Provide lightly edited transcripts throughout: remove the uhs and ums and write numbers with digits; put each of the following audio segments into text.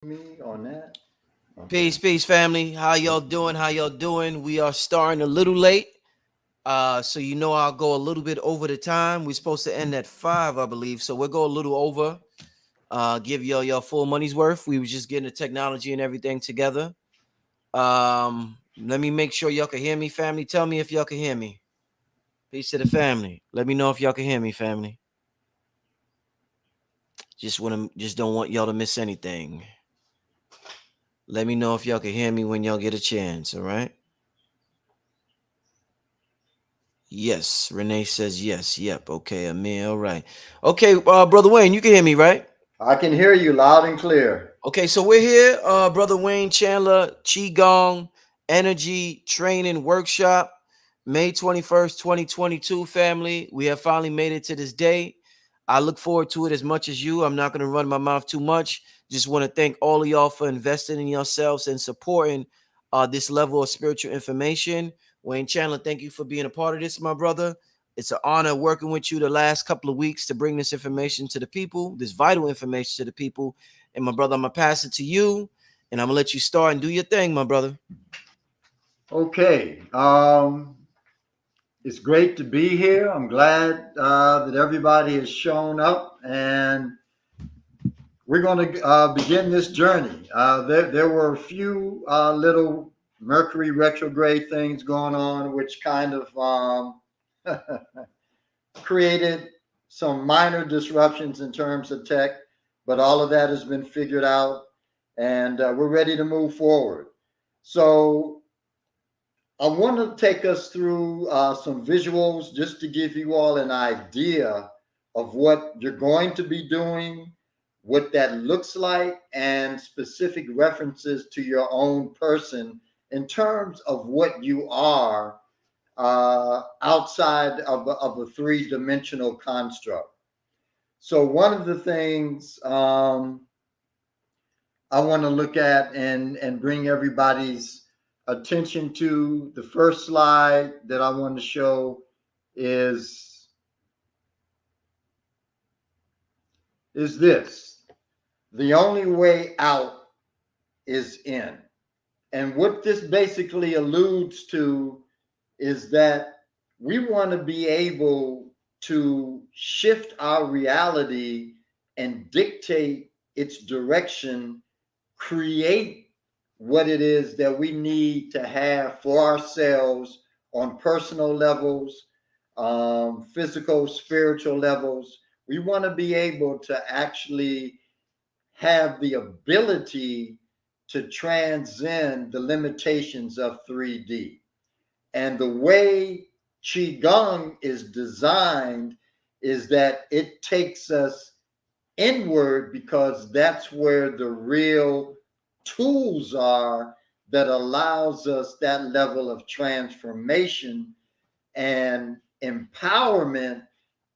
Me on that. Okay. Peace, peace, family. How y'all doing? How y'all doing? We are starting a little late. So I'll go a little bit over the time. We're supposed to end at 5, I believe. So we'll go a little over. Give y'all your full money's worth. We was just getting the technology and everything together. Let me make sure y'all can hear me, family. Tell me if y'all can hear me. Peace to the family. Let me know if y'all can hear me, family. Just don't want y'all to miss anything. Let me know if y'all can hear me when y'all get a chance, all right? Yes, Renee says yes. Yep. Okay, Amir. All right. Okay, brother Wayne, you can hear me, right? I can hear you loud and clear. Okay, so we're here, brother Wayne Chandler, Qigong Energy Training Workshop, May 21st, 2022. Family, we have finally made it to this day. I look forward to it as much as you. I'm not going to run my mouth too much. Just want to thank all of y'all for investing in yourselves and supporting this level of spiritual information. Wayne Chandler, thank you for being a part of this, my brother. It's an honor working with you the last couple of weeks to bring this information to the people, this vital information to the people. And my brother, I'm gonna pass it to you, and I'm gonna let you start and do your thing, my brother. Okay. It's great to be here. I'm glad that everybody has shown up, and we're going to begin this journey. There were a few little Mercury retrograde things going on, which kind of created some minor disruptions in terms of tech, but all of that has been figured out, and we're ready to move forward. So I want to take us through some visuals just to give you all an idea of what you're going to be doing, what that looks like, and specific references to your own person in terms of what you are outside of a three-dimensional construct. So one of the things I want to look at and bring everybody's attention to, the first slide that I want to show is is this. The only way out is in. And what this basically alludes to is that we want to be able to shift our reality and dictate its direction, create what it is that we need to have for ourselves on personal levels, physical, spiritual levels. We want to be able to actually have the ability to transcend the limitations of 3D. And the way Qigong is designed is that it takes us inward because that's where the real tools are that allows us that level of transformation and empowerment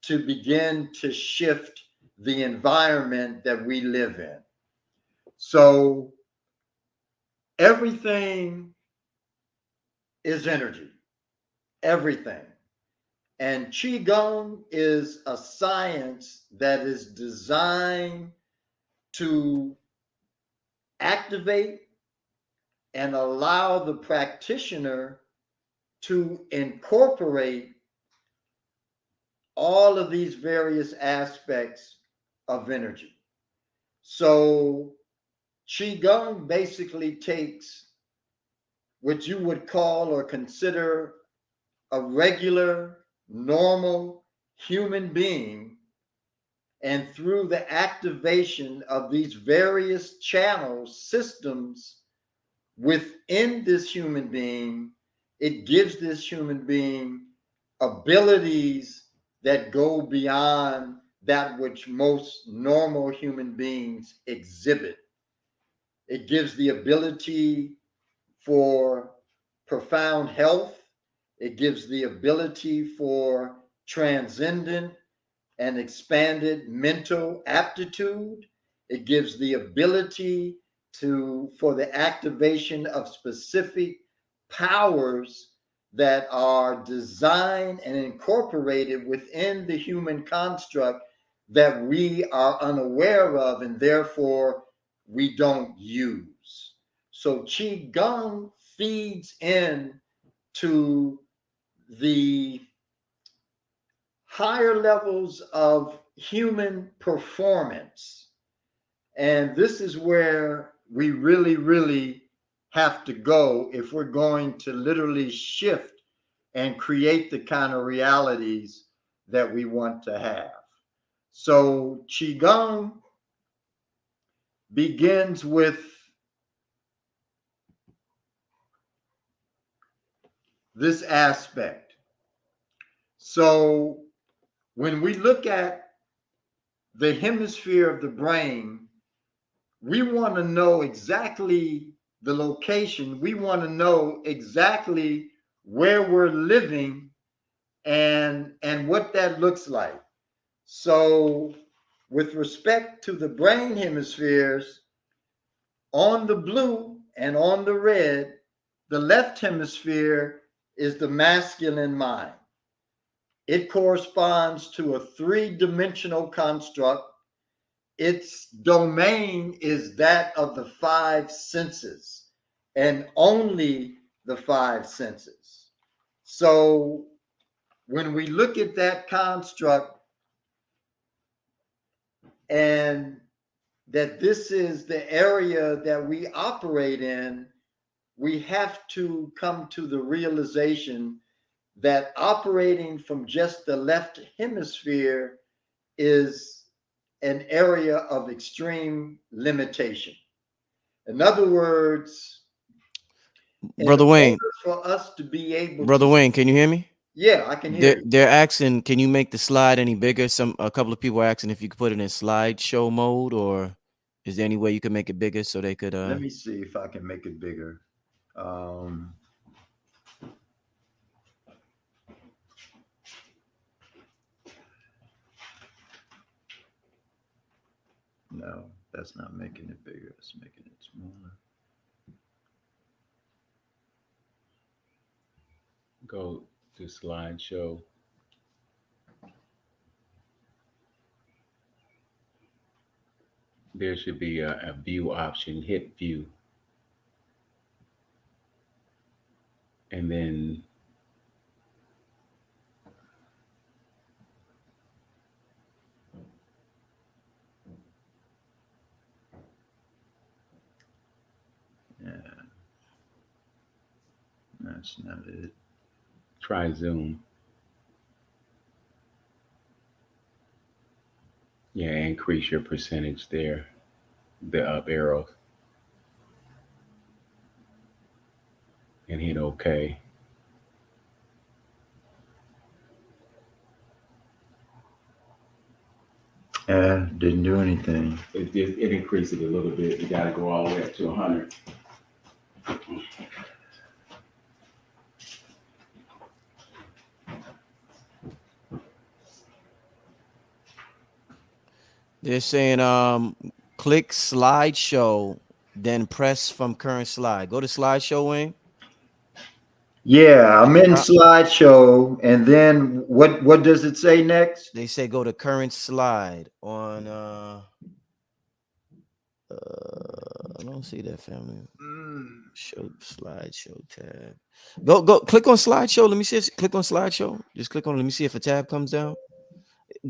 to begin to shift the environment that we live in. So everything is energy, everything. And Qigong is a science that is designed to activate and allow the practitioner to incorporate all of these various aspects of energy. So, Qigong basically takes what you would call or consider a regular, normal human being, and through the activation of these various channels, systems within this human being, it gives this human being abilities that go beyond that which most normal human beings exhibit. It gives the ability for profound health. It gives the ability for transcendent and expanded mental aptitude. It gives the ability for the activation of specific powers that are designed and incorporated within the human construct that we are unaware of, and therefore we don't use. So Qigong feeds in to the higher levels of human performance. And this is where we really, really have to go if we're going to literally shift and create the kind of realities that we want to have. So Qigong begins with this aspect. So when we look at the hemisphere of the brain, we want to know exactly the location. We want to know exactly where we're living and what that looks like. So with respect to the brain hemispheres, on the blue and on the red, the left hemisphere is the masculine mind. It corresponds to a three-dimensional construct. Its domain is that of the five senses and only the five senses. So when we look at that construct and that this is the area that we operate in, we have to come to the realization that operating from just the left hemisphere is an area of extreme limitation. In other words, in Brother Wayne, order for us to be able Brother to, Wayne, can you hear me? yeah, I can hear you. They're asking, can you make the slide any bigger? A couple of people are asking if you could put it in slideshow mode, or is there any way you could make it bigger so they could Let me see if I can make it bigger. Um, no, that's not making it bigger. It's making it smaller. Go to slideshow. There should be a view option. Hit view. And then Yeah, that's not it. try zoom. Yeah, increase your percentage there. The up arrow. And hit OK. Didn't do anything. It increased it a little bit. You got to go all the way up to 100. they're saying click slideshow, then press from current slide. Go to slideshow, Wayne. Yeah, I'm in Uh, slideshow, and then what does it say next? They say go to current slide on I don't see that, family. Show slideshow tab. Go click on slideshow. Let me see if click on slideshow. Just click on it. Let me see if a tab comes down.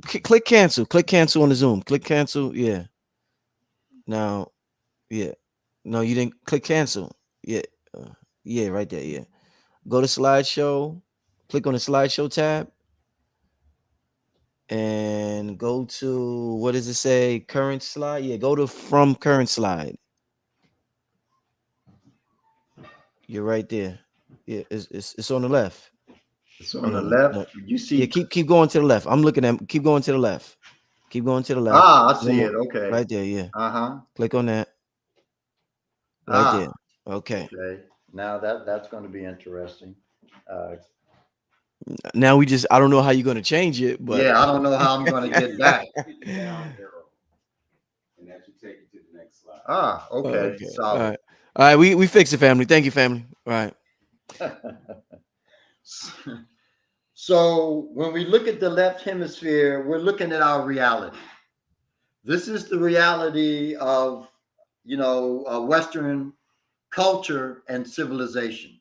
Click cancel. Click cancel on the Zoom. Click cancel. Yeah. Now, yeah. No, you didn't click cancel. Yeah. Yeah, right there. Yeah. Go to slideshow. Click on the slideshow tab. And go to, what does it say? Current slide. Yeah, go to from current slide. You're right there. Yeah, it's on the left. It's on the left. No. You Yeah, see? keep going to the left. I'm looking at, keep going to the left. Keep going to the left. Ah, I One see more. it. Okay. Right there, yeah. Uh-huh. Click on that. Right Ah, there. Okay. okay. Now that's going to be interesting. Now I don't know how you're gonna change it, but Yeah, I don't know how I'm going to get back. Hit the down arrow. And that should take you to the next slide. Ah, okay. okay. All Solid. right. All right, we fixed it, family. Thank you, family. All right. So when we look at the left hemisphere, we're looking at our reality. This is the reality of Western culture and civilization.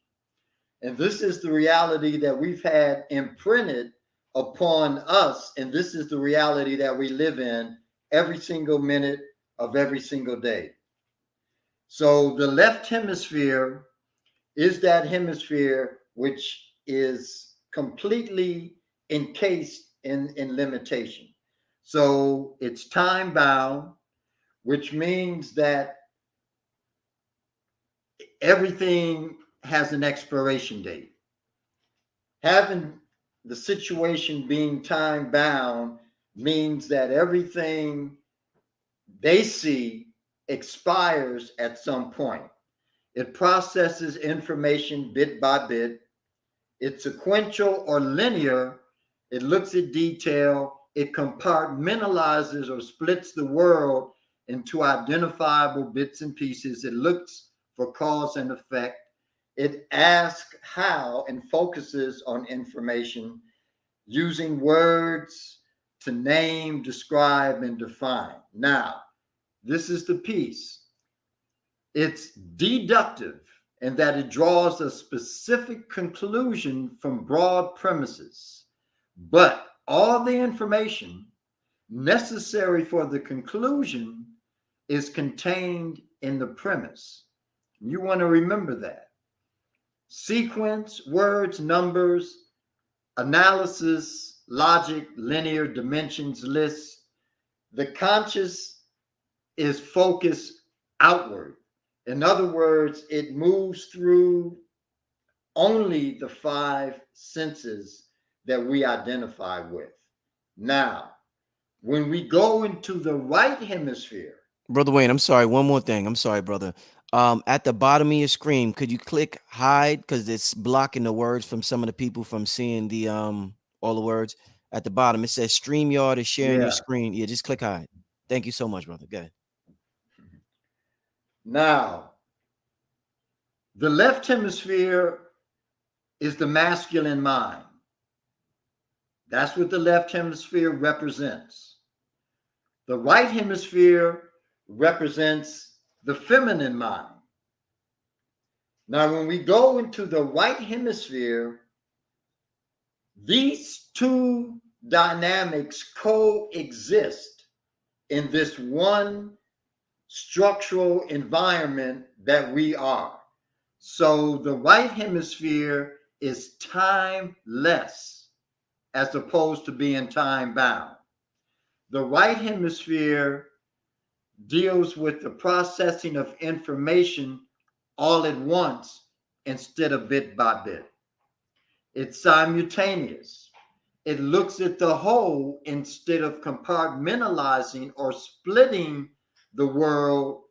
And this is the reality that we've had imprinted upon us. And this is the reality that we live in every single minute of every single day. So the left hemisphere is that hemisphere which is completely encased in limitation. So it's time bound, which means that everything has an expiration date. Having the situation being time bound means that everything they see expires at some point. It processes information bit by bit. It's sequential or linear. It looks at detail. It compartmentalizes or splits the world into identifiable bits and pieces. It looks for cause and effect. It asks how and focuses on information using words to name, describe, and define. Now, this is the piece. It's deductive in that it draws a specific conclusion from broad premises, but all the information necessary for the conclusion is contained in the premise. You want to remember that. Sequence, words, numbers, analysis, logic, linear, dimensions, lists. The conscious is focused outward. In other words, it moves through only the five senses that we identify with. Now, when we go into the right hemisphere, Brother Wayne, I'm sorry. One more thing. I'm sorry, brother. At the bottom of your screen, could you click hide because it's blocking the words from some of the people from seeing the all the words at the bottom. It says StreamYard is sharing your yeah. screen. Yeah, just click hide. Thank you so much, brother. Go ahead. Now, the left hemisphere is the masculine mind. That's what the left hemisphere represents. The right hemisphere represents the feminine mind. Now, when we go into the right hemisphere, these two dynamics coexist in this one structural environment that we are. So the right hemisphere is timeless as opposed to being time bound. The right hemisphere deals with the processing of information all at once instead of bit by bit. It's simultaneous. It looks at the whole instead of compartmentalizing or splitting the world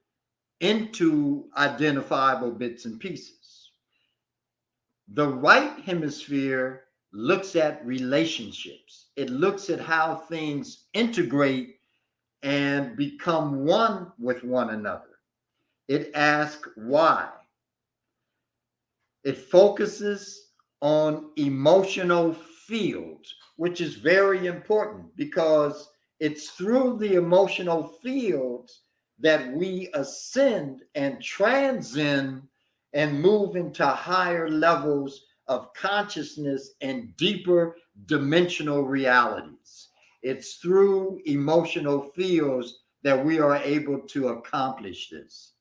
into identifiable bits and pieces. The right hemisphere looks at relationships. It looks at how things integrate and become one with one another. It asks why. It focuses on emotional fields, which is very important because it's through the emotional fields that we ascend and transcend and move into higher levels of consciousness and deeper dimensional realities. It's through emotional fields that we are able to accomplish this.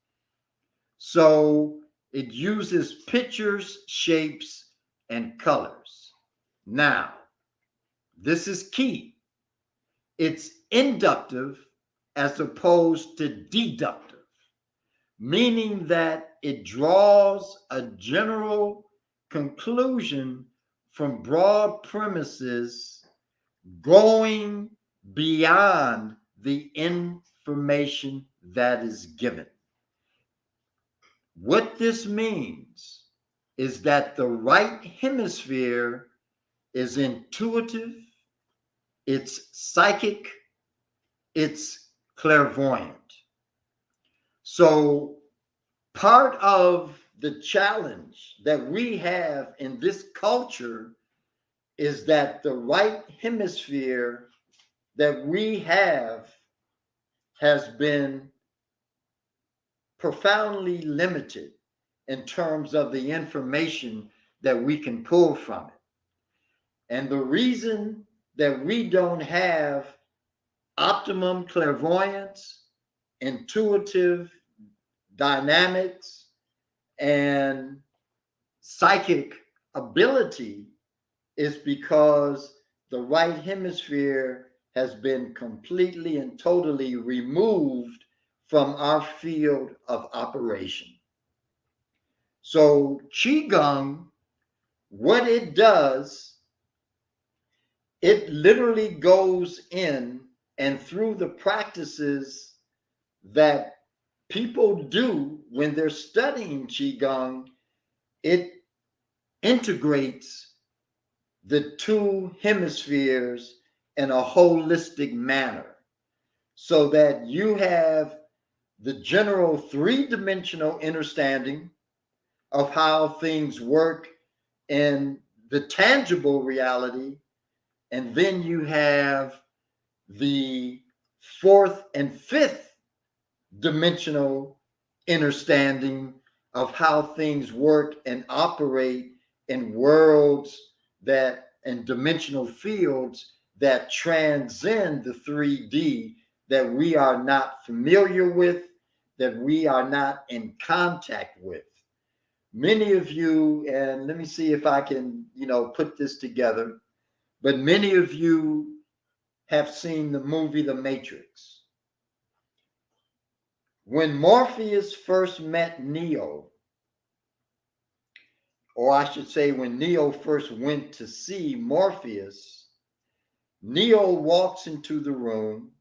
So it uses pictures, shapes, and colors. Now, this is key. It's inductive as opposed to deductive, meaning that it draws a general conclusion from broad premises going beyond the information that is given. What this means is that the right hemisphere is intuitive, it's psychic, it's clairvoyant. So, part of the challenge that we have in this culture is that the right hemisphere that we have has been profoundly limited in terms of the information that we can pull from it. And the reason that we don't have optimum clairvoyance, intuitive dynamics, and psychic ability is because the right hemisphere has been completely and totally removed from our field of operation. So Qigong, what it does, it literally goes in and through the practices that people do when they're studying Qigong, it integrates the two hemispheres in a holistic manner so that you have the general three-dimensional understanding of how things work in the tangible reality, and then you have the fourth and fifth dimensional understanding of how things work and operate in worlds that and dimensional fields that transcend the 3D that we are not familiar with, that we are not in contact with. Many of you, and let me see if I can, put this together, but many of you have seen the movie The Matrix. When Morpheus first met Neo, or I should say when Neo first went to see Morpheus, Neo walks into the room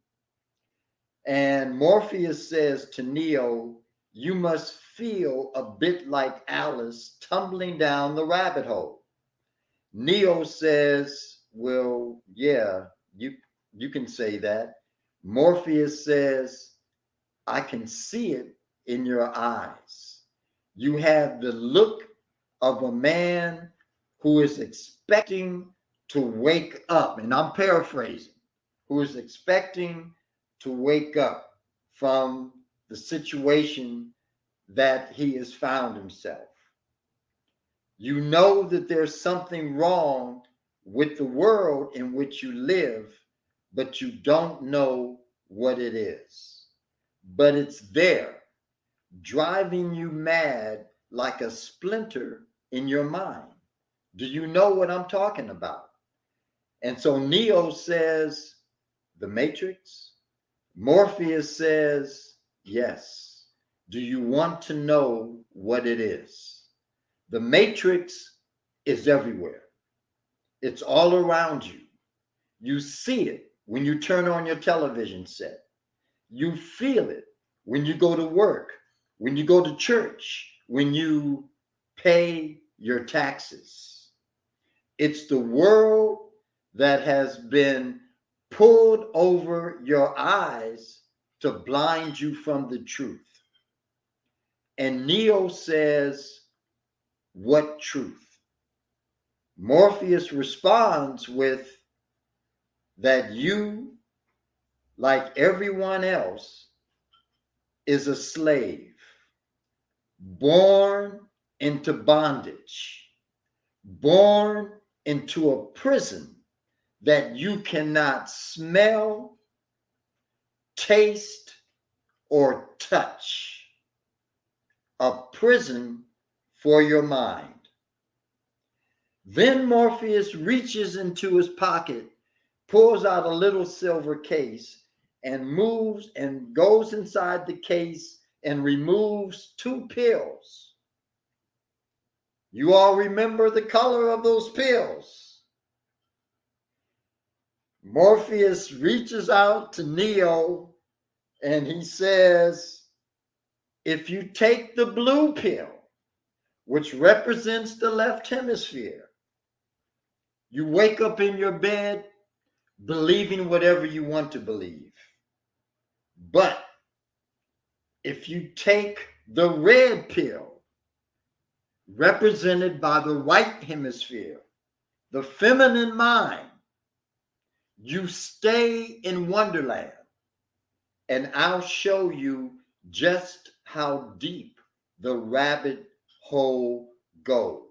and Morpheus says to Neo, "You must feel a bit like Alice tumbling down the rabbit hole." Neo says, "Well, yeah, you can say that." Morpheus says, "I can see it in your eyes. You have the look of a man who is expecting to wake up," and I'm paraphrasing, "who is expecting to wake up from the situation that he has found himself. You know that there's something wrong with the world in which you live, but you don't know what it is. But it's there, driving you mad like a splinter in your mind. Do you know what I'm talking about?" And so Neo says, "The Matrix?" Morpheus says, "Yes. Do you want to know what it is?" The Matrix is everywhere. It's all around you. You see it when you turn on your television set. You feel it when you go to work, when you go to church, when you pay your taxes. It's the world that has been pulled over your eyes to blind you from the truth. And Neo says, "What truth?" Morpheus responds with that you, like everyone else, is a slave, born into bondage, born into a prison that you cannot smell, taste, or touch. A prison for your mind. Then Morpheus reaches into his pocket, pulls out a little silver case, and moves and goes inside the case and removes two pills. You all remember the color of those pills. Morpheus reaches out to Neo and he says, "If you take the blue pill, which represents the left hemisphere, you wake up in your bed believing whatever you want to believe. But if you take the red pill, represented by the right hemisphere, the feminine mind, you stay in Wonderland, and I'll show you just how deep the rabbit hole goes.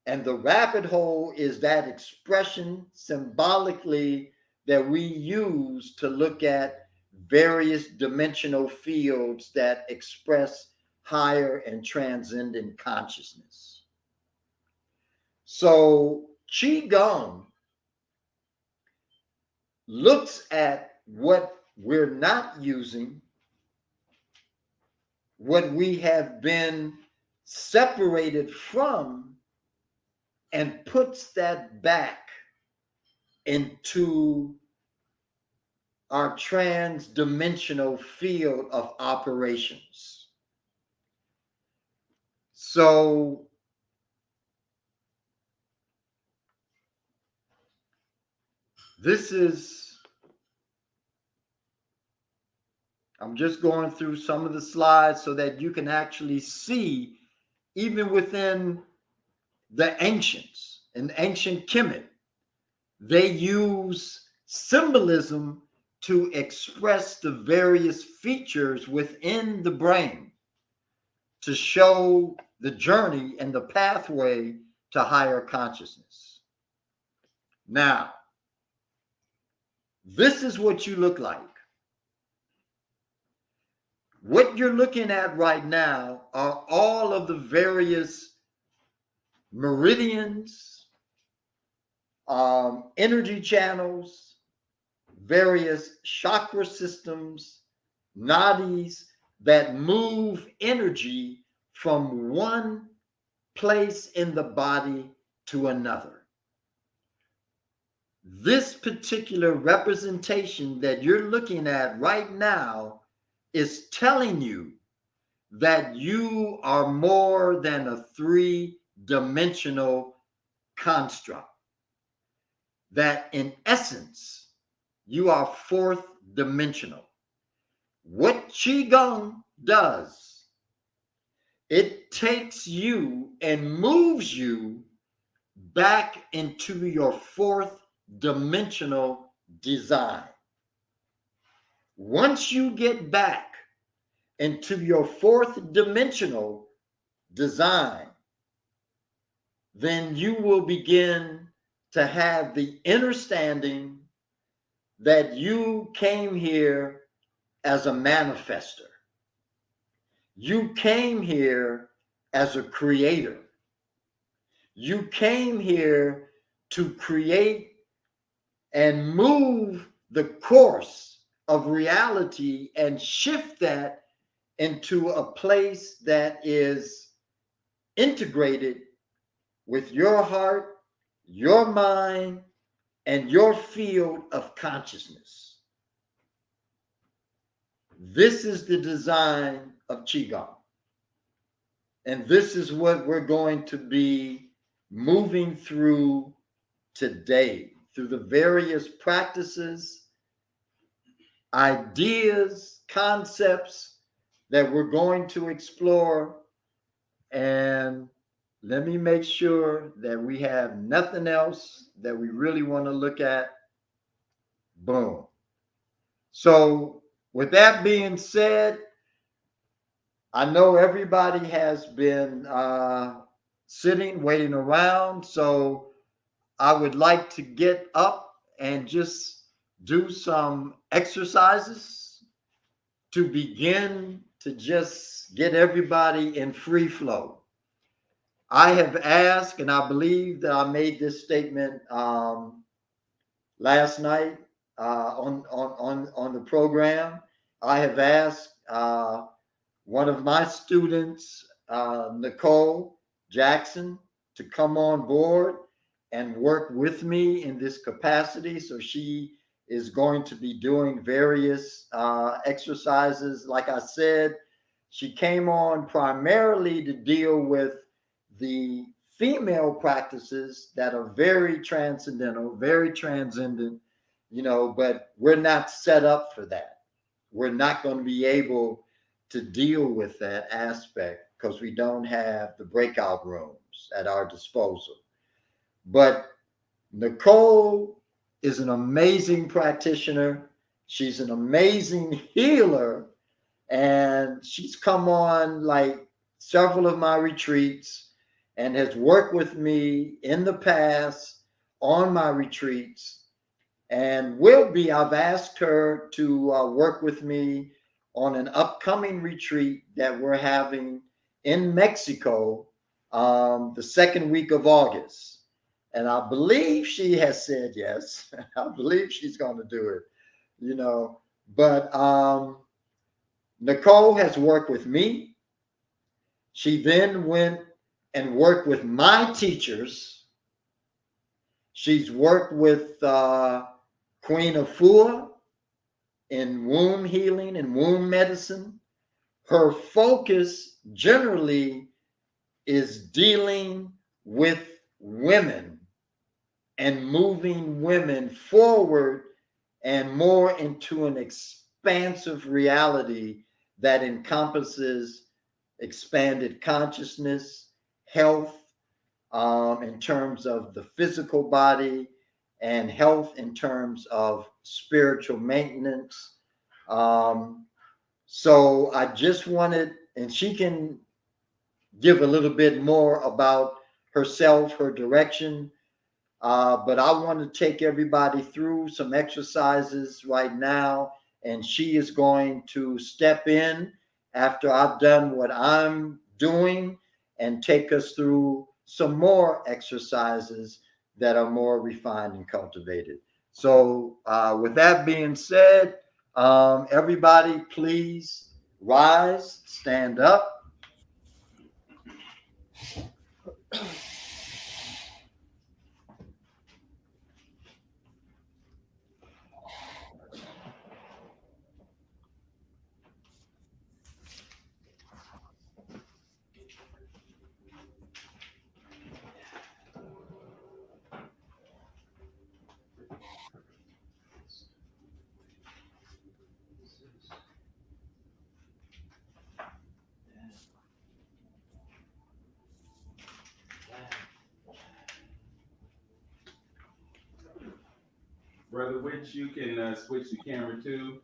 And the rabbit hole is that expression symbolically that we use to look at various dimensional fields that express higher and transcendent consciousness. So Qigong looks at what we're not using, what we have been separated from, and puts that back into our trans-dimensional field of operations. So this is, I'm just going through some of the slides so that you can actually see, even within the ancients, in ancient Kemet, they use symbolism to express the various features within the brain to show the journey and the pathway to higher consciousness. Now, this is what you look like. What you're looking at right now are all of the various meridians, energy channels, various chakra systems, nadis that move energy from one place in the body to another. This particular representation that you're looking at right now is telling you that you are more than a three-dimensional construct. That in essence, you are fourth dimensional. What Qigong does, it takes you and moves you back into your fourth dimensional design. Once you get back into your fourth dimensional design, then you will begin to have the understanding that you came here as a manifester. You came here as a creator. You came here to create and move the course of reality and shift that into a place that is integrated with your heart, your mind, and your field of consciousness. This is the design of Qigong. And this is what we're going to be moving through today, through the various practices, ideas, concepts that we're going to explore. And let me make sure that we have nothing else that we really want to look at. Boom. So with that being said, I know everybody has been sitting, waiting around. So I would like to get up and just do some exercises to begin to just get everybody in free flow. I have asked, and I believe that I made this statement last night on the program. I have asked one of my students, Nicole Jackson, to come on board and work with me in this capacity. So she is going to be doing various exercises. Like I said, she came on primarily to deal with the female practices that are very transcendental, very transcendent, but we're not set up for that. We're not going to be able to deal with that aspect because we don't have the breakout rooms at our disposal. But Nicole is an amazing practitioner. She's an amazing healer And she's come on like several of my retreats and has worked with me in the past on my retreats and will be. I've asked her to work with me on an upcoming retreat that we're having in Mexico the second week of August. And I believe she has said yes. I believe she's going to do it, you know. But Nicole has worked with me. She then went and worked with my teachers. She's worked with Queen Afua in womb healing and womb medicine. Her focus generally is dealing with women and moving women forward and more into an expansive reality that encompasses expanded consciousness, health, in terms of the physical body, and health in terms of spiritual maintenance. So I just wanted, and she can give a little bit more about herself, her direction. But I want to take everybody through some exercises right now, and she is going to step in after I've done what I'm doing and take us through some more exercises that are more refined and cultivated. So, with that being said, everybody, please rise, stand up. Brother Witch, you can switch the camera too.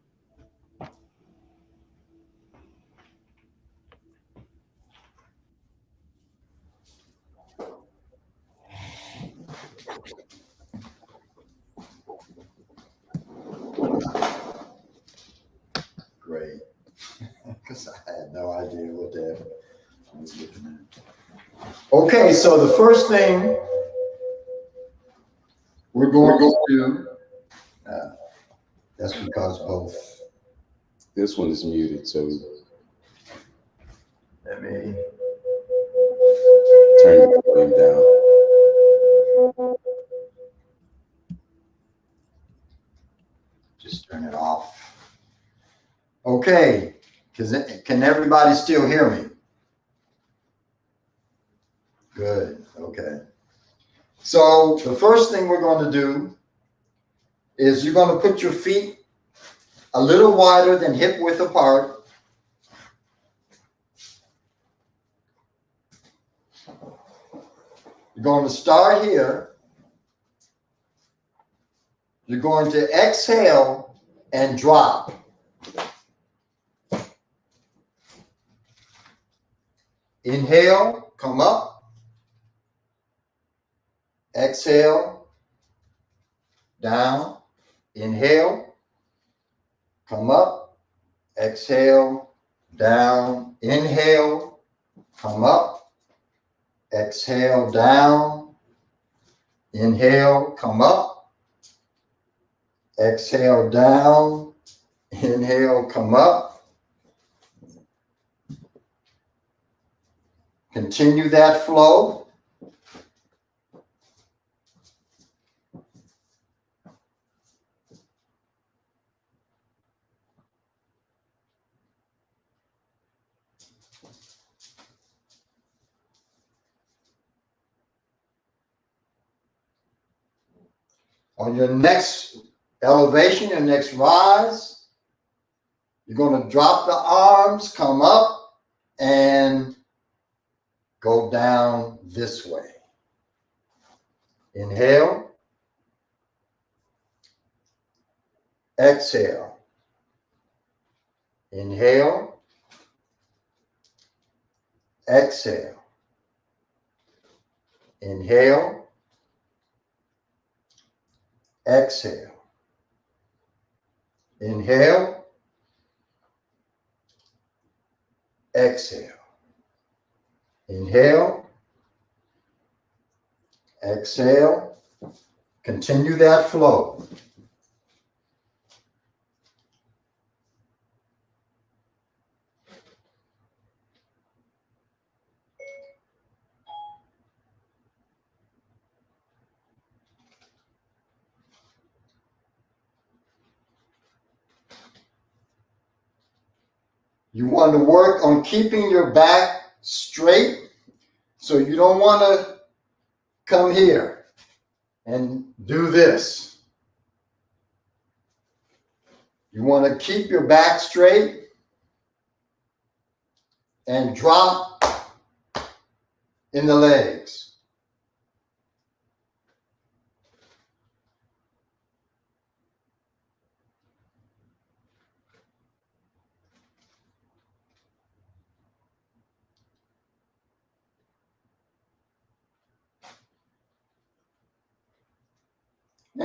Great. Because I had no idea what that I was looking at. Okay, so the first thing we're going to do, that's because both, This one is muted, so let me, turn the volume down. just turn it off. Okay, can everybody still hear me? Good, okay. So the first thing we're going to do is you're going to put your feet a little wider than hip width apart. You're going to start here. You're going to exhale and drop. Inhale, come up. Exhale, down. Inhale, come up. Exhale, down. Inhale, come up. Exhale, down. Inhale, come up. Exhale, down. Inhale, come up. Continue that flow. On your next elevation, your next rise, you're going to drop the arms, come up, and go down this way. Inhale. Exhale. Inhale. exhale. Inhale, exhale. Inhale, exhale. Inhale, exhale. Continue that flow. You want to work on keeping your back straight. So you don't want to come here and do this. You want to keep your back straight and drop in the legs.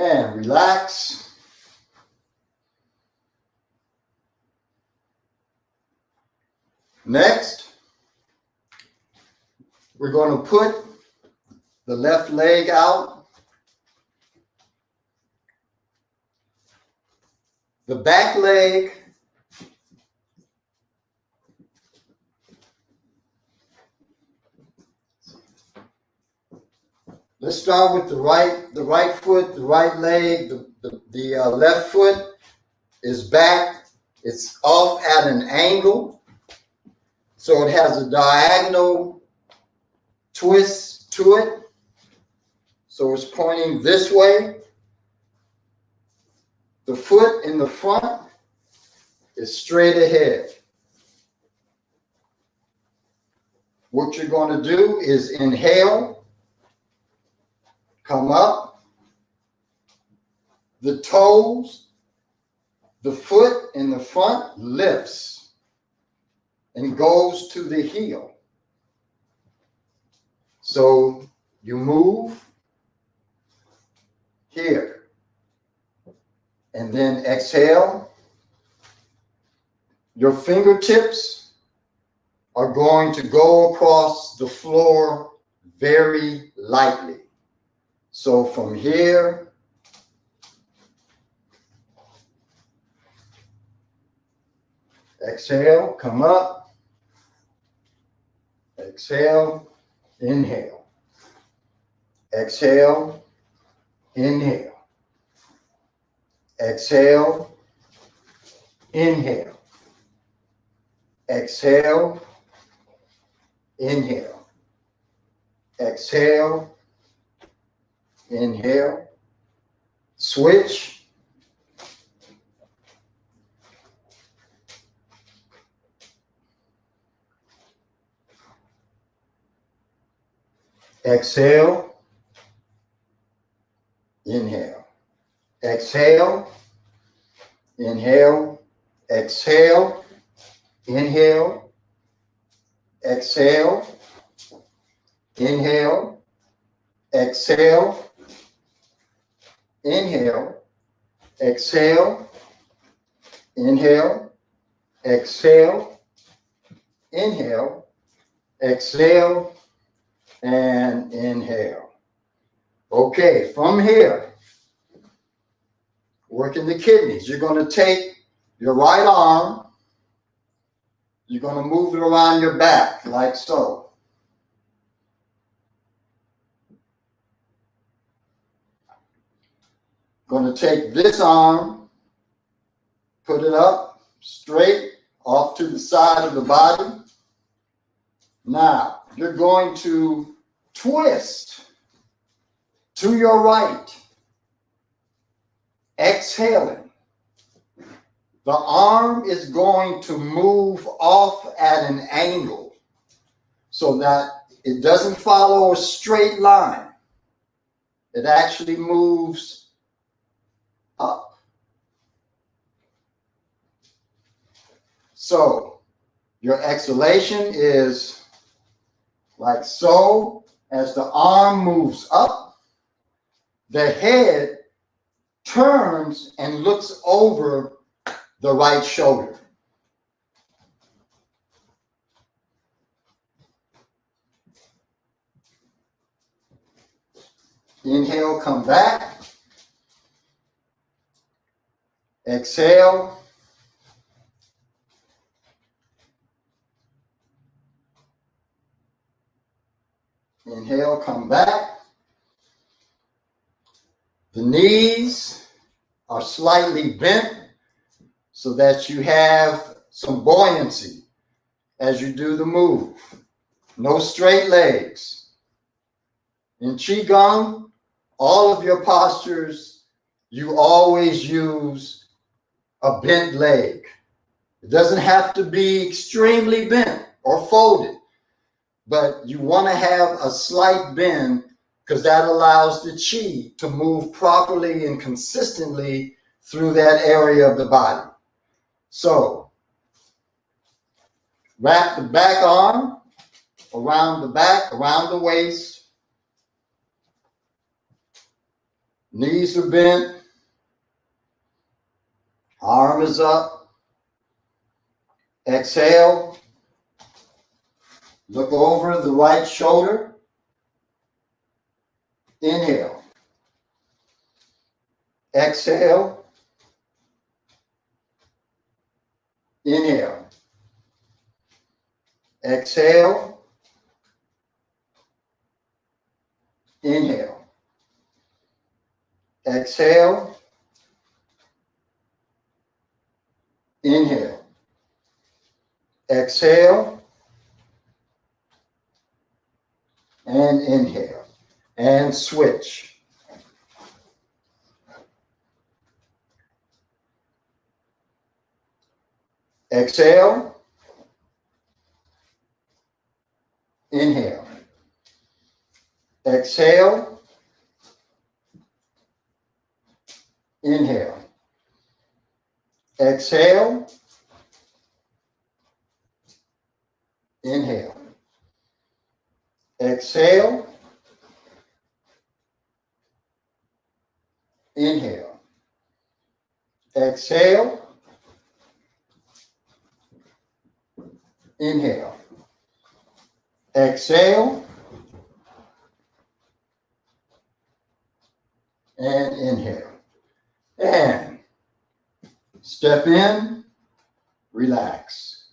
And relax. Next, we're going to put the left leg out. The back leg let's start with the right foot, the right leg, the left foot is back. It's off at an angle. So it has a diagonal twist to it. So it's pointing this way. The foot in the front is straight ahead. What you're going to do is inhale, come up, the toes, the foot in the front lifts and goes to the heel. So you move here and then exhale. Your fingertips are going to go across the floor very lightly. So from here, exhale, come up, exhale, inhale, exhale, inhale, exhale, inhale, exhale, inhale, exhale, inhale, switch, exhale, inhale, exhale, inhale, exhale, inhale, exhale, inhale, exhale, inhale, exhale, inhale, exhale, inhale, exhale, and inhale. Okay, from here, working the kidneys. You're going to take your right arm, you're going to move it around your back like so. Going to take this arm, put it up straight off to the side of the body. Now, you're going to twist to your right, exhaling. The arm is going to move off at an angle so that it doesn't follow a straight line. It actually moves up. So your exhalation is like so. As the arm moves up, the head turns and looks over the right shoulder. Inhale, come back. Exhale. Inhale, come back. The knees are slightly bent so that you have some buoyancy as you do the move. No straight legs. In Qigong, all of your postures, you always use a bent leg. It doesn't have to be extremely bent or folded, but you want to have a slight bend because that allows the chi to move properly and consistently through that area of the body. So, wrap the back arm around the back, around the waist. Knees are bent. Arm is up. Exhale. Look over the right shoulder. Inhale. Exhale. Inhale. Exhale. Inhale. Exhale. Inhale. Exhale. And inhale. And switch. Exhale. Inhale. Exhale. Inhale. Exhale. Inhale. Exhale. Inhale. Exhale. Inhale. Exhale. And inhale. And step in, relax.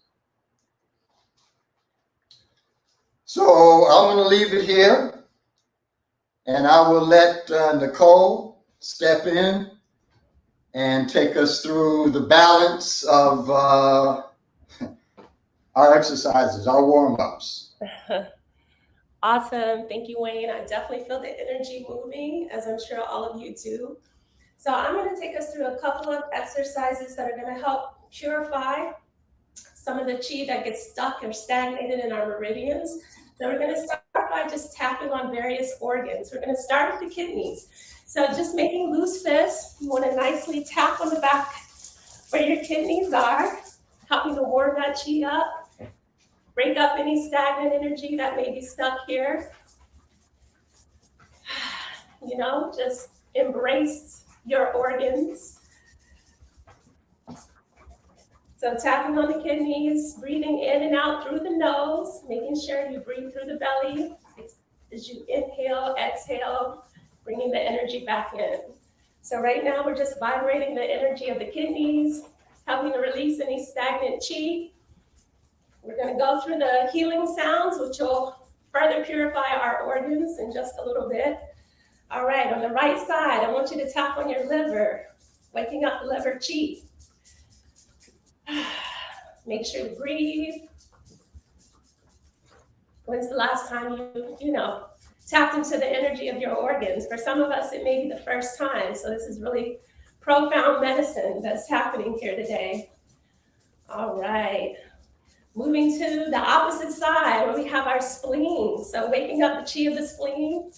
So I'm going to leave it here, and I will let Nicole step in and take us through the balance of our exercises, our warm-ups. Awesome. Thank you, Wayne. I definitely feel the energy moving, as I'm sure all of you do. So I'm going to take us through a couple of exercises that are going to help purify some of the chi that gets stuck or stagnated in our meridians. So we're going to start by just tapping on various organs. We're going to start with the kidneys. So just making loose fists. You want to nicely tap on the back where your kidneys are, helping to warm that chi up, break up any stagnant energy that may be stuck here. You know, just embrace your organs. So tapping on the kidneys, breathing in and out through the nose, making sure you breathe through the belly as you inhale, exhale, bringing the energy back in. So right now we're just vibrating the energy of the kidneys, helping to release any stagnant chi. We're going to go through the healing sounds, which will further purify our organs in just a little bit. All right, on the right side, I want you to tap on your liver, waking up the liver chi. Make sure you breathe. When's the last time you tapped into the energy of your organs? For some of us, it may be the first time. So this is really profound medicine that's happening here today. All right. Moving to the opposite side where we have our spleen. So waking up the chi of the spleen.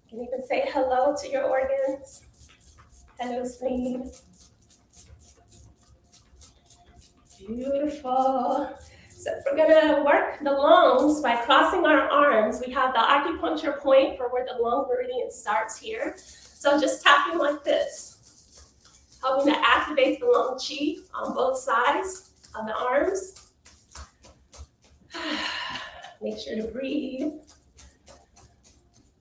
You can even say hello to your organs. Hello, spleen. Beautiful. So we're gonna work the lungs by crossing our arms. We have the acupuncture point for where the lung meridian starts here. So just tapping like this, helping to activate the lung chi on both sides of the arms. Make sure to breathe.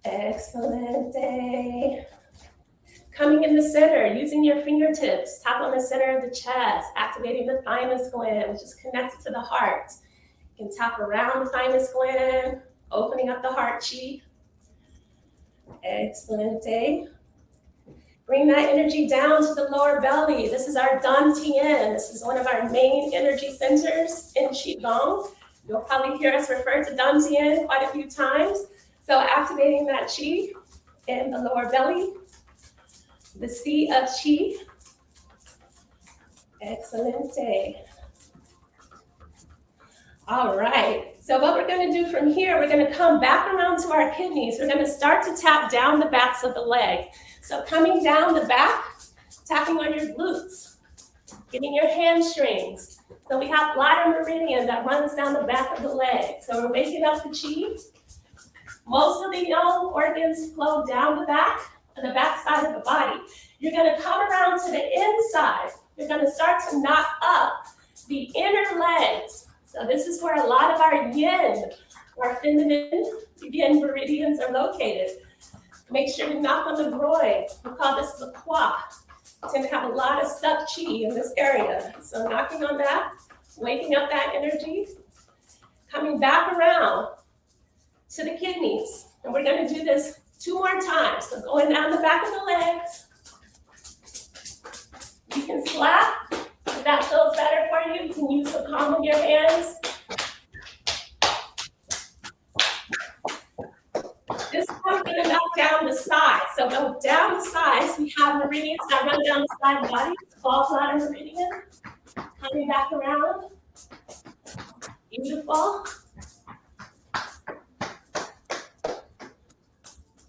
Excellent day. Coming in the center, using your fingertips, tap on the center of the chest, activating the thymus gland, which is connected to the heart. You can tap around the thymus gland, opening up the heart chi. Excellent day. Bring that energy down to the lower belly. This is our Dan Tien. This is one of our main energy centers in Qigong. You'll probably hear us refer to Dan Tien quite a few times. So activating that chi in the lower belly. The sea of chi. Excellent day. All right, so what we're gonna do from here, we're gonna come back around to our kidneys. We're gonna start to tap down the backs of the leg. So coming down the back, tapping on your glutes, getting your hamstrings. So we have bladder meridian that runs down the back of the leg. So we're waking up the chi. Most of the young organs flow down the back side of the body. You're gonna come around to the inside. You're gonna start to knock up the inner legs. So this is where a lot of our yin, our feminine yin meridians are located. Make sure to knock on the groin. We call this the qua. We tend to have a lot of stuck chi in this area. So knocking on that, waking up that energy, coming back around to the kidneys. And we're gonna do this 2 more times. So going down the back of the legs. You can slap. If that feels better for you, you can use the palm of your hands. This time we're going to knock down the sides. So go down the sides. We have meridians that run down the side of the body. Gallbladder meridian. Coming back around. Beautiful.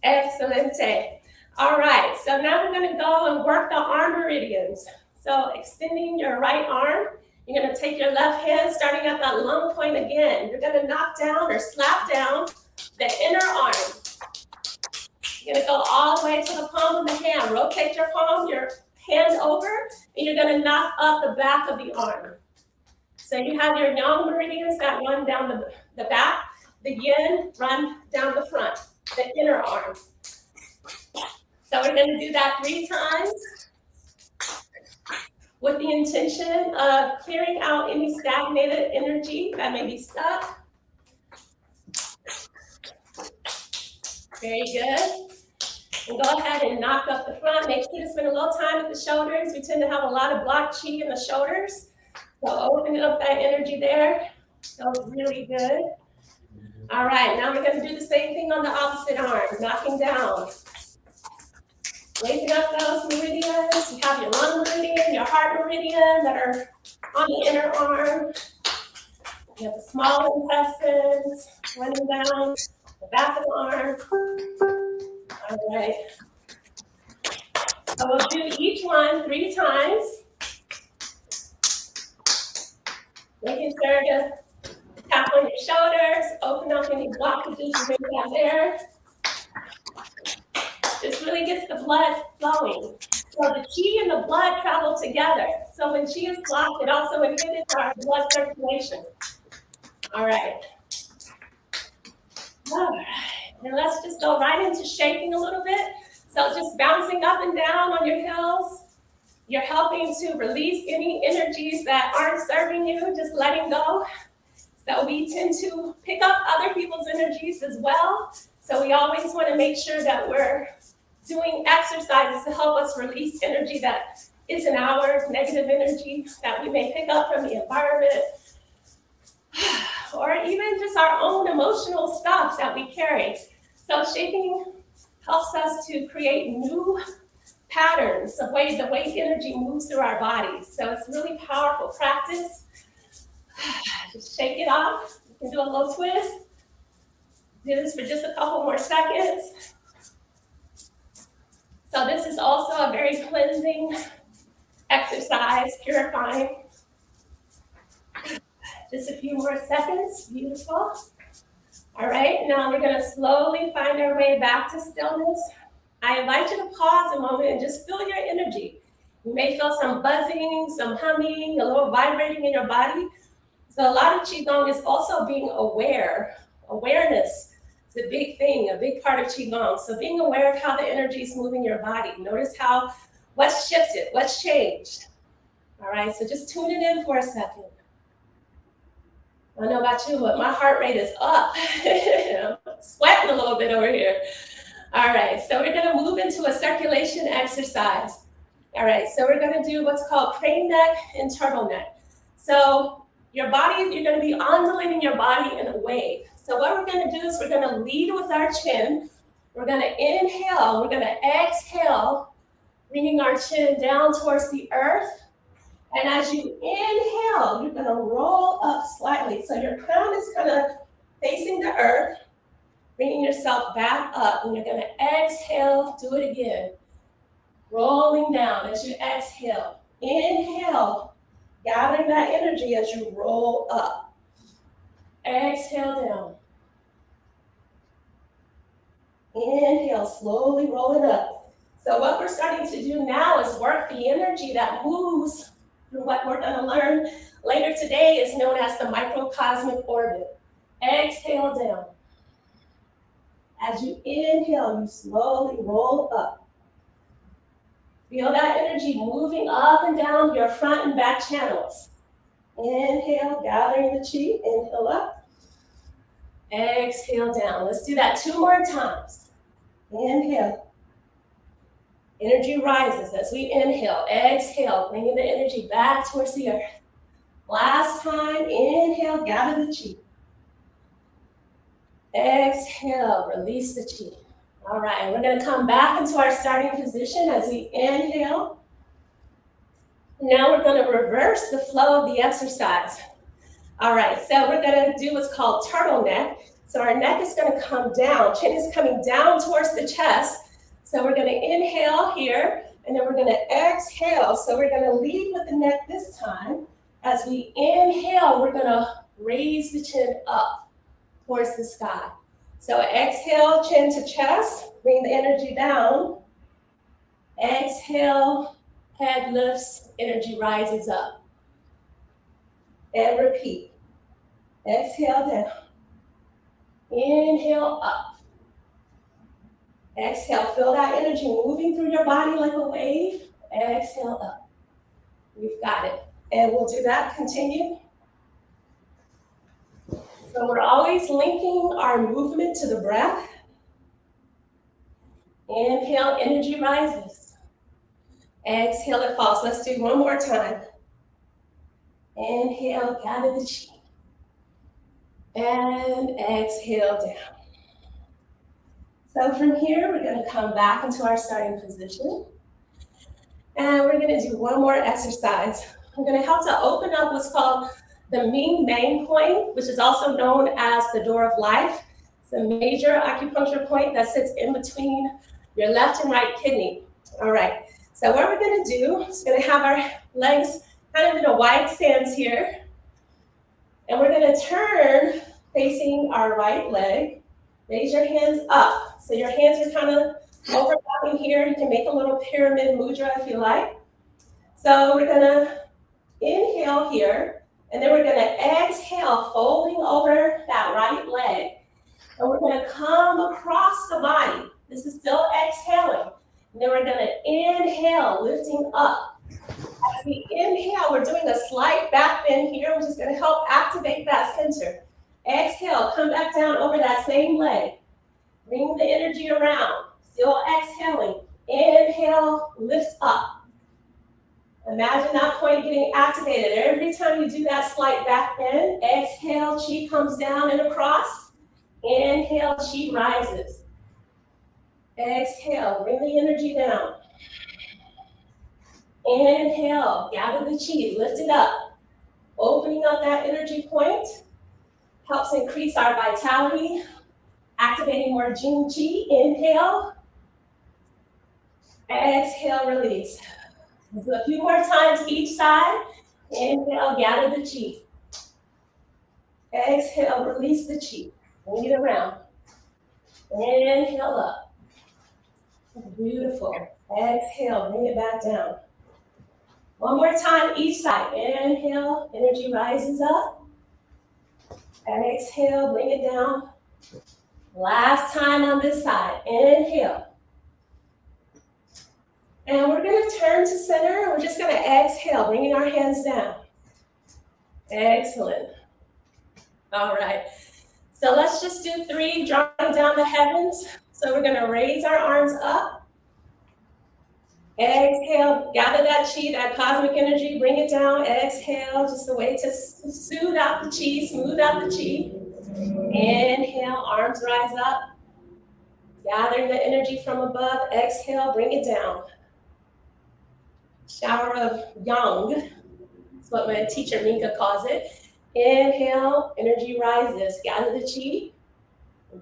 Excellent. All right, so now we're going to go and work the arm meridians. So extending your right arm, you're going to take your left hand, starting at that lung point again. You're going to knock down or slap down the inner arm. You're going to go all the way to the palm of the hand. Rotate your palm, your hand over, and you're going to knock up the back of the arm. So you have your yang meridians that run down the back. The yin run down the front, the inner arm. So we're going to do that 3 times with the intention of clearing out any stagnated energy that may be stuck. Very good. And go ahead and knock up the front. Make sure to spend a little time at the shoulders. We tend to have a lot of blocked chi in the shoulders. So open up that energy there. That was really good. All right, now we're going to do the same thing on the opposite arm, knocking down. Waking up those meridians. You have your lung meridian, your heart meridian that are on the inner arm. You have the small intestines running down the back of the arm. All right. So we'll do each one 3 times. Making sure to tap on your shoulders, open up any blockages you may have there. This really gets the blood flowing. So the chi and the blood travel together. So when chi is blocked, it also inhibits our blood circulation. All right. All right. And let's just go right into shaking a little bit. So just bouncing up and down on your heels. You're helping to release any energies that aren't serving you, just letting go. So we tend to pick up other people's energies as well. So we always want to make sure that we're doing exercises to help us release energy that isn't ours, negative energy that we may pick up from the environment, or even just our own emotional stuff that we carry. So shaking helps us to create new patterns of the way energy moves through our bodies. So it's really powerful practice. Just shake it off. You can do a little twist. Do this for just a couple more seconds. So this is also a very cleansing exercise, purifying. Just a few more seconds. Beautiful. All right, now we're going to slowly find our way back to stillness. I invite you to pause a moment and just feel your energy. You may feel some buzzing, some humming, a little vibrating in your body. So a lot of Qigong is also being aware. Awareness is a big thing, a big part of Qigong. So being aware of how the energy is moving your body. Notice what's shifted, what's changed. All right, so just tune it in for a second. I don't know about you, but my heart rate is up. I'm sweating a little bit over here. All right, so we're gonna move into a circulation exercise. All right, so we're gonna do what's called crane neck and turtleneck. So your body, you're gonna be undulating your body in a wave. So what we're gonna do is we're gonna lead with our chin. We're gonna inhale, we're gonna exhale, bringing our chin down towards the earth. And as you inhale, you're gonna roll up slightly. So your crown is kind of facing the earth, bringing yourself back up. And you're gonna exhale, do it again. Rolling down as you exhale. Inhale, gathering that energy as you roll up. Exhale down. Inhale, slowly rolling up. So what we're starting to do now is work the energy that moves through what we're going to learn later today is known as the microcosmic orbit. Exhale down. As you inhale, you slowly roll up. Feel that energy moving up and down your front and back channels. Inhale, gathering the chi, inhale up. Exhale down. Let's do that 2 more times. Inhale. Energy rises as we inhale, exhale, bringing the energy back towards the earth. Last time, inhale, gather the chi. Exhale, release the chi. All right, we're gonna come back into our starting position as we inhale. Now we're gonna reverse the flow of the exercise. All right, so we're gonna do what's called turtleneck. So our neck is gonna come down, chin is coming down towards the chest. So we're gonna inhale here, and then we're gonna exhale. So we're gonna lead with the neck this time. As we inhale, we're gonna raise the chin up towards the sky. So exhale, chin to chest, bring the energy down. Exhale, head lifts, energy rises up. And repeat. Exhale down. Inhale up. Exhale, feel that energy moving through your body like a wave. Exhale up. We've got it. And we'll do that, continue. So we're always linking our movement to the breath. Inhale, energy rises. Exhale, it falls. Let's do one more time. Inhale, gather the chi. And exhale down. So from here, we're going to come back into our starting position. And we're going to do one more exercise. I'm going to help to open up what's called the Ming Main point, which is also known as the door of life. It's a major acupuncture point that sits in between your left and right kidney. All right, so what we're going to do is going to have our legs kind of in a wide stance here. And we're going to turn facing our right leg. Raise your hands up. So your hands are kind of overlapping here. You can make a little pyramid mudra if you like. So we're gonna inhale here, and then we're gonna exhale, folding over that right leg. And we're gonna come across the body. This is still exhaling. And then we're gonna inhale, lifting up. As we inhale, we're doing a slight back bend here, which is gonna help activate that center. Exhale, come back down over that same leg. Bring the energy around. Still exhaling. Inhale, lift up. Imagine that point getting activated. Every time you do that slight back bend, exhale, chi comes down and across. Inhale, chi rises. Exhale, bring the energy down. Inhale, gather the chi, lift it up. Opening up that energy point helps increase our vitality, activating more Jing Qi. Inhale. Exhale, release. Do a few more times each side. Inhale, gather the chi. Exhale, release the chi. Bring it around. Inhale up. Beautiful. Exhale, bring it back down. One more time, each side. Inhale, energy rises up. Exhale, bring it down. Last time on this side. Inhale. And we're going to turn to center. We're just going to exhale, bringing our hands down. Excellent. All right. So let's just do 3, drawing down the heavens. So we're going to raise our arms up. Exhale, gather that chi, that cosmic energy, bring it down. Exhale, just a way to soothe out the chi, smooth out the chi. Inhale, arms rise up. Gathering the energy from above. Exhale, bring it down. Shower of yang. That's what my teacher Minka calls it. Inhale, energy rises. Gather the chi.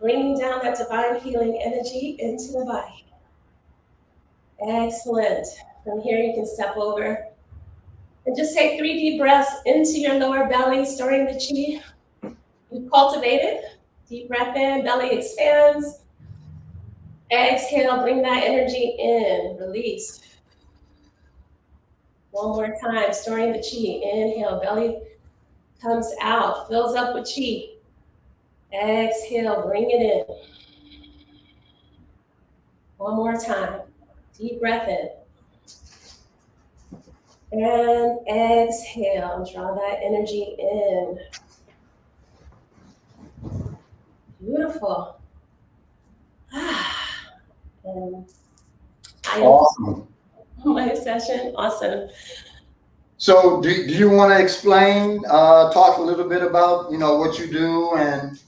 Bringing down that divine healing energy into the body. Excellent. From here, you can step over and just take 3 deep breaths into your lower belly, storing the chi. You cultivate it. Deep breath in, belly expands. Exhale, bring that energy in, release. One more time, storing the chi. Inhale, belly comes out, fills up with chi. Exhale, bring it in. One more time. Deep breath in. And exhale, draw that energy in. Beautiful. And Awesome. my session, awesome. So do you want to explain, talk a little bit about, what you do and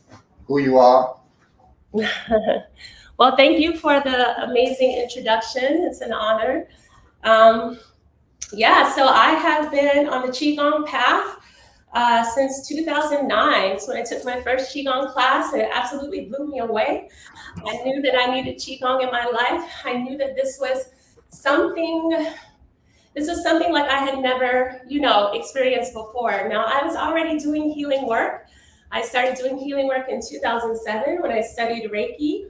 who you are? Well, thank you for the amazing introduction. It's an honor. So I have been on the Qigong path since 2009. So when I took my first Qigong class, it absolutely blew me away. I knew that I needed Qigong in my life. I knew that this was something like I had never, experienced before. Now, I was already doing healing work. I started doing healing work in 2007 when I studied Reiki.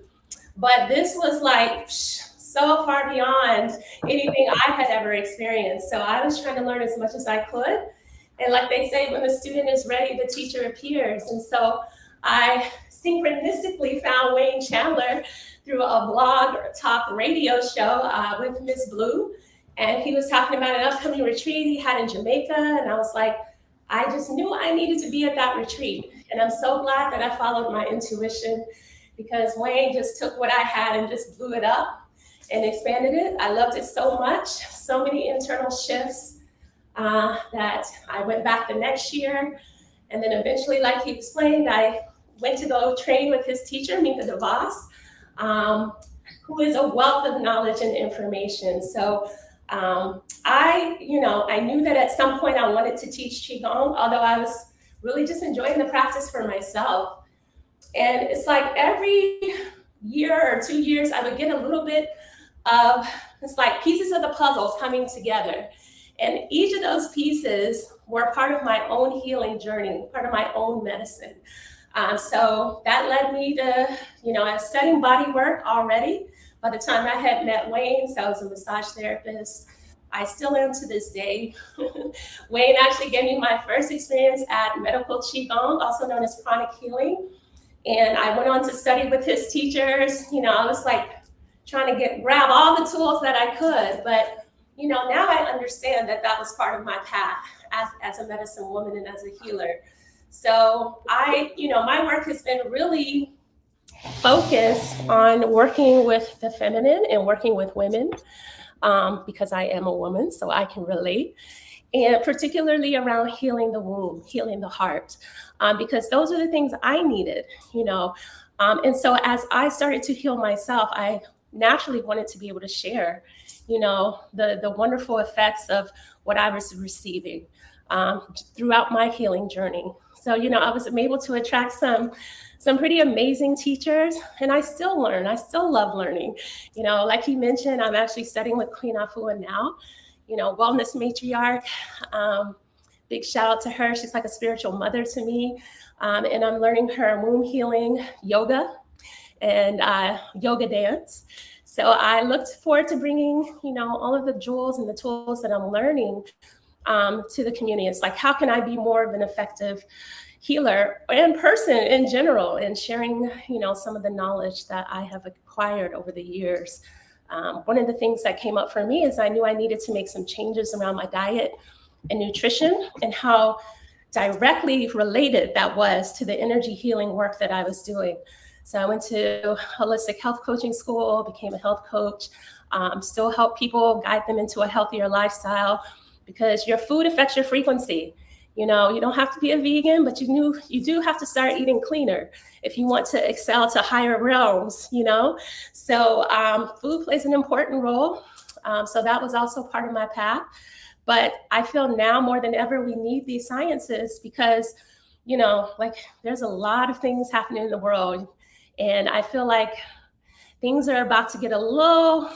But this was like so far beyond anything I had ever experienced. So I was trying to learn as much as I could. And like they say, when the student is ready, the teacher appears. And so I synchronistically found Wayne Chandler through a blog or talk radio show with Miss Blue. And he was talking about an upcoming retreat he had in Jamaica. And I was like, I just knew I needed to be at that retreat. And I'm so glad that I followed my intuition, because Wayne just took what I had and just blew it up and expanded it. I loved it so much, so many internal shifts that I went back the next year. And then eventually, like he explained, I went to go train with his teacher, Minka DeVos, who is a wealth of knowledge and information. So I knew that at some point I wanted to teach Qigong, although I was really just enjoying the practice for myself. And it's like every year or 2 years, I would get a little bit of, it's like pieces of the puzzle coming together. And each of those pieces were part of my own healing journey, part of my own medicine. So that led me to, I was studying body work already by the time I had met Wayne. So I was a massage therapist. I still am to this day. Wayne actually gave me my first experience at medical Qigong, also known as chronic healing. And I went on to study with his teachers. I was like trying to grab all the tools that I could. But, now I understand that was part of my path as a medicine woman and as a healer. So my work has been really focused on working with the feminine and working with women, because I am a woman, so I can relate. And particularly around healing the womb, healing the heart, because those are the things I needed, And so as I started to heal myself, I naturally wanted to be able to share, the wonderful effects of what I was receiving throughout my healing journey. So, I was able to attract some pretty amazing teachers, and I still learn. I still love learning. Like he mentioned, I'm actually studying with Queen Afua now. Wellness matriarch, big shout out to her. She's like a spiritual mother to me. And I'm learning her womb healing yoga and yoga dance. So I look forward to bringing, all of the jewels and the tools that I'm learning to the community. It's like, how can I be more of an effective healer and person in general, and sharing, some of the knowledge that I have acquired over the years. One of the things that came up for me is I knew I needed to make some changes around my diet and nutrition, and how directly related that was to the energy healing work that I was doing. So I went to holistic health coaching school, became a health coach, still help people, guide them into a healthier lifestyle, because your food affects your frequency. You don't have to be a vegan, but you do have to start eating cleaner if you want to excel to higher realms, So food plays an important role. So that was also part of my path. But I feel now more than ever, we need these sciences because, there's a lot of things happening in the world. And I feel like things are about to get a little,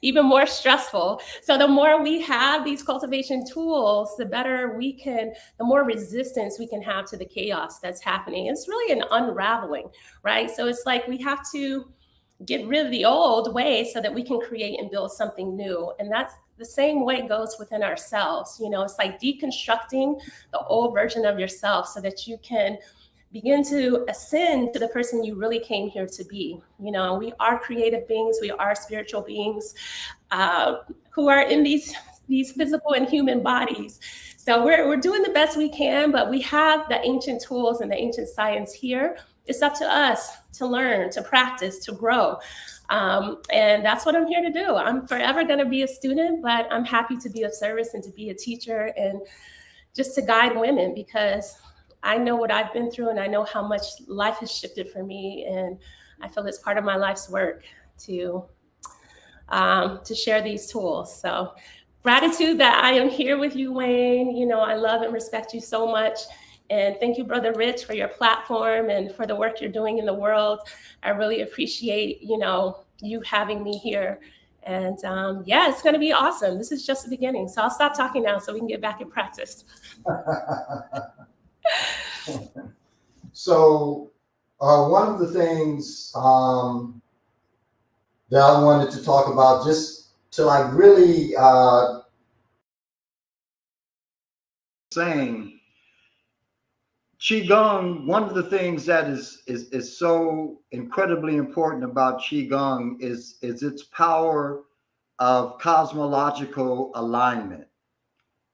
even more stressful. So the more we have these cultivation tools, the better the more resistance we can have to the chaos that's happening. It's really an unraveling, right? So it's like we have to get rid of the old way so that we can create and build something new. And that's the same way it goes within ourselves. It's like deconstructing the old version of yourself so that you can begin to ascend to the person you really came here to be. We are creative beings. We are spiritual beings who are in these physical and human bodies. So we're doing the best we can, but we have the ancient tools and the ancient science here. It's up to us to learn, to practice, to grow. And that's what I'm here to do. I'm forever going to be a student, but I'm happy to be of service and to be a teacher and just to guide women, because I know what I've been through and I know how much life has shifted for me. And I feel it's part of my life's work to share these tools. So gratitude that I am here with you, Wayne. I love and respect you so much. And thank you, Brother Rich, for your platform and for the work you're doing in the world. I really appreciate, you having me here. And it's going to be awesome. This is just the beginning. So I'll stop talking now so we can get back in practice. So one of the things that I wanted to talk about, just to like really saying Qigong, one of the things that is so incredibly important about Qigong is its power of cosmological alignment.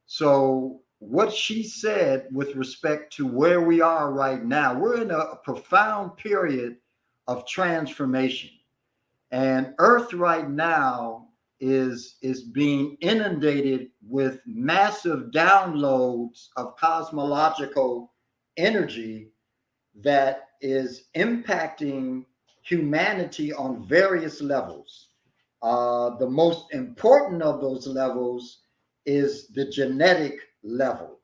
So what she said with respect to where we are right now, we're in a profound period of transformation. And Earth right now is being inundated with massive downloads of cosmological energy that is impacting humanity on various levels. The most important of those levels is the genetic level.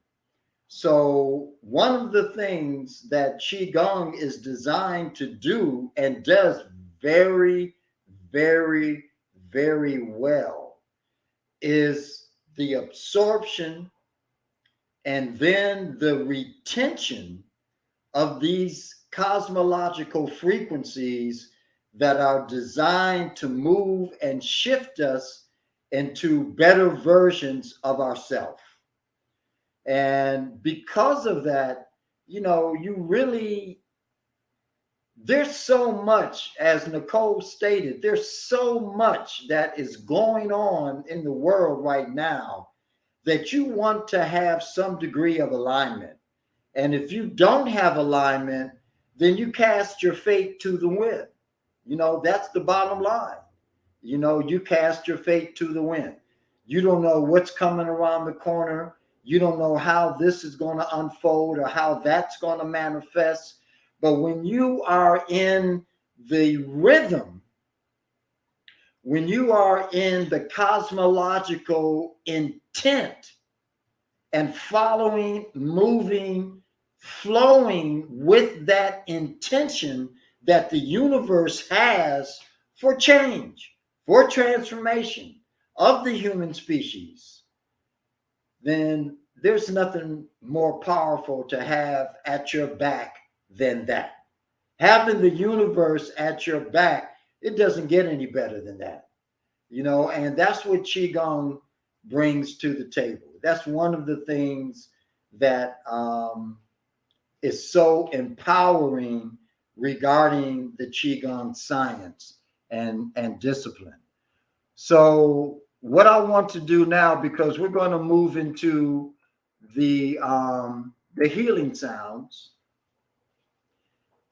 So one of the things that Qigong is designed to do and does very, very, very well is the absorption and then the retention of these cosmological frequencies that are designed to move and shift us into better versions of ourselves. And because of that, there's so much, as Nicole stated, there's so much that is going on in the world right now that you want to have some degree of alignment. And if you don't have alignment, then you cast your fate to the wind. That's the bottom line. You cast your fate to the wind. You don't know what's coming around the corner. You don't know how this is going to unfold or how that's going to manifest. But when you are in the rhythm, when you are in the cosmological intent and following, moving, flowing with that intention that the universe has for change, for transformation of the human species, then there's nothing more powerful to have at your back than that. Having the universe at your back, it doesn't get any better than that, you know, and that's what Qigong brings to the table. That's one of the things that is so empowering regarding the Qigong science and discipline. So what I want to do now, because we're going to move into the healing sounds,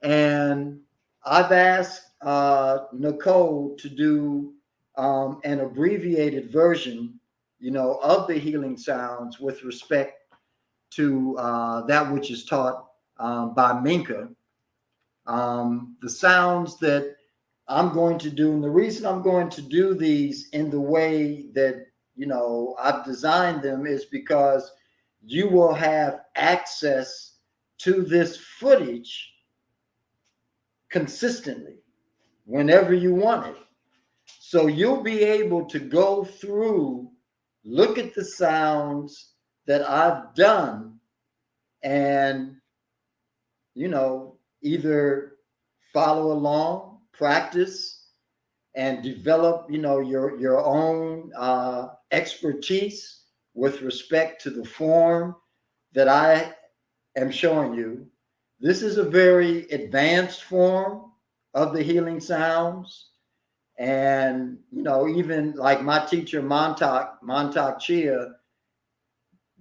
and I've asked Nicole to do an abbreviated version, you know, of the healing sounds with respect to that which is taught by Minka. The sounds that I'm going to do, and the reason I'm going to do these in the way that, you know, I've designed them is because you will have access to this footage consistently whenever you want it. So you'll be able to go through, look at the sounds that I've done, and, you know, either follow along, practice, and develop, you know, your own expertise with respect to the form that I am showing you. This is a very advanced form of the healing sounds. And, you know, even like my teacher, Montauk Chia,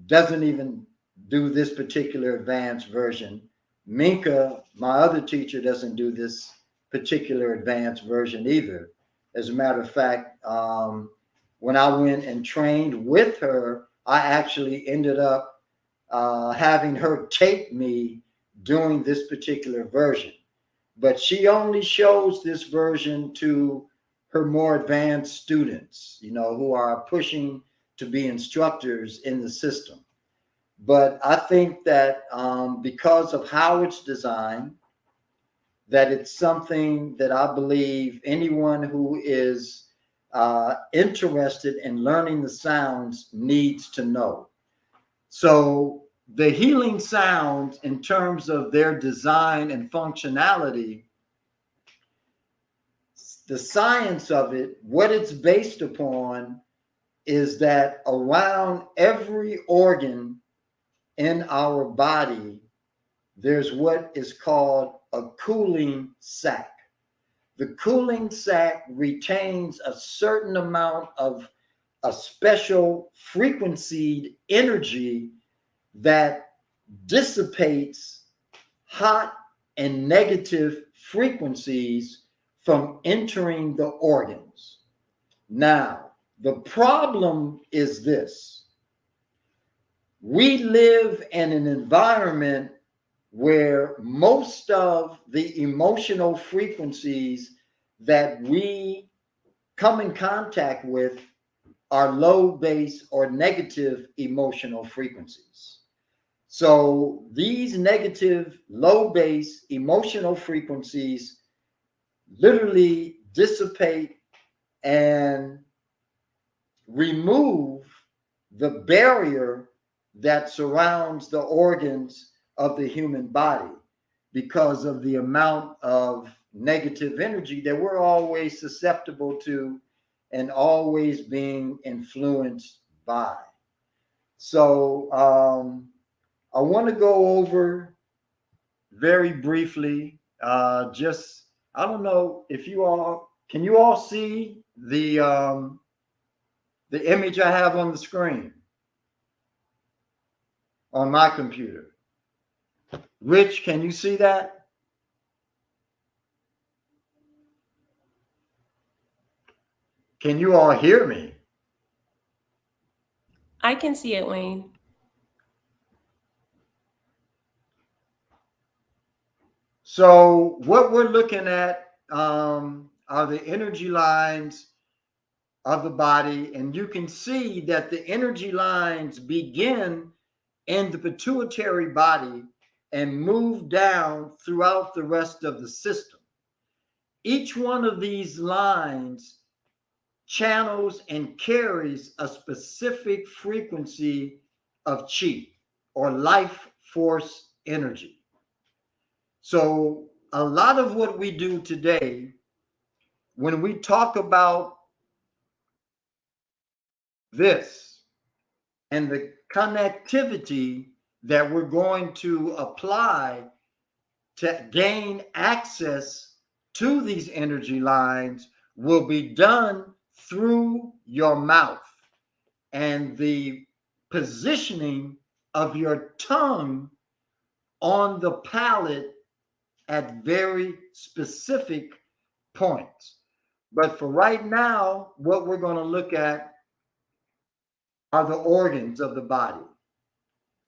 doesn't even do this particular advanced version. Minka, my other teacher, doesn't do this particular advanced version either. As a matter of fact, when I went and trained with her, I actually ended up having her tape me doing this particular version. But she only shows this version to her more advanced students, you know, who are pushing to be instructors in the system. But I think that because of how it's designed, that it's something that I believe anyone who is interested in learning the sounds needs to know. So the healing sounds, in terms of their design and functionality, the science of it, what it's based upon is that around every organ in our body, there's what is called a cooling sac. The cooling sac retains a certain amount of a special frequency energy that dissipates hot and negative frequencies from entering the organs. Now, the problem is this: we live in an environment where most of the emotional frequencies that we come in contact with are low base or negative emotional frequencies. So these negative low base emotional frequencies literally dissipate and remove the barrier that surrounds the organs of the human body because of the amount of negative energy that we're always susceptible to and always being influenced by. So I want to go over very briefly, just, I don't know if you all, can you all see the image I have on the screen on my computer? Rich, can you see that? Can you all hear me? I can see it, Wayne. So what we're looking at are the energy lines of the body, and you can see that the energy lines begin in the pituitary body and move down throughout the rest of the system. Each one of these lines channels and carries a specific frequency of chi or life force energy. So a lot of what we do today, when we talk about this and the connectivity that we're going to apply to gain access to these energy lines, will be done through your mouth and the positioning of your tongue on the palate at very specific points. But for right now, what we're going to look at are the organs of the body.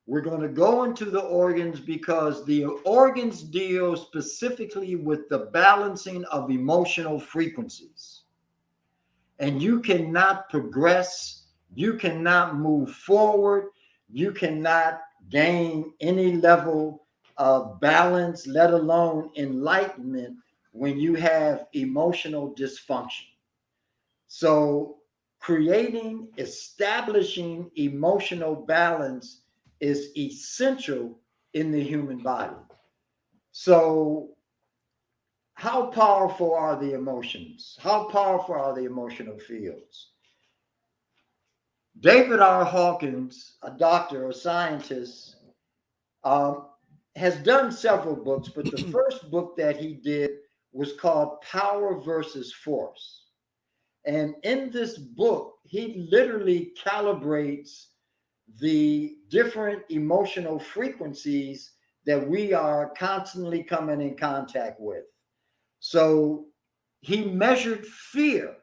We're going to go into the organs because the organs deal specifically with the balancing of emotional frequencies. And you cannot progress, you cannot move forward, you cannot gain any level of balance, let alone enlightenment, when you have emotional dysfunction. So, establishing emotional balance is essential in the human body. So, how powerful are the emotions? How powerful are the emotional fields? David R. Hawkins, a doctor, a scientist, has done several books, but the first book that he did was called Power versus Force. And in this book, he literally calibrates the different emotional frequencies that we are constantly coming in contact with. So he measured fear,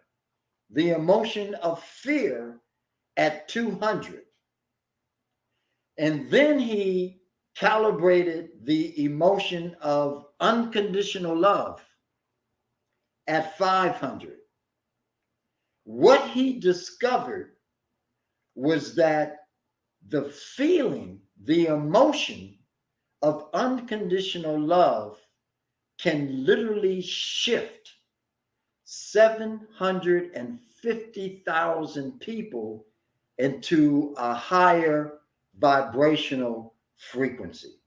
the emotion of fear, at 200. And then he calibrated the emotion of unconditional love at 500. What he discovered was that the feeling, the emotion of unconditional love can literally shift 750,000 people into a higher vibrational frequency.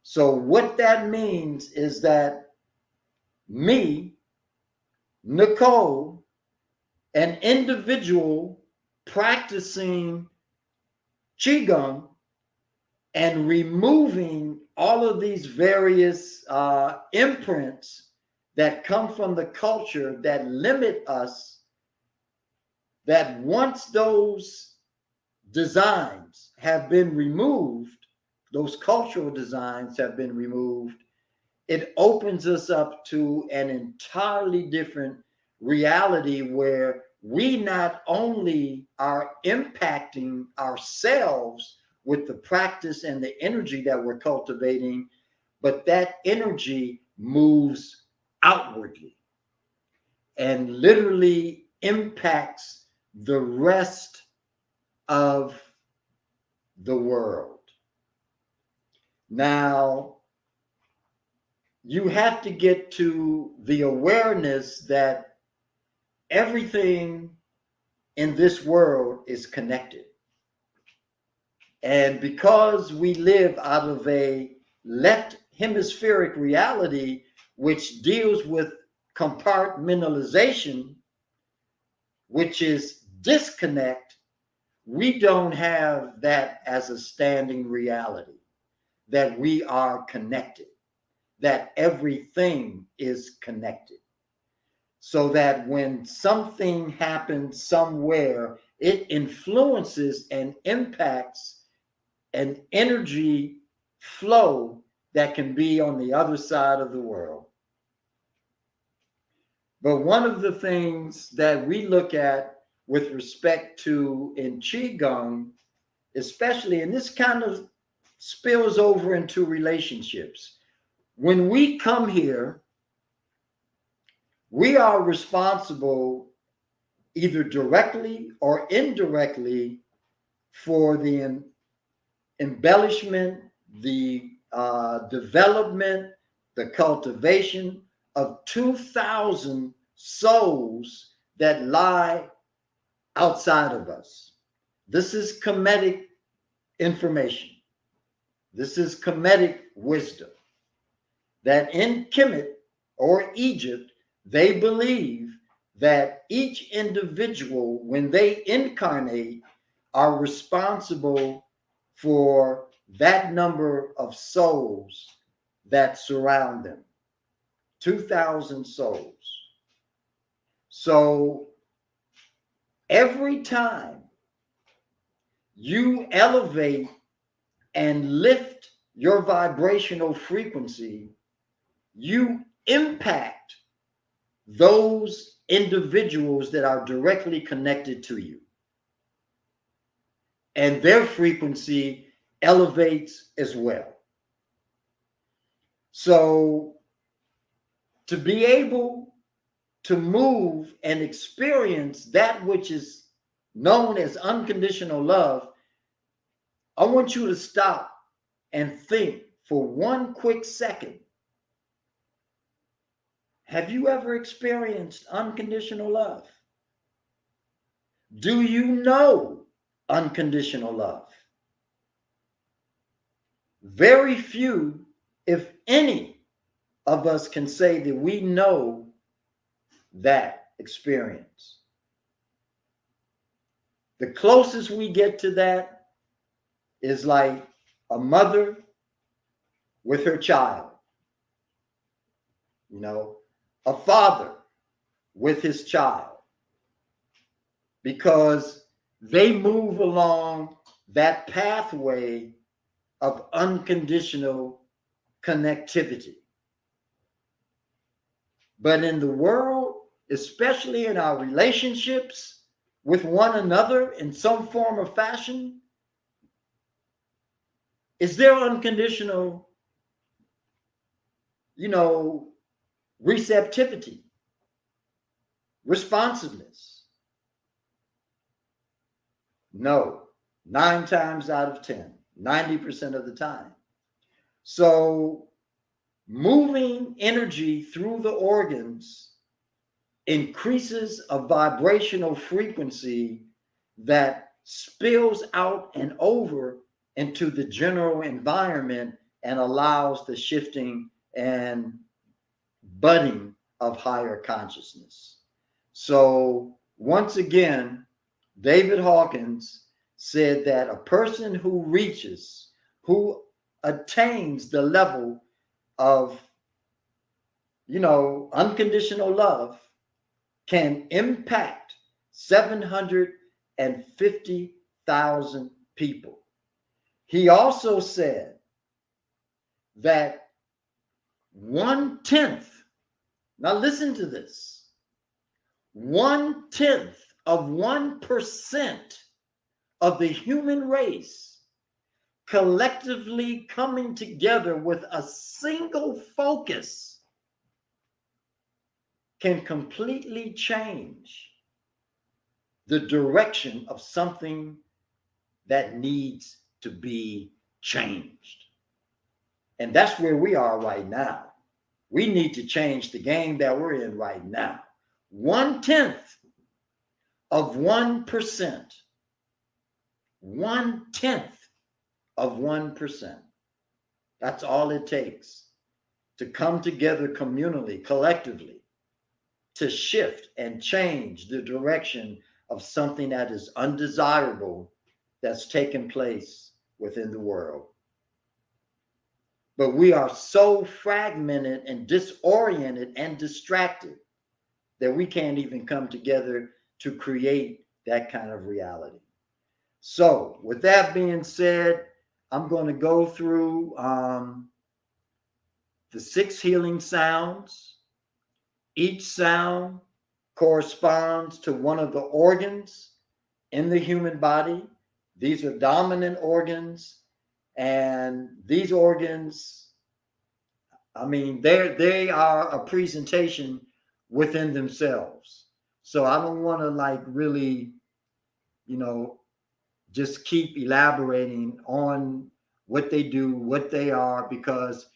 So what that means is that me, Nicole, an individual practicing Qigong and removing all of these various imprints that come from the culture that limit us, that once those designs have been removed, those cultural designs have been removed, it opens us up to an entirely different reality where we not only are impacting ourselves with the practice and the energy that we're cultivating, but that energy moves outwardly and literally impacts the rest of the world. Now, you have to get to the awareness that everything in this world is connected. And because we live out of a left hemispheric reality, which deals with compartmentalization, which is disconnect, we don't have that as a standing reality, that we are connected, that everything is connected. So that when something happens somewhere, it influences and impacts an energy flow that can be on the other side of the world. But one of the things that we look at with respect to in Qigong, especially, and this kind of spills over into relationships. When we come here, we are responsible either directly or indirectly for the embellishment, the development, the cultivation of 2,000 souls that lie outside of us. This is Kemetic information. This is Kemetic wisdom. That in Kemet or Egypt, they believe that each individual, when they incarnate, are responsible for that number of souls that surround them. 2,000 souls. So every time you elevate and lift your vibrational frequency, you impact those individuals that are directly connected to you. And their frequency elevates as well. So to be able to move and experience that which is known as unconditional love, I want you to stop and think for one quick second. Have you ever experienced unconditional love? Do you know unconditional love? Very few, if any, of us can say that we know that experience. The closest we get to that is like a mother with her child, a father with his child, because they move along that pathway of unconditional connectivity. But in the world, especially in our relationships with one another in some form or fashion, is there unconditional, receptivity, responsiveness? No, 9 times out of 10, 90% of the time. So moving energy through the organs increases a vibrational frequency that spills out and over into the general environment and allows the shifting and budding of higher consciousness. So once again, David Hawkins said that a person who attains the level of, unconditional love can impact 750,000 people. He also said that 1/10, now listen to this, 1/10 of 1% of the human race collectively coming together with a single focus can completely change the direction of something that needs to be changed. And that's where we are right now. We need to change the game that we're in right now. 1/10 of 1%. 1/10 of 1%. That's all it takes to come together communally, collectively, to shift and change the direction of something that is undesirable that's taken place within the world. But we are so fragmented and disoriented and distracted that we can't even come together to create that kind of reality. So with that being said, I'm going to go through the 6 healing sounds. Each sound corresponds to one of the organs in the human body. These are dominant organs, and these organs, they are a presentation within themselves. So I don't want to really, just keep elaborating on what they do, what they are, because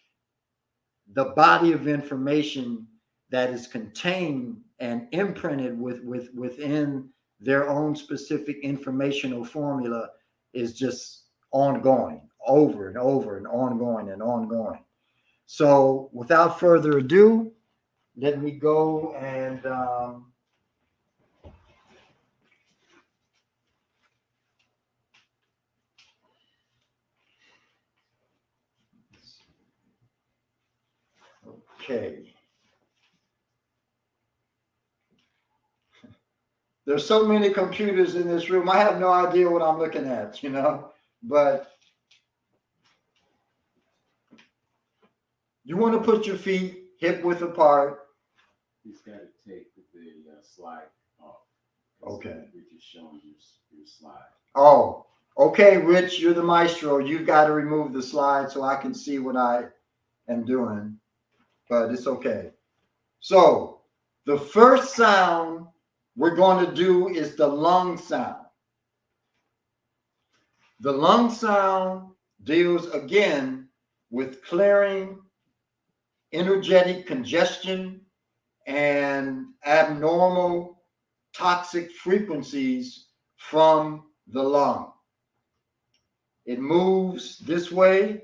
the body of information that is contained and imprinted within their own specific informational formula is just ongoing, over and over and ongoing and ongoing. So without further ado, let me go and okay. There's so many computers in this room. I have no idea what I'm looking at, but you want to put your feet hip width apart. He's got to take the slide off. Okay. We're just showing your slide. Oh, okay, Rich, you're the maestro. You've got to remove the slide so I can see what I am doing, but it's okay. So the first sound we're going to do is the lung sound. The lung sound deals again with clearing energetic congestion and abnormal toxic frequencies from the lung. It moves this way.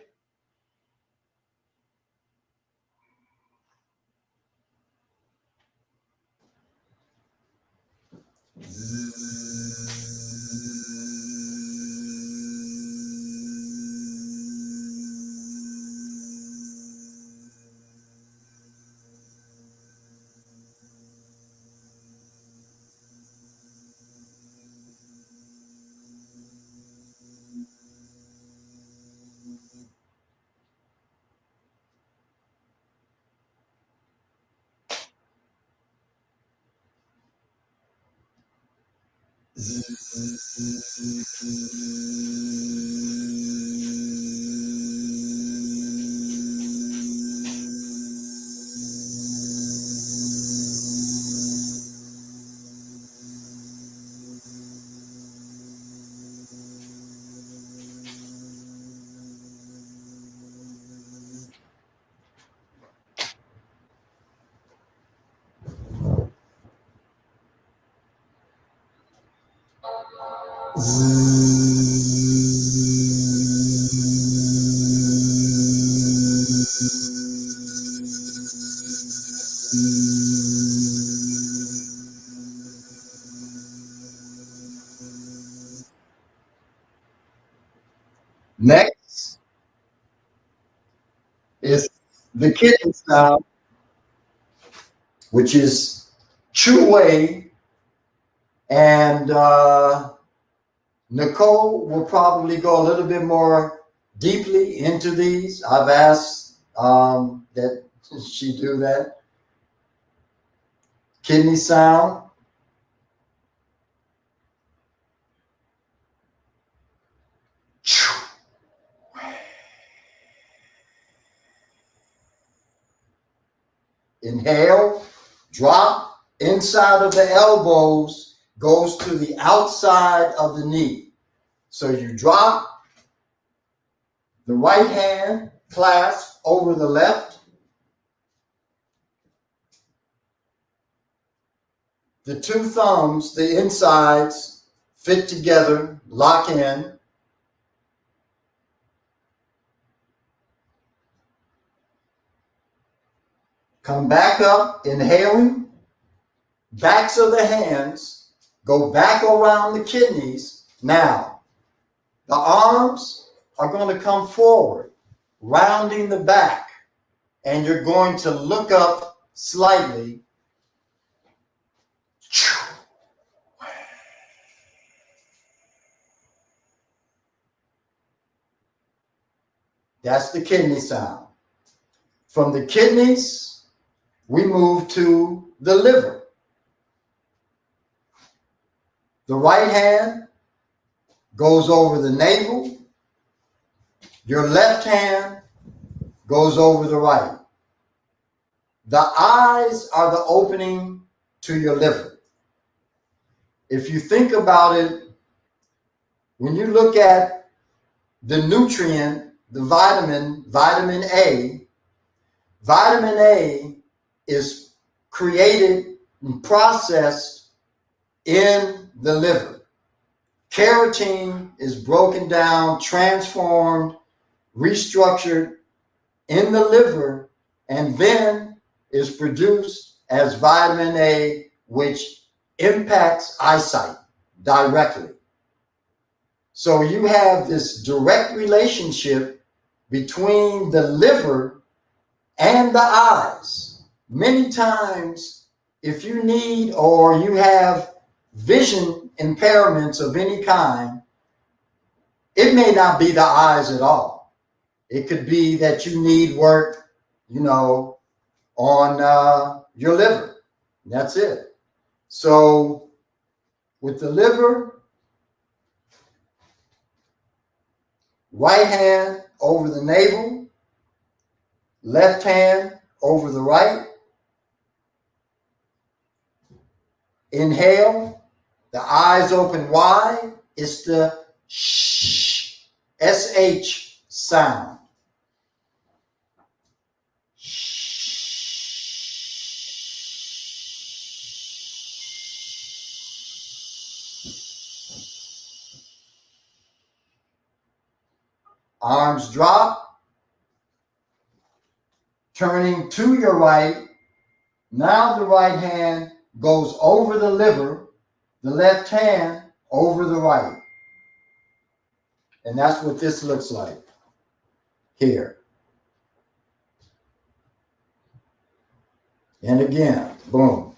Next is the kitten sound, which is Chu Wei, and Nicole will probably go a little bit more deeply into these. I've asked that she do that. Kidney sound. Inhale, drop inside of the elbows, goes to the outside of the knee. So you drop the right hand, clasp over the left. The two thumbs, the insides, fit together, lock in. Come back up, inhaling. Backs of the hands go back around the kidneys. Now, the arms are going to come forward, rounding the back, and you're going to look up slightly. That's the kidney sound. From the kidneys, we move to the liver. The right hand goes over the navel. Your left hand goes over the right. The eyes are the opening to your liver. If you think about it, when you look at the nutrient, the vitamin A is created and processed in the liver. Carotene is broken down, transformed, restructured in the liver, and then is produced as vitamin A, which impacts eyesight directly. So you have this direct relationship between the liver and the eyes. Many times, if you need or you have vision impairments of any kind, it may not be the eyes at all. It could be that you need work, on your liver. That's it. So with the liver, right hand over the navel, left hand over the right. Inhale, the eyes open wide. It's the SH sound. Arms drop, turning to your right. Now the right hand goes over the liver, the left hand over the right. And that's what this looks like here. And again, boom.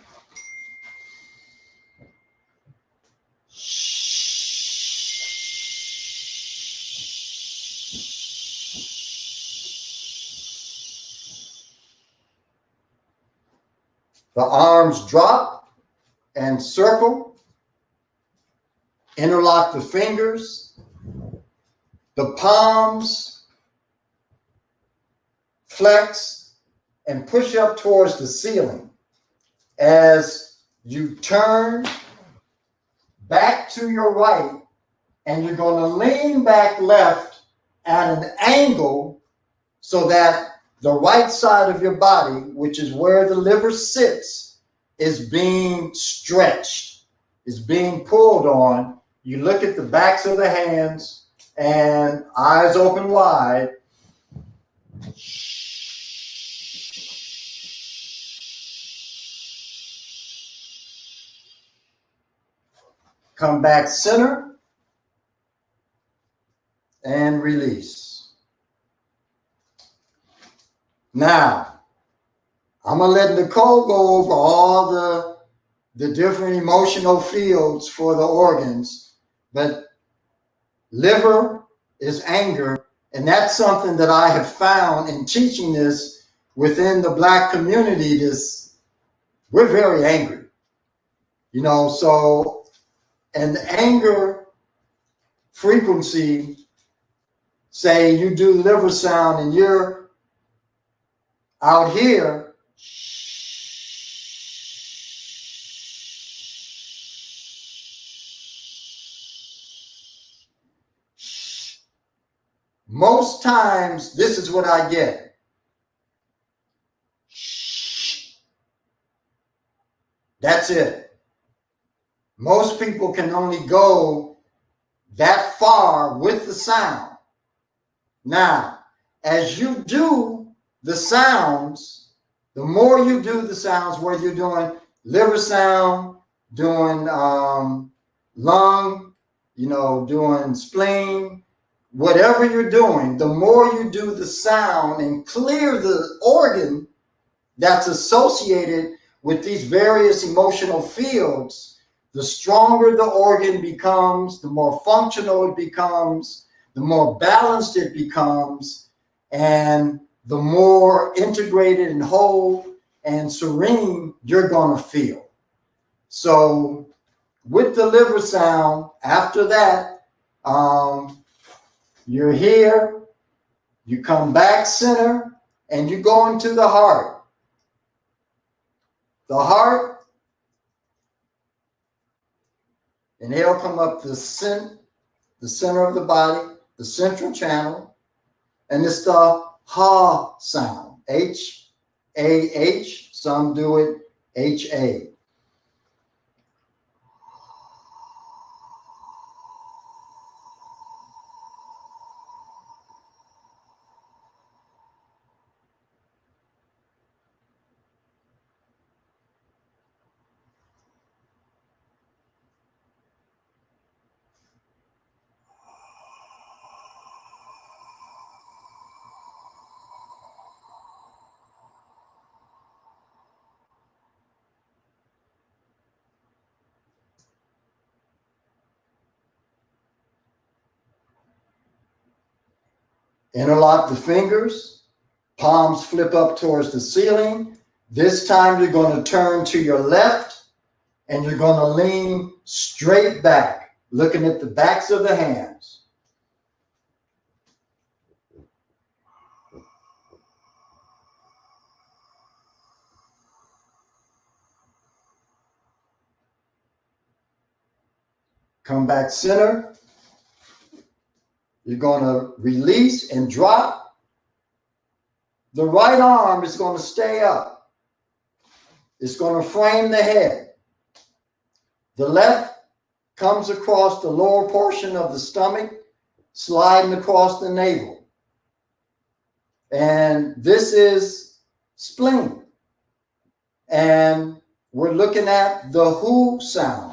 The arms drop and circle. Interlock the fingers. The palms flex and push up towards the ceiling. As you turn back to your right, and you're going to lean back left at an angle so that the right side of your body, which is where the liver sits, is being stretched, is being pulled on. You look at the backs of the hands and eyes open wide. Come back center and release. Now, I'm going to let Nicole go over all the different emotional fields for the organs, but liver is anger, and that's something that I have found in teaching this within the Black community. We're very angry, so an anger frequency, say you do liver sound and you're out here, most times this is what I get. That's it. Most people can only go that far with the sound. Now, as you do the sounds, the more you do the sounds, whether you're doing liver sound, doing lung, doing spleen, whatever you're doing, the more you do the sound and clear the organ that's associated with these various emotional fields, the stronger the organ becomes, the more functional it becomes, the more balanced it becomes, and the more integrated and whole and serene you're going to feel. So with the liver sound, after that, you're here, you come back center, and you go into the heart. The heart, and it'll come up the center of the body, the central channel, and it's the ha sound, H-A-H, some do it H-A. Interlock the fingers, palms flip up towards the ceiling. This time you're going to turn to your left and you're going to lean straight back, looking at the backs of the hands. Come back center. You're going to release and drop. The right arm is going to stay up. It's going to frame the head. The left comes across the lower portion of the stomach, sliding across the navel. And this is spleen. And we're looking at the who sound.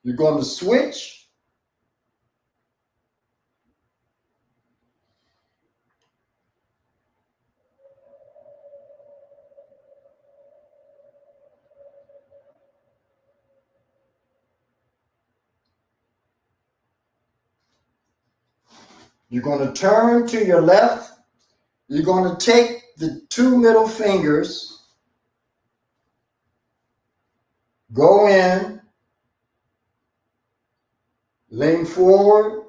You're going to switch. You're going to turn to your left. You're going to take the two middle fingers, go in, lean forward,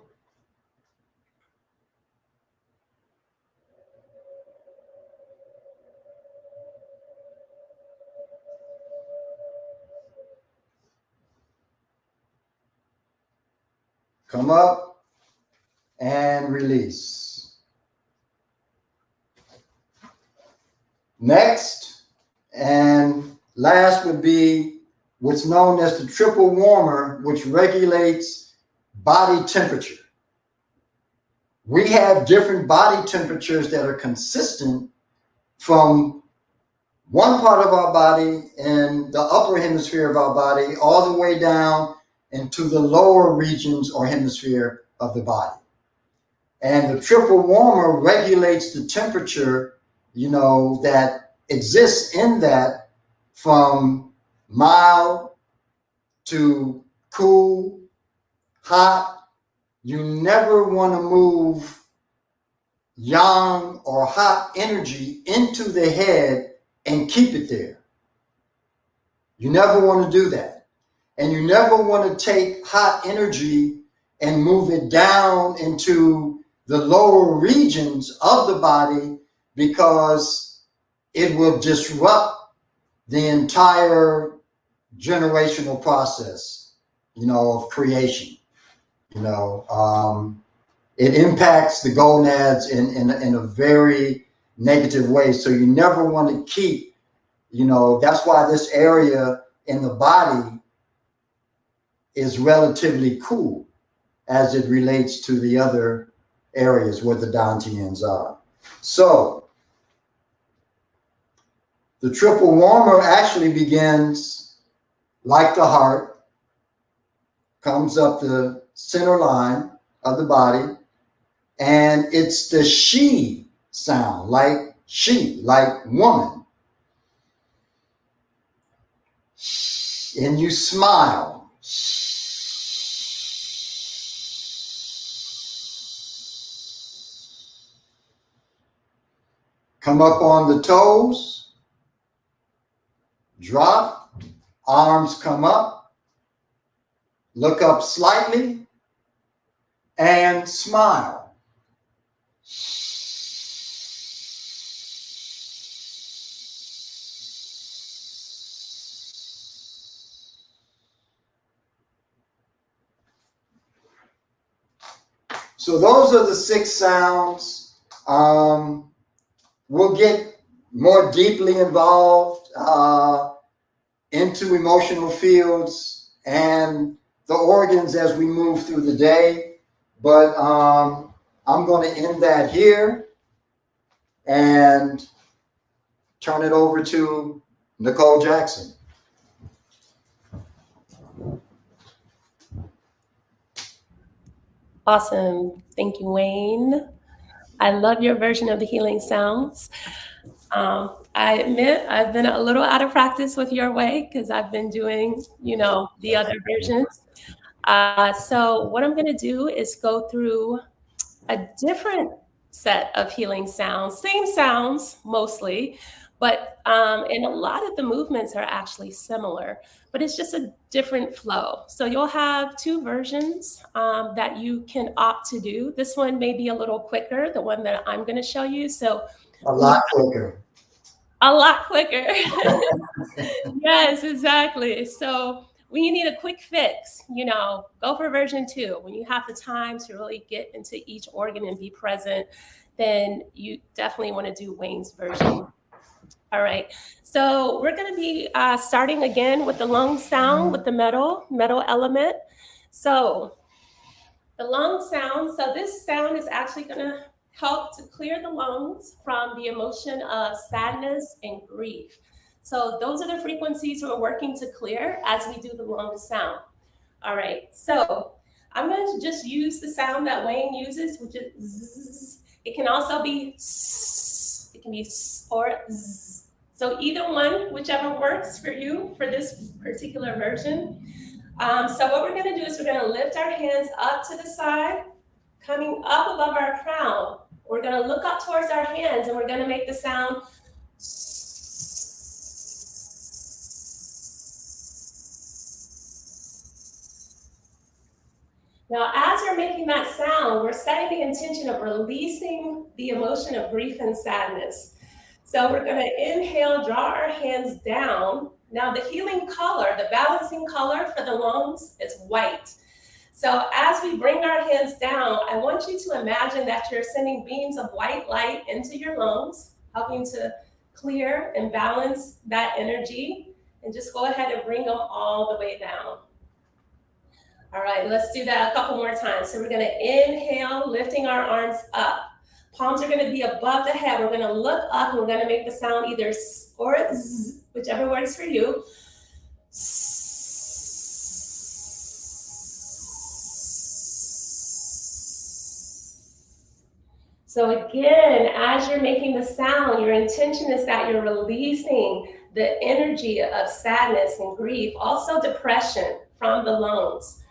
come up, and release. Next and last would be what's known as the triple warmer, which regulates body temperature. We have different body temperatures that are consistent from one part of our body in the upper hemisphere of our body all the way down into the lower regions or hemisphere of the body. And the triple warmer regulates the temperature, that exists in that from mild to cool, hot. You never want to move yang or hot energy into the head and keep it there. You never want to do that. And you never want to take hot energy and move it down into the lower regions of the body, because it will disrupt the entire generational process, of creation. It impacts the gonads in a very negative way. So you never want to keep, that's why this area in the body is relatively cool as it relates to the other areas where the dantians are. So the triple warmer actually begins like the heart, comes up the center line of the body, and it's the she sound, like she, like woman. And you smile. Come up on the toes, drop, arms come up, look up slightly, and smile. So those are the 6 sounds. We'll get more deeply involved into emotional fields and the organs as we move through the day. But I'm going to end that here and turn it over to Nicole Jackson. Awesome. Thank you, Wayne. I love your version of the healing sounds. I admit I've been a little out of practice with your way because I've been doing, the other versions. So what I'm going to do is go through a different set of healing sounds, same sounds mostly, but and a lot of the movements are actually similar, but it's just a different flow. So you'll have two versions that you can opt to do. This one may be a little quicker, the one that I'm going to show you. So A lot quicker. a lot quicker. Yes, exactly. So when you need a quick fix, go for version 2. When you have the time to really get into each organ and be present, then you definitely want to do Wayne's version. All right. So we're going to be starting again with the lung sound with the metal element. So the lung sound. So this sound is actually going to help to clear the lungs from the emotion of sadness and grief. So those are the frequencies we're working to clear as we do the lung sound. All right, so I'm going to just use the sound that Wayne uses, which is zzz. It can also be s, it can be s or z. So either one, whichever works for you for this particular version. So what we're going to do is we're going to lift our hands up to the side, coming up above our crown. We're going to look up towards our hands and we're going to make the sound. Now, as we're making that sound, we're setting the intention of releasing the emotion of grief and sadness. So we're going to inhale, draw our hands down. Now, the healing color, the balancing color for the lungs is white. So as we bring our hands down, I want you to imagine that you're sending beams of white light into your lungs, helping to clear and balance that energy. And just go ahead and bring them all the way down. All right, let's do that a couple more times. So we're going to inhale, lifting our arms up. Palms are going to be above the head. We're going to look up and we're going to make the sound either s or z, whichever works for you. So again, as you're making the sound, your intention is that you're releasing the energy of sadness and grief, also depression from the lungs.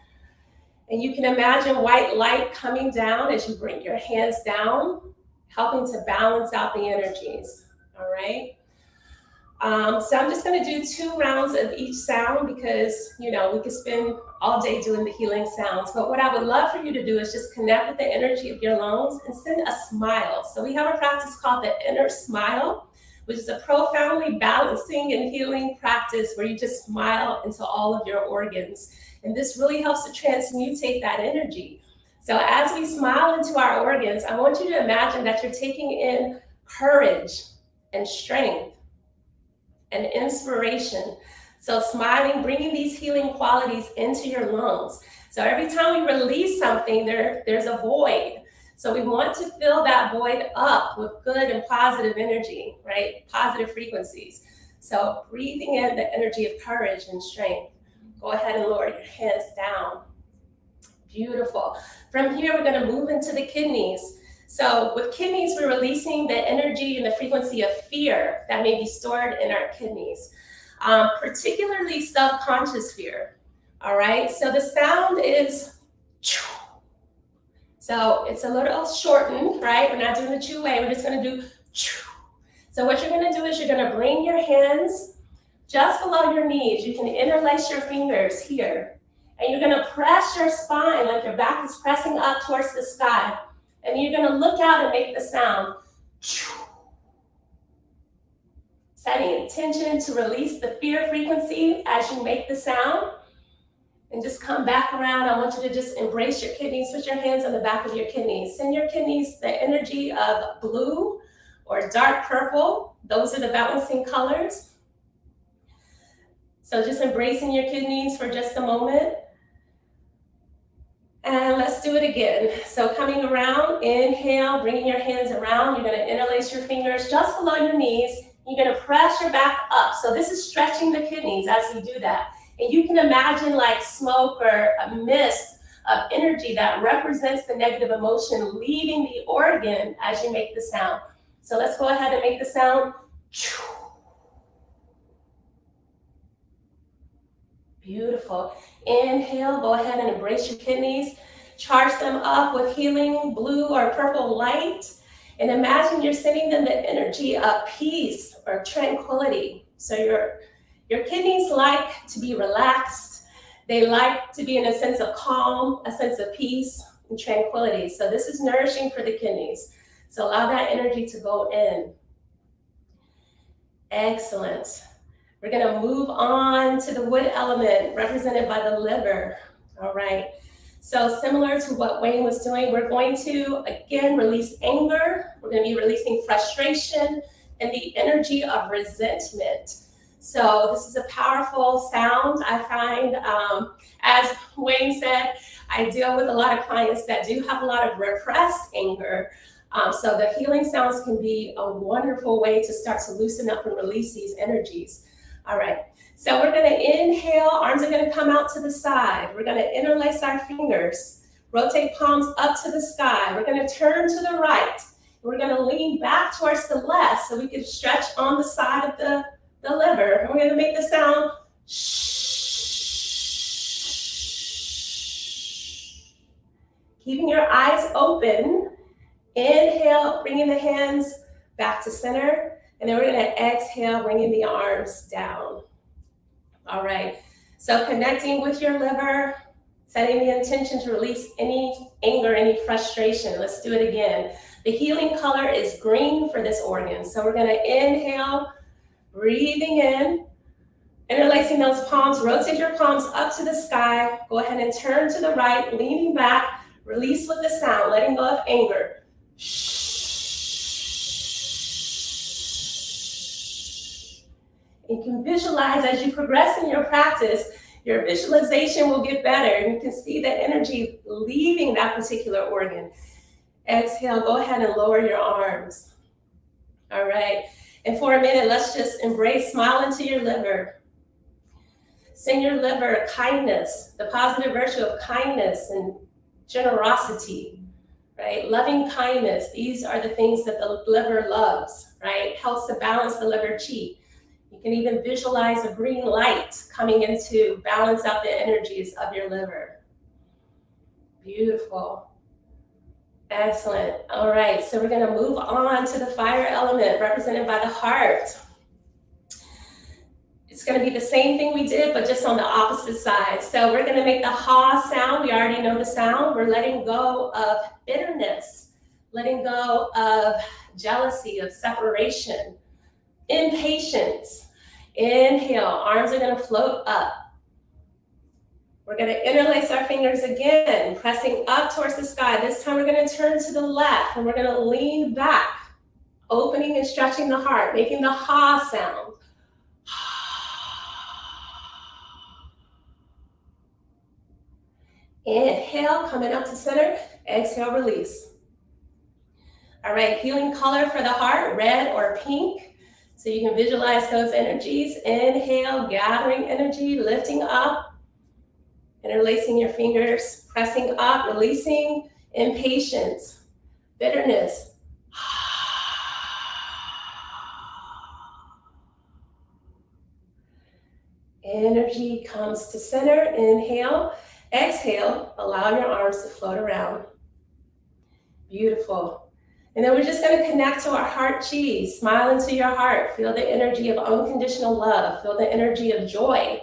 And you can imagine white light coming down as you bring your hands down, helping to balance out the energies, all right? So I'm just gonna do 2 rounds of each sound because, we could spend all day doing the healing sounds. But what I would love for you to do is just connect with the energy of your lungs and send a smile. So we have a practice called the inner smile, which is a profoundly balancing and healing practice where you just smile into all of your organs. And this really helps to transmutate that energy. So as we smile into our organs, I want you to imagine that you're taking in courage and strength and inspiration. So smiling, bringing these healing qualities into your lungs. So every time we release something, there's a void. So we want to fill that void up with good and positive energy, right? Positive frequencies. So breathing in the energy of courage and strength. Go ahead and lower your hands down. Beautiful. From here, we're going to move into the kidneys. So with kidneys, we're releasing the energy and the frequency of fear that may be stored in our kidneys, particularly subconscious fear. All right. So the sound is, so it's a little shortened, right? We're not doing the chew way. We're just going to do. So what you're going to do is you're going to bring your hands just below your knees. You can interlace your fingers here. And you're going to press your spine like your back is pressing up towards the sky. And you're going to look out and make the sound. Setting intention to release the fear frequency as you make the sound. And just come back around. I want you to just embrace your kidneys. Put your hands on the back of your kidneys. Send your kidneys the energy of blue or dark purple. Those are the balancing colors. So just embracing your kidneys for just a moment. And let's do it again. So coming around, inhale, bringing your hands around. You're going to interlace your fingers just below your knees. You're going to press your back up. So this is stretching the kidneys as we do that. And you can imagine like smoke or a mist of energy that represents the negative emotion leaving the organ as you make the sound. So let's go ahead and make the sound. Beautiful. Inhale, go ahead and embrace your kidneys. Charge them up with healing blue or purple light. And imagine you're sending them the energy of peace or tranquility. So your kidneys like to be relaxed. They like to be in a sense of calm, a sense of peace and tranquility. So this is nourishing for the kidneys. So allow that energy to go in. Excellent. We're gonna move on to the wood element represented by the liver. All right. So similar to what Wayne was doing, we're going to, again, release anger. We're gonna be releasing frustration and the energy of resentment. So this is a powerful sound. I find, as Wayne said, I deal with a lot of clients that do have a lot of repressed anger. So the healing sounds can be a wonderful way to start to loosen up and release these energies. All right, so we're gonna inhale, arms are gonna come out to the side. We're gonna interlace our fingers, rotate palms up to the sky. We're gonna turn to the right. We're gonna lean back towards the left so we can stretch on the side of the liver. And we're gonna make the sound shh. Keeping your eyes open. Inhale, bringing the hands back to center. And then we're gonna exhale, bringing the arms down. All right, so connecting with your liver, setting the intention to release any anger, any frustration. Let's do it again. The healing color is green for this organ. So we're gonna inhale, breathing in, interlacing those palms, rotate your palms up to the sky. Go ahead and turn to the right, leaning back, release with the sound, letting go of anger. You can visualize as you progress in your practice, your visualization will get better and you can see the energy leaving that particular organ. Exhale, go ahead and lower your arms. All right, and for a minute, let's just embrace, smile into your liver. Send your liver kindness, the positive virtue of kindness and generosity, right? Loving kindness, these are the things that the liver loves, right? Helps to balance the liver chi. You can even visualize a green light coming in to balance out the energies of your liver. Beautiful. Excellent. All right, so we're gonna move on to the fire element represented by the heart. It's gonna be the same thing we did, but just on the opposite side. So we're gonna make the ha sound. We already know the sound. We're letting go of bitterness, letting go of jealousy, of separation, impatience. Inhale, arms are gonna float up. We're gonna interlace our fingers again, pressing up towards the sky. This time we're gonna turn to the left and we're gonna lean back, opening and stretching the heart, making the ha sound. Inhale, coming up to center. Exhale, release. All right, healing color for the heart, red or pink. So you can visualize those energies. Inhale, gathering energy, lifting up, interlacing your fingers, pressing up, releasing impatience, bitterness. Energy comes to center. Inhale, exhale, allow your arms to float around. Beautiful. And then we're just going to connect to our heart chi. Smile into your heart. Feel the energy of unconditional love. Feel the energy of joy.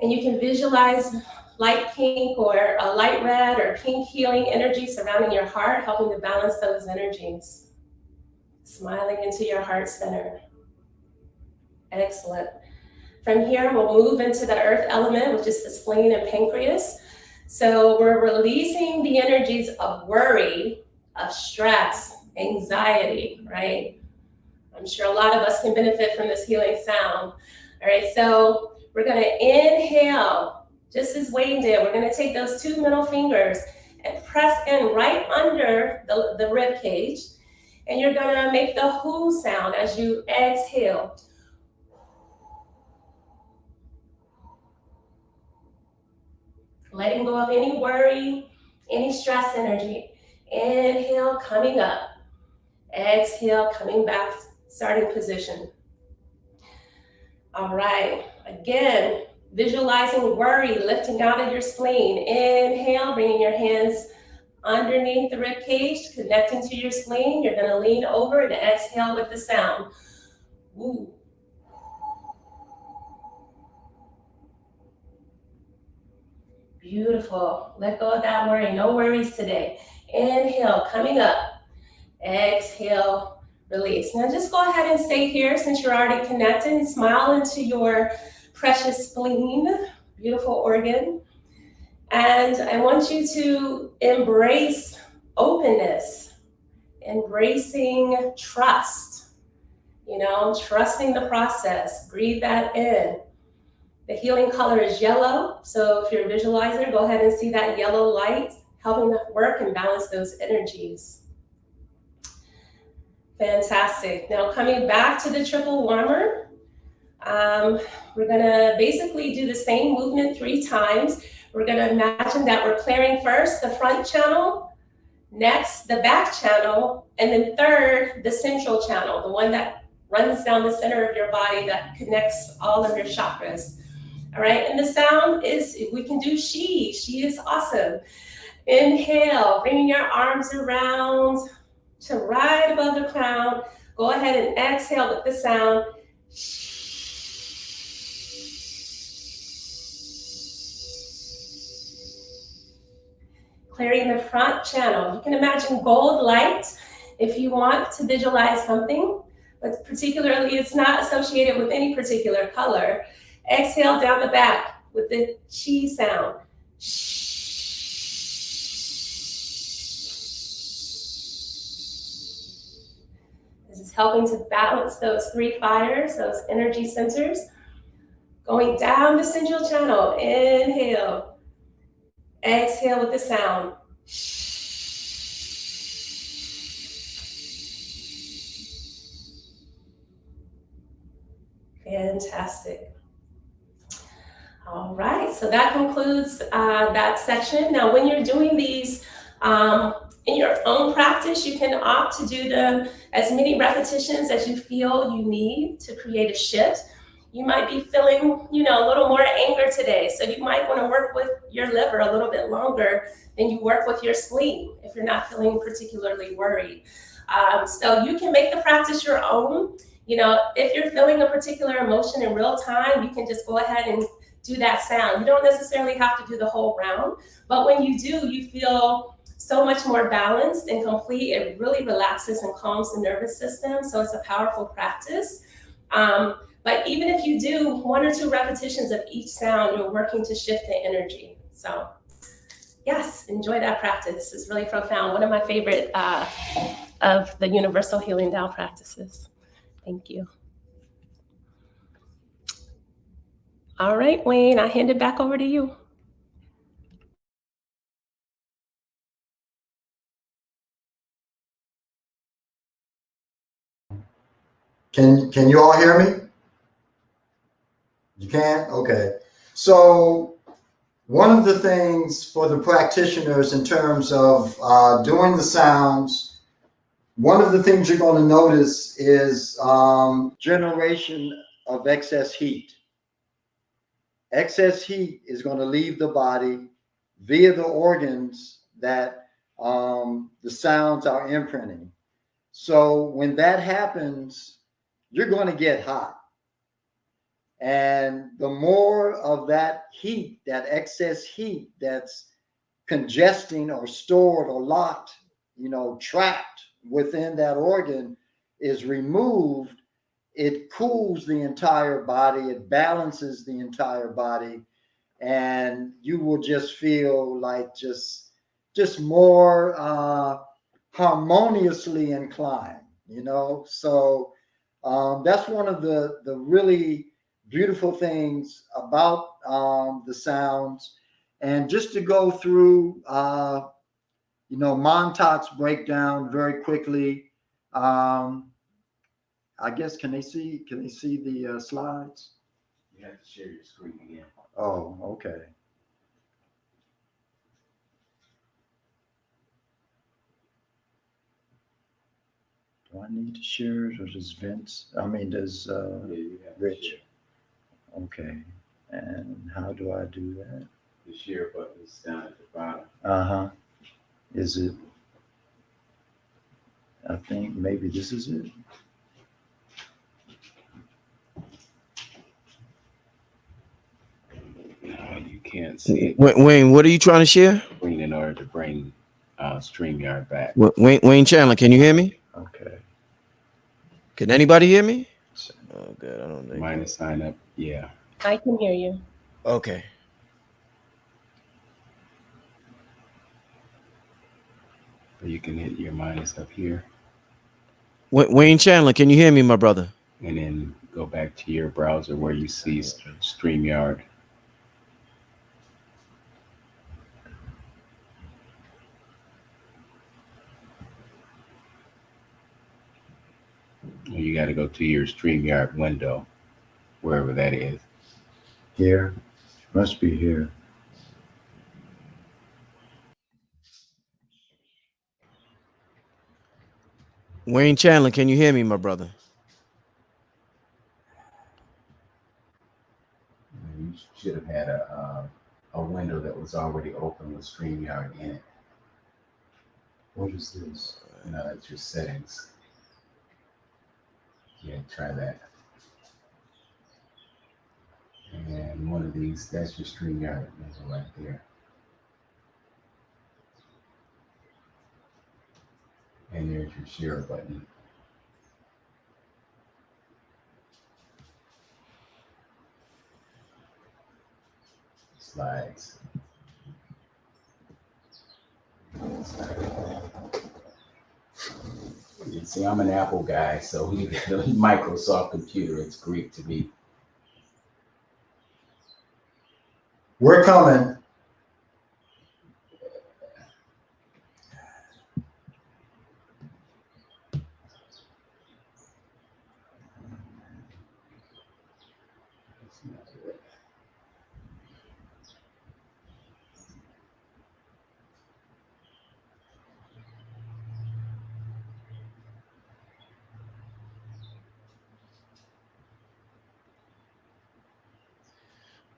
And you can visualize light pink or a light red or pink healing energy surrounding your heart, helping to balance those energies. Smiling into your heart center. Excellent. From here, we'll move into the earth element, which is the spleen and pancreas. So we're releasing the energies of worry, of stress, anxiety, right? I'm sure a lot of us can benefit from this healing sound. All right, so we're gonna inhale, just as Wayne did. We're gonna take those two middle fingers and press in right under the rib cage. And you're gonna make the whoo sound as you exhale. Letting go of any worry, any stress energy. Inhale, coming up. Exhale, coming back starting position. All right, again, visualizing worry lifting out of your spleen. Inhale, bringing your hands underneath the rib cage, connecting to your spleen. You're gonna lean over and exhale with the sound. Ooh. Beautiful. Let go of that worry. No worries today. Inhale, coming up. Exhale, release. Now just go ahead and stay here since you're already connected and smile into your precious spleen, beautiful organ. And I want you to embrace openness, embracing trust, trusting the process. Breathe that in. The healing color is yellow. So if you're a visualizer, go ahead and see that yellow light helping to work and balance those energies. Fantastic. Now coming back to the triple warmer, we're gonna basically do the same movement 3 times. We're gonna imagine that we're clearing first the front channel, next the back channel, and then third, the central channel, the one that runs down the center of your body that connects all of your chakras. All right, and the sound is, we can do she is awesome. Inhale, bringing your arms around to right above the crown. Go ahead and exhale with the sound. Clearing the front channel. You can imagine gold light if you want to visualize something, but particularly it's not associated with any particular color. Exhale down the back with the chi sound. This is helping to balance those 3 fires, those energy centers. Going down the central channel. Inhale. Exhale with the sound. Fantastic. All right, so that concludes that section. Now, when you're doing these in your own practice, you can opt to do them as many repetitions as you feel you need to create a shift. You might be feeling, a little more anger today, so you might want to work with your liver a little bit longer than you work with your spleen if you're not feeling particularly worried. So you can make the practice your own. If you're feeling a particular emotion in real time, you can just go ahead and do that sound. You don't necessarily have to do the whole round, but when you do, you feel so much more balanced and complete. It really relaxes and calms the nervous system, so it's a powerful practice. But even if you do 1 or 2 repetitions of each sound, you're working to shift the energy. So yes, enjoy that practice. It's really profound. One of my favorite of the Universal Healing Tao practices. Thank you. All right, Wayne, I hand it back over to you. Can you all hear me? You can? Okay. So one of the things for the practitioners in terms of doing the sounds, one of the things you're going to notice is generation of excess heat. Excess heat is going to leave the body via the organs that the sounds are imprinting. So when that happens, you're going to get hot. And the more of that heat, that excess heat that's congesting or stored or locked, trapped within that organ is removed, it cools the entire body, it balances the entire body, and you will just feel like just more harmoniously inclined, So that's one of the really beautiful things about the sounds. And just to go through, Montauk's breakdown very quickly. I guess, can they see the slides? You have to share your screen again. Oh, okay. Do I need to share it, or does Vince, does you have Rich? to share. Okay, and how do I do that? The share button is down at the bottom. Uh-huh. Is it, I think maybe this is it. No, you can't see it. Wayne, what are you trying to share? In order to bring StreamYard back. Wayne Chandler, can you hear me? Okay. Can anybody hear me? Oh, good. I don't think. Minus sign up. Yeah. I can hear you. Okay. You can hit your minus up here. Wayne Chandler, can you hear me, my brother? And then go back to your browser where you see StreamYard. You got to go to your StreamYard window, wherever that is. Here, must be here. Wayne Chandler, can you hear me, my brother? You should have had a window that was already open with StreamYard in it. What is this? No, that's your settings. Yeah, try that. And one of these, that's your StreamYard window right there. And there's your share button. Slides. You see, I'm an Apple guy, so you get a Microsoft computer. It's Greek to me. We're coming.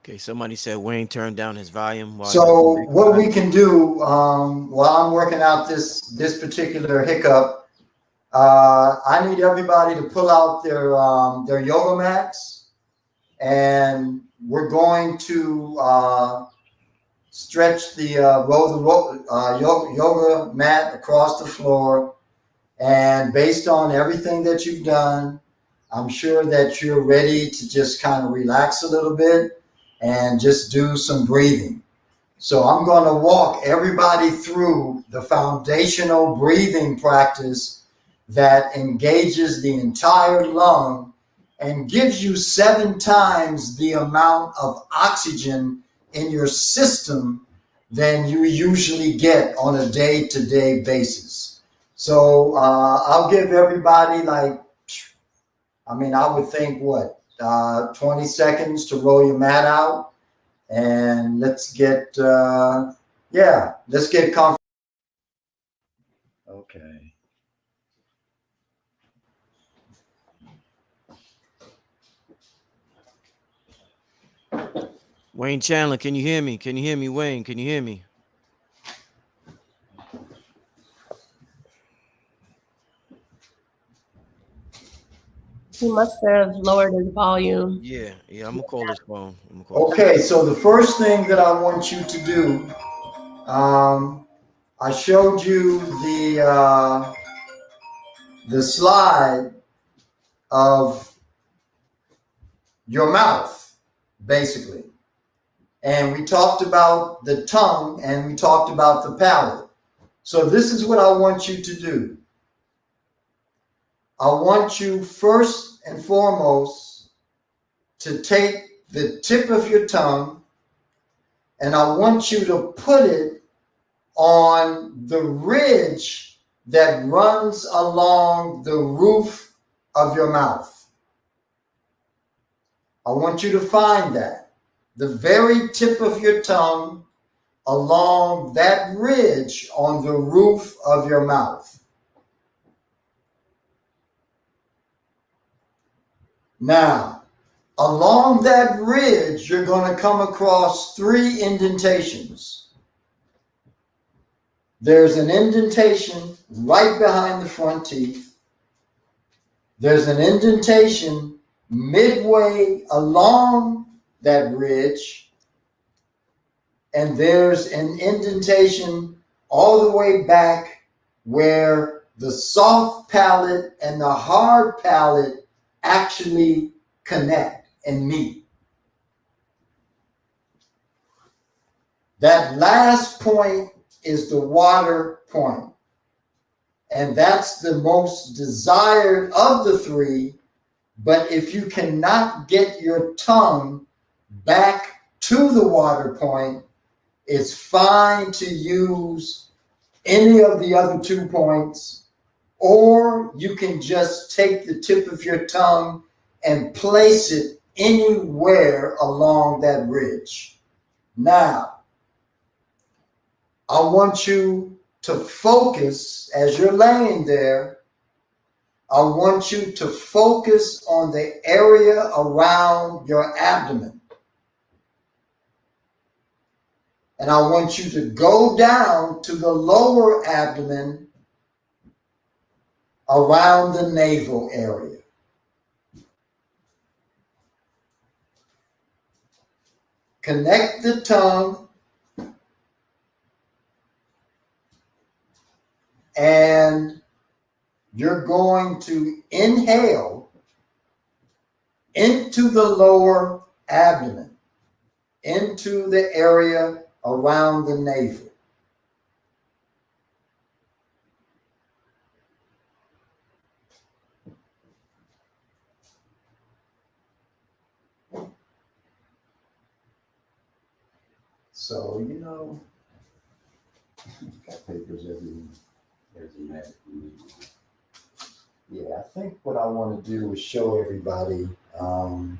Okay, somebody said Wayne turned down his volume. So what we can do while I'm working out this particular hiccup, I need everybody to pull out their yoga mats, and we're going to stretch the yoga mat across the floor. And based on everything that you've done, I'm sure that you're ready to just kind of relax a little bit and just do some breathing. So I'm going to walk everybody through the foundational breathing practice that engages the entire lung and gives you 7 times the amount of oxygen in your system than you usually get on a day-to-day basis. So I'll give everybody I would think 20 seconds to roll your mat out, and let's get comfortable. Okay. Wayne Chandler, can you hear me? Can you hear me, Wayne? Can you hear me? He must have lowered his volume. Yeah, I'm gonna call his phone. Okay, so the first thing that I want you to do, I showed you the slide of your mouth, basically. And we talked about the tongue and we talked about the palate. So this is what I want you to do. I want you first and foremost to take the tip of your tongue, and I want you to put it on the ridge that runs along the roof of your mouth. I want you to find that. The very tip of your tongue along that ridge on the roof of your mouth. Now, along that ridge, you're going to come across 3 indentations. There's an indentation right behind the front teeth. There's an indentation midway along that ridge. And there's an indentation all the way back where the soft palate and the hard palate actually connect and meet. That last point is the water point. And that's the most desired of the 3. But if you cannot get your tongue back to the water point, it's fine to use any of the other 2 points, or you can just take the tip of your tongue and place it anywhere along that ridge. Now, I want you to focus as you're laying there. I want you to focus on the area around your abdomen. And I want you to go down to the lower abdomen around the navel area. Connect the tongue and you're going to inhale into the lower abdomen, into the area around the navel. So, Got papers everywhere. There's a mat if you need it. yeah, I think what I want to do is show everybody on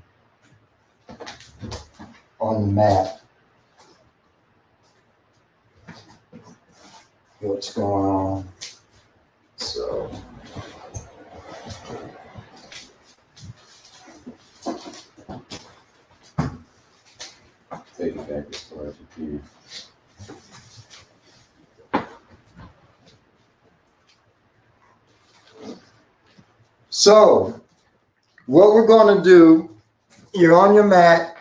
the map what's going on. So, Take it back as far as you can. so what we're going to do, you're on your mat.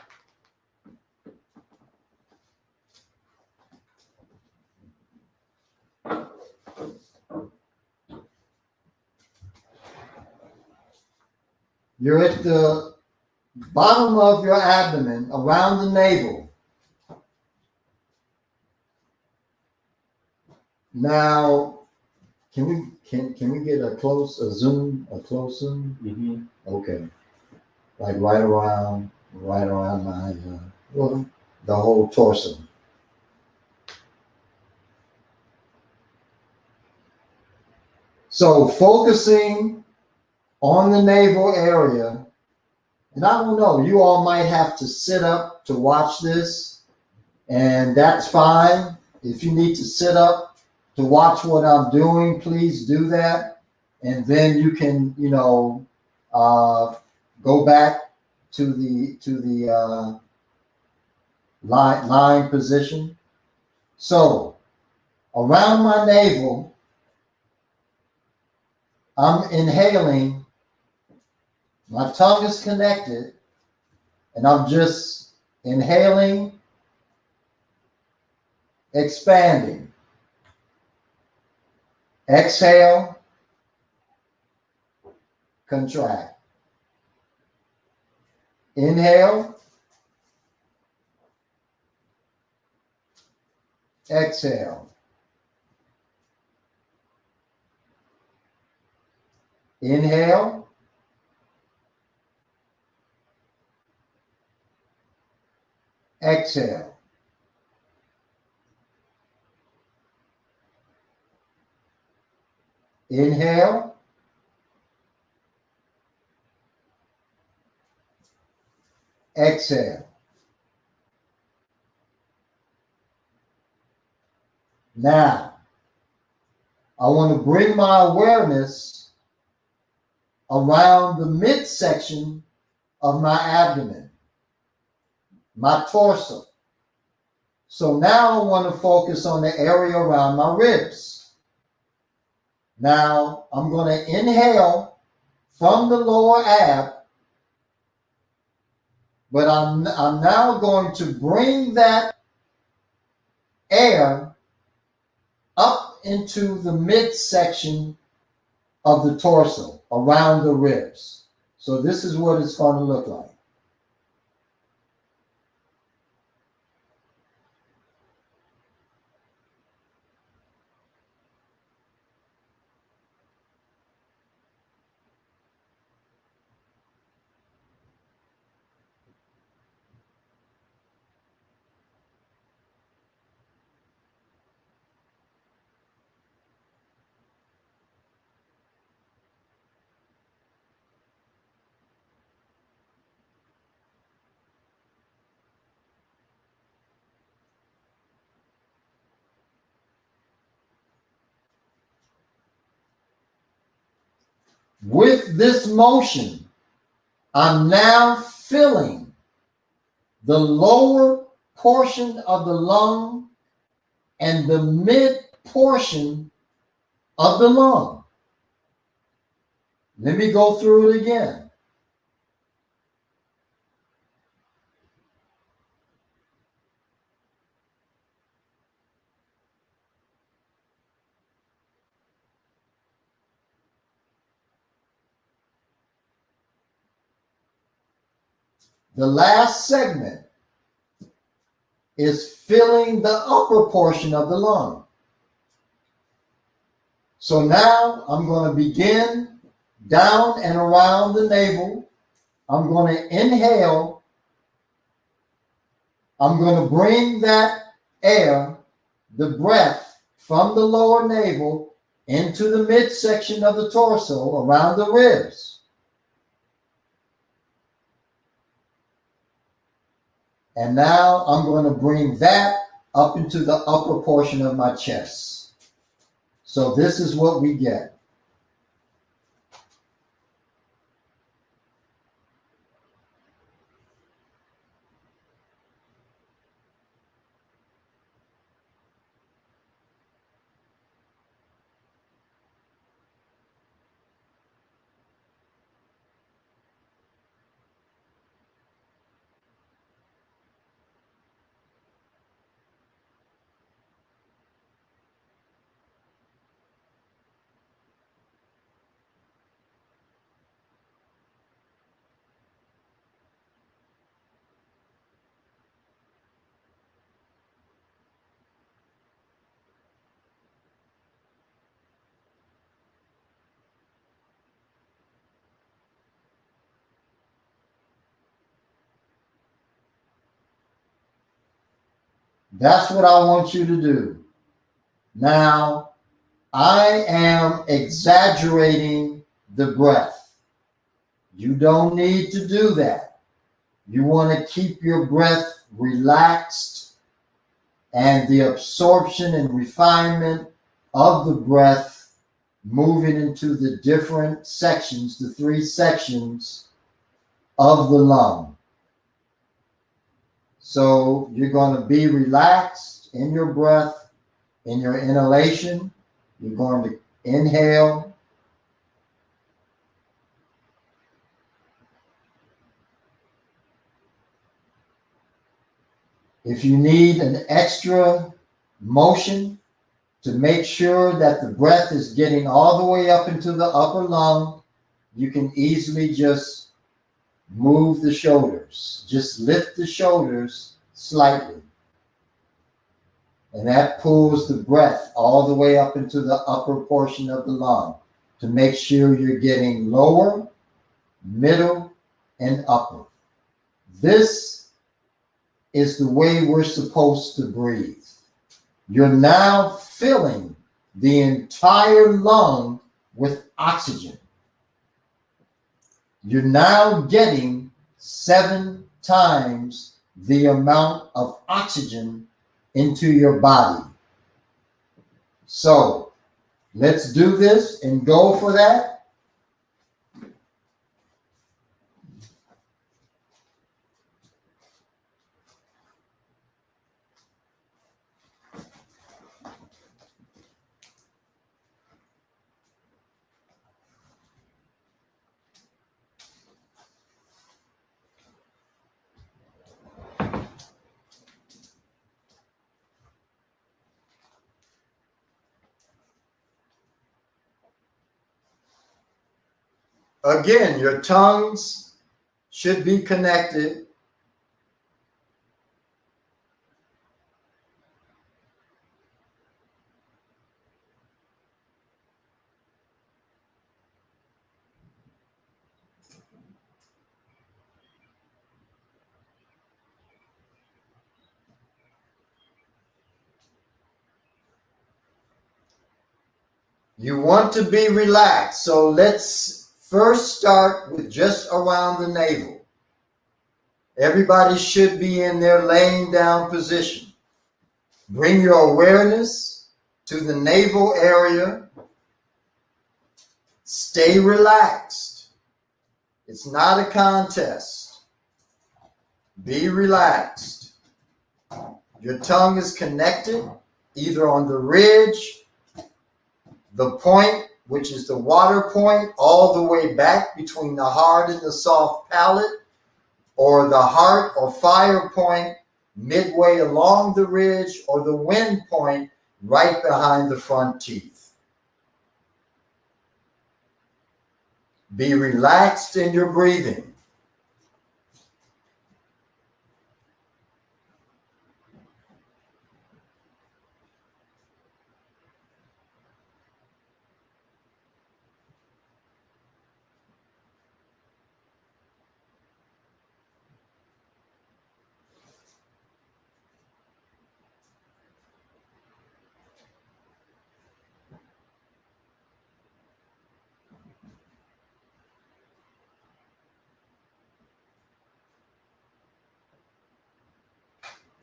You're at the bottom of your abdomen, around the navel. Now, can we get a close zoom? Mm-hmm. Okay, like right around my the whole torso. So focusing on the navel area, and I don't know, you all might have to sit up to watch this, and that's fine. If you need to sit up to watch what I'm doing, please do that, and then you can, go back to the lying position. So around my navel, I'm inhaling. My tongue is connected, and I'm just inhaling, expanding. Exhale, contract. Inhale, exhale. Inhale, exhale. Inhale, exhale. Now, I want to bring my awareness around the midsection of my abdomen, my torso. So now I want to focus on the area around my ribs. Now I'm going to inhale from the lower ab, but I'm now going to bring that air up into the midsection of the torso, around the ribs. So this is what it's going to look like. With this motion, I'm now filling the lower portion of the lung and the mid portion of the lung. Let me go through it again. The last segment is filling the upper portion of the lung. So now I'm going to begin down and around the navel. I'm going to inhale. I'm going to bring that air, the breath, from the lower navel into the midsection of the torso, around the ribs. And now I'm going to bring that up into the upper portion of my chest. So this is what we get. That's what I want you to do. Now, I am exaggerating the breath. You don't need to do that. You want to keep your breath relaxed, and the absorption and refinement of the breath moving into the different sections, the three sections of the lung. So you're going to be relaxed in your breath, in your inhalation. You're going to inhale. If you need an extra motion to make sure that the breath is getting all the way up into the upper lung, you can easily just move the shoulders. Just lift the shoulders slightly. And that pulls the breath all the way up into the upper portion of the lung to make sure you're getting lower, middle, and upper. This is the way we're supposed to breathe. You're now filling the entire lung with oxygen. You're now getting 7 times the amount of oxygen into your body. So let's do this and go for that. Again, your tongues should be connected. You want to be relaxed. So let's first start with just around the navel. Everybody should be in their laying down position. Bring your awareness to the navel area. Stay relaxed. It's not a contest. Be relaxed. Your tongue is connected either on the ridge, the point, which is the water point, all the way back between the hard and the soft palate, or the heart or fire point midway along the ridge, or the wind point right behind the front teeth. Be relaxed in your breathing.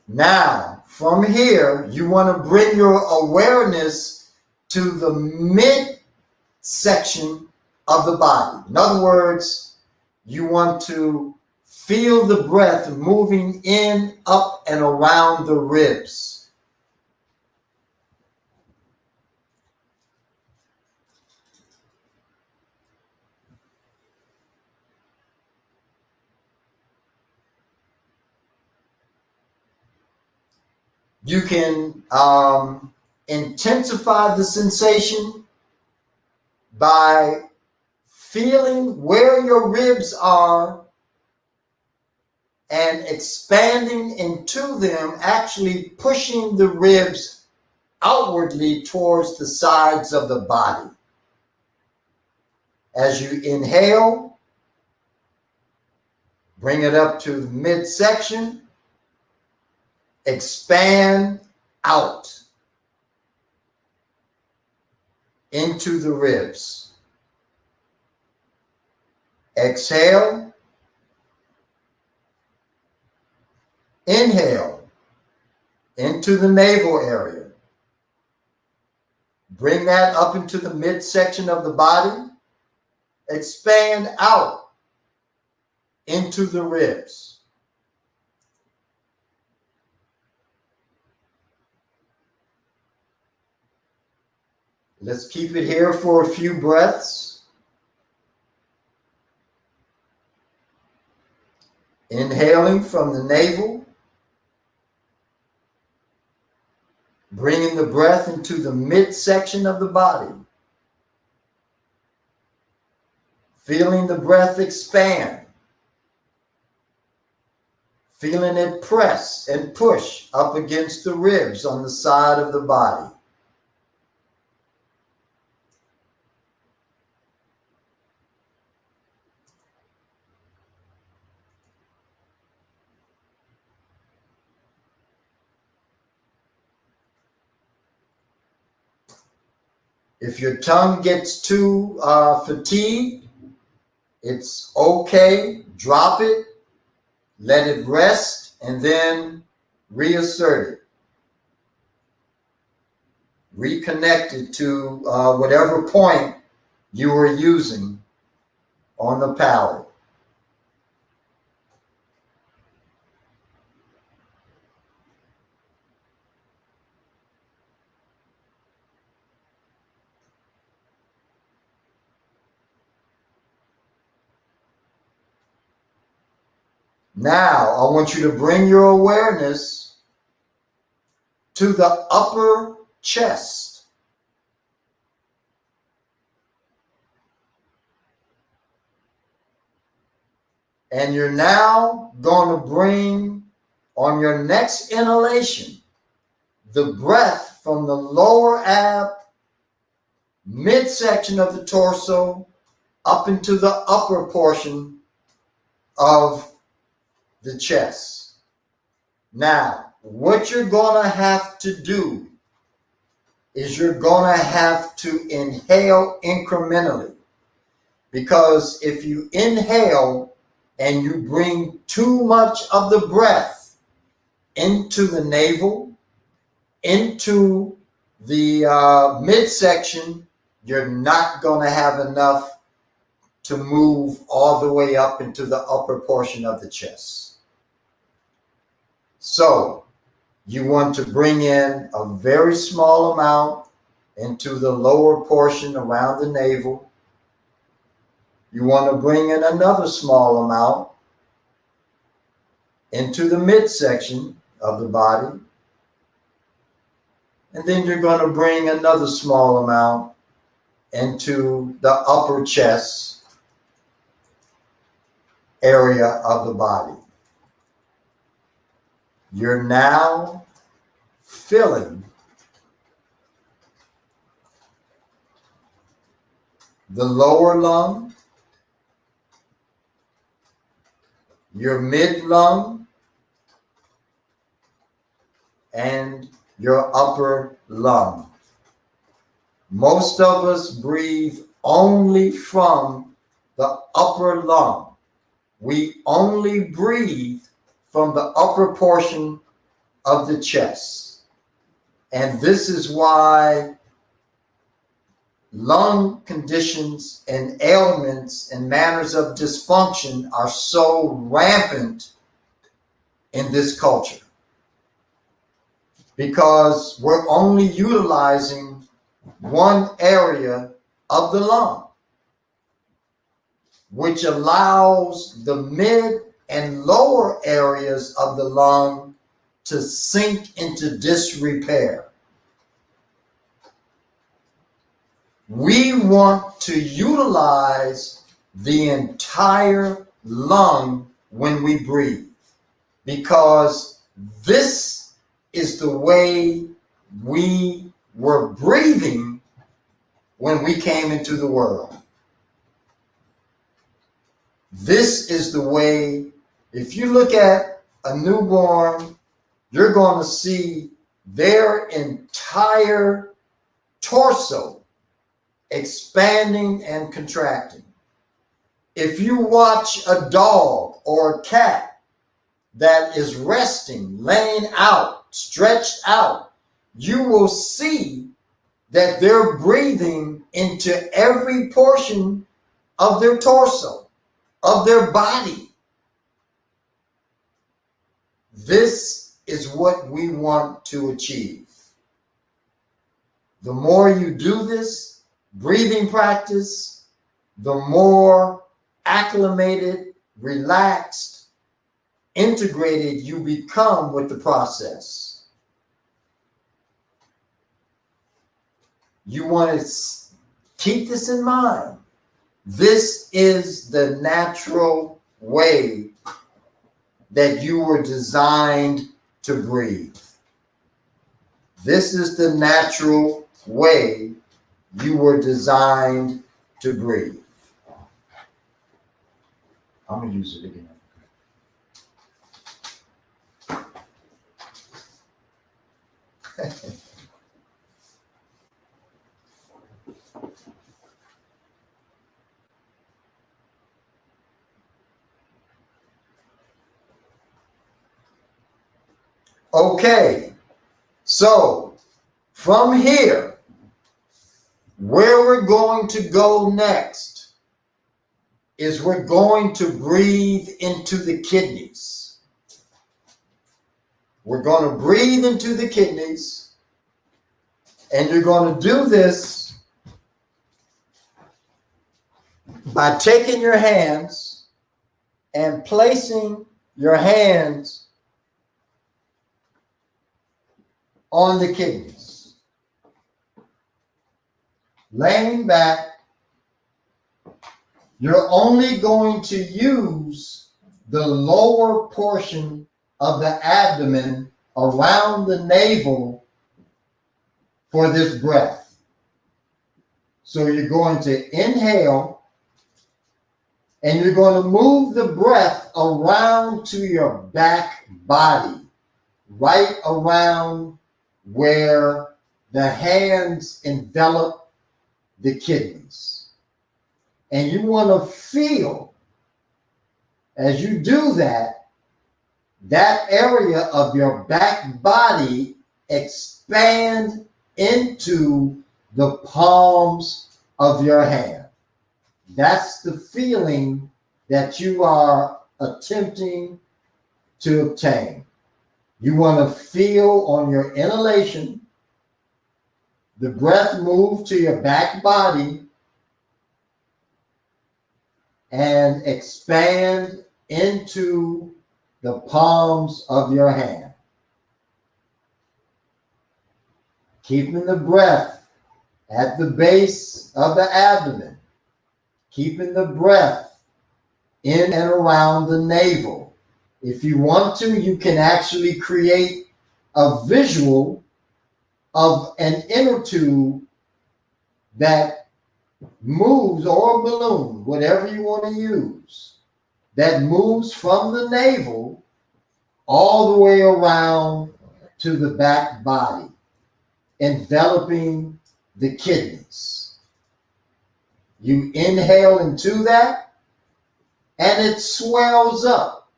Now, from here, you want to bring your awareness to the mid section of the body. In other words, you want to feel the breath moving in, up, and around the ribs. You can intensify the sensation by feeling where your ribs are and expanding into them, actually pushing the ribs outwardly towards the sides of the body. As you inhale, bring it up to the midsection, expand out into the ribs. Exhale, inhale into the navel area. Bring that up into the midsection of the body. Expand out into the ribs. Let's keep it here for a few breaths. Inhaling from the navel. Bringing the breath into the midsection of the body. Feeling the breath expand. Feeling it press and push up against the ribs on the side of the body. If your tongue gets too fatigued, it's okay. Drop it, let it rest, and then reassert it. Reconnect it to whatever point you were using on the palate. Now, I want you to bring your awareness to the upper chest. And you're now going to bring on your next inhalation the breath from the lower ab, midsection of the torso, up into the upper portion of the chest. Now, what you're going to have to do is you're going to have to inhale incrementally. Because if you inhale and you bring too much of the breath into the navel, into the midsection, you're not going to have enough to move all the way up into the upper portion of the chest. So you want to bring in a very small amount into the lower portion around the navel. You want to bring in another small amount into the midsection of the body. And then you're going to bring another small amount into the upper chest area of the body. You're now filling the lower lung, your mid lung, and your upper lung. Most of us breathe only from the upper lung. We only breathe from the upper portion of the chest. And this is why lung conditions and ailments and manners of dysfunction are so rampant in this culture. Because we're only utilizing one area of the lung, which allows the mid and lower areas of the lung to sink into disrepair. We want to utilize the entire lung when we breathe, because this is the way we were breathing when we came into the world. This is the way, if you look at a newborn, you're going to see their entire torso expanding and contracting. If you watch a dog or a cat that is resting, laying out, stretched out, you will see that they're breathing into every portion of their torso, of their body. This is what we want to achieve. The more you do this breathing practice, the more acclimated, relaxed, integrated you become with the process. You want to keep this in mind. This is the natural way that you were designed to breathe. This is the natural way you were designed to breathe. I'm going to use it again. Okay, so from here, where we're going to go next is we're going to breathe into the kidneys. We're going to breathe into the kidneys, and you're going to do this by taking your hands and placing your hands on the kidneys. Laying back, you're only going to use the lower portion of the abdomen around the navel for this breath. So you're going to inhale and you're going to move the breath around to your back body, right around where the hands envelop the kidneys. And you want to feel, as you do that, that area of your back body expand into the palms of your hand. That's the feeling that you are attempting to obtain. You want to feel on your inhalation, the breath move to your back body and expand into the palms of your hand. Keeping the breath at the base of the abdomen, keeping the breath in and around the navel. If you want to, you can actually create a visual of an inner tube that moves, or a balloon, whatever you want to use, that moves from the navel all the way around to the back body, enveloping the kidneys. You inhale into that, and it swells up,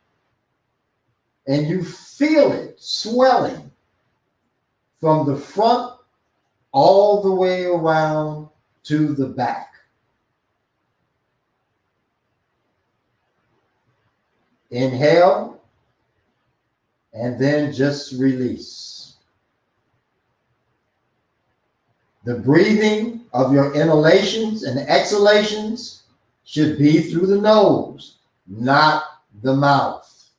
and you feel it swelling from the front all the way around to the back. Inhale, and then just release. The breathing of your inhalations and exhalations should be through the nose, not the mouth.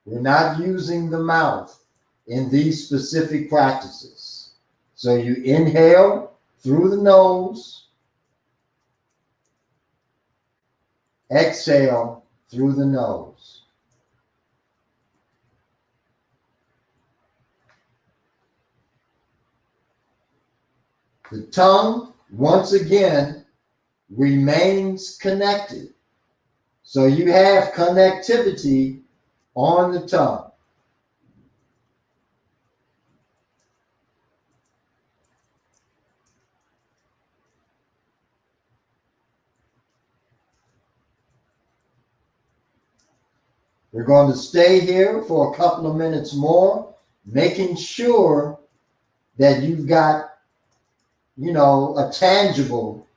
We're not using the mouth in these specific practices. So you inhale through the nose, exhale through the nose. The tongue, once again, remains connected. So you have connectivity on the tongue. We're going to stay here for a couple of minutes more, making sure that you've got, a tangible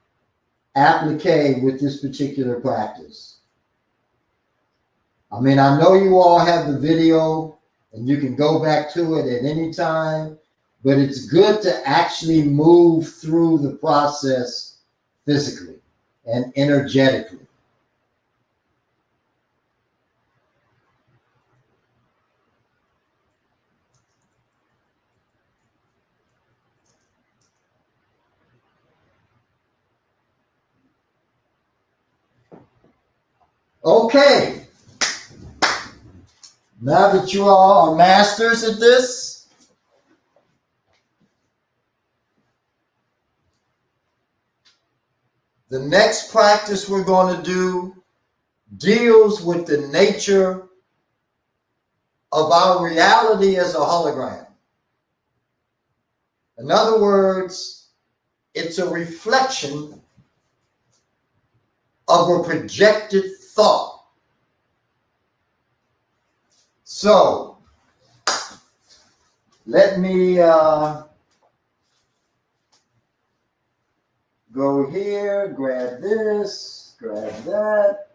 applique with this particular practice. I mean, I know you all have the video and you can go back to it at any time, but it's good to actually move through the process physically and energetically. Okay, now that you all are masters at this, the next practice we're going to do deals with the nature of our reality as a hologram. In other words, it's a reflection of a projected thought. So, let me go here, grab this, grab that.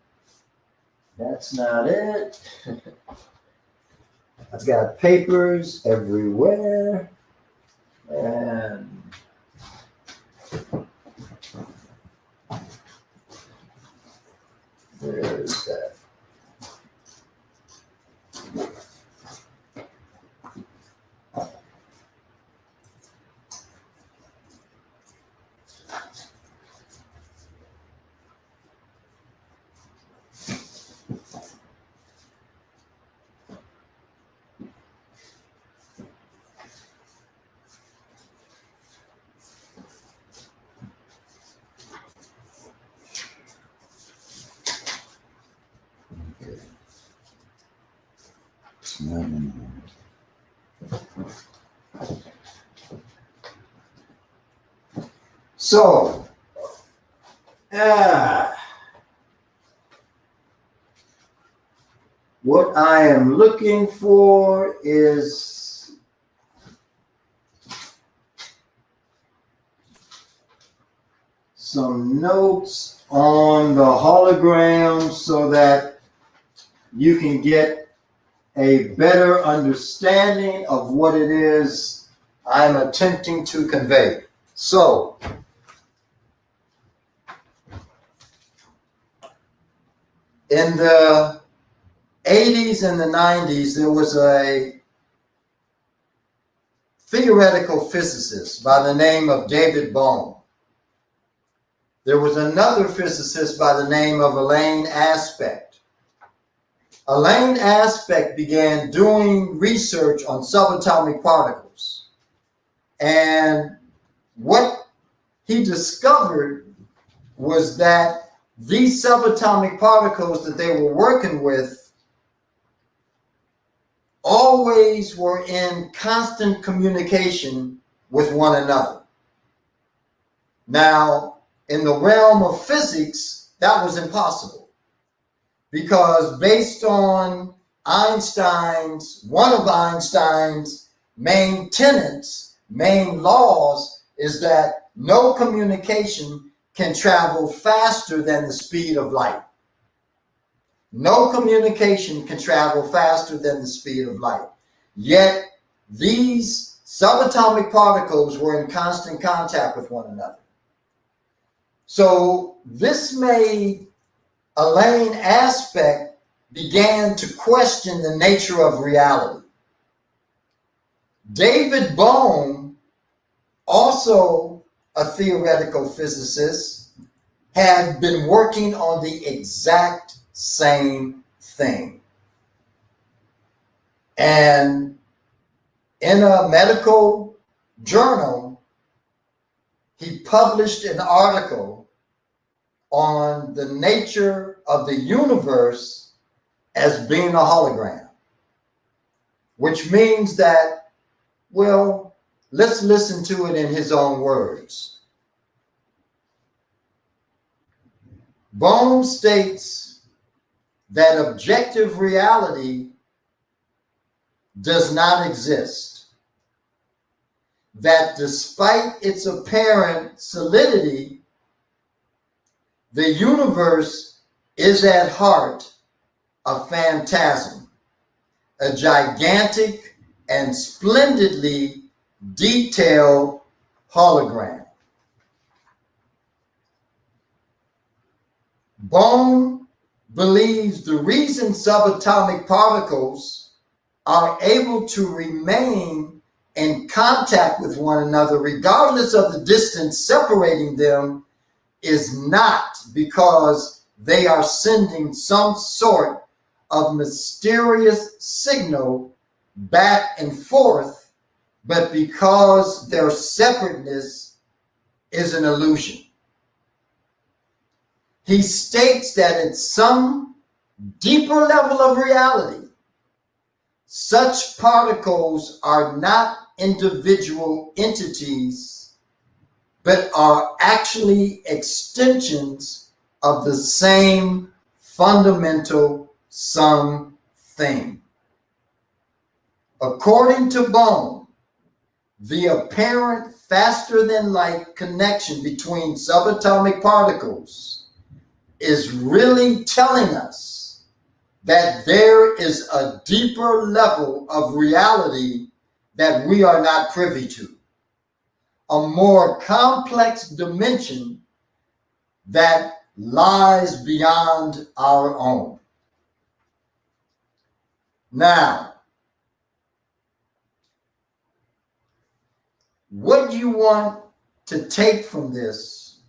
That's not it. I've got papers everywhere. And where is that? So, what I am looking for is some notes on the hologram so that you can get a better understanding of what it is I'm attempting to convey. So, in the 80s and the 90s, there was a theoretical physicist by the name of David Bohm. There was another physicist by the name of Alain Aspect. Alain Aspect began doing research on subatomic particles. And what he discovered was that these subatomic particles that they were working with always were in constant communication with one another. Now, in the realm of physics, that was impossible because based on one of Einstein's main tenets, main laws, is that no communication can travel faster than the speed of light. No communication can travel faster than the speed of light. Yet, these subatomic particles were in constant contact with one another. So, this made Alain Aspect began to question the nature of reality. David Bohm, also a theoretical physicist, had been working on the exact same thing. And in a medical journal, he published an article on the nature of the universe as being a hologram, which means that, well, let's listen to it in his own words. Bohm states that objective reality does not exist, that despite its apparent solidity, the universe is at heart a phantasm, a gigantic and splendidly detailed hologram. Bohm believes the reason subatomic particles are able to remain in contact with one another, regardless of the distance separating them, is not because they are sending some sort of mysterious signal back and forth, but because their separateness is an illusion. He states that at some deeper level of reality, such particles are not individual entities, but are actually extensions of the same fundamental something. According to Bohm, the apparent faster than light connection between subatomic particles is really telling us that there is a deeper level of reality that we are not privy to, a more complex dimension that lies beyond our own. Now, what you want to take from this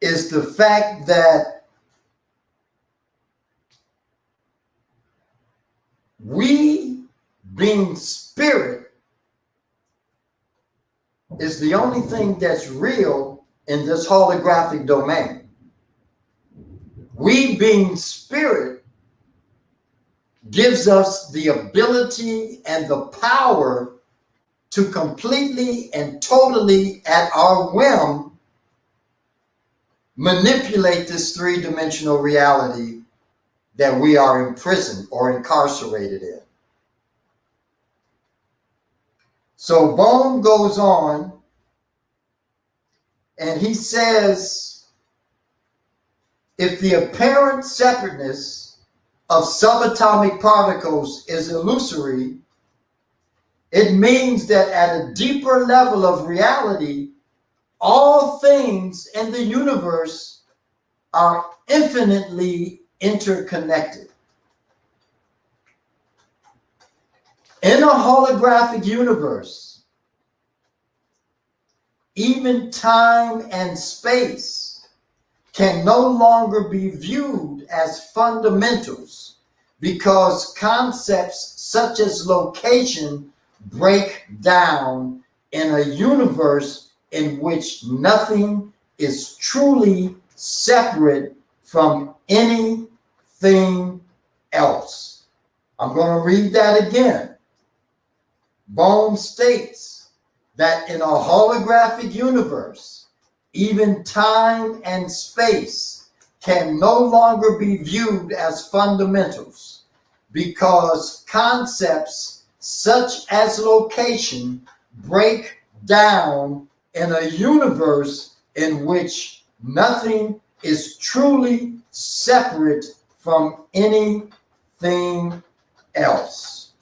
is the fact that we, being spirit, is the only thing that's real in this holographic domain. We, being spirit, gives us the ability and the power to completely and totally at our whim manipulate this three-dimensional reality that we are imprisoned or incarcerated in. So Bohm goes on and he says, if the apparent separateness of subatomic particles is illusory, it means that at a deeper level of reality, all things in the universe are infinitely interconnected. In a holographic universe, even time and space can no longer be viewed as fundamentals because concepts such as location break down in a universe in which nothing is truly separate from anything else. I'm going to read that again. Bohm states that in a holographic universe, even time and space can no longer be viewed as fundamentals because concepts such as location break down in a universe in which nothing is truly separate from anything else.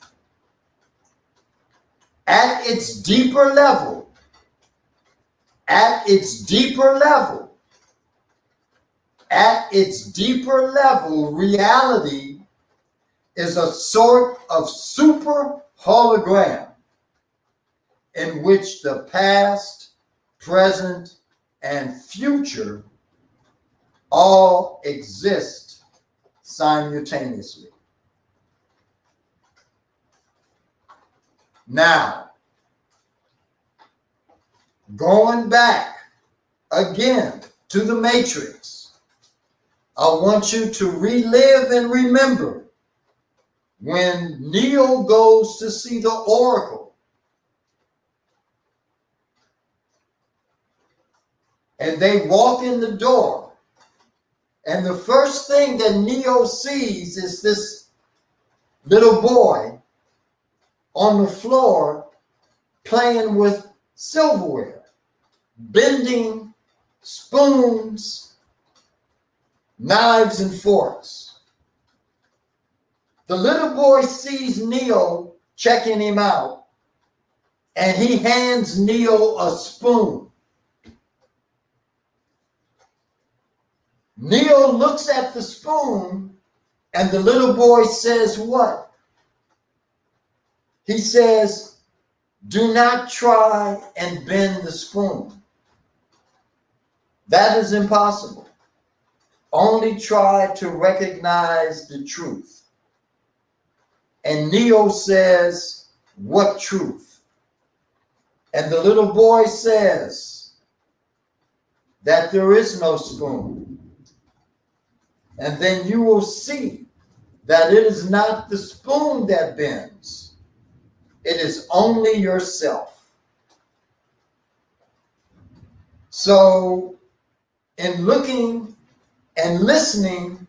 At its deeper level, reality is a sort of super hologram in which the past, present, and future all exist simultaneously. Now, going back again to the Matrix, I want you to relive and remember when Neo goes to see the Oracle and they walk in the door, and the first thing that Neo sees is this little boy on the floor playing with silverware, bending spoons, knives, and forks. The little boy sees Neo checking him out, and he hands Neo a spoon. Neo looks at the spoon, and the little boy says what? He says, "Do not try and bend the spoon. That is impossible. Only try to recognize the truth." And Neo says, "What truth?" And the little boy says that there is no spoon. And then you will see that it is not the spoon that bends. It is only yourself. So, in looking and listening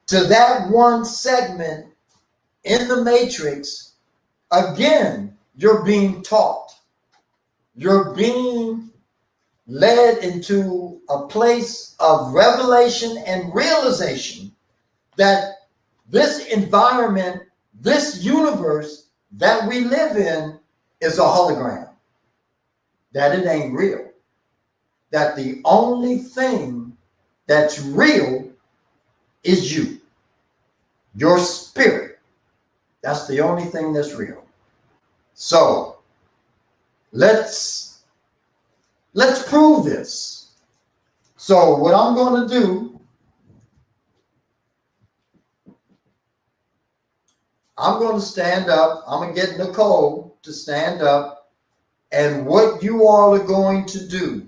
to that one segment in the Matrix, again, you're being taught. You're being led into a place of revelation and realization that this environment, this universe that we live in is a hologram, that it ain't real, that the only thing that's real is you, your spirit. That's the only thing that's real. So let's prove this. So what I'm going to do, I'm going to stand up. I'm going to get Nicole to stand up. And what you all are going to do,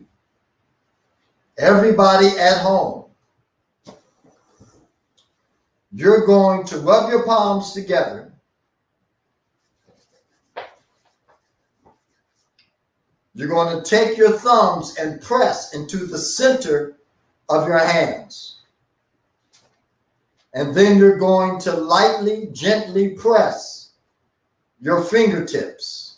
everybody at home, you're going to rub your palms together. You're going to take your thumbs and press into the center of your hands. And then you're going to lightly, gently press your fingertips.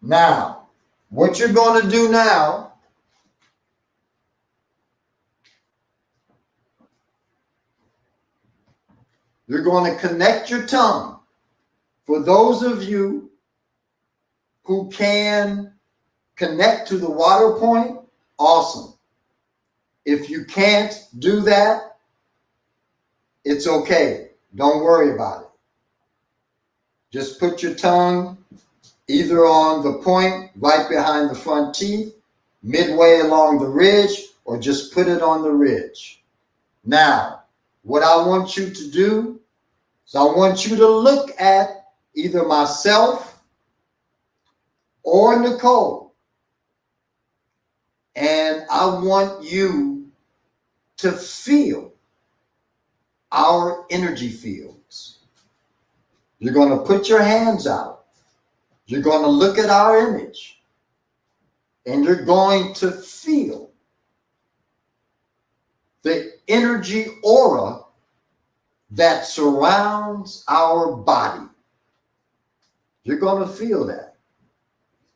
Now, what you're going to do now you're going to connect your tongue. For those of you who can connect to the water point, awesome. If you can't do that, it's okay. Don't worry about it. Just put your tongue either on the point right behind the front teeth, midway along the ridge, or just put it on the ridge. Now, what I want you to do is I want you to look at either myself or Nicole, and I want you to feel our energy fields. You're going to put your hands out. You're going to look at our image, and you're going to feel the energy aura that surrounds our body. You're going to feel that.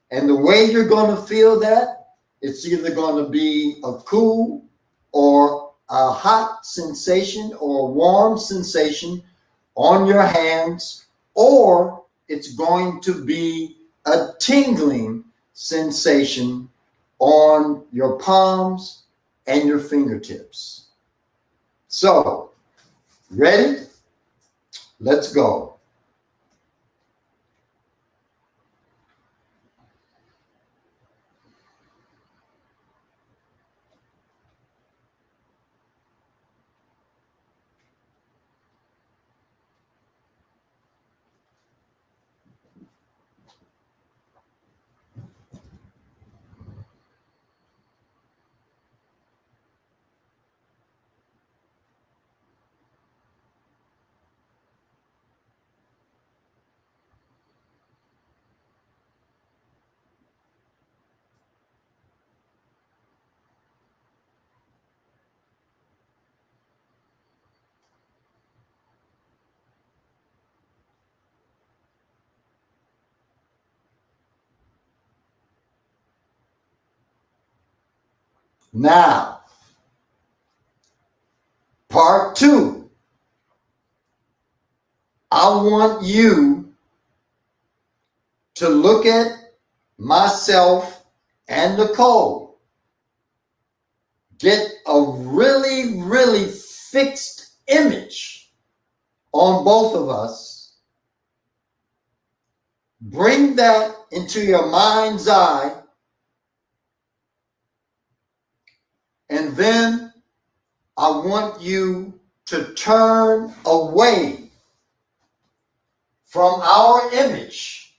And the way you're going to feel that, it's either going to be a cool or a hot sensation or a warm sensation on your hands, or it's going to be a tingling sensation on your palms and your fingertips. So, ready? Let's go. Now, part 2. I want you to look at myself and Nicole. Get a really, really fixed image on both of us. Bring that into your mind's eye. And then I want you to turn away from our image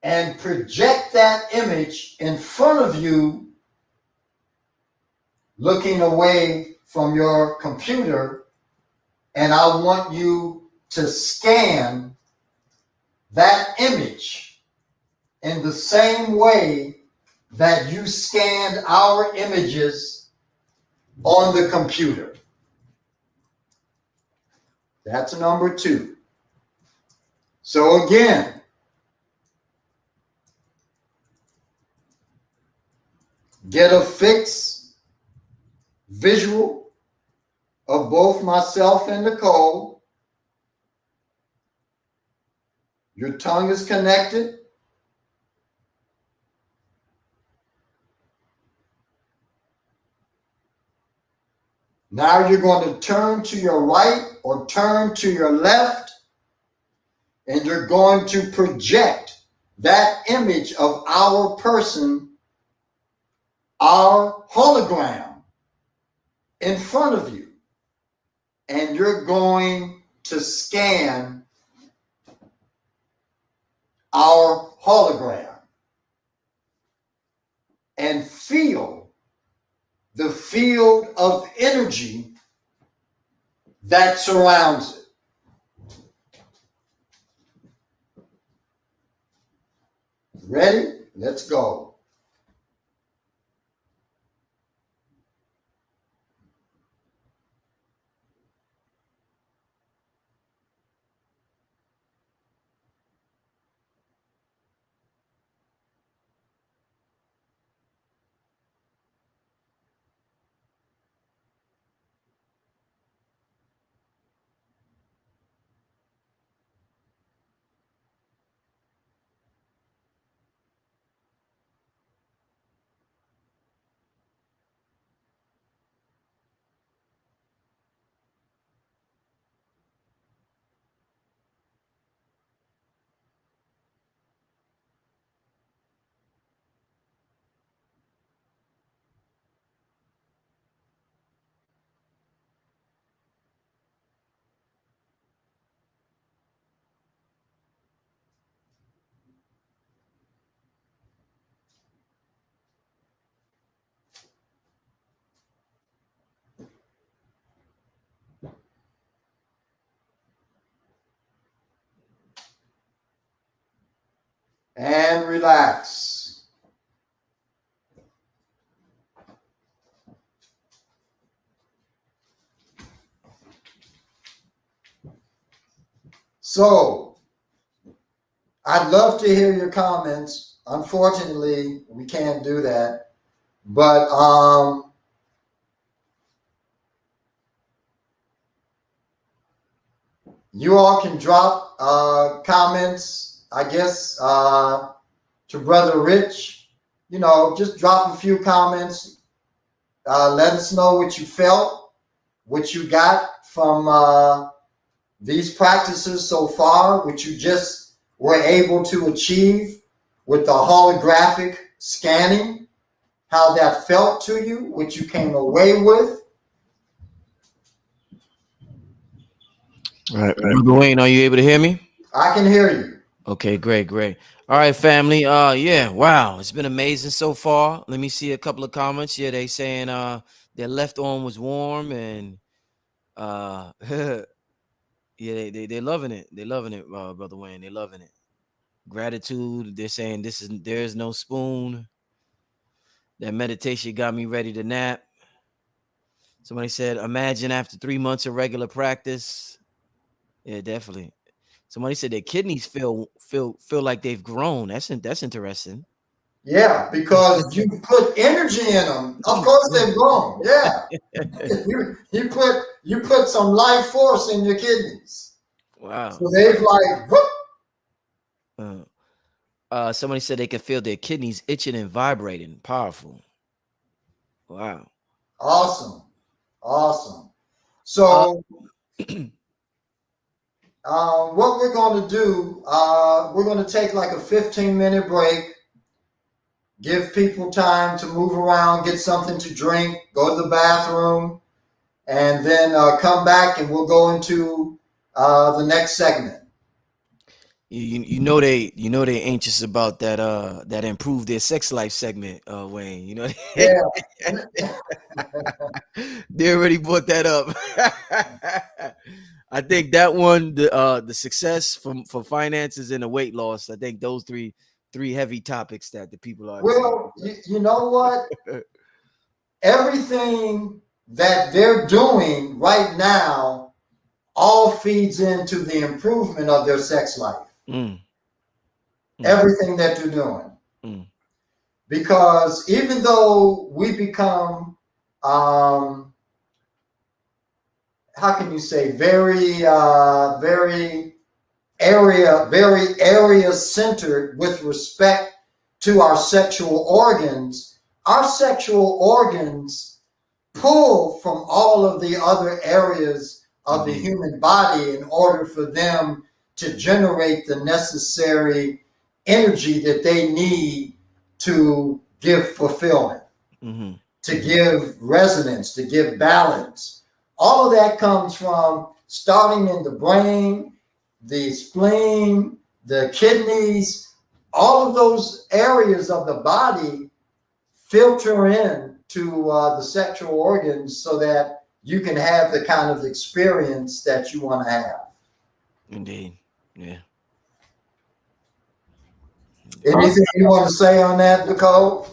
and project that image in front of you, looking away from your computer. And I want you to scan that image in the same way that you scanned our images on the computer. That's number 2. So again, get a fixed visual of both myself and Nicole. Your tongue is connected. Now you're going to turn to your right or turn to your left, and you're going to project that image of our person, our hologram, in front of you. And you're going to scan our hologram. and feel the field of energy that surrounds it. Ready? Let's go. And relax. So, I'd love to hear your comments. Unfortunately, we can't do that. But you all can drop comments, I guess, to Brother Rich. You know, just drop a few comments. Let us know what you felt, what you got from these practices so far, what you just were able to achieve with the holographic scanning, how that felt to you, what you came away with. All right, Brother Wayne, are you able to hear me? I can hear you. Okay, great. All right, family. Yeah, wow, it's been amazing so far. Let me see a couple of comments. Yeah, they saying their left arm was warm and yeah, they're loving it. They're loving it, Brother Wayne. They're loving it. Gratitude. They're saying there's no spoon. That meditation got me ready to nap. Somebody said, imagine after 3 months of regular practice. Yeah, definitely. Somebody said their kidneys feel like they've grown. That's interesting. Yeah, because you put energy in them. Of course they've grown. Yeah. you put some life force in your kidneys. Wow. So they've like whoop. Somebody said they can feel their kidneys itching and vibrating. Powerful. Wow. Awesome. So what we're going to do, we're going to take like a 15-minute break, give people time to move around, get something to drink, go to the bathroom, and then come back and we'll go into the next segment. You know they anxious about that improve their sex life segment, Wayne. You know Yeah. they already brought that up. I think that one, the success for finances and the weight loss. I think those three heavy topics that the people are. Well, you know what? Everything that they're doing right now all feeds into the improvement of their sex life. Everything that they're doing. Because even though we become, how can you say, very area centered with respect to our sexual organs pull from all of the other areas of the human body in order for them to generate the necessary energy that they need to give fulfillment, to give resonance, to give balance. All of that comes from starting in the brain, the spleen, the kidneys, all of those areas of the body filter in to the sexual organs so that you can have the kind of experience that you want to have. Indeed. Yeah. Anything you want to say on that, Nicole?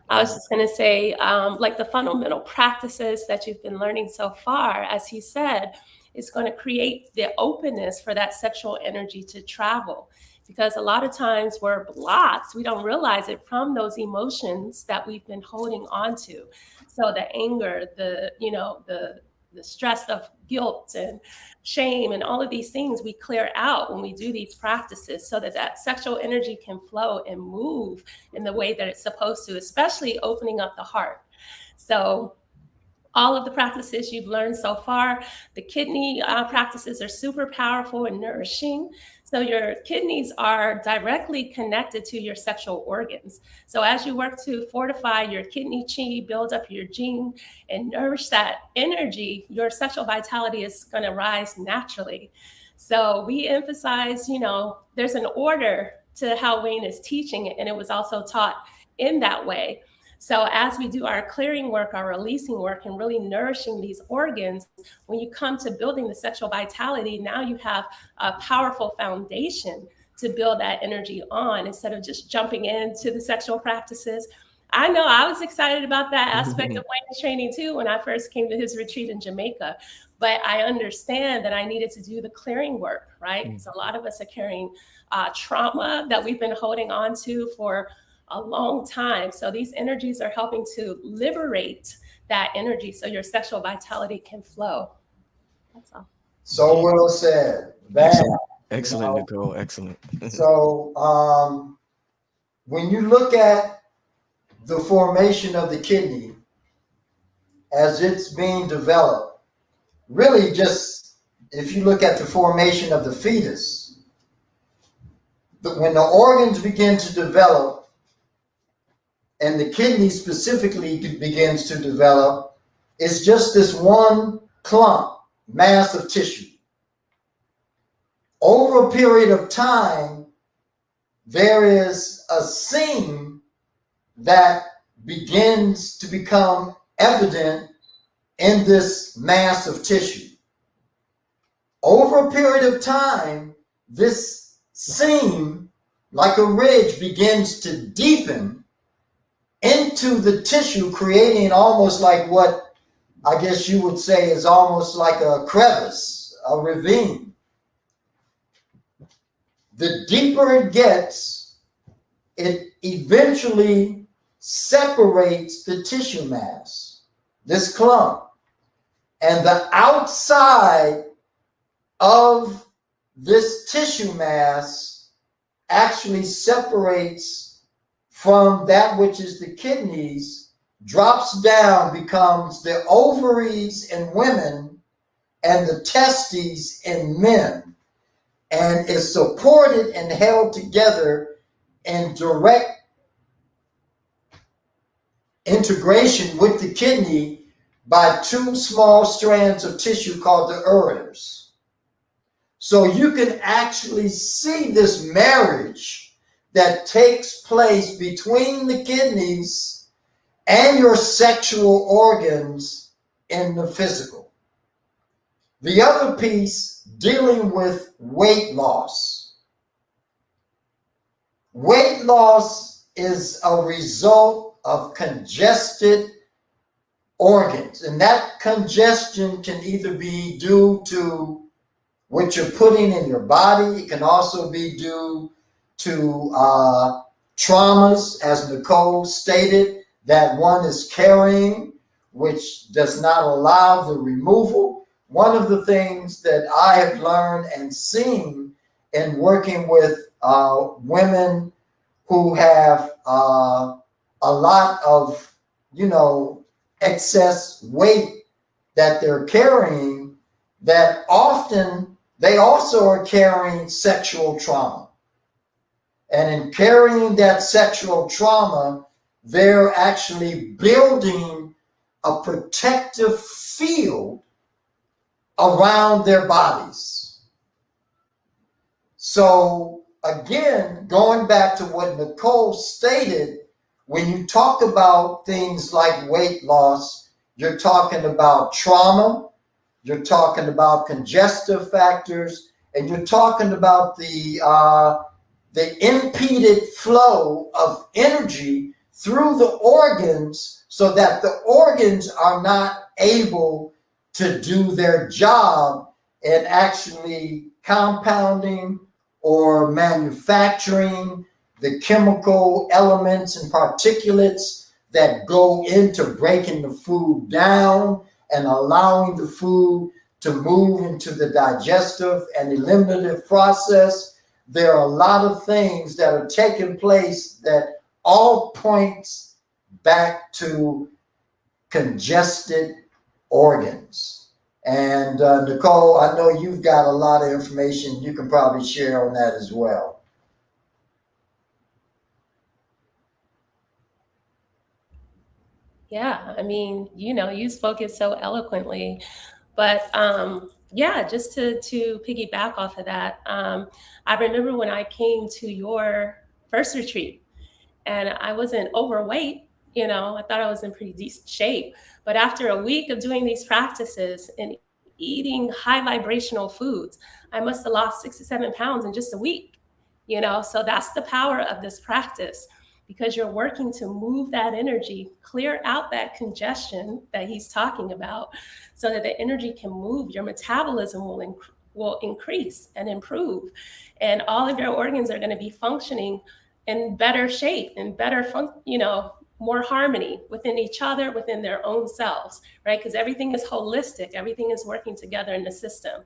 I was just going to say, like the fundamental practices that you've been learning so far, as he said, is going to create the openness for that sexual energy to travel. Because a lot of times we're blocked, we don't realize it from those emotions that we've been holding on to. So the anger, the stress of guilt and shame and all of these things we clear out when we do these practices so that that sexual energy can flow and move in the way that it's supposed to, especially opening up the heart. So all of the practices you've learned so far, the kidney practices are super powerful and nourishing. So your kidneys are directly connected to your sexual organs. So as you work to fortify your kidney chi, build up your gene, and nourish that energy, your sexual vitality is going to rise naturally. So we emphasize, there's an order to how Wayne is teaching it, and it was also taught in that way. So as we do our clearing work, our releasing work, and really nourishing these organs, when you come to building the sexual vitality, now you have a powerful foundation to build that energy on instead of just jumping into the sexual practices. I know I was excited about that aspect of Wayne's training too when I first came to his retreat in Jamaica. But I understand that I needed to do the clearing work, right? Because a lot of us are carrying trauma that we've been holding on to for a long time. So these energies are helping to liberate that energy so your sexual vitality can flow. That's all. So well said. Excellent, Nicole. Excellent. So when you look at the formation of the kidney as it's being developed, really just if you look at the formation of the fetus, when the organs begin to develop, and the kidney specifically begins to develop, it's just this one clump, mass of tissue. Over a period of time, there is a seam that begins to become evident in this mass of tissue. Over a period of time, this seam, like a ridge, begins to deepen into the tissue, creating almost like what I guess you would say is almost like a crevice, a ravine. The deeper it gets, it eventually separates the tissue mass, this clump. And the outside of this tissue mass actually separates from that which is the kidneys, drops down, becomes the ovaries in women and the testes in men, and is supported and held together in direct integration with the kidney by two small strands of tissue called the ureters. So you can actually see this marriage that takes place between the kidneys and your sexual organs in the physical. The other piece, dealing with weight loss. Weight loss is a result of congested organs, and that congestion can either be due to what you're putting in your body. It can also be due to traumas, as Nicole stated, that one is carrying, which does not allow the removal. One of the things that I have learned and seen in working with women who have a lot of, excess weight that they're carrying, that often they also are carrying sexual trauma. And in carrying that sexual trauma, they're actually building a protective field around their bodies. So again, going back to what Nicole stated, when you talk about things like weight loss, you're talking about trauma, you're talking about congestive factors, and you're talking about the impeded flow of energy through the organs so that the organs are not able to do their job in actually compounding or manufacturing the chemical elements and particulates that go into breaking the food down and allowing the food to move into the digestive and eliminative process. There are a lot of things that are taking place that all points back to congested organs. And Nicole, I know you've got a lot of information you can probably share on that as well. Yeah, I mean, you spoke it so eloquently, but yeah, just to piggyback off of that, I remember when I came to your first retreat, and I wasn't overweight. I thought I was in pretty decent shape, but after a week of doing these practices and eating high vibrational foods, I must have lost 6 to 7 pounds in just a week. So that's the power of this practice, because you're working to move that energy, clear out that congestion that he's talking about, so that the energy can move. Your metabolism will increase and improve, and all of your organs are going to be functioning in better shape and better more harmony within each other, within their own selves, right? Because everything is holistic, everything is working together in the system.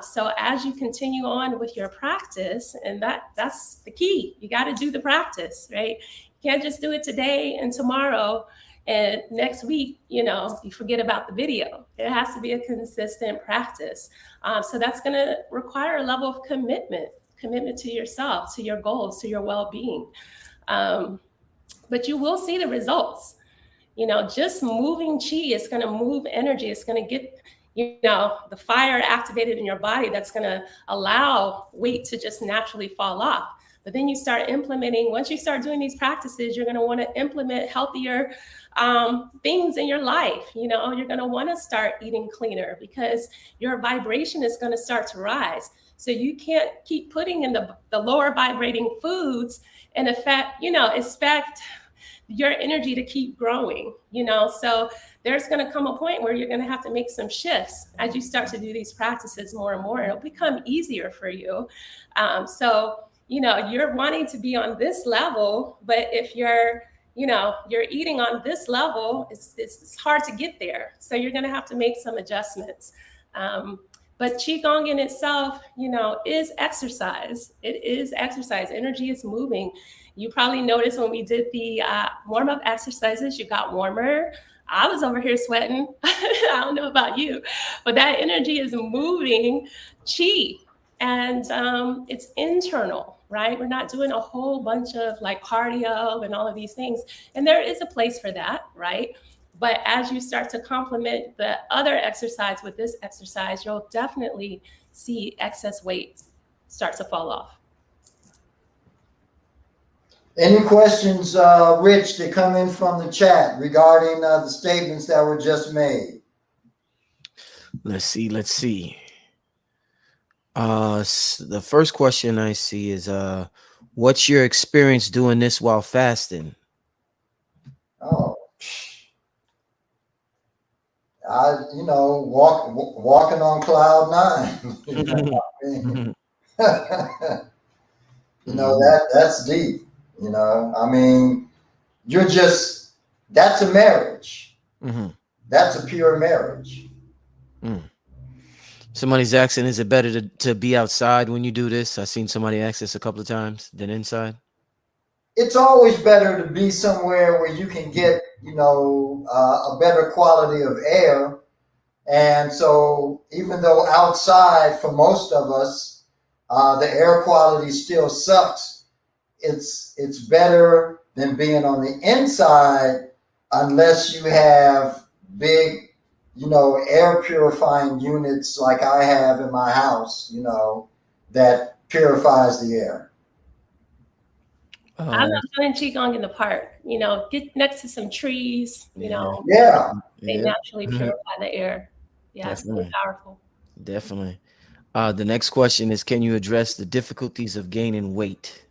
So as you continue on with your practice, and that's the key, you got to do the practice, right? You can't just do it today and tomorrow and next week, you forget about the video. It has to be a consistent practice. So that's going to require a level of commitment to yourself, to your goals, to your well-being. But you will see the results. Just moving chi is going to move energy. It's going to get the fire activated in your body that's going to allow weight to just naturally fall off. But then you start implementing, once you start doing these practices, you're going to want to implement healthier things in your life. You're going to want to start eating cleaner, because your vibration is going to start to rise. So you can't keep putting in the lower vibrating foods and expect your energy to keep growing, So there's going to come a point where you're going to have to make some shifts as you start to do these practices more and more. It'll become easier for you. So you're wanting to be on this level, but if you're eating on this level, it's hard to get there. So you're going to have to make some adjustments. But Qigong in itself, is exercise. It is exercise. Energy is moving. You probably noticed when we did the warm-up exercises, you got warmer. I was over here sweating. I don't know about you, but that energy is moving chi. And it's internal, right? We're not doing a whole bunch of like cardio and all of these things. And there is a place for that, right? But as you start to complement the other exercise with this exercise, you'll definitely see excess weight start to fall off. Any questions, Rich, that come in from the chat regarding the statements that were just made? Let's see. The first question I see is, what's your experience doing this while fasting? Oh, walking on cloud nine. That's deep. That's a marriage. Mm-hmm. That's a pure marriage. Somebody's asking, is it better to be outside when you do this? I've seen somebody ask this a couple of times than inside. It's always better to be somewhere where you can get, a better quality of air. And so even though outside for most of us, the air quality still sucks, it's better than being on the inside, unless you have big, air purifying units like I have in my house, that purifies the air. I'm not doing Qigong in the park. You know, get next to some trees, you Yeah. know, Yeah. they Yeah. naturally purify the air. Yeah, it's really Definitely. powerful. Definitely. The next question is, can you address the difficulties of gaining weight?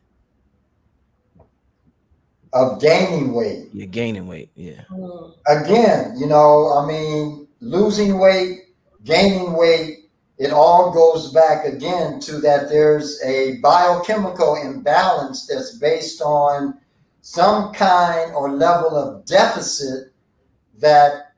Of gaining weight. Yeah, gaining weight. Yeah. Mm. Again, I mean, losing weight, gaining weight, it all goes back again to that there's a biochemical imbalance that's based on some kind or level of deficit that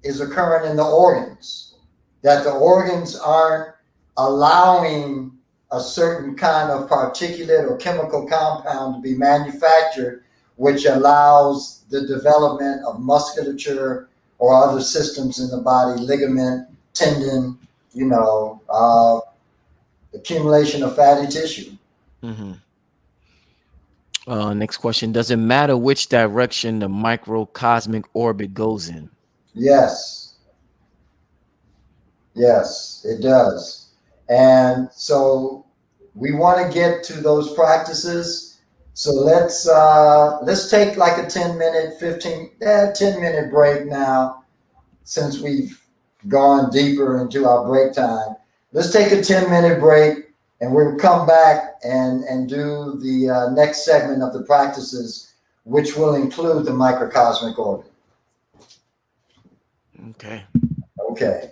is occurring in the organs, that the organs aren't allowing a certain kind of particulate or chemical compound to be manufactured, which allows the development of musculature or other systems in the body, ligament, tendon, accumulation of fatty tissue. Mm-hmm. Next question. Does it matter which direction the microcosmic orbit goes in? Yes, yes, it does. And so we want to get to those practices. So let's take like a 10-minute, 10-minute break now, since we've gone deeper into our break time. Let's take a 10-minute break, and we'll come back and do the next segment of the practices, which will include the microcosmic orbit. Okay. Okay.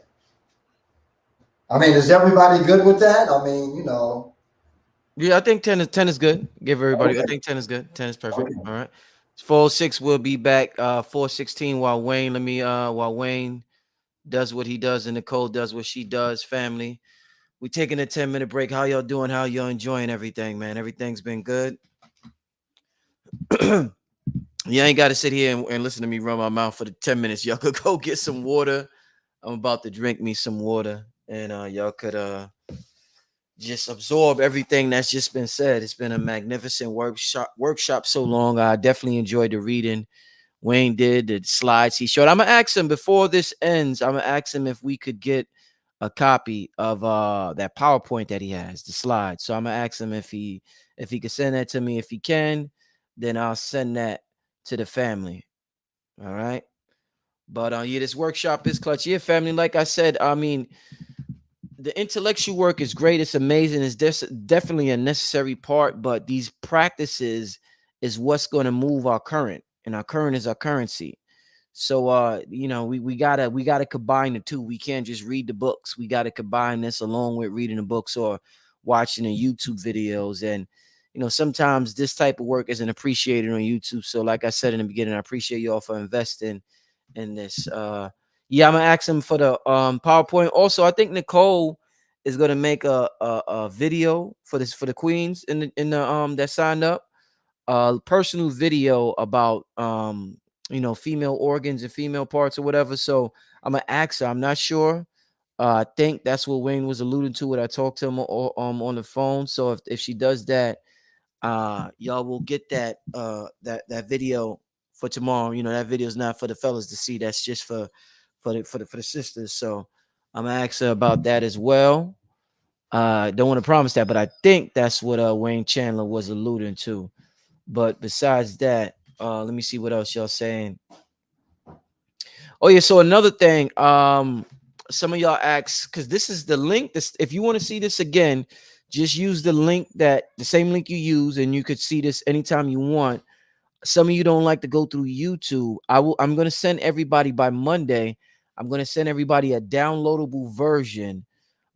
I mean, is everybody good with that? I mean, Yeah, I think 10 is good. Give everybody. I okay. think 10 is good. 10 is perfect. Okay. All right. 406 will be back 416 while Wayne does what he does and Nicole does what she does, family. We taking a 10-minute break. How y'all doing? How y'all enjoying everything, man? Everything's been good. You ain't got to sit here and listen to me run my mouth for the 10 minutes. Y'all could go get some water. I'm about to drink me some water, and y'all could just absorb everything that's just been said. It's been a magnificent workshop so long. I definitely enjoyed the reading. Wayne did the slides he showed. I'm gonna ask him before this ends. I'm gonna ask him if we could get a copy of that PowerPoint that he has, the slides. So I'm gonna ask him if he could send that to me. If he can, then I'll send that to the family. All right. But yeah, this workshop is clutch. Yeah, family. Like I said, I mean, the intellectual work is great. It's amazing. It's definitely a necessary part. But these practices is what's going to move our current, and our current is our currency. So we gotta combine the two. We can't just read the books. We gotta combine this along with reading the books or watching the YouTube videos. And sometimes this type of work isn't appreciated on YouTube. So like I said in the beginning, I appreciate y'all for investing in this. Yeah, I'm gonna ask him for the PowerPoint. Also, I think Nicole is gonna make a video for the queens in the that signed up. Personal video about female organs and female parts or whatever. So I'm gonna ask her. I'm not sure. I think that's what Wayne was alluding to when I talked to him on the phone. So if she does that, y'all will get that video for tomorrow. That video is not for the fellas to see. That's just for the sisters. So I'm gonna ask her about that as well. Don't want to promise that, but I think that's what Wayne Chandler was alluding to. But besides that, let me see what else y'all saying. Oh yeah, so another thing, some of y'all ask, because this is the link. This, if you want to see this again, just use the same link you use, and you could see this anytime you want. Some of you don't like to go through YouTube. I'm gonna send everybody by Monday. I'm gonna send everybody a downloadable version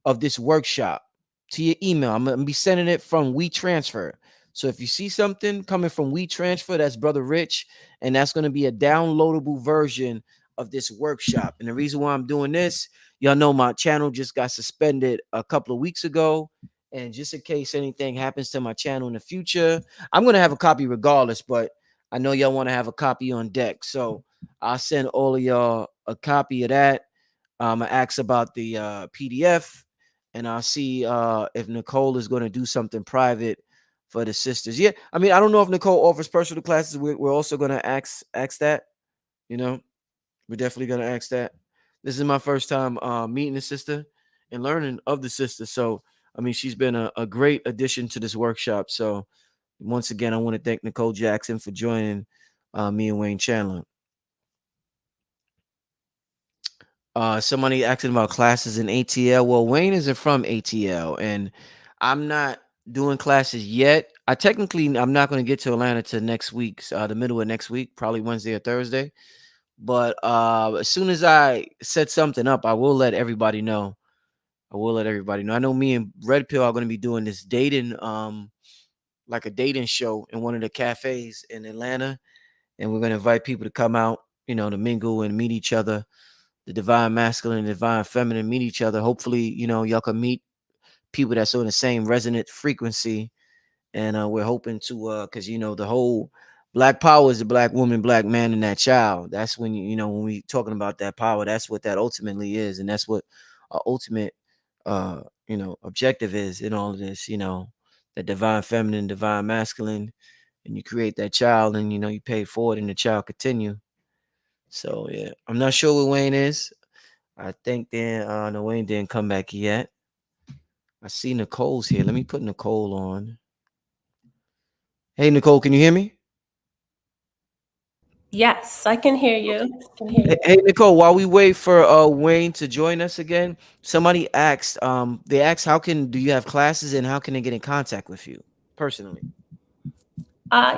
of this workshop to your email. I'm gonna be sending it from WeTransfer. So if you see something coming from WeTransfer, that's Brother Rich, and that's gonna be a downloadable version of this workshop. And the reason why I'm doing this, y'all know my channel just got suspended a couple of weeks ago. And just in case anything happens to my channel in the future, I'm gonna have a copy regardless, but I know y'all want to have a copy on deck. So I'll send all of y'all a copy of that. I ask about the PDF, and I'll see if Nicole is going to do something private for the sisters. Yeah, I mean, I don't know if Nicole offers personal classes. We're also going to ask that. We're definitely going to ask that. This is my first time meeting the sister and learning of the sister. So, I mean, she's been a great addition to this workshop. So, Once again, I want to thank Nicole Jackson for joining me and Wayne Chandler. Somebody asking about classes in ATL. Well, Wayne isn't from ATL, and I'm not doing classes yet. I'm not going to get to Atlanta to next week's the middle of next week, probably Wednesday or Thursday. But as soon as I set something up, I will let everybody know. I know me and Red Pill are going to be doing this dating, like a dating show in one of the cafes in Atlanta, and we're going to invite people to come out, to mingle and meet each other. The divine masculine and divine feminine meet each other. Hopefully, y'all can meet people that's on the same resonant frequency. And we're hoping to, because the whole black power is the black woman, black man, and that child. That's when when we talking about that power, that's what that ultimately is, and that's what our ultimate, objective is in all of this. The divine feminine, divine masculine, and you create that child, and you pay forward, and the child continue. So yeah, I'm not sure where Wayne is. I think no, Wayne didn't come back yet. I see Nicole's here. Let me put Nicole on. Hey Nicole, can you hear me? Yes, I can hear you. Hey Nicole, while we wait for Wayne to join us again, somebody asked, they asked do you have classes and how can they get in contact with you personally?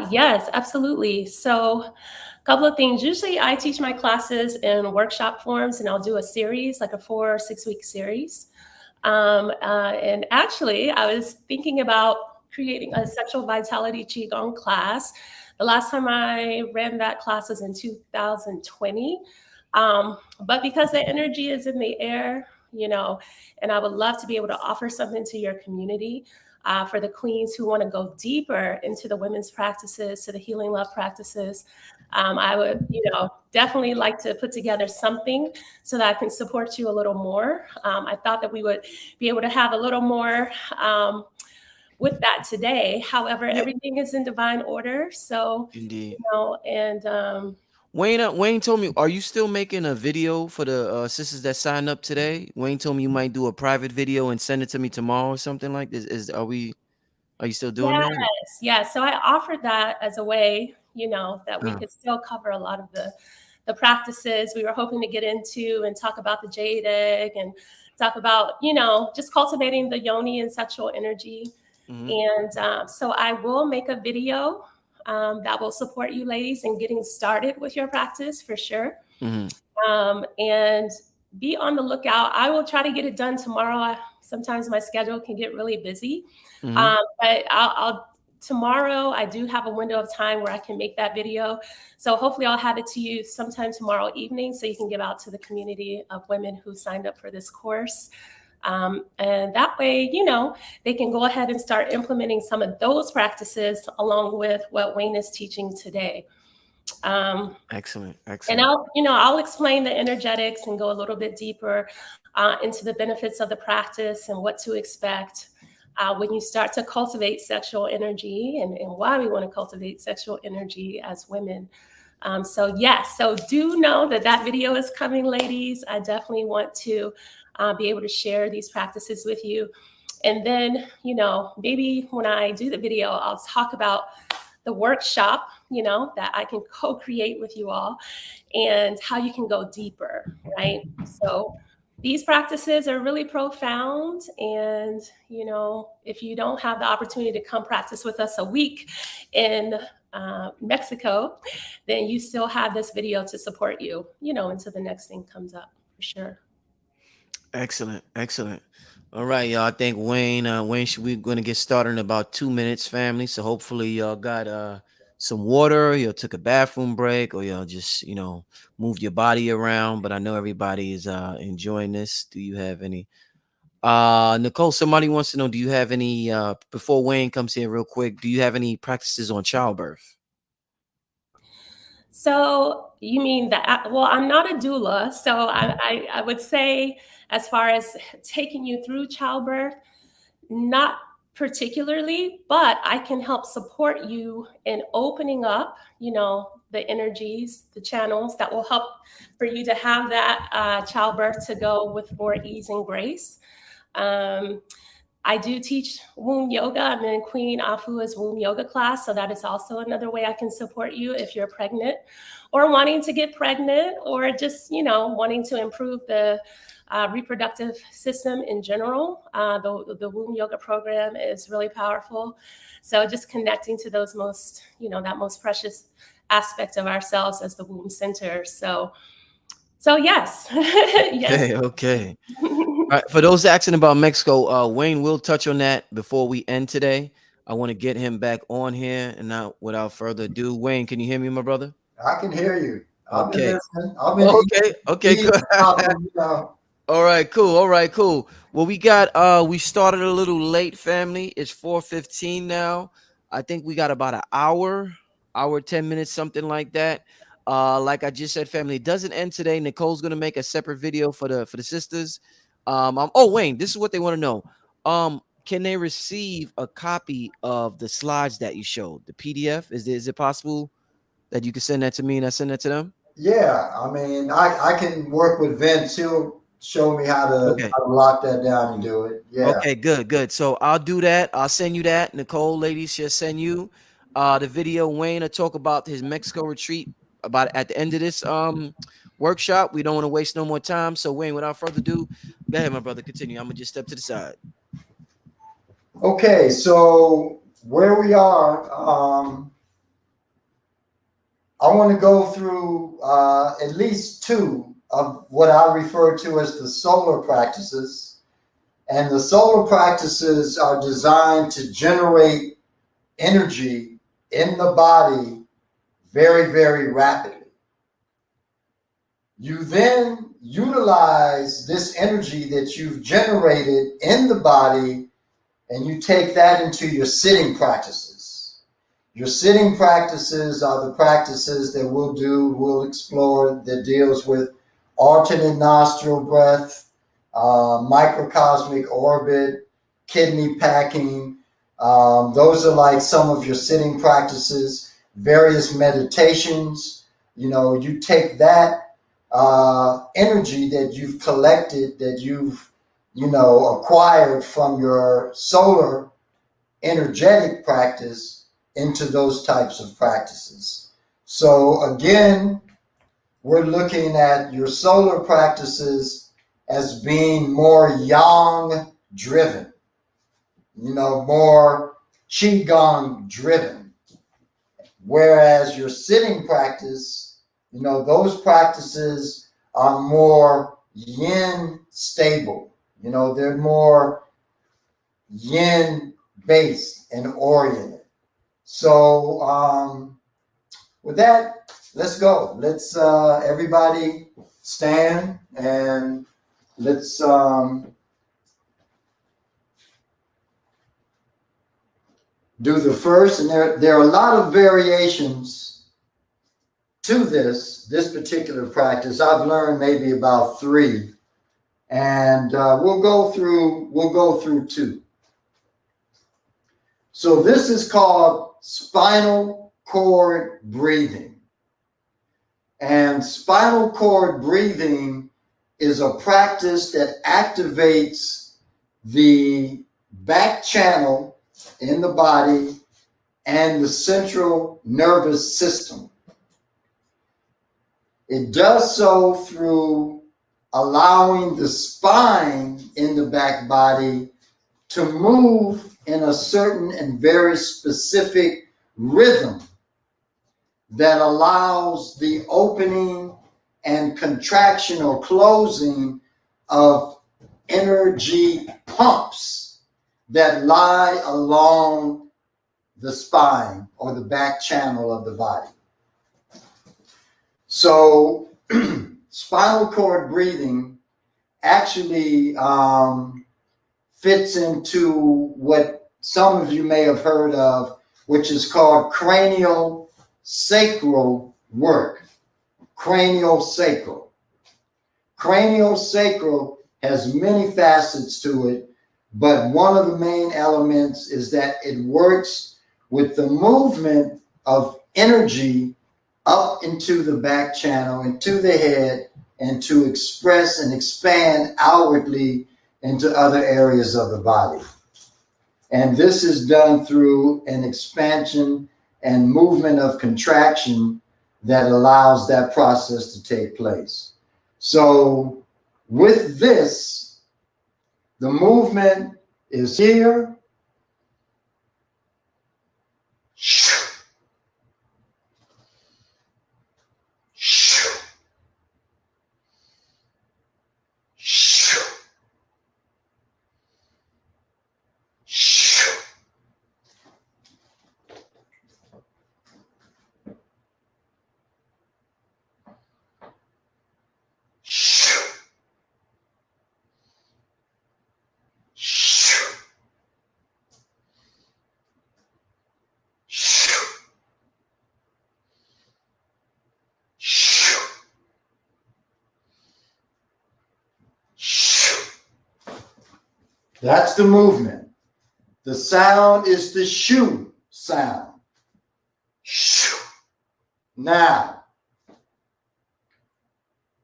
Yes, absolutely. So, a couple of things. Usually, I teach my classes in workshop forms, and I'll do a series, like a 4 or 6 week series. And actually, I was thinking about creating a sexual vitality Qigong class. The last time I ran that class was in 2020. But because the energy is in the air, and I would love to be able to offer something to your community. For the queens who want to go deeper into the women's practices, to the healing love practices, I would, definitely like to put together something so that I can support you a little more. I thought that we would be able to have a little more with that today. However, everything is in divine order. So, Indeed. And Wayne told me, are you still making a video for the sisters that signed up today? Wayne told me you might do a private video and send it to me tomorrow or something like this. Are you still doing that? Yes. So I offered that as a way, that we could still cover a lot of the practices we were hoping to get into and talk about the jade egg and talk about, just cultivating the yoni and sexual energy. Mm-hmm. And so I will make a video that will support you ladies in getting started with your practice for sure. Mm-hmm. And be on the lookout. I will try to get it done tomorrow. Sometimes my schedule can get really busy. Mm-hmm. But I'll tomorrow, I do have a window of time where I can make that video. So hopefully I'll have it to you sometime tomorrow evening so you can give out to the community of women who signed up for this course. And that way, they can go ahead and start implementing some of those practices along with what Wayne is teaching today. Excellent. And I'll explain the energetics and go a little bit deeper into the benefits of the practice and what to expect when you start to cultivate sexual energy and why we want to cultivate sexual energy as women. So do know that video is coming, ladies. I definitely want to be able to share these practices with you. And then, maybe when I do the video, I'll talk about the workshop, that I can co-create with you all and how you can go deeper, right? So these practices are really profound. And, if you don't have the opportunity to come practice with us a week in Mexico, then you still have this video to support you, until the next thing comes up for sure. Excellent. All right, y'all. I think Wayne, we're going to get started in about 2 minutes, family. So hopefully y'all got some water, y'all took a bathroom break, or y'all just, moved your body around. But I know everybody is enjoying this. Do you have any? Nicole, somebody wants to know, do you have any, before Wayne comes in real quick, do you have any practices on childbirth? So you mean that? Well, I'm not a doula, so I would say, as far as taking you through childbirth, not particularly, but I can help support you in opening up, the energies, the channels that will help for you to have that childbirth to go with more ease and grace. I do teach womb yoga. I'm in Queen Afua's womb yoga class, so that is also another way I can support you if you're pregnant or wanting to get pregnant, or just, wanting to improve the reproductive system in general. The womb yoga program is really powerful. So just connecting to those that most precious aspect of ourselves as the womb center. So yes, yes. Okay, okay. All right, for those asking about Mexico, Wayne will touch on that before we end today. I want to get him back on here, and now, without further ado, Wayne, can you hear me, my brother? I can hear you. I've been Okay. listening. I've been Okay. Okay. eating Good. out of, All right. Cool. All right. Cool. Well, we started a little late, family. It's 4:15 now. I think we got about an hour, 10 minutes, something like that. Like I just said, family, it doesn't end today. Nicole's gonna make a separate video for the sisters. Oh, Wayne, this is what they want to know. Can they receive a copy of the slides that you showed, the PDF? Is it possible that you can send that to me and I send that to them? Yeah, I mean, I can work with Vince. He'll show me how Okay. to lock that down and do it. Yeah. Okay, good. So I'll do that. I'll send you that. Nicole, ladies, she'll send you the video. Wayne will talk about his Mexico retreat about at the end of this workshop. We don't want to waste no more time. So Wayne, without further ado, go ahead, my brother. Continue. I'm gonna just step to the side. Okay, so where we are, I want to go through at least two of what I refer to as the solar practices. And the solar practices are designed to generate energy in the body very, very rapidly. You then utilize this energy that you've generated in the body, and you take that into your sitting practices. Your sitting practices are the practices that we'll explore, that deals with alternate nostril breath, microcosmic orbit, kidney packing. Those are like some of your sitting practices, various meditations. You take that energy that you've collected, that you've acquired from your solar energetic practice, into those types of practices. So again, we're looking at your solar practices as being more yang driven, more Qigong driven. Whereas your sitting practice, those practices are more yin stable. They're more yin based and oriented. So with that, let's go. Let's everybody stand, and let's do the first. And there are a lot of variations to this particular practice. I've learned maybe about 3, and we'll go through 2. So this is called spinal cord breathing. And spinal cord breathing is a practice that activates the back channel in the body and the central nervous system. It does so through allowing the spine in the back body to move in a certain and very specific rhythm that allows the opening and contraction or closing of energy pumps that lie along the spine or the back channel of the body. So spinal cord breathing actually fits into what some of you may have heard of, which is called cranial sacral work. Cranial sacral. Cranial sacral has many facets to it, but one of the main elements is that it works with the movement of energy up into the back channel, into the head, and to express and expand outwardly into other areas of the body. And this is done through an expansion and movement of contraction that allows that process to take place. So with this, the movement is here, that's the movement. The sound is the shoe sound. Now,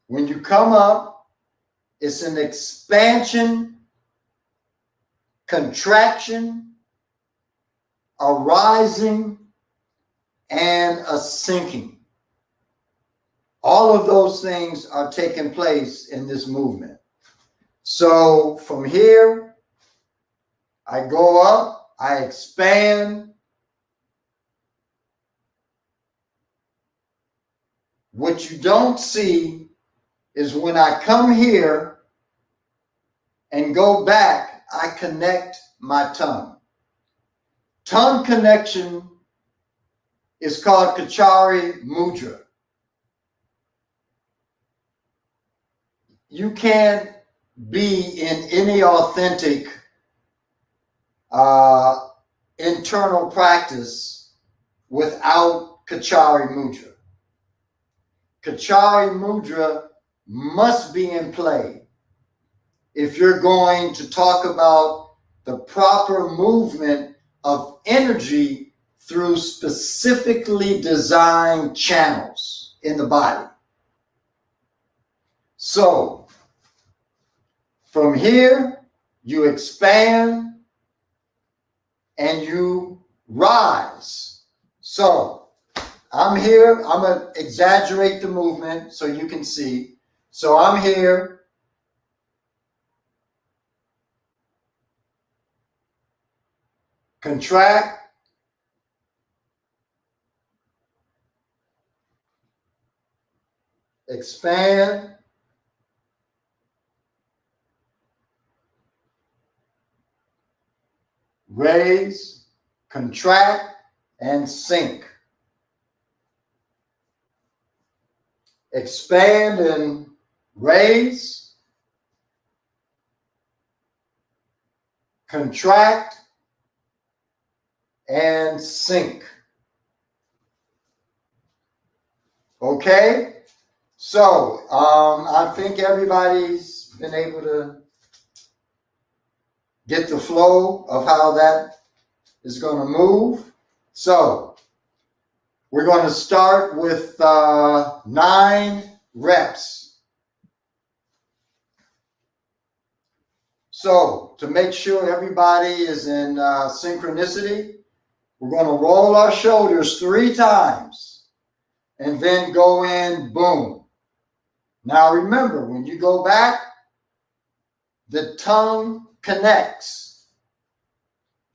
when you come up, it's an expansion, contraction, a rising, and a sinking. All of those things are taking place in this movement. So from here, I go up, I expand. What you don't see is when I come here and go back, I connect my tongue. Tongue connection is called Kachari Mudra. You can't be in any authentic internal practice without Kachari Mudra. Kachari Mudra must be in play if you're going to talk about the proper movement of energy through specifically designed channels in the body. So, from here, you expand and you rise. So, I'm here, I'm going to exaggerate the movement so you can see. So, I'm here. Contract. Expand. Raise, contract, and sink. Expand and raise, contract, and sink. Okay? So, I think everybody's been able to get the flow of how that is going to move. So, we're going to start with 9 reps. So, to make sure everybody is in synchronicity, we're going to roll our shoulders 3 times and then go in, boom. Now remember, when you go back, the tongue connects.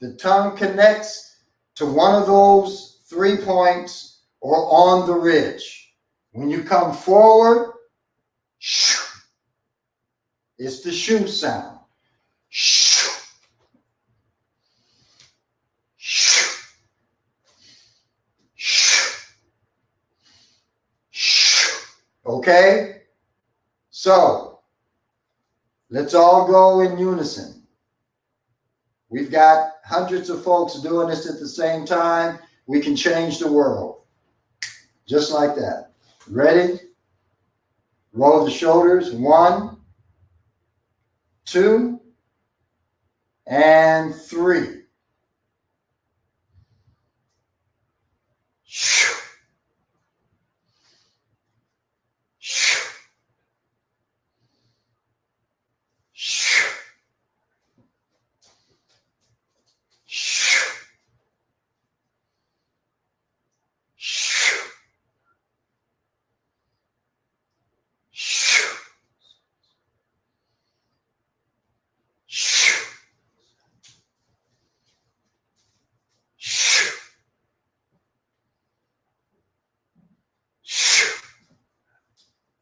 The tongue connects to one of those 3 points or on the ridge. When you come forward, it's the shoe sound. Okay? So, let's all go in unison. We've got hundreds of folks doing this at the same time. We can change the world. Just like that. Ready? Roll the shoulders. 1, 2, and 3.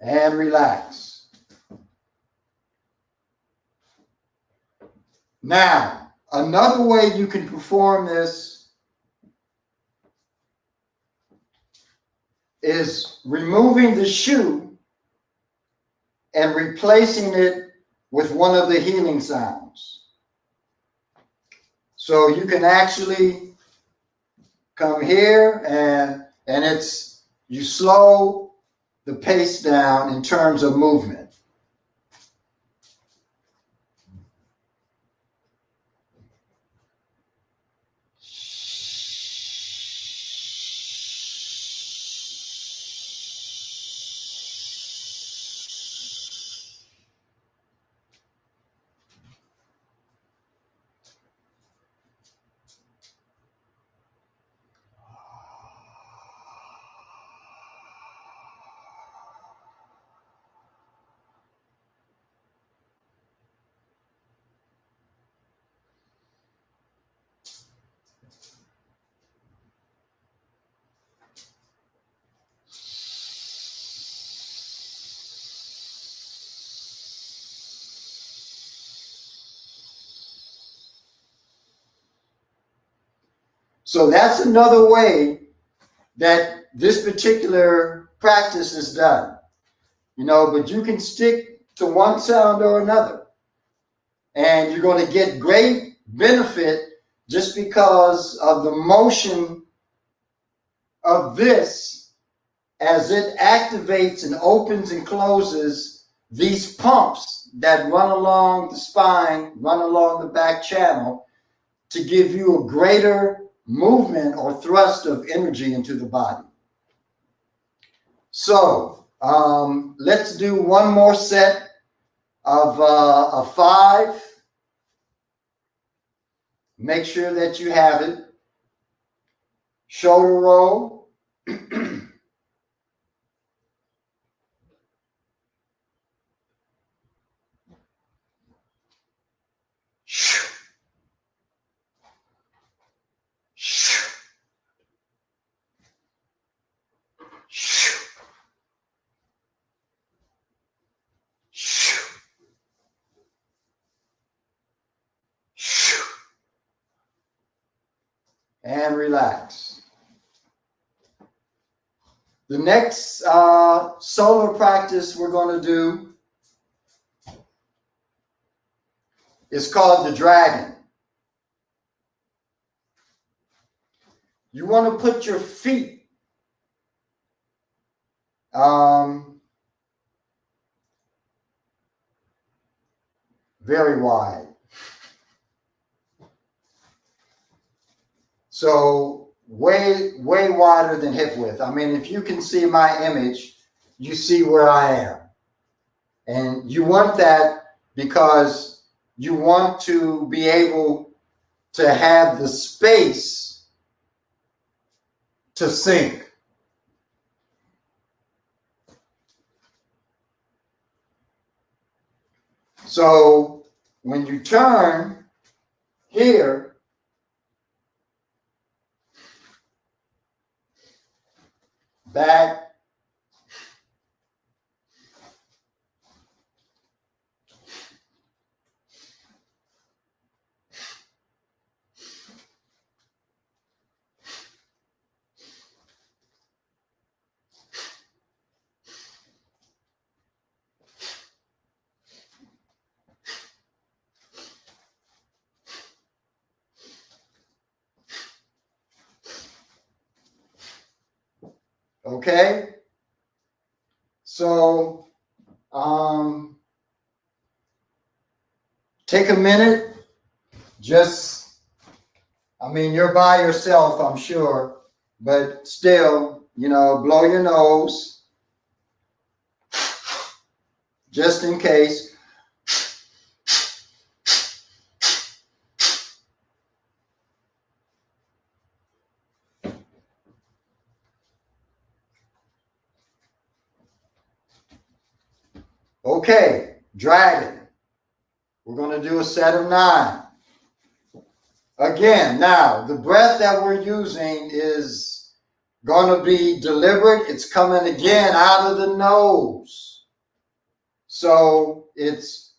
And relax. Now, another way you can perform this is removing the shoe and replacing it with one of the healing sounds. So you can actually come here and it's, you slow the pace down in terms of movement. So that's another way that this particular practice is done. You know, but you can stick to one sound or another. And you're going to get great benefit just because of the motion of this as it activates and opens and closes these pumps that run along the spine, run along the back channel to give you a greater movement or thrust of energy into the body. So let's do one more set of 5. Make sure that you have it. Shoulder roll. And relax. The next solar practice we're going to do is called the dragon. You want to put your feet very wide. So way wider than hip width. I mean, if you can see my image, you see where I am. And you want that because you want to be able to have the space to sink. So when you turn here, back, okay? So take a minute, just, I mean, you're by yourself, I'm sure, but still, you know, blow your nose, just in case. Okay, dragon. We're going to do a set of 9. Again, now, the breath that we're using is going to be deliberate. It's coming again out of the nose. So it's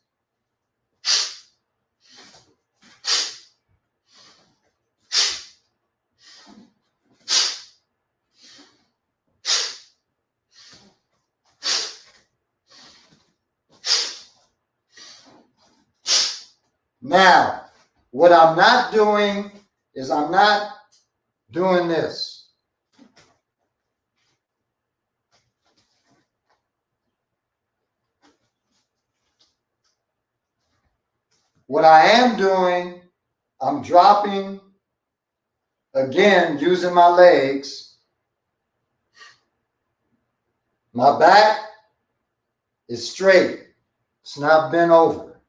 now, what I'm not doing is I'm not doing this. What I am doing, I'm dropping, again, using my legs. My back is straight. It's not bent over.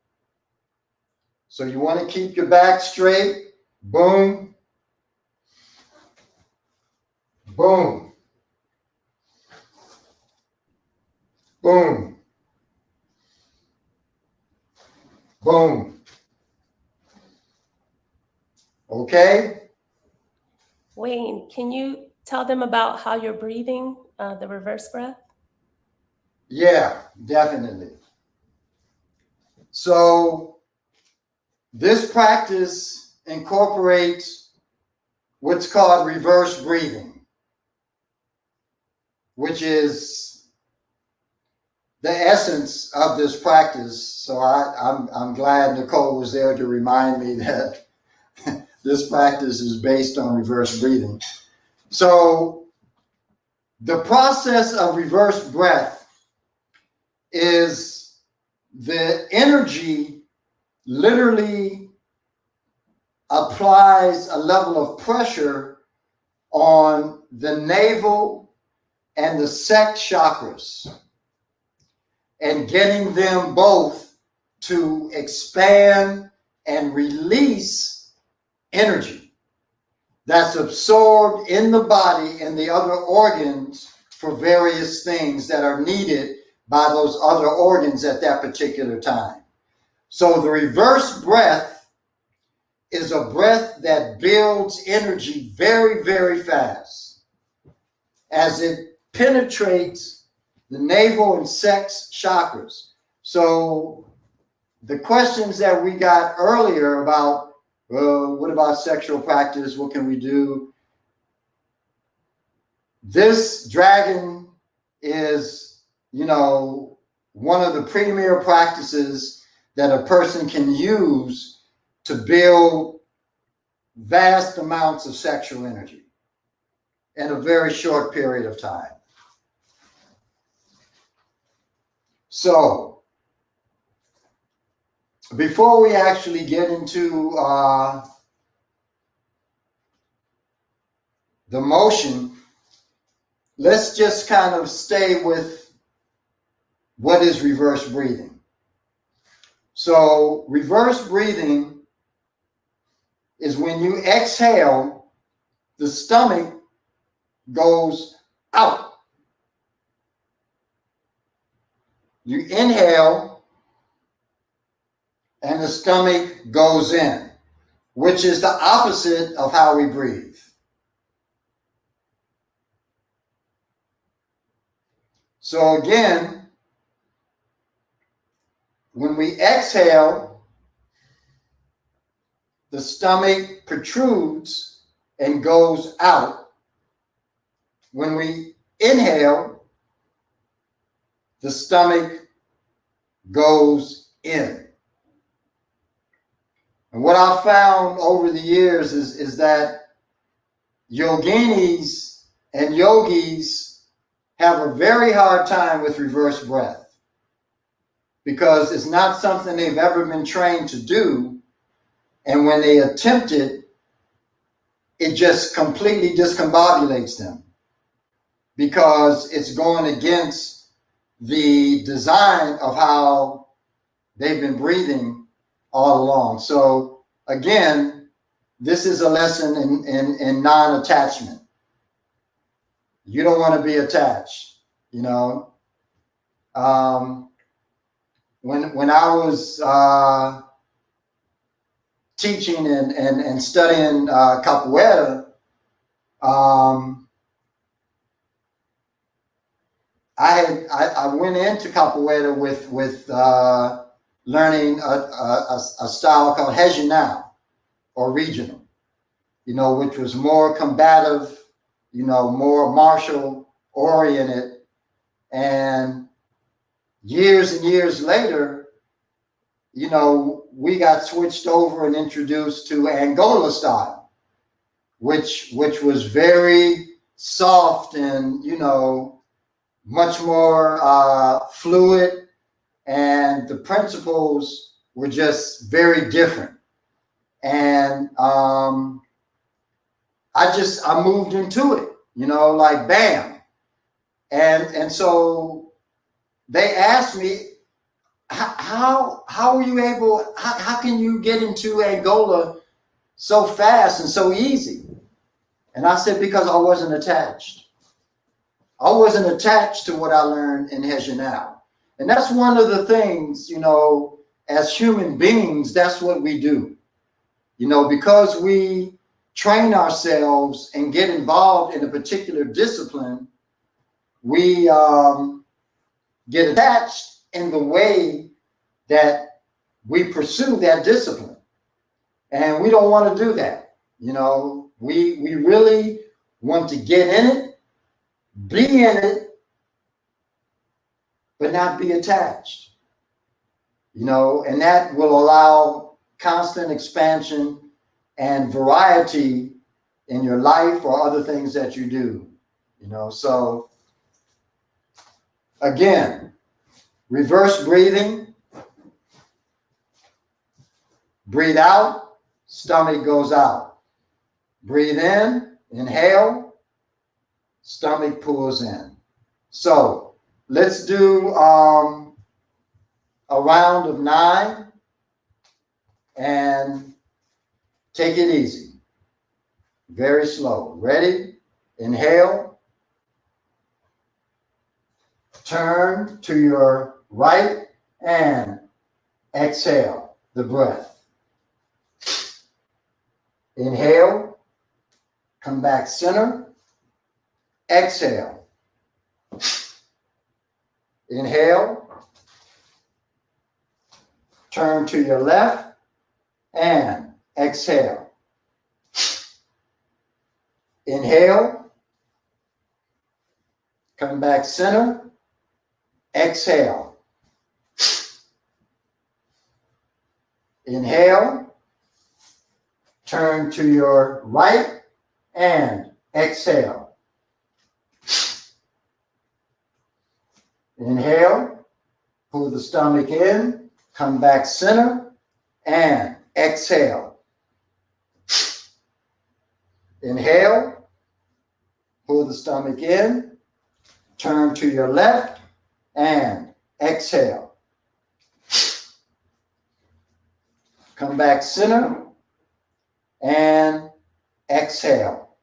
So you want to keep your back straight. Boom. Boom. Boom. Boom. Okay? Wayne, can you tell them about how you're breathing, the reverse breath? Yeah, definitely. So this practice incorporates what's called reverse breathing, which is the essence of this practice. So I'm glad Nicole was there to remind me that this practice is based on reverse breathing. So the process of reverse breath is the energy literally applies a level of pressure on the navel and the sect chakras and getting them both to expand and release energy that's absorbed in the body and the other organs for various things that are needed by those other organs at that particular time. So the reverse breath is a breath that builds energy very, very fast as it penetrates the navel and sex chakras. So the questions that we got earlier about, what about sexual practice? What can we do? This dragon is, one of the premier practices that a person can use to build vast amounts of sexual energy in a very short period of time. So, before we actually get into the motion, let's just kind of stay with what is reverse breathing. So, reverse breathing is when you exhale, the stomach goes out. You inhale, and the stomach goes in, which is the opposite of how we breathe. So again, when we exhale, the stomach protrudes and goes out. When we inhale, the stomach goes in. And what I've found over the years is that yoginis and yogis have a very hard time with reverse breath because it's not something they've ever been trained to do. And when they attempt it, it just completely discombobulates them because it's going against the design of how they've been breathing all along. So again, this is a lesson in non-attachment. You don't want to be attached, When I was teaching and studying capoeira, I went into capoeira with learning a style called Regional or regional, which was more combative, more martial oriented. And years later, we got switched over and introduced to Angola style, which was very soft and, much more fluid, and the principles were just very different. And I moved into it, like bam. And so they asked me, how were you able, how can you get into Angola so fast and so easy? And I said, because I wasn't attached. I wasn't attached to what I learned in Regional. And that's one of the things, as human beings, that's what we do. Because we train ourselves and get involved in a particular discipline, we get attached in the way that we pursue that discipline. And we don't want to do that. We really want to get in it, be in it, but not be attached. And that will allow constant expansion and variety in your life or other things that you do. So again, reverse breathing. Breathe out, stomach goes out. Breathe in, inhale, stomach pulls in. So let's do a round of 9 and take it easy. Very slow. Ready? Inhale. Turn to your right and exhale the breath. Inhale. Come back center. Exhale. Inhale. Turn to your left and exhale. Inhale. Come back center. Exhale. Inhale. Turn to your right and exhale. Inhale. Pull the stomach in. Come back center and exhale. Inhale. Pull the stomach in. Turn to your left and exhale. Come back center and exhale.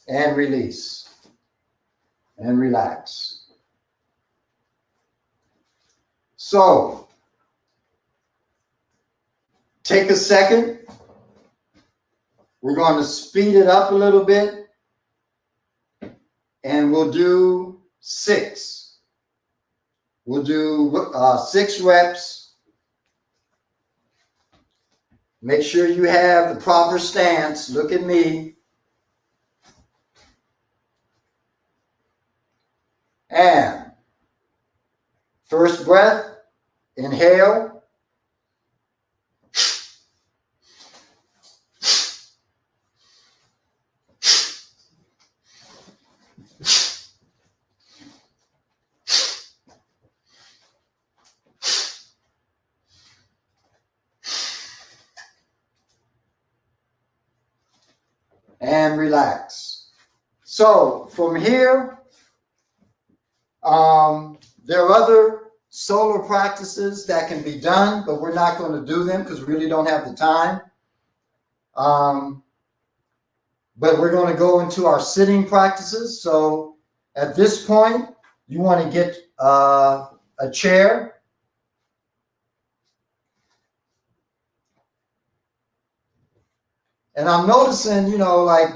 And release. And relax. So, take a second. We're going to speed it up a little bit. And we'll do 6. We'll do 6 reps. Make sure you have the proper stance. Look at me. And first breath, inhale. And relax. So from here, there are other solar practices that can be done, but we're not going to do them because we really don't have the time. But we're going to go into our sitting practices. So at this point, you want to get a chair. And I'm noticing, like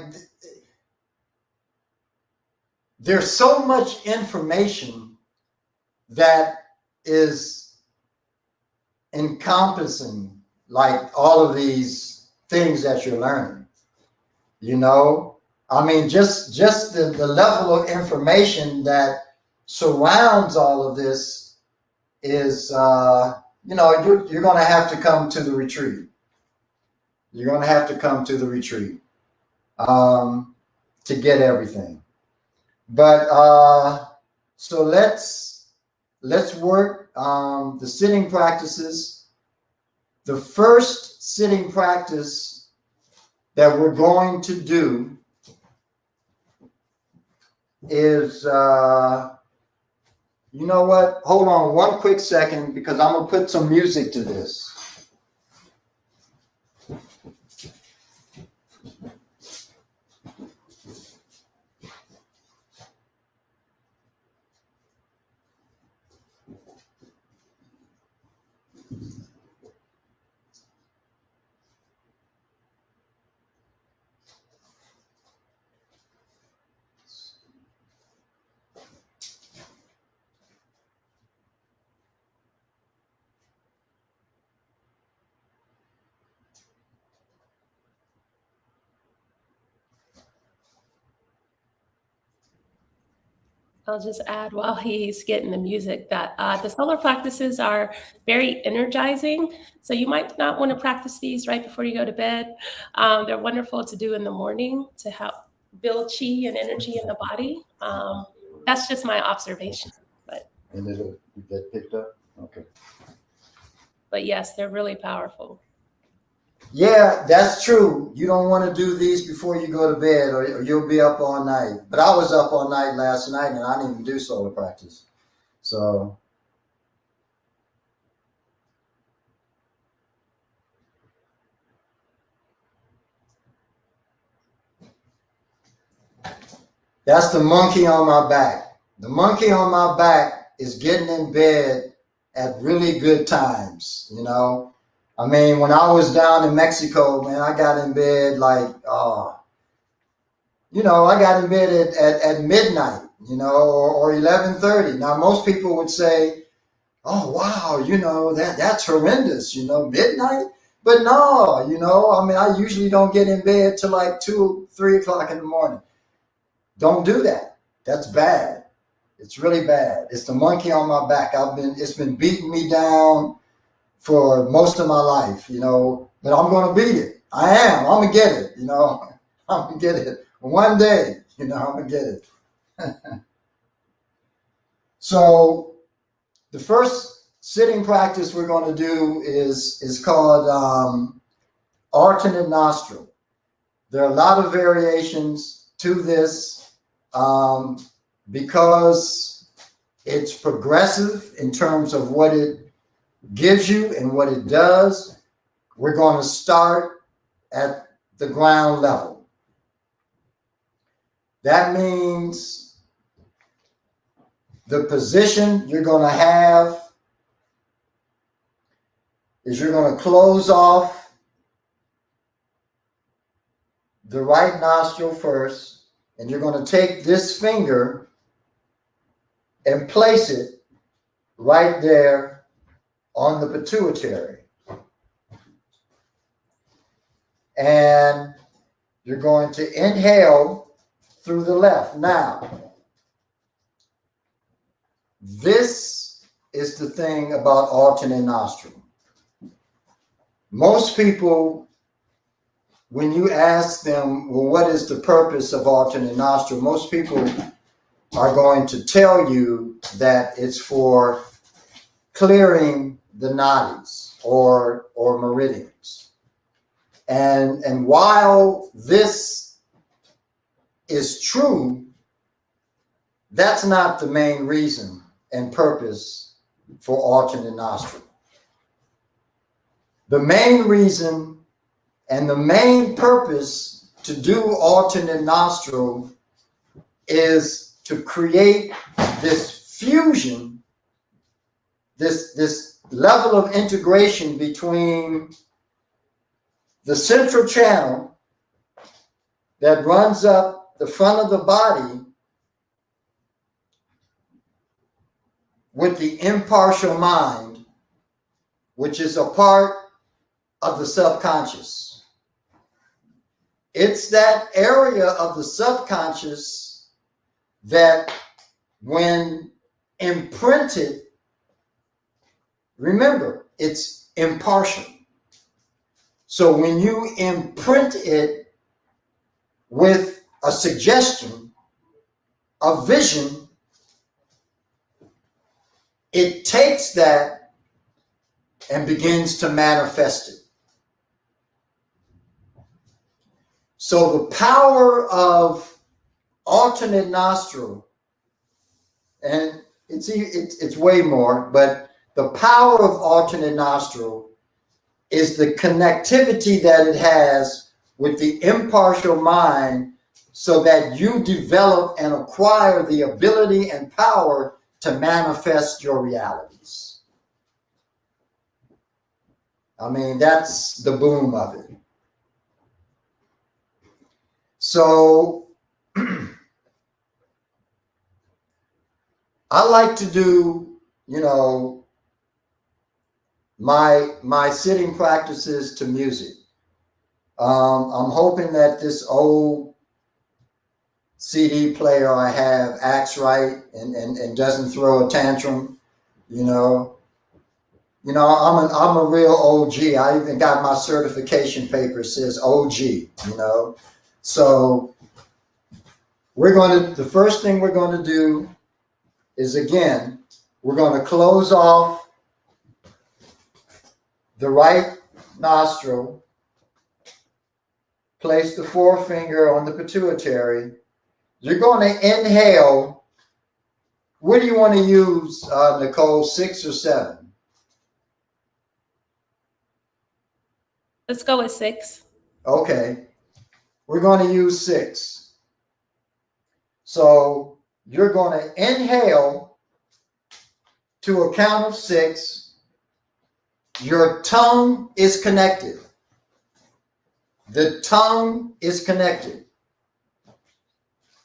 there's so much information that is encompassing like all of these things that you're learning. You know, I mean, just the level of information that surrounds all of this is, you know, you're going to have to come to the retreat. You're going to have to come to the retreat to get everything. But so let's work the sitting practices. The first sitting practice that we're going to do is, you know what? Hold on one quick second, because I'm going to put some music to this. I'll just add while he's getting the music that the solar practices are very energizing. So you might not want to practice these right before you go to bed. They're wonderful to do in the morning to help build chi and energy in the body. That's just my observation. And it'll get picked up? Okay. But yes, they're really powerful. Yeah, that's true. You don't want to do these before you go to bed, or you'll be up all night. But I was up all night last night, and I didn't even do solar practice. So that's the monkey on my back. The monkey on my back is getting in bed at really good times, you know. I mean, when I was down in Mexico, man, I got in bed like, you know, I got in bed at midnight, you know, or 11:30. Now, most people would say, oh, wow, you know, that's horrendous, you know, midnight. But no, you know, I mean, I usually don't get in bed till like 2, 3 o'clock in the morning. Don't do that. That's bad. It's really bad. It's the monkey on my back. It's been beating me down for most of my life, you know, but I'm going to beat it. I am. I'm going to get it, you know. I'm going to get it. One day, you know, I'm going to get it. So the first sitting practice we're going to do is called alternate nostril. There are a lot of variations to this because it's progressive in terms of what it gives you and what it does. We're going to start at the ground level. That means the position you're going to have is you're going to close off the right nostril first, and you're going to take this finger and place it right there on the pituitary. And you're going to inhale through the left. Now, this is the thing about alternate nostril. Most people, when you ask them, well, what is the purpose of alternate nostril? Most people are going to tell you that it's for clearing the nadis or meridians. And while this is true, that's not the main reason and purpose for alternate nostril. The main reason and the main purpose to do alternate nostril is to create this fusion, this level of integration between the central channel that runs up the front of the body with the impartial mind, which is a part of the subconscious. It's that area of the subconscious that, when imprinted, remember, it's impartial. So when you imprint it with a suggestion, a vision, it takes that and begins to manifest it. So the power of alternate nostril, and it's way more, but the power of alternate nostril is the connectivity that it has with the impartial mind, so that you develop and acquire the ability and power to manifest your realities. I mean, that's the boom of it. So I like to do, my sitting practices to music. I'm hoping that this old CD player I have acts right and doesn't throw a tantrum. I'm a real OG. I even got my certification paper, says OG. So the first thing we're going to do is, again, we're going to close off the right nostril, place the forefinger on the pituitary. You're going to inhale. What do you want to use, Nicole, 6 or 7? Let's go with 6. Okay. We're going to use 6. So you're going to inhale to a count of 6. Your tongue is connected. The tongue is connected.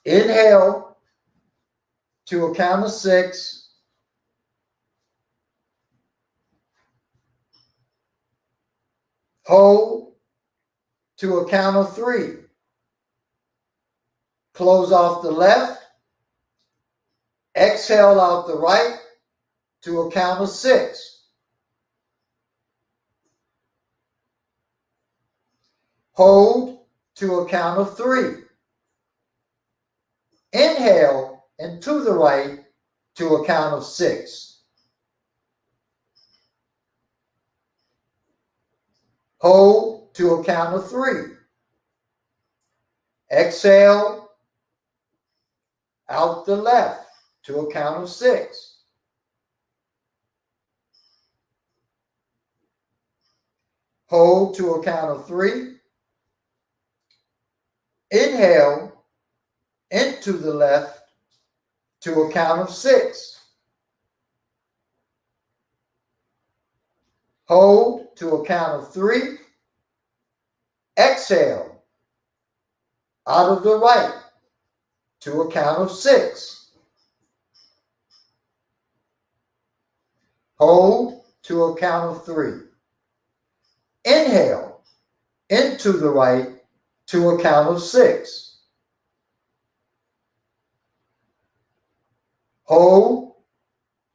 Inhale to a count of 6. Hold to a count of 3. Close off the left. Exhale out the right to a count of 6. Hold to a count of 3. Inhale and to the right to a count of 6. Hold to a count of 3. Exhale out the left to a count of 6. Hold to a count of 3. Inhale into the left to a count of 6. Hold to a count of 3. Exhale out of the right to a count of 6. Hold to a count of 3. Inhale into the right to a count of 6. Hold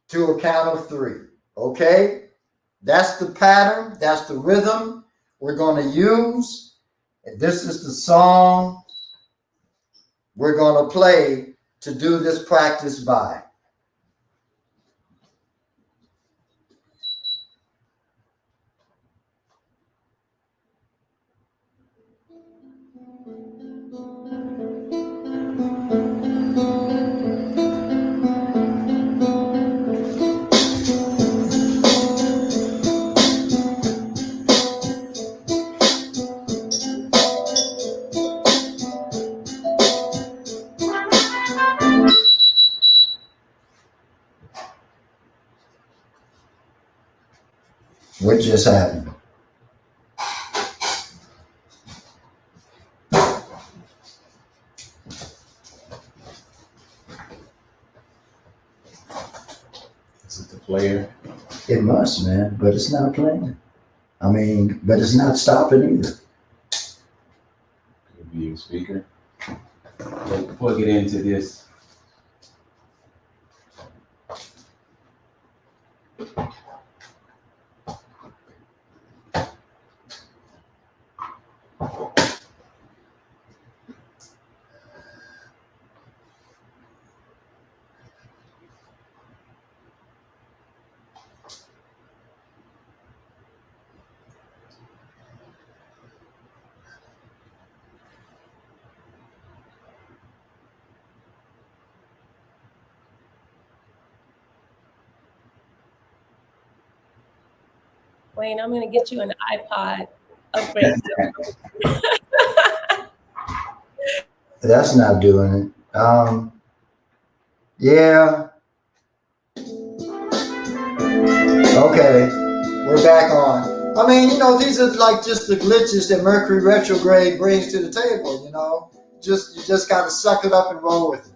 to a count of 3. Okay? That's the pattern. That's the rhythm we're going to use. And this is the song we're going to play to do this practice by. What just happened? It's must, man. But it's not playing. I mean, but it's not stopping either. Could be a speaker. Plug it into this. Wayne, I'm gonna get you an iPod upgrade. That's not doing it. Yeah. Okay, we're back on. I mean, you know, these are like just the glitches that Mercury retrograde brings to the table. You know, you just gotta suck it up and roll with it.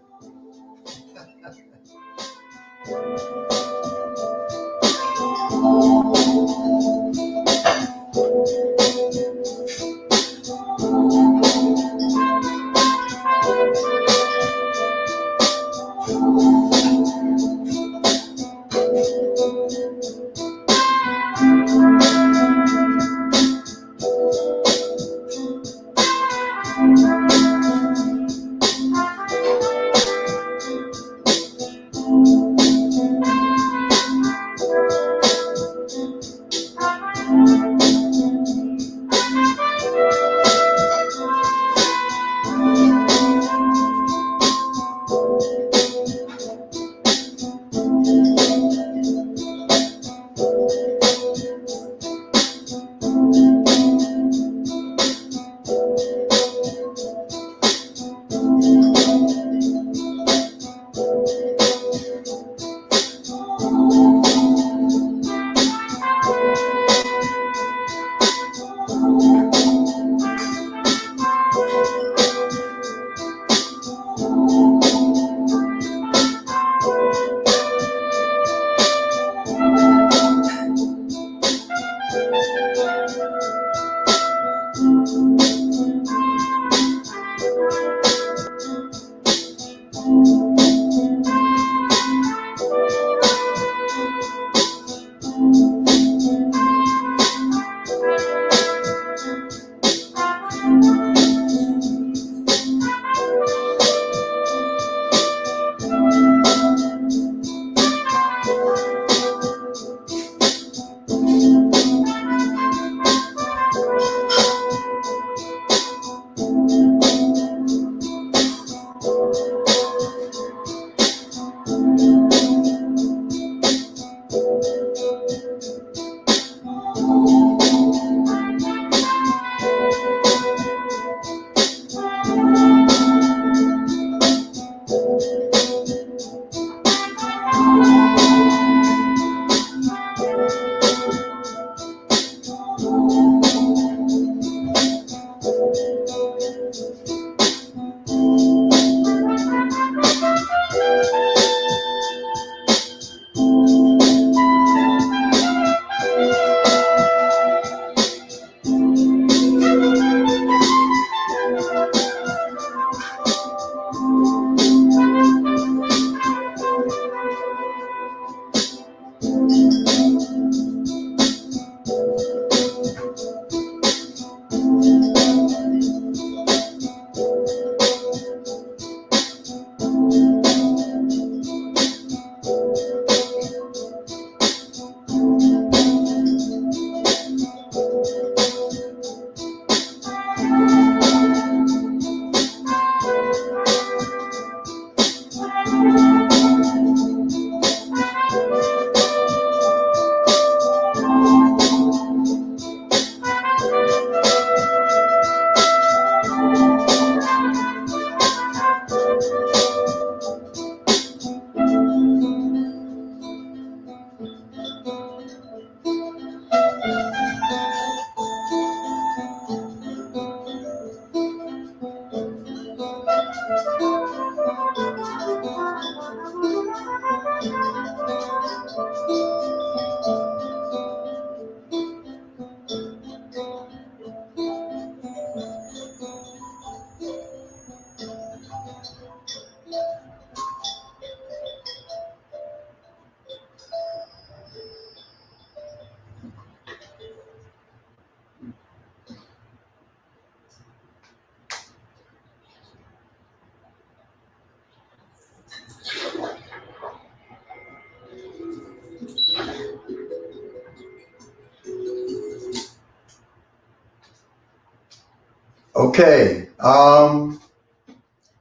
Okay.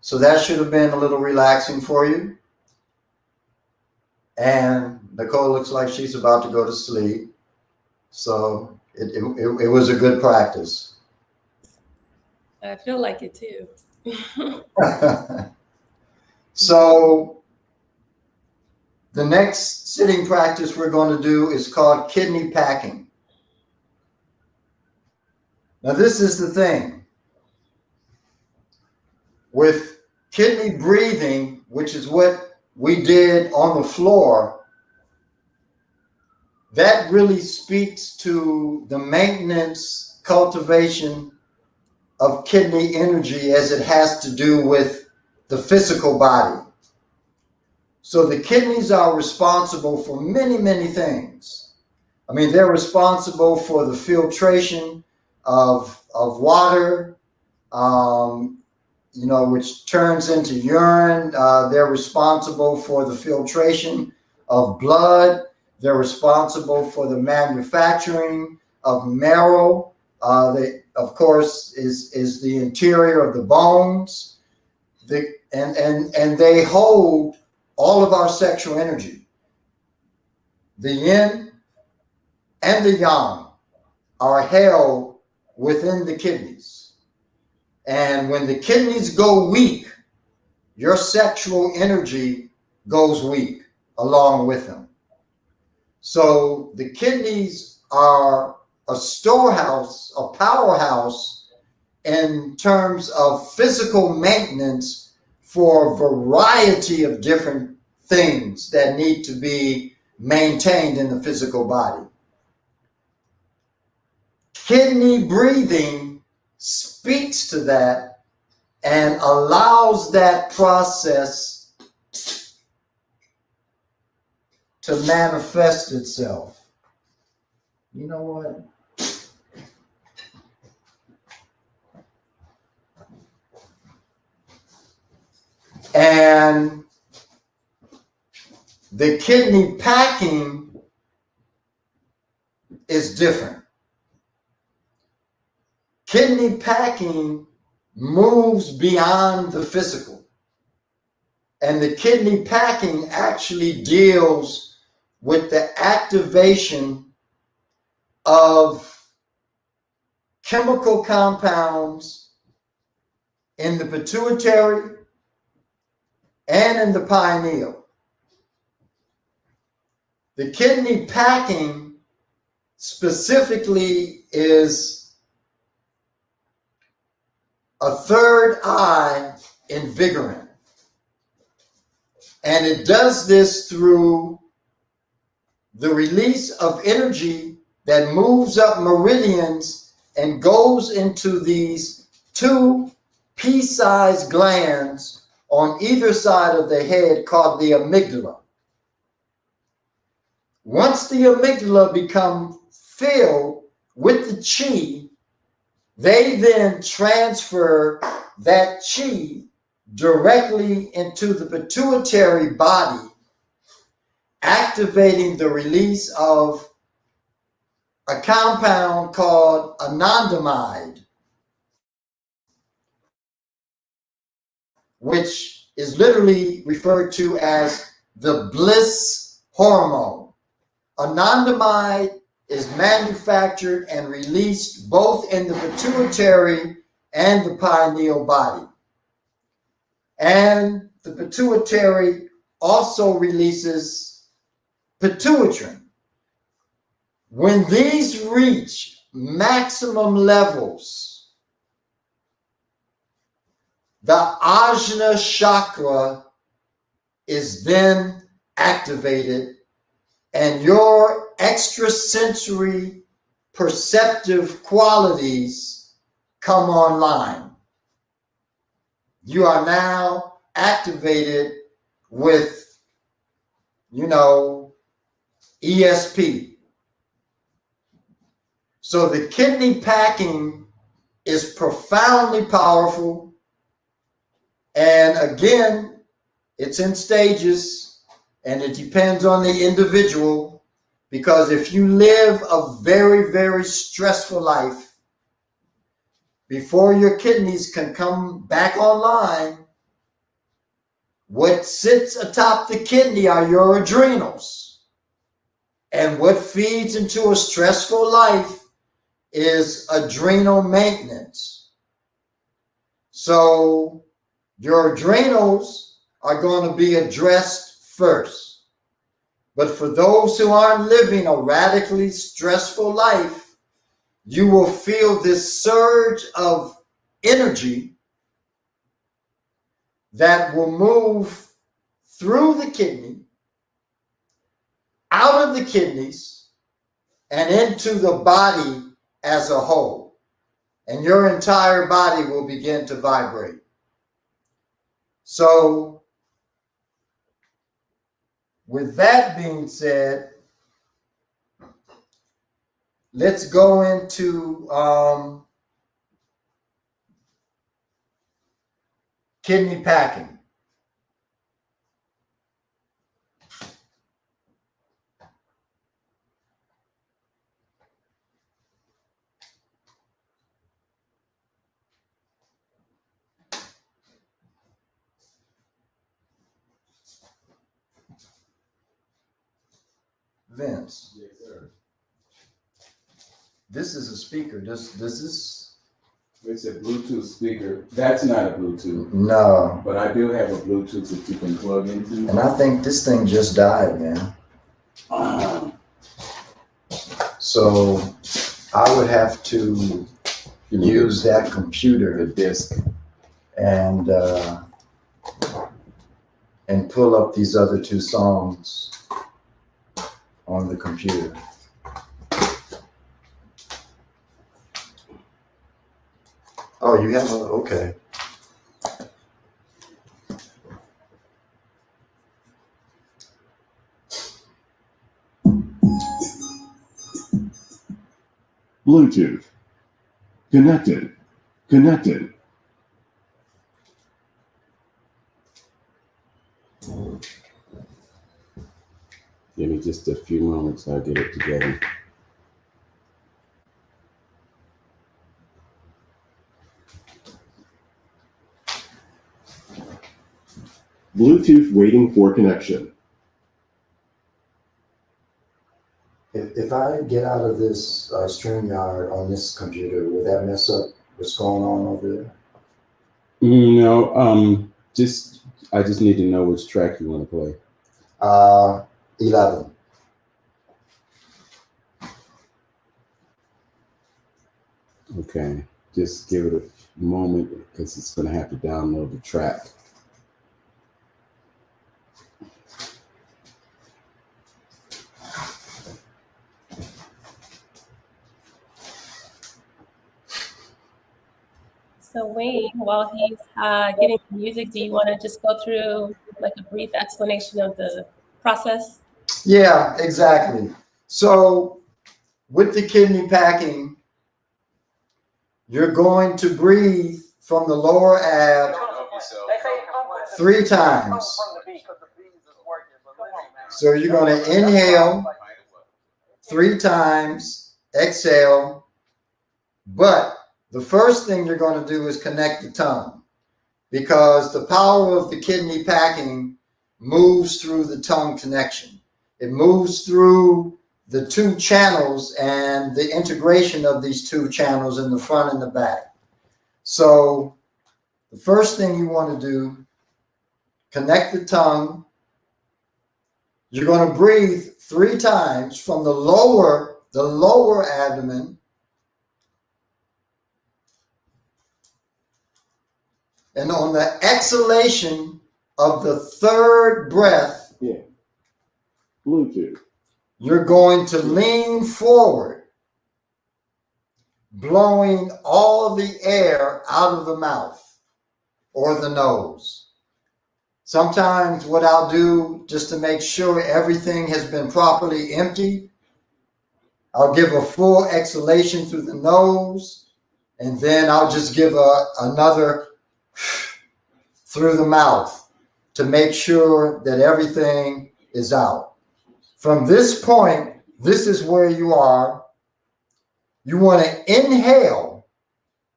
So that should have been a little relaxing for you. And Nicole looks like she's about to go to sleep. So it was a good practice. I feel like it too. So the next sitting practice we're going to do is called kidney packing. Now, this is the thing. With kidney breathing, which is what we did on the floor, that really speaks to the maintenance, cultivation of kidney energy as it has to do with the physical body. So the kidneys are responsible for many, many things. I mean, they're responsible for the filtration of water, which turns into urine. They're responsible for the filtration of blood. They're responsible for the manufacturing of marrow. They, of course, is the interior of the bones. And they hold all of our sexual energy. The yin and the yang are held within the kidneys. And when the kidneys go weak, your sexual energy goes weak along with them. So the kidneys are a storehouse, a powerhouse in terms of physical maintenance for a variety of different things that need to be maintained in the physical body. Kidney breathing speaks to that and allows that process to manifest itself. You know what? And the kidney packing is different. Kidney packing moves beyond the physical. And the kidney packing actually deals with the activation of chemical compounds in the pituitary and in the pineal. The kidney packing specifically is a third eye invigorant. And it does this through the release of energy that moves up meridians and goes into these two pea-sized glands on either side of the head called the amygdala. Once the amygdala become filled with the chi, they then transfer that chi directly into the pituitary body, activating the release of a compound called anandamide, which is literally referred to as the bliss hormone. Anandamide is manufactured and released both in the pituitary and the pineal body. And the pituitary also releases pituitrin. When these reach maximum levels, the Ajna chakra is then activated, and your extrasensory perceptive qualities come online. You are now activated with, ESP. So the kidney packing is profoundly powerful. And again, it's in stages and it depends on the individual, because if you live a very, very stressful life, before your kidneys can come back online, what sits atop the kidney are your adrenals. And what feeds into a stressful life is adrenal maintenance. So your adrenals are going to be addressed first. But for those who aren't living a radically stressful life, you will feel this surge of energy that will move through the kidney, out of the kidneys, and into the body as a whole. And your entire body will begin to vibrate. So, with that being said, let's go into kidney packing. Vince. Yes, sir. This is a speaker. Does this? It's a Bluetooth speaker. That's not a Bluetooth, No. but I do have a Bluetooth that you can plug into. And I think this thing just died, man. So I would have to use that computer The disc. and pull up these other two songs on the computer. Oh, you have a, okay. Bluetooth. Connected. Connected. Give me just a few moments, I'll get it together. Bluetooth waiting for connection. If I get out of this StreamYard on this computer, will that mess up what's going on over there? No, I just need to know which track you want to play. 11. Okay, just give it a moment because it's going to have to download the track. So Wayne, while he's getting the music, do you want to just go through like a brief explanation of the process? Yeah, exactly. So with the kidney packing, you're going to breathe from the lower ab 3 times. So you're going to inhale 3 times, exhale, but the first thing you're going to do is connect the tongue, because the power of the kidney packing moves through the tongue connection. It moves through the 2 channels and the integration of these 2 channels in the front and the back. So the first thing you want to do, connect the tongue. You're going to breathe 3 times from the lower abdomen. And on the exhalation of the 3rd breath, Bluetooth. you're going to lean forward, blowing all the air out of the mouth or the nose. Sometimes what I'll do, just to make sure everything has been properly emptied, I'll give a full exhalation through the nose, and then I'll just give another through the mouth to make sure that everything is out. From this point, this is where you are. You want to inhale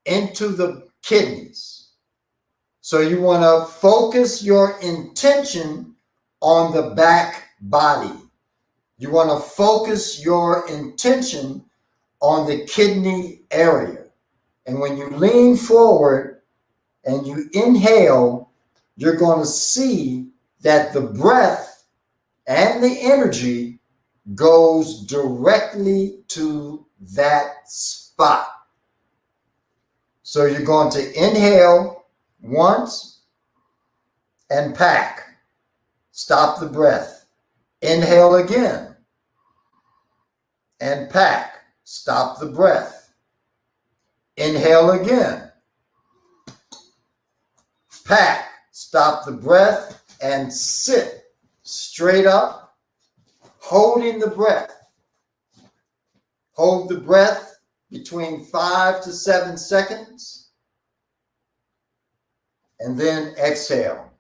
into the kidneys. So you want to focus your intention on the back body. You want to focus your intention on the kidney area. And when you lean forward and you inhale, you're going to see that the breath and the energy goes directly to that spot. So you're going to inhale once and pack. Stop the breath. Inhale again and pack. Stop the breath. Inhale again. Pack. Stop the breath and sit straight up, holding the breath. Hold the breath between 5 to 7 seconds and then exhale.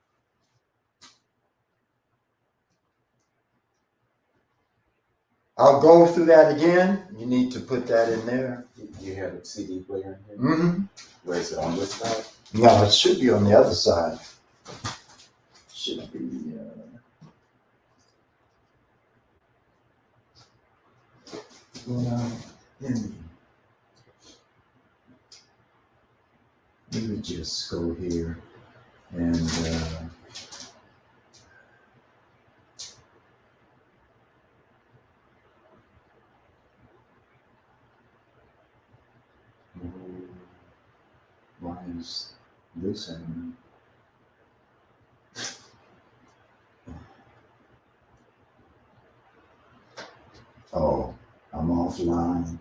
I'll go through that again. You need to put that in there. You have a CD player in here? Mm-hmm. Where is it, on this side? No, it should be on the other side. Should be. Let me just go here and. Why is this happening? Oh, I'm offline.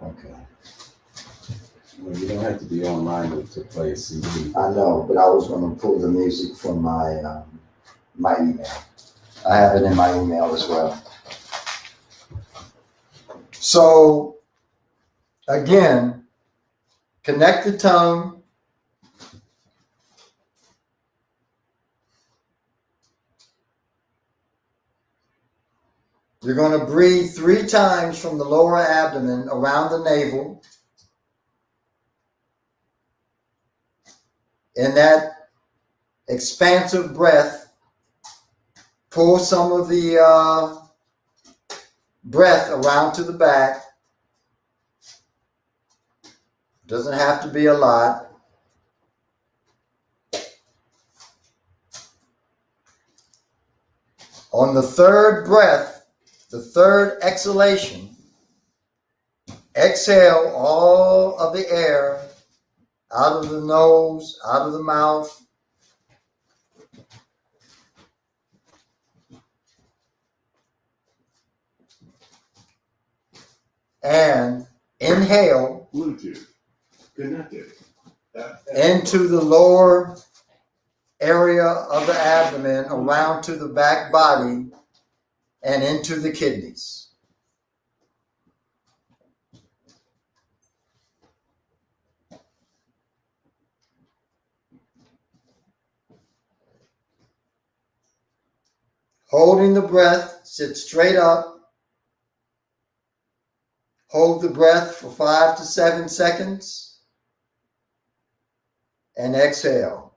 Okay. Well, you don't have to be online to play a CD. I know, but I was going to pull the music from my my email. I have it in my email as well. So, again, connect the tongue. You're going to breathe 3 times from the lower abdomen around the navel. In that expansive breath, pull some of the breath around to the back. Doesn't have to be a lot. On the third breath, the third exhalation, exhale all of the air out of the nose, out of the mouth. And inhale Bluetooth connected. into the lower area of the abdomen, around to the back body, and into the kidneys. Holding the breath, sit straight up. Hold the breath for 5 to 7 seconds. And exhale.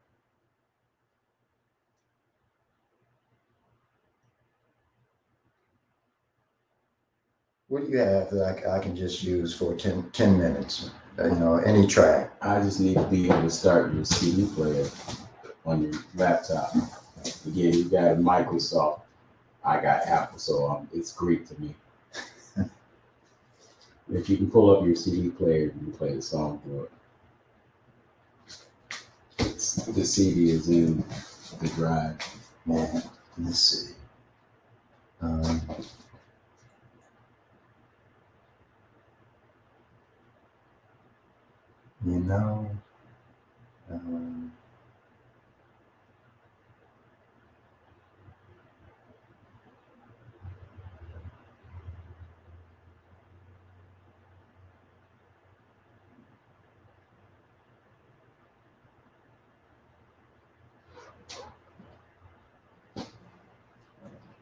What do you have that I can just use for 10 minutes? Any track. I just need to be able to start your CD player on your laptop. Again, you got Microsoft. I got Apple, so it's Greek to me. If you can pull up your CD player, you can play the song for it. The CD is in the drive. Man, let's see.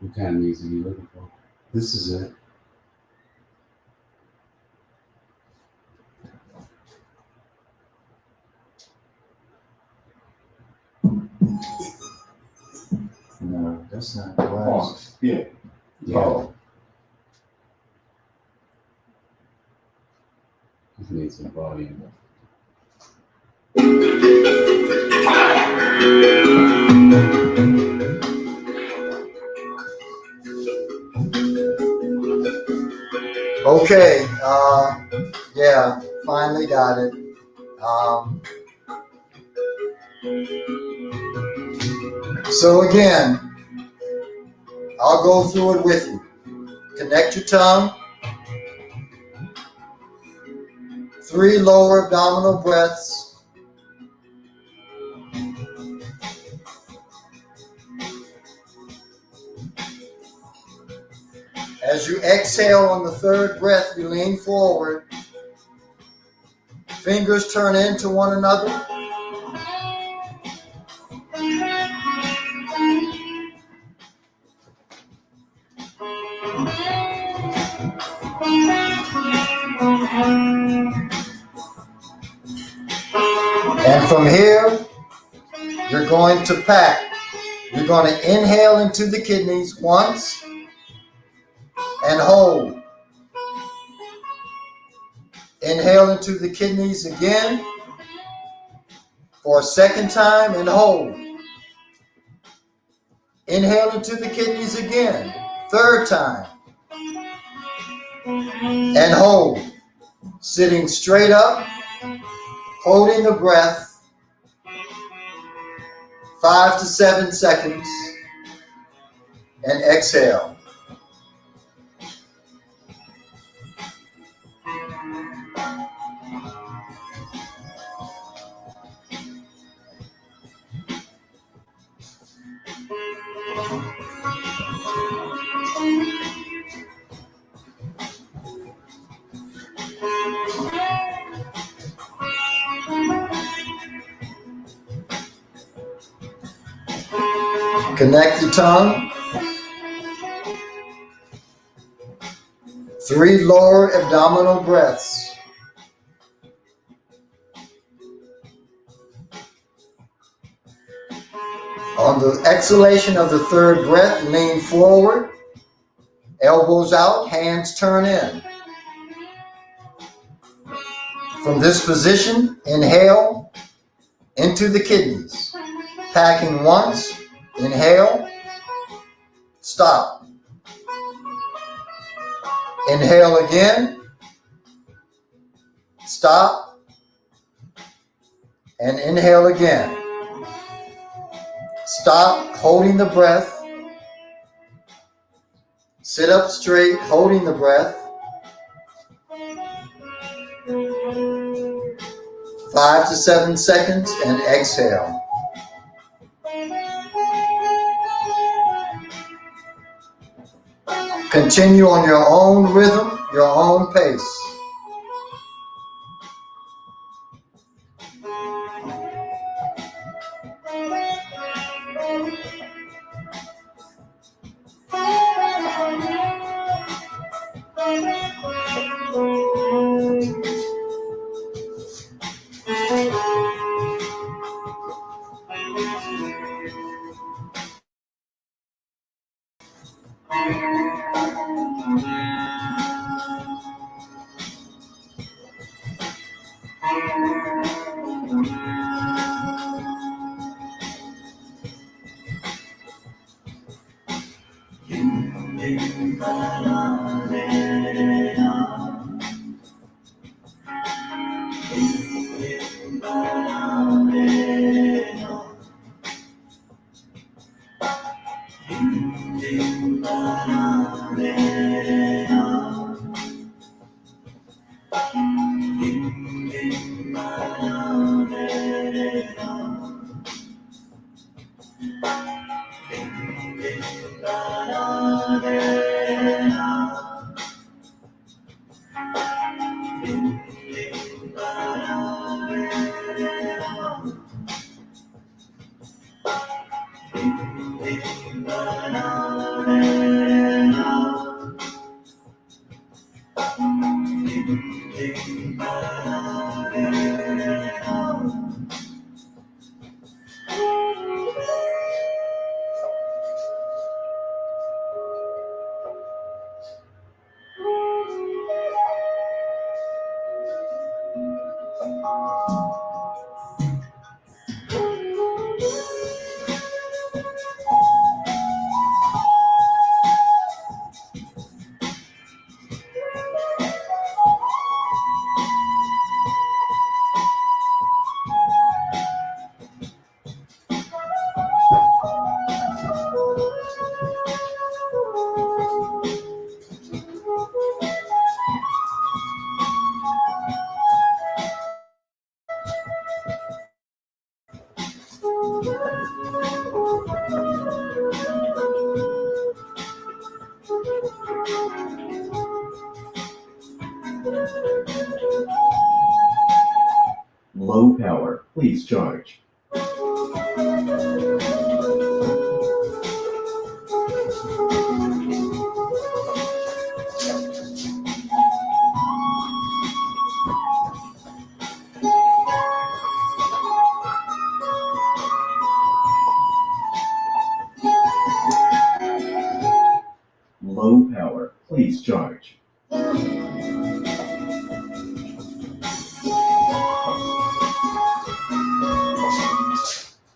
What kind of music are you looking for? This is it. That's not Pause. Yeah. Yeah. Oh. Just need some volume. Okay. Yeah, finally got it. So again, I'll go through it with you. Connect your tongue. 3 lower abdominal breaths. As you exhale on the 3rd breath, you lean forward. Fingers turn into one another. And from here, you're going to pack. You're going to inhale into the kidneys once and hold. Inhale into the kidneys again for a 2nd time and hold. Inhale into the kidneys again, 3rd time, and hold. Sitting straight up, holding the breath, 5 to 7 seconds, and exhale. Connect the tongue. 3 lower abdominal breaths. On the exhalation of the 3rd breath, lean forward, elbows out, hands turn in. From this position, inhale into the kidneys. Packing once, inhale, stop. Inhale again, stop, and inhale again. Stop, holding the breath. Sit up straight, holding the breath. 5 to 7 seconds, and exhale. Continue on your own rhythm, your own pace. Low power, please charge. Low power, please charge.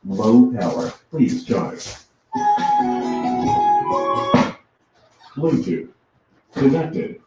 Low power, please charge. Bluetooth connected.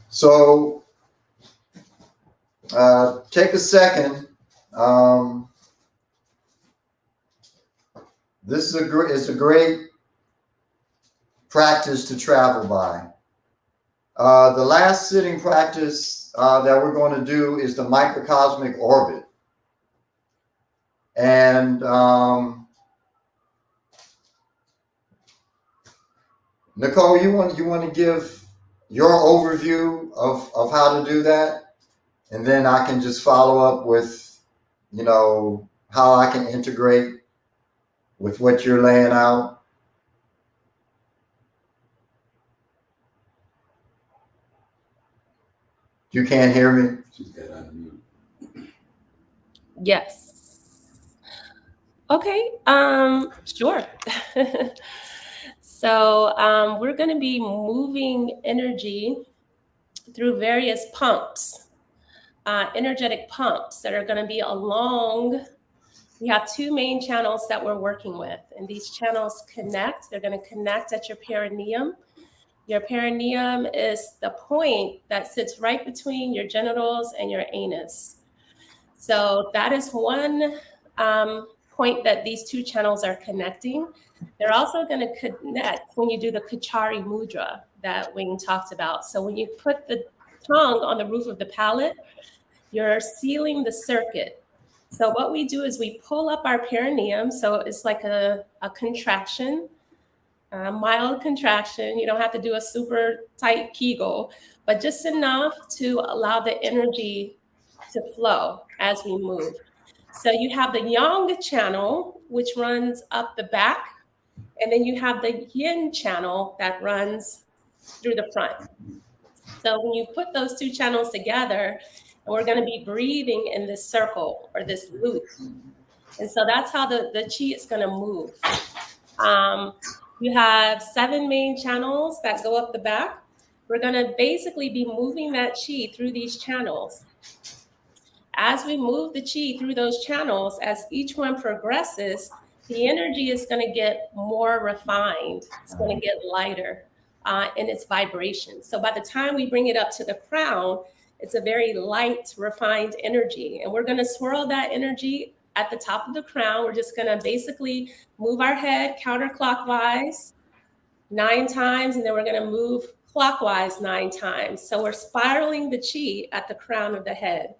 So take a second. This is a great practice to travel by. The last sitting practice that we're going to do is the microcosmic orbit. And Nicole, you want to give your overview of how to do that, and then I can just follow up with, you know, how I can integrate with what you're laying out. You can't hear me? She's got unmute. Yes. Okay. Sure. So we're going to be moving energy through various pumps, energetic pumps that are going to be along. We have two main channels that we're working with, and these channels connect. They're going to connect at your perineum. Your perineum is the point that sits right between your genitals and your anus. So that is one point that these two channels are connecting. They're also going to connect when you do the Kachari Mudra that Wayne talked about. So when you put the tongue on the roof of the palate, you're sealing the circuit. So what we do is we pull up our perineum. So it's like a contraction, a mild contraction. You don't have to do a super tight Kegel, but just enough to allow the energy to flow as we move. So you have the Yang channel, which runs up the back, and then you have the Yin channel that runs through the front. So when you put those two channels together, and we're going to be breathing in this circle or this loop. And so that's how the chi is going to move. You have 7 main channels that go up the back. We're going to basically be moving that chi through these channels. As we move the chi through those channels, as each one progresses, the energy is going to get more refined. It's going to get lighter in its vibration. So by the time we bring it up to the crown, it's a very light, refined energy. And we're going to swirl that energy at the top of the crown. We're just going to basically move our head counterclockwise 9 times, and then we're going to move clockwise 9 times. So we're spiraling the chi at the crown of the head.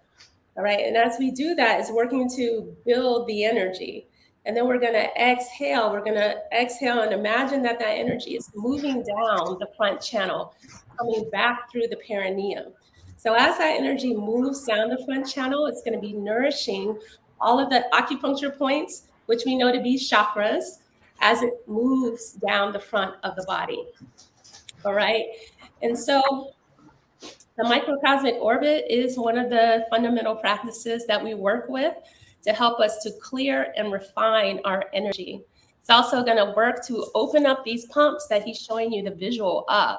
All right. And as we do that, it's working to build the energy. And then we're going to exhale. We're going to exhale and imagine that that energy is moving down the front channel, coming back through the perineum. So as that energy moves down the front channel, it's going to be nourishing all of the acupuncture points, which we know to be chakras, as it moves down the front of the body. All right. And so the microcosmic orbit is one of the fundamental practices that we work with to help us to clear and refine our energy. It's also going to work to open up these pumps that he's showing you the visual of.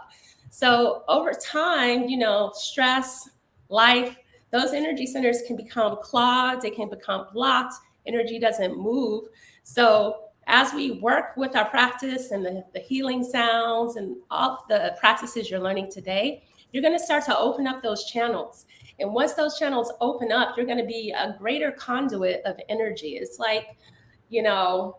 So over time, you know, stress, life, those energy centers can become clogged, they can become blocked, energy doesn't move. So as we work with our practice and the healing sounds and all the practices you're learning today, you're going to start to open up those channels. And once those channels open up, you're going to be a greater conduit of energy. It's like, you know,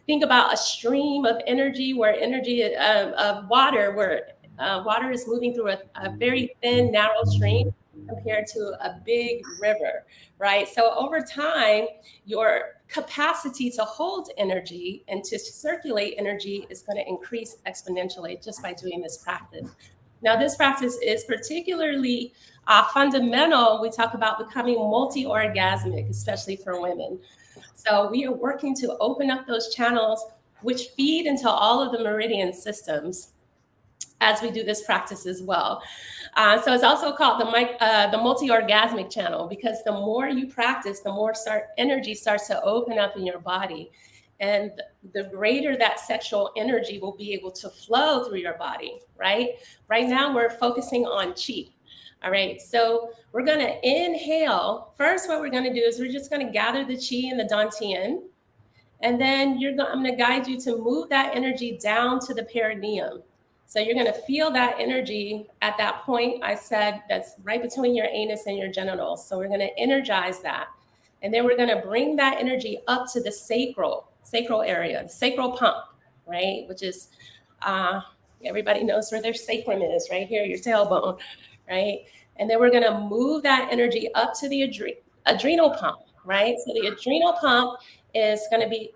think about a stream of energy where energy of water, where water is moving through a very thin, narrow stream compared to a big river, right? So over time, your capacity to hold energy and to circulate energy is going to increase exponentially just by doing this practice. Now, this practice is particularly fundamental. We talk about becoming multi-orgasmic, especially for women. So we are working to open up those channels which feed into all of the meridian systems as we do this practice as well. So it's also called the multi-orgasmic channel, because the more you practice, the more energy starts to open up in your body. And the greater that sexual energy will be able to flow through your body, right? Right now, we're focusing on qi. All right, so we're going to inhale. First, what we're going to do is we're just going to gather the qi and the dantian. And then I'm going to guide you to move that energy down to the perineum. So you're going to feel that energy at that point I said that's right between your anus and your genitals. So we're going to energize that. And then we're going to bring that energy up to the sacral area, the sacral pump, right? Which is, everybody knows where their sacrum is, right here, your tailbone, right? And then we're going to move that energy up to the adrenal pump, right? So the adrenal pump is going to be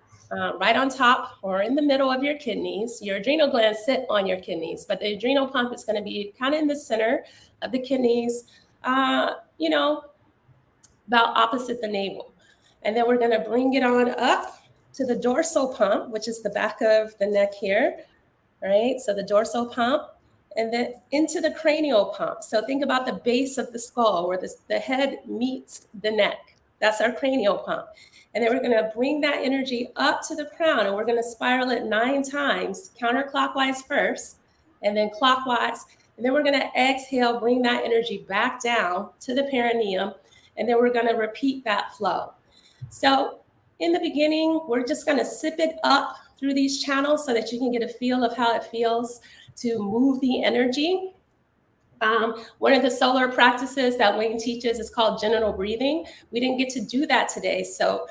right on top or in the middle of your kidneys. Your adrenal glands sit on your kidneys, but the adrenal pump is going to be kind of in the center of the kidneys, you know, about opposite the navel. And then we're going to bring it on up to the dorsal pump, which is the back of the neck here, right? So the dorsal pump, and then into the cranial pump. So think about the base of the skull where the head meets the neck. That's our cranial pump. And then we're going to bring that energy up to the crown, and we're going to spiral it 9 times, counterclockwise first, and then clockwise. And then we're going to exhale, bring that energy back down to the perineum, and then we're going to repeat that flow. So in the beginning, we're just going to sip it up through these channels so that you can get a feel of how it feels to move the energy. One of the solar practices that Wayne teaches is called genital breathing. We didn't get to do that today. So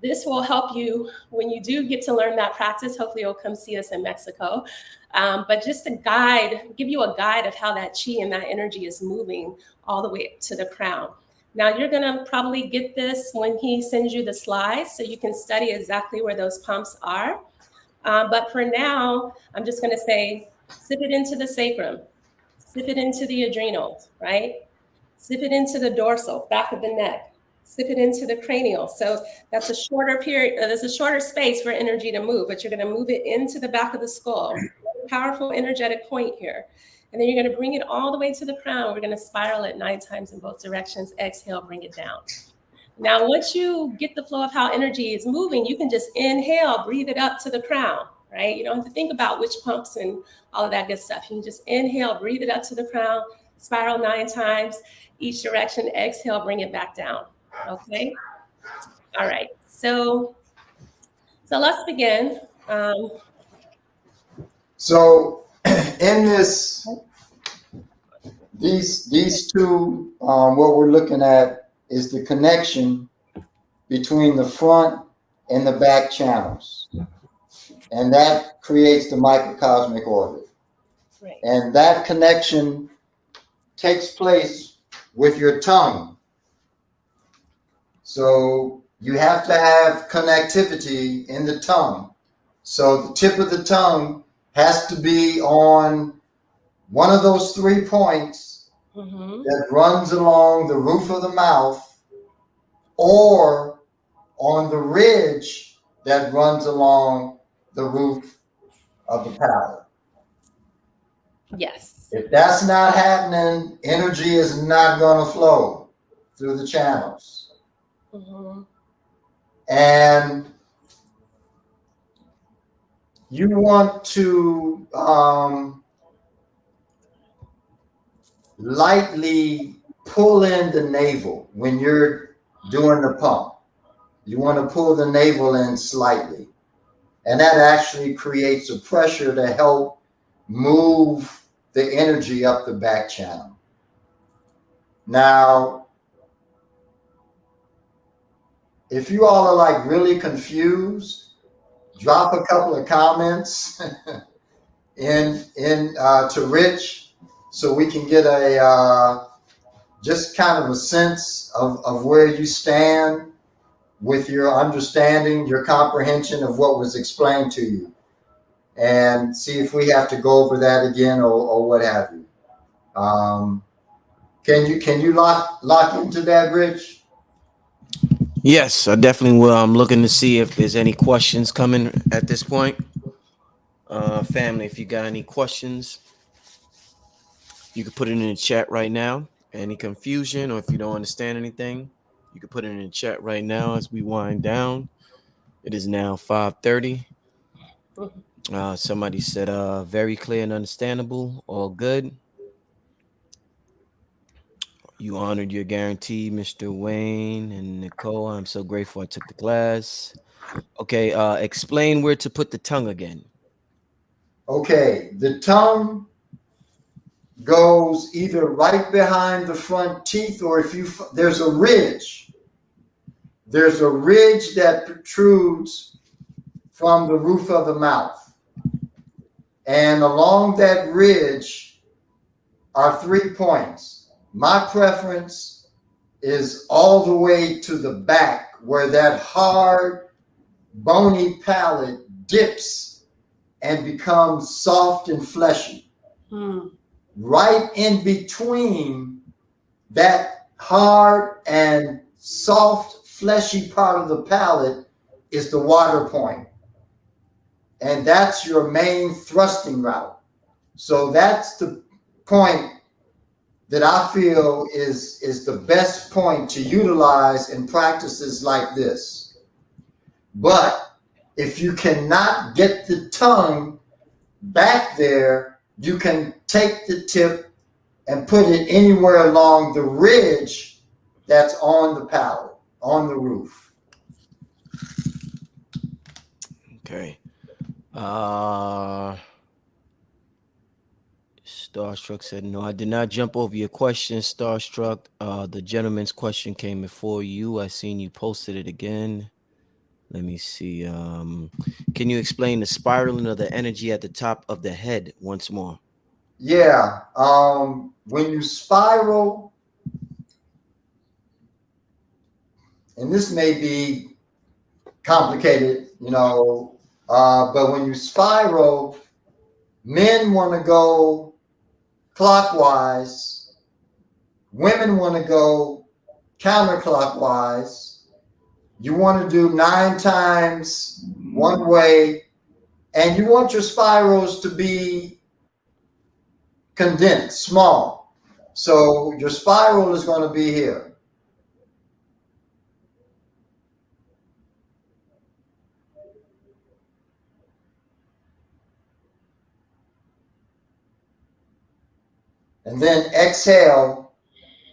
this will help you when you do get to learn that practice. Hopefully you'll come see us in Mexico. But just to give you a guide of how that chi and that energy is moving all the way to the crown. Now you're gonna probably get this when he sends you the slides so you can study exactly where those pumps are. But for now, I'm just gonna say, sip it into the sacrum. Sip it into the adrenals, right? Sip it into the dorsal, back of the neck. Sip it into the cranial. So that's a shorter period. There's a shorter space for energy to move, but you're going to move it into the back of the skull. Powerful energetic point here. And then you're going to bring it all the way to the crown. We're going to spiral it 9 times in both directions. Exhale, bring it down. Now, once you get the flow of how energy is moving, you can just inhale, breathe it up to the crown. Right? You don't have to think about which pumps and all of that good stuff. You can just inhale, breathe it up to the crown, spiral 9 times, each direction, exhale, bring it back down. Okay? All right. So let's begin. So in these two, what we're looking at is the connection between the front and the back channels. And that creates the microcosmic orbit. Right. And that connection takes place with your tongue. So you have to have connectivity in the tongue. So the tip of the tongue has to be on one of those 3 points that runs along the roof of the mouth, or on the ridge that runs along the roof of the palate. Yes. If that's not happening, energy is not going to flow through the channels. And you want to lightly pull in the navel when you're doing the pump. You want to pull the navel in slightly. And that actually creates a pressure to help move the energy up the back channel. Now, if you all are like really confused, drop a couple of comments in to Rich so we can get a just kind of a sense of where you stand with your understanding, your comprehension of what was explained to you, and see if we have to go over that again or what have you. Can you lock into that, Rich? Yes, I definitely will. I'm looking to see if there's any questions coming at this point. Family, if you got any questions, you can put it in the chat right now. Any confusion, or if you don't understand anything, you can put it in the chat right now as we wind down. It is now 5:30. Somebody said very clear and understandable, all good. You honored your guarantee, Mr. Wayne and Nicole. I'm so grateful I took the class. Okay, explain where to put the tongue again. Okay, the tongue goes either right behind the front teeth, or if you there's a ridge. There's a ridge that protrudes from the roof of the mouth. And along that ridge are 3 points. My preference is all the way to the back, where that hard, bony palate dips and becomes soft and fleshy. Right in between that hard and soft, fleshy part of the palate is the water point. And that's your main thrusting route. So that's the point that I feel is the best point to utilize in practices like this. But if you cannot get the tongue back there, you can take the tip and put it anywhere along the ridge that's on the palate, on the roof. Okay. Starstruck said, no, I did not jump over your question, Starstruck. The gentleman's question came before you. I seen you posted it again. Let me see. Can you explain the spiraling of the energy at the top of the head once more? Yeah. When you spiral, and this may be complicated, but when you spiral, men want to go clockwise, women want to go counterclockwise. You want to do 9 times one way, and you want your spirals to be condensed, small. So your spiral is going to be here. And then exhale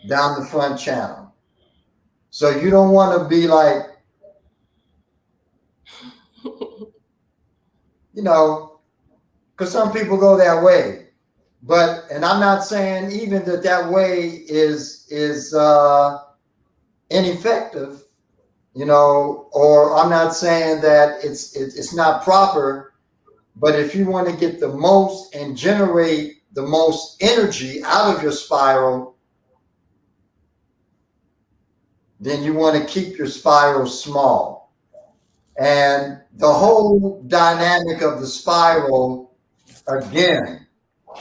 down the front channel. So you don't want to be like, because some people go that way. And I'm not saying even that way is ineffective, or I'm not saying that it's not proper. But if you want to get the most and generate the most energy out of your spiral, then you want to keep your spiral small. And the whole dynamic of the spiral, again,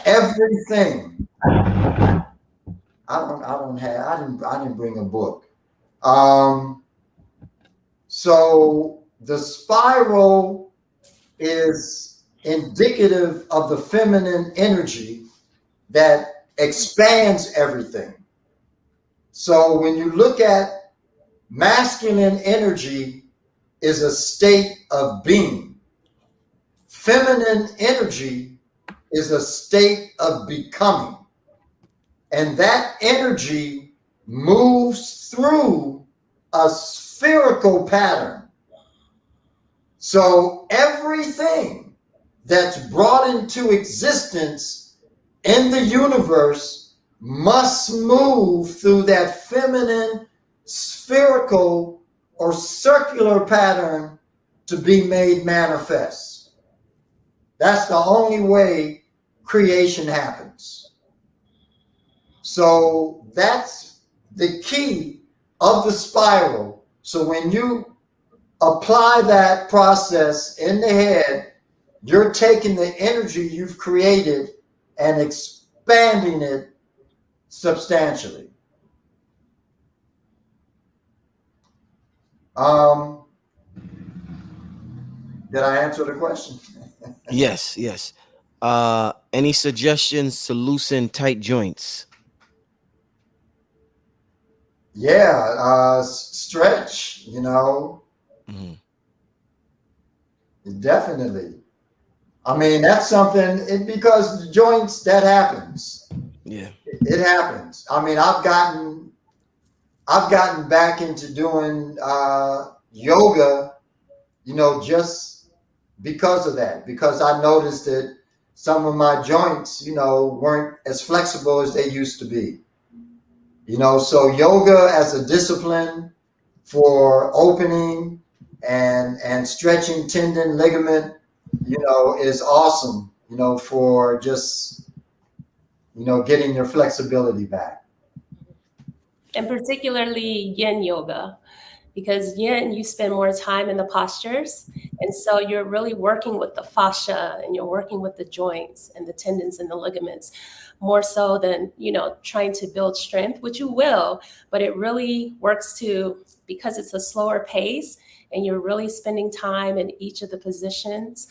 everything. I didn't bring a book. So the spiral is indicative of the feminine energy that expands everything. So when you look at masculine energy is a state of being. Feminine energy is a state of becoming. And that energy moves through a spherical pattern. So everything that's brought into existence in the universe must move through that feminine spherical or circular pattern to be made manifest. That's the only way creation happens. So that's the key of the spiral. So when you apply that process in the head, you're taking the energy you've created and expanding it substantially. Did I answer the question? Yes, yes. Any suggestions to loosen tight joints? Yeah, stretch, Mhm. definitely. I mean, that's something, because the joints, that happens. Yeah. It happens. I mean, I've gotten back into doing yoga, just because of that, because I noticed that some of my joints, weren't as flexible as they used to be. So yoga as a discipline for opening and stretching tendon, ligament, is awesome, for just, getting your flexibility back. And particularly yin yoga, because yin, you spend more time in the postures. And so you're really working with the fascia and you're working with the joints and the tendons and the ligaments more so than, trying to build strength, which you will, but it really works because it's a slower pace and you're really spending time in each of the positions.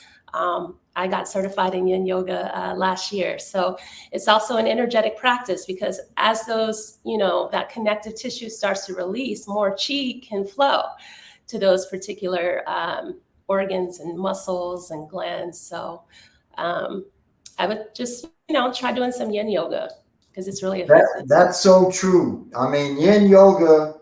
I got certified in yin yoga last year. So it's also an energetic practice, because as those, that connective tissue starts to release, more chi can flow to those particular organs and muscles and glands. So I would just, try doing some yin yoga, because it's really effective. That's so true. I mean, yin yoga,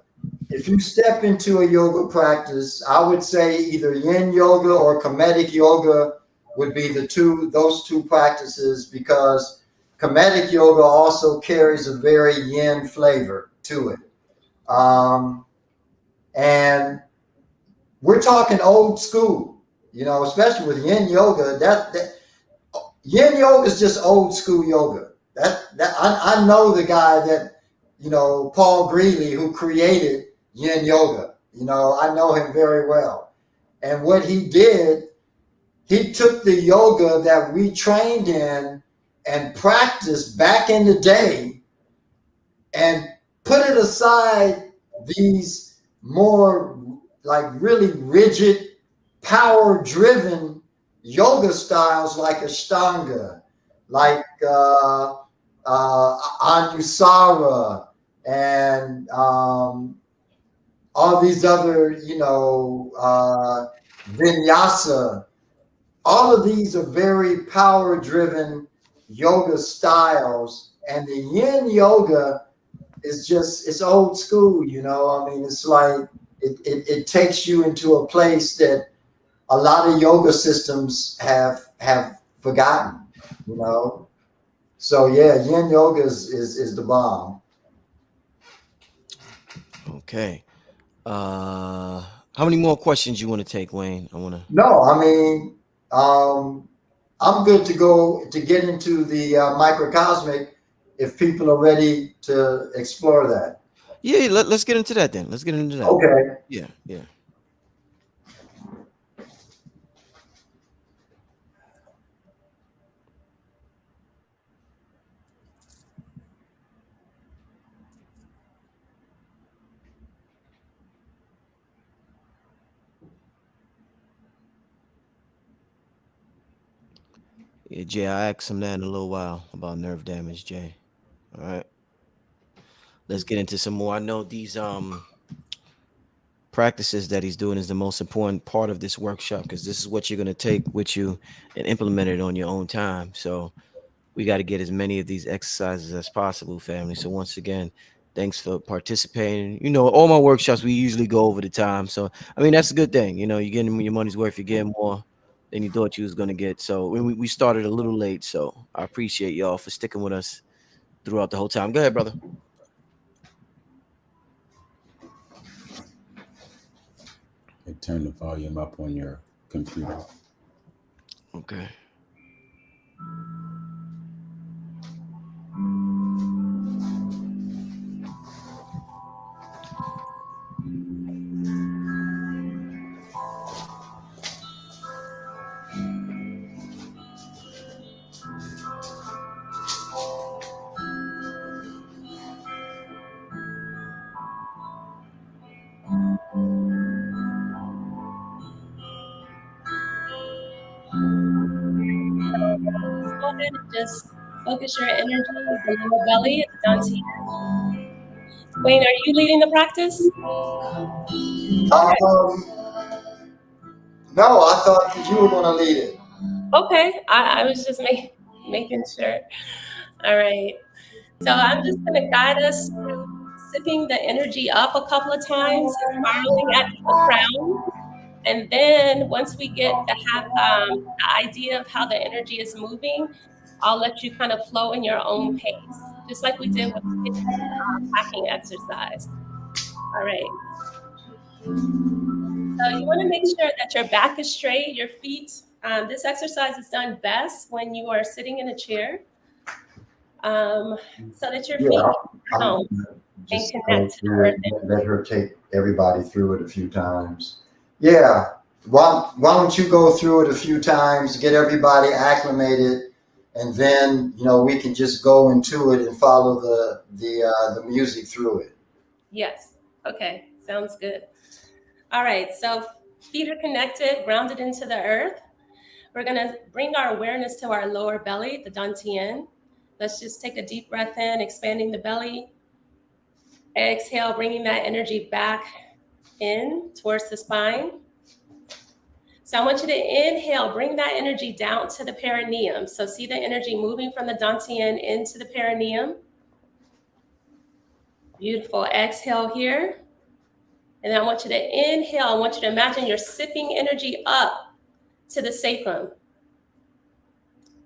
if you step into a yoga practice, I would say either yin yoga or Kemetic yoga would be those two practices, because Kemetic yoga also carries a very yin flavor to it. And we're talking old school, especially with yin yoga. That yin yoga is just old school yoga. I know the guy that, Paul Greeley, who created yin yoga. I know him very well. And what he did, he took the yoga that we trained in and practiced back in the day and put it aside these more like really rigid, power driven yoga styles like Ashtanga, like Anusara, and all these other, Vinyasa. All of these are very power driven yoga styles. And the yin yoga is it's old school, I mean, it's like it takes you into a place that a lot of yoga systems have forgotten, So yeah, yin yoga is the bomb. Okay. How many more questions you want to take, Wayne? No, I mean, I'm good to get into the microcosmic if people are ready to explore that. Yeah, let's get into that then. Let's get into that. Okay. Yeah, yeah. Yeah, Jay, I'll ask him that in a little while about nerve damage, Jay. All right. Let's get into some more. I know these practices that he's doing is the most important part of this workshop, because this is what you're going to take with you and implement it on your own time. So we got to get as many of these exercises as possible, family. So once again, Thanks for participating. You know, all my workshops, we usually go over the time. So, I mean, that's a good thing. You know, you're getting your money's worth. You're getting more than you thought you was going to get. So we started a little late. So I appreciate y'all for sticking with us throughout the whole time. Go ahead, brother. And turn the volume up on your computer. Okay. Go ahead and just focus your energy on the lower belly at the dantian. Wayne, are you leading the practice? No, I thought that you were going to lead it. Okay, I was just making sure. All right. So I'm just going to guide us through sipping the energy up a couple of times, spiraling at the crown. And then once we get to have the idea of how the energy is moving, I'll let you kind of flow in your own pace, just like we did with the packing exercise. All right. So you want to make sure that your back is straight, your feet. This exercise is done best when you are sitting in a chair, so that your feet can down and Just go connect to the through earth. it. Let her take everybody through it a few times. Yeah. Why don't you go through it a few times, get everybody acclimated, and then we can just go into it and follow the music through it. Yes. Okay. Sounds good. All right. So feet are connected, grounded into the earth. We're going to bring our awareness to our lower belly, the dantian. Let's just take a deep breath in, expanding the belly. Exhale, bringing that energy back in towards the spine. So I want you to inhale, bring that energy down to the perineum. So see the energy moving from the dantian into the perineum. Beautiful. Exhale here. And then I want you to inhale. I want you to imagine you're sipping energy up to the sacrum.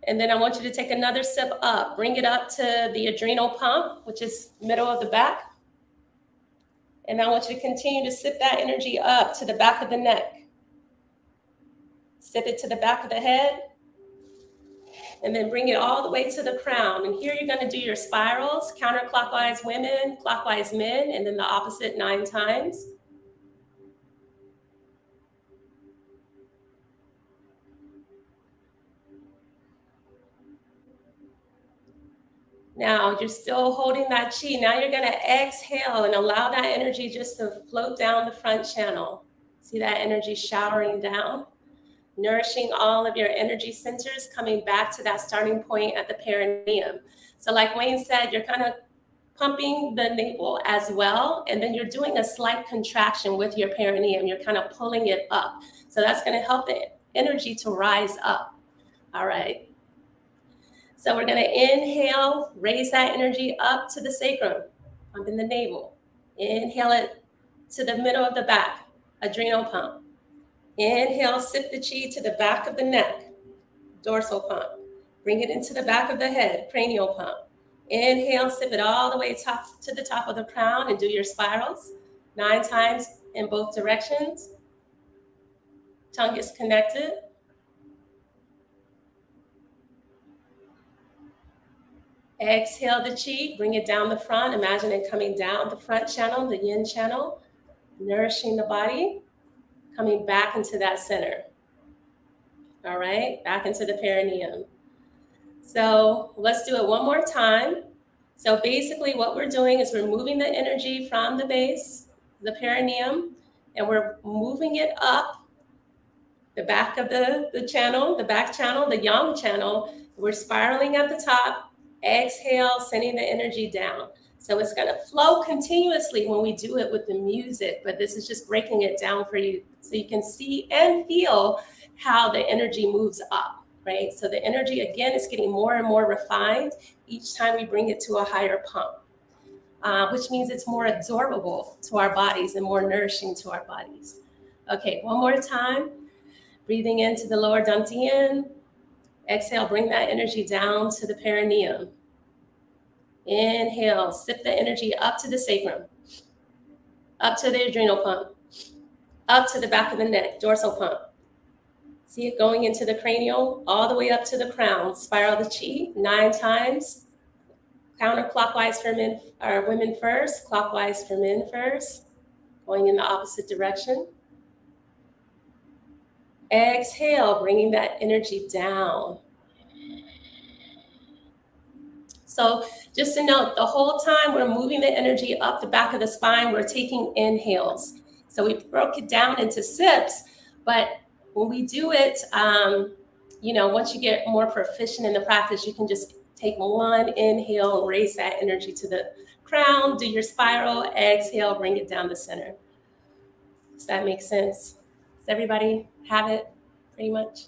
And then I want you to take another sip up. Bring it up to the adrenal pump, which is middle of the back. And I want you to continue to sip that energy up to the back of the neck. Sip it to the back of the head. And then bring it all the way to the crown. And here you're going to do your spirals, counterclockwise women, clockwise men, and then the opposite 9 times. Now you're still holding that chi. Now you're going to exhale and allow that energy just to float down the front channel. See that energy showering down, nourishing all of your energy centers, coming back to that starting point at the perineum. So like Wayne said, you're kind of pumping the navel as well, and then you're doing a slight contraction with your perineum. You're kind of pulling it up. So that's going to help the energy to rise up. All right. So we're going to inhale, raise that energy up to the sacrum, pumping the navel. Inhale it to the middle of the back, adrenal pump. Inhale, sip the chi to the back of the neck, dorsal pump. Bring it into the back of the head, cranial pump. Inhale, sip it all the way to the top of the crown and do your spirals 9 times in both directions. Tongue is connected. Exhale the chi, bring it down the front. Imagine it coming down the front channel, the yin channel, nourishing the body, coming back into that center. All right, back into the perineum. So let's do it one more time. So basically what we're doing is we're moving the energy from the base, the perineum, and we're moving it up the back of the channel, the back channel, the yang channel. We're spiraling at the top. Exhale, sending the energy down. So it's going to flow continuously when we do it with the music, but this is just breaking it down for you so you can see and feel how the energy moves up, right? So the energy, again, is getting more and more refined each time we bring it to a higher pump. which means it's more absorbable to our bodies and more nourishing to our bodies. Okay, one more time. Breathing into the lower dantian. Exhale, bring that energy down to the perineum. Inhale, sip the energy up to the sacrum, up to the adrenal pump, up to the back of the neck, dorsal pump. See it going into the cranial, all the way up to the crown. Spiral the chi 9 times. Counterclockwise for men or women first, clockwise for men first, going in the opposite direction. Exhale, bringing that energy down. So just to note, the whole time we're moving the energy up the back of the spine, we're taking inhales. So we broke it down into sips, but when we do it, once you get more proficient in the practice, you can just take one inhale and raise that energy to the crown, do your spiral, exhale, bring it down the center. Does that make sense? Does everybody have it pretty much?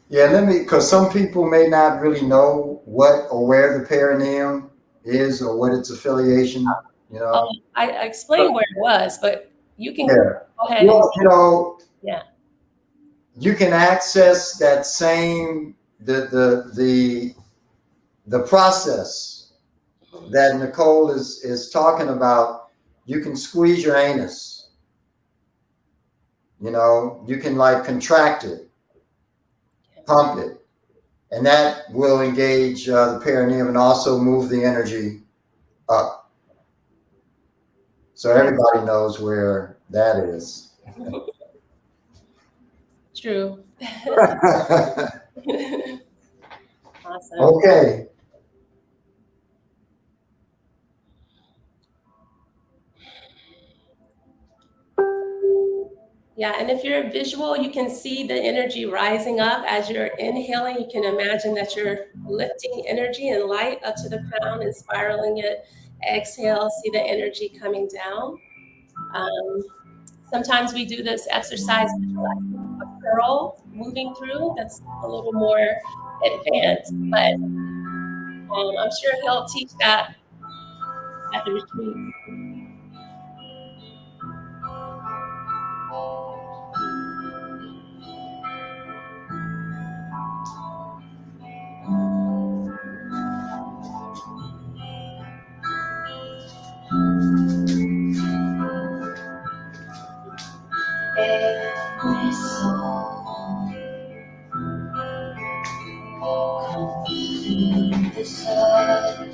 Yeah, because some people may not really know what or where the perineum is or what its affiliation, I explained where it was, but you can Yeah. go ahead Well, yeah. You can access that same the process that Nicole is talking about. You can squeeze your anus. You can like contract it, pump it, and that will engage the perineum and also move the energy up. So everybody knows where that is. True. Awesome. Okay. Yeah, and if you're visual, you can see the energy rising up as you're inhaling. You can imagine that you're lifting energy and light up to the crown and spiraling it. Exhale, see the energy coming down. Sometimes we do this exercise visualizing a curl moving through. That's a little more advanced, but I'm sure he'll teach that at the retreat. Every song complete the sun,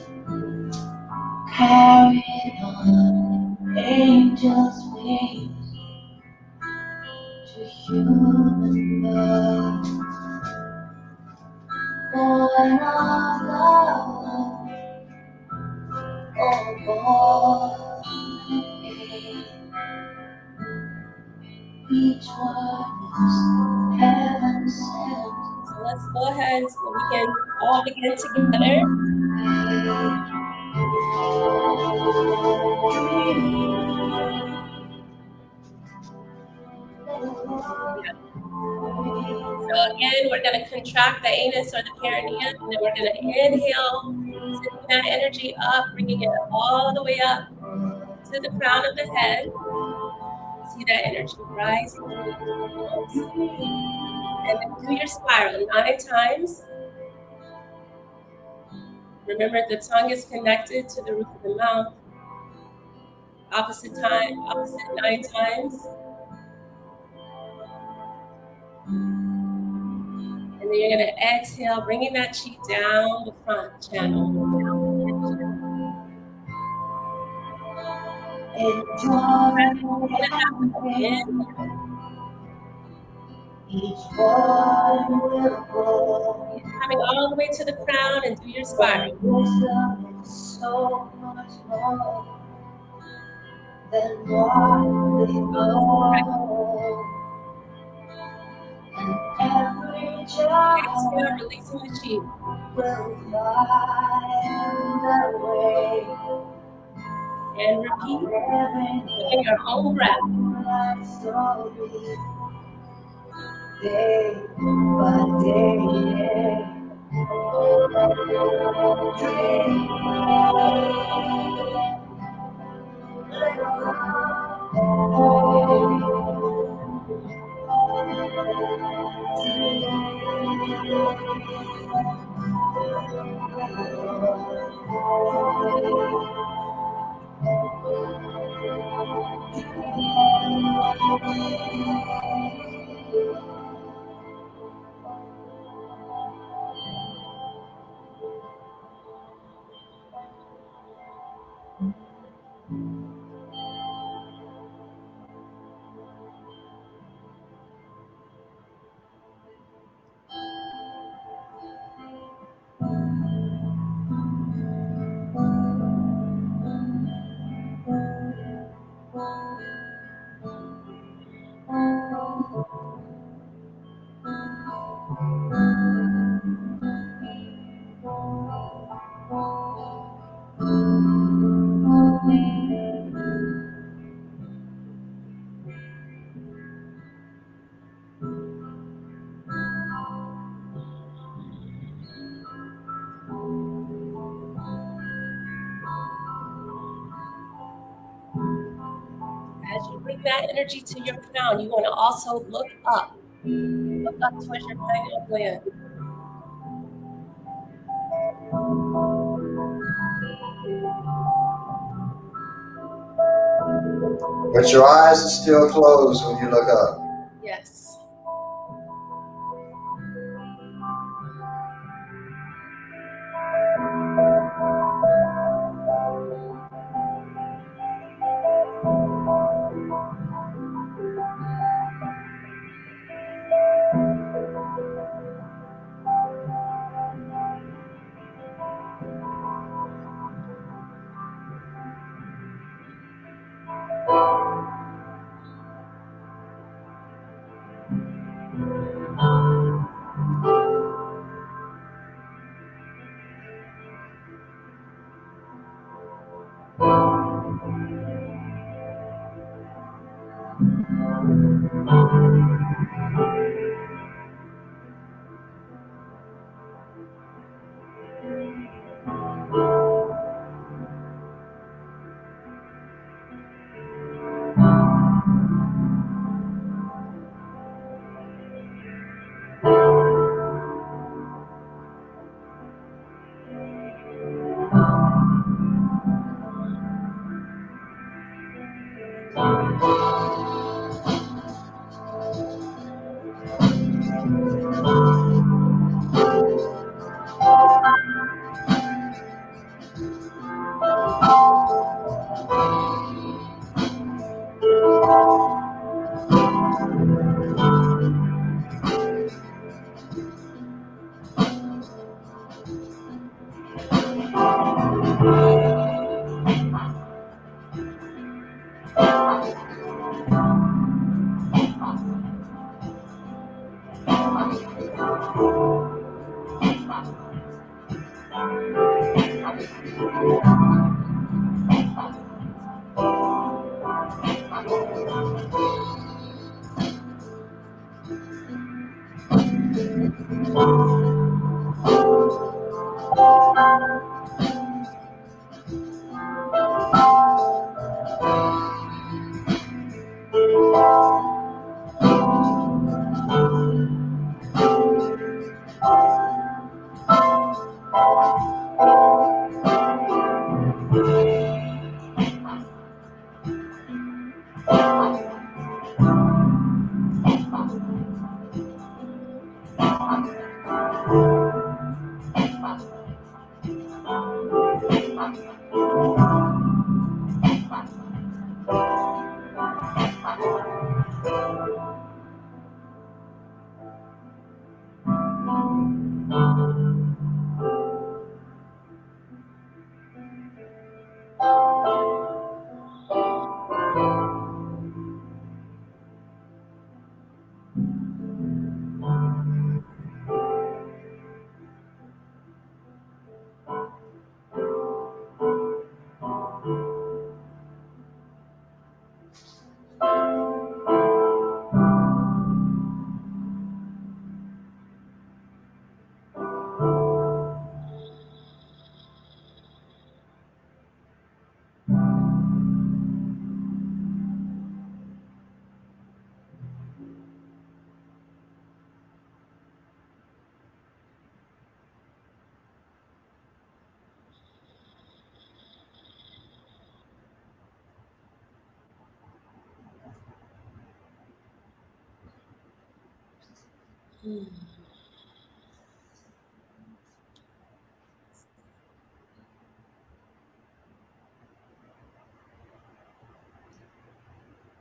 carried on angels' wings to human birth, born of love, or born in each one is heaven sent. So let's go ahead so we can all begin together. So again, we're going to contract the anus or the perineum, and then we're going to inhale, sending that energy up, bringing it all the way up to the crown of the head. See that energy rising through the nose. And then do your spiral 9 times. Remember, the tongue is connected to the roof of the mouth. Opposite 9 times. And then you're going to exhale, bringing that chi down the front channel. Each one will go. Coming all the way to the crown and do your spiral. Wisdom is so much more than what we know. And every child Exhale, releasing the chi. will find their way. And repeat within your own breath. Story, day by day. As you bring that energy to your crown, you want to also look up. Look up towards your pineal gland. But your eyes are still closed when you look up. Yes.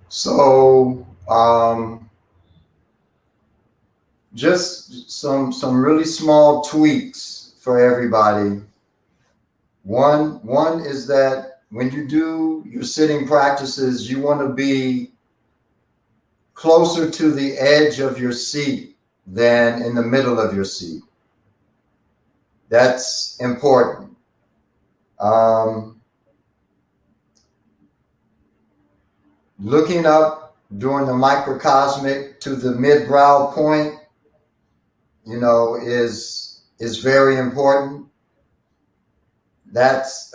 So just some really small tweaks for everybody. One is that when you do your sitting practices, you want to be closer to the edge of your seat than in the middle of your seat. That's important. Looking up during the microcosmic to the mid-brow point, is very important. That's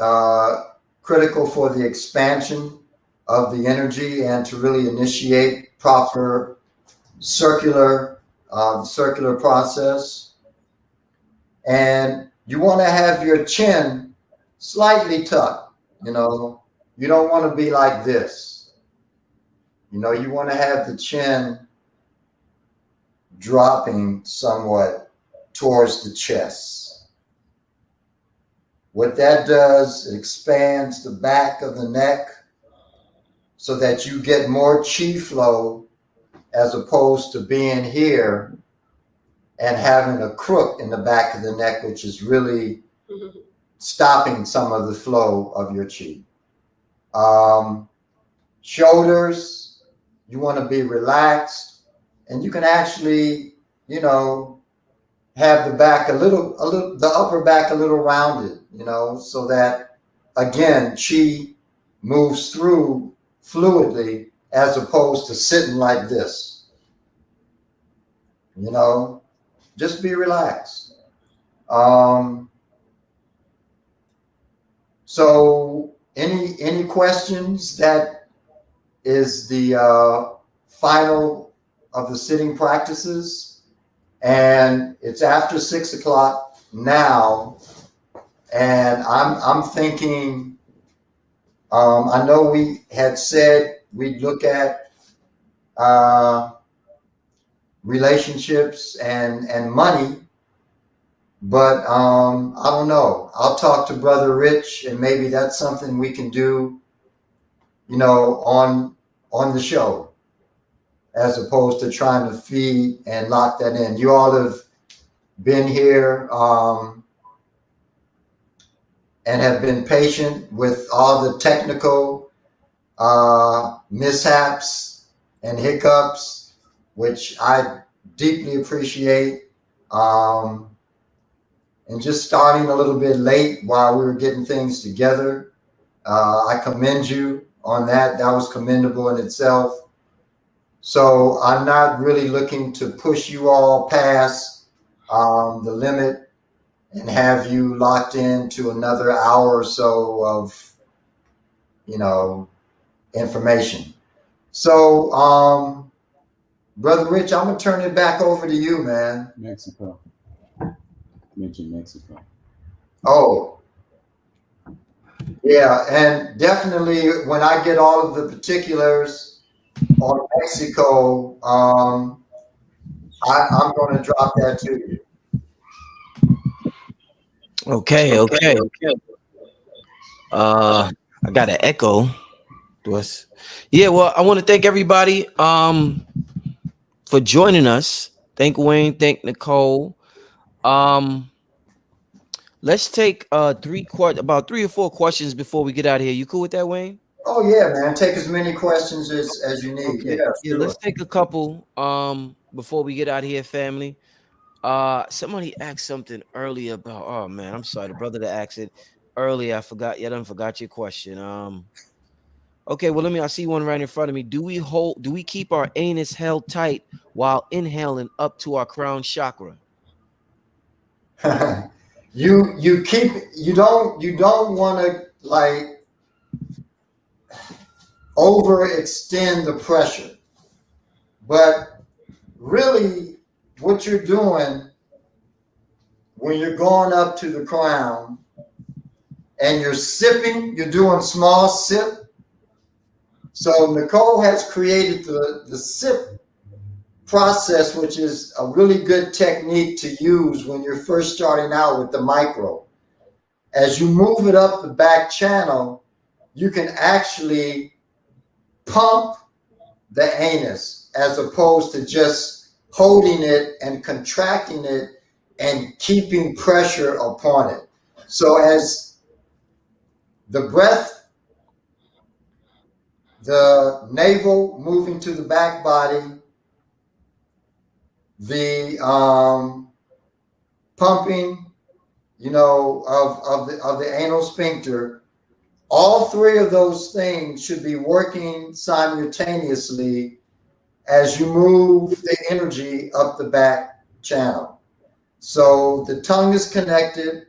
critical for the expansion of the energy and to really initiate proper circular process. And you want to have your chin slightly tucked. You don't want to be like this. You want to have the chin dropping somewhat towards the chest. What that does, it expands the back of the neck so that you get more chi flow as opposed to being here and having a crook in the back of the neck, which is really stopping some of the flow of your chi. Shoulders, you want to be relaxed, and you can actually, have the back the upper back a little rounded, so that again chi moves through fluidly as opposed to sitting like this. Just be relaxed. So any questions? That is the final of the sitting practices, and it's after 6 o'clock now, and I'm thinking, I know we had said we'd look at relationships and money, but I don't know. I'll talk to Brother Rich, and maybe that's something we can do, on the show, as opposed to trying to feed and lock that in. You all have been here and have been patient with all the technical mishaps and hiccups, which I deeply appreciate. And just starting a little bit late while we were getting things together. I commend you on that. That was commendable in itself. So I'm not really looking to push you all past the limit and have you locked into another hour or so of, information. So, Brother Rich, I'm going to turn it back over to you, man. Mexico. Mention Mexico. Oh, yeah, and definitely when I get all of the particulars on Mexico, I'm going to drop that to you. Okay. I got an echo. Yeah, well, I want to thank everybody for joining us. Thank Wayne, thank Nicole. Let's take about 3 or 4 questions before we get out of here. You cool with that, Wayne? Oh yeah, man. Take as many questions as you need. Okay. Yeah, Yeah, sure. let's take a couple before we get out of here, family. Somebody asked something earlier about, oh man, I'm sorry, the brother that asked it earlier. I forgot your question. Okay, well, I see one right in front of me. Do we keep our anus held tight while inhaling up to our crown chakra? you don't want to like overextend the pressure, but really what you're doing when you're going up to the crown and you're sipping, you're doing small sip. So Nicole has created the sip process, which is a really good technique to use when you're first starting out with the micro. As you move it up the back channel, you can actually pump the anus as opposed to just holding it and contracting it and keeping pressure upon it. So as the breath, the navel moving to the back body, the pumping, of the anal sphincter, all three of those things should be working simultaneously as you move the energy up the back channel. So the tongue is connected.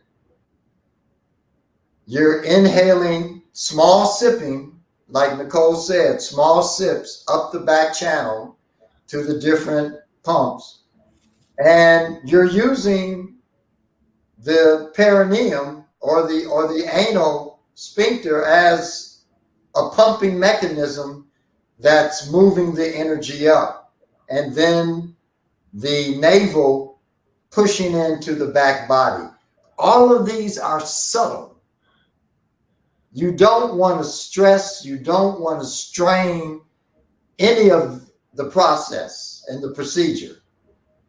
You're inhaling, small sipping, like Nicole said, small sips up the back channel to the different pumps. And you're using the perineum or the anal sphincter as a pumping mechanism that's moving the energy up, and then the navel pushing into the back body. All of these are subtle. You don't want to stress, you don't want to strain any of the process and the procedure.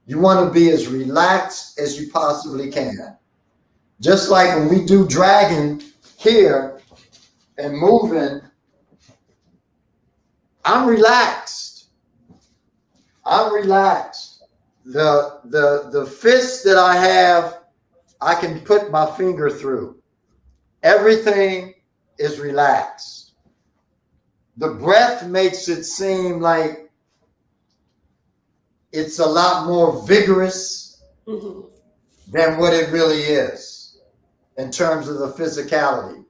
You want to be as relaxed as you possibly can. Just like when we do dragon here and moving, I'm relaxed. I'm relaxed. The fist that I have, I can put my finger through. Everything is relaxed. The breath makes it seem like it's a lot more vigorous than what it really is in terms of the physicality.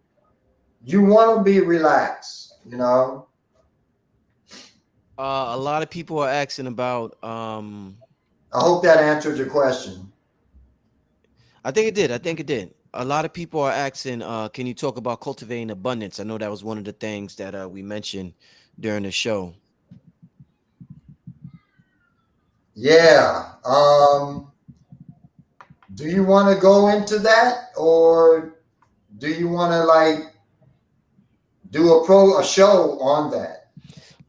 You want to be relaxed, A lot of people are asking about. I hope that answered your question. I think it did. I think it did. A lot of people are asking, can you talk about cultivating abundance? I know that was one of the things that we mentioned during the show. Yeah. Do you want to go into that, or do you want to do a show on that?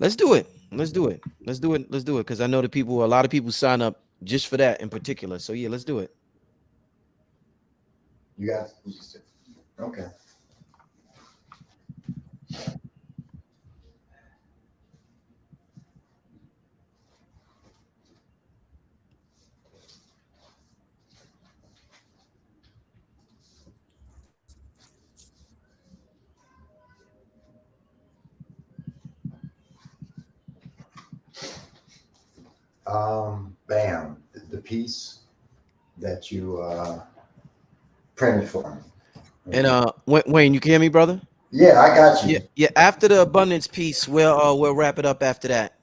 Let's do it. Let's do it. Let's do it. Let's do it. Because I know a lot of people sign up just for that in particular. So yeah, let's do it. You got okay. Bam, the piece that you printed for me. And Wayne, you can hear me, brother? Yeah, I got you. Yeah. After the abundance piece, we'll wrap it up after that.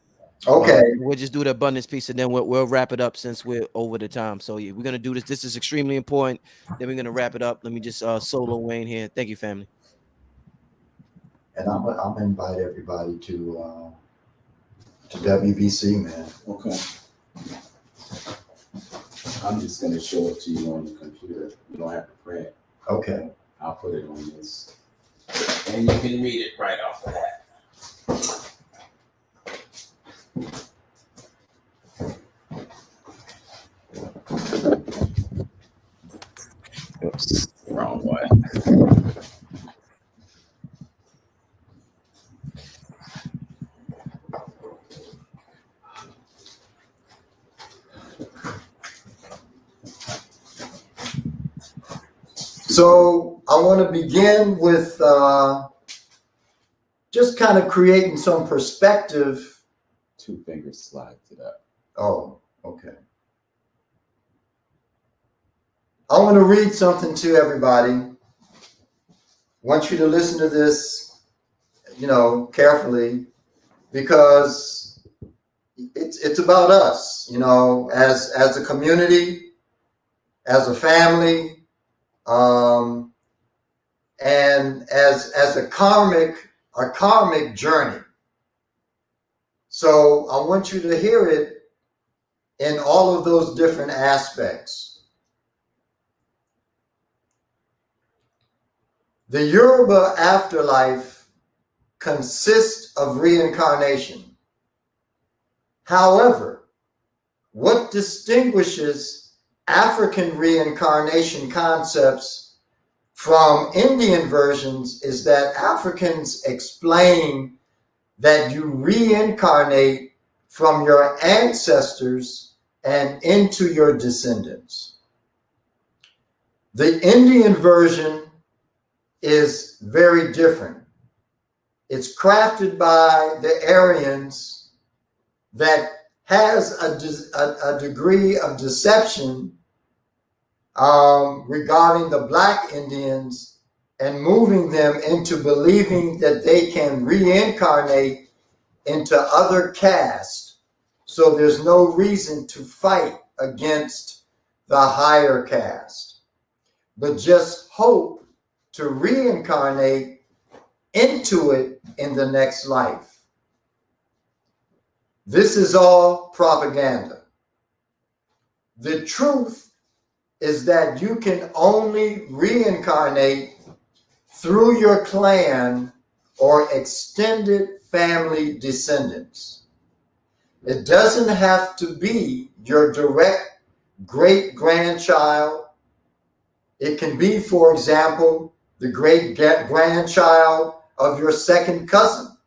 Okay. We'll just do the abundance piece, and then we'll wrap it up since we're over the time. So yeah, we're gonna do this. This is extremely important. Then we're gonna wrap it up. Let me just solo Wayne here. Thank you, family. And I'm gonna invite everybody to WBC, man. Okay. I'm just gonna show it to you on the computer. You don't have to print. Okay. I'll put it on this, and you can read it right off of that. Oops, wrong way. So I want to begin with just kind of creating some perspective. 2 fingers slide it up. Oh, okay. I want to read something to everybody. Want you to listen to this, carefully, because it's about us, as a community, as a family, and as a karmic journey. So I want you to hear it in all of those different aspects. The Yoruba afterlife consists of reincarnation. However, what distinguishes African reincarnation concepts from Indian versions is that Africans explain that you reincarnate from your ancestors and into your descendants. The Indian version is very different. It's crafted by the Aryans that has a degree of deception regarding the Black Indians and moving them into believing that they can reincarnate into other castes. So there's no reason to fight against the higher caste, but just hope to reincarnate into it in the next life. This is all propaganda. The truth is that you can only reincarnate through your clan or extended family descendants. It doesn't have to be your direct great-grandchild. It can be, for example, the great-grandchild of your second cousin.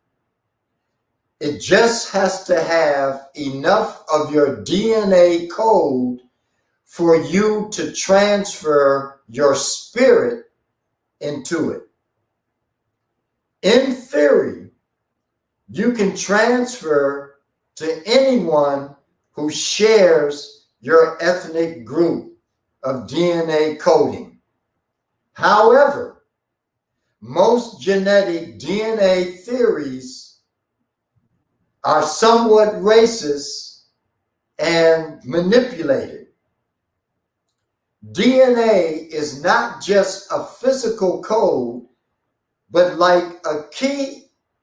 It just has to have enough of your DNA code for you to transfer your spirit into it. In theory, you can transfer to anyone who shares your ethnic group of DNA coding. However, most genetic DNA theories are somewhat racist and manipulated. DNA is not just a physical code, but like a keyhole.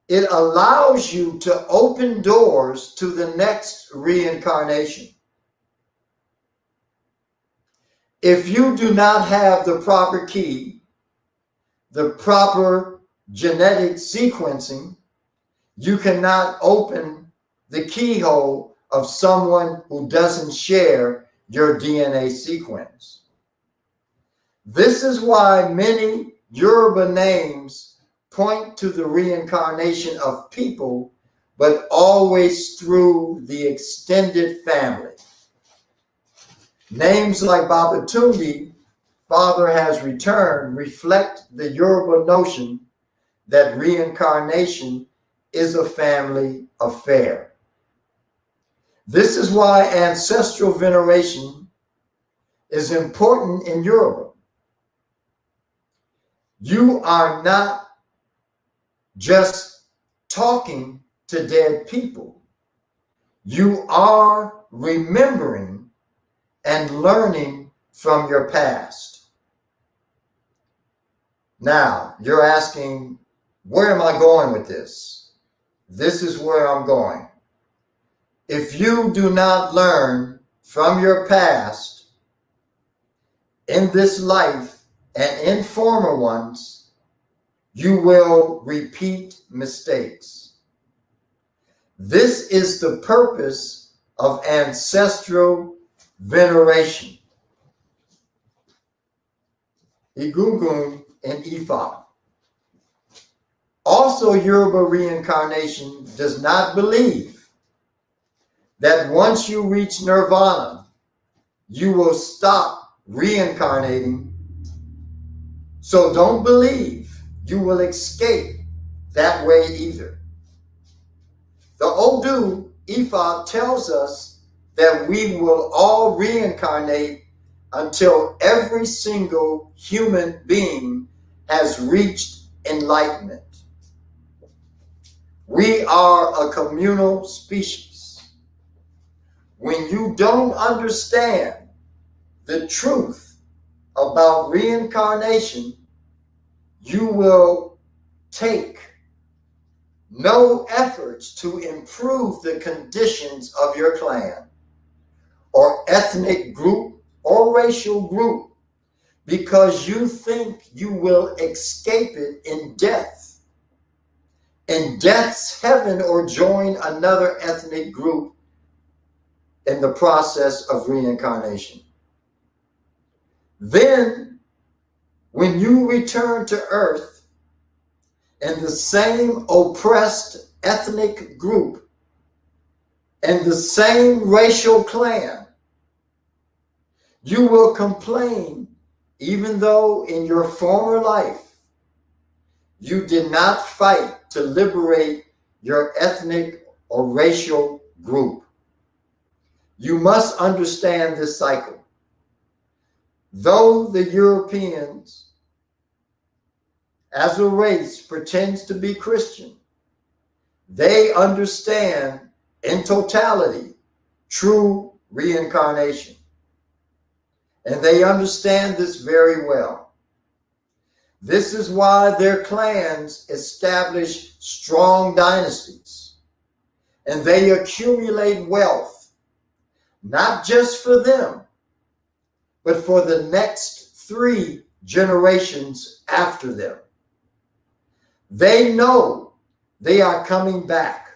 It allows you to open doors to the next reincarnation. If you do not have the proper key, the proper genetic sequencing, you cannot open the keyhole of someone who doesn't share your DNA sequence. This is why many Yoruba names point to the reincarnation of people, but always through the extended family. Names like Babatunde, Father has returned, reflect the Yoruba notion that reincarnation is a family affair. This is why ancestral veneration is important in Yoruba. You are not just talking to dead people. You are remembering and learning from your past. Now, you're asking, where am I going with this? This is where I'm going. If you do not learn from your past in this life and in former ones, you will repeat mistakes. This is the purpose of ancestral veneration. Egungun and Ifa. Also, Yoruba reincarnation does not believe that once you reach nirvana, you will stop reincarnating. So don't believe you will escape that way either. The Odu Ifa tells us that we will all reincarnate until every single human being has reached enlightenment. We are a communal species. When you don't understand the truth about reincarnation, you will take no efforts to improve the conditions of your clan or ethnic group or racial group because you think you will escape it in death's heaven, or join another ethnic group in the process of reincarnation. Then, when you return to Earth in the same oppressed ethnic group and the same racial clan, you will complain even though in your former life you did not fight to liberate your ethnic or racial group. You must understand this cycle. Though the Europeans, as a race, pretends to be Christian, they understand in totality true reincarnation. And they understand this very well. This is why their clans establish strong dynasties and they accumulate wealth, not just for them, but for the next 3 generations after them. They know they are coming back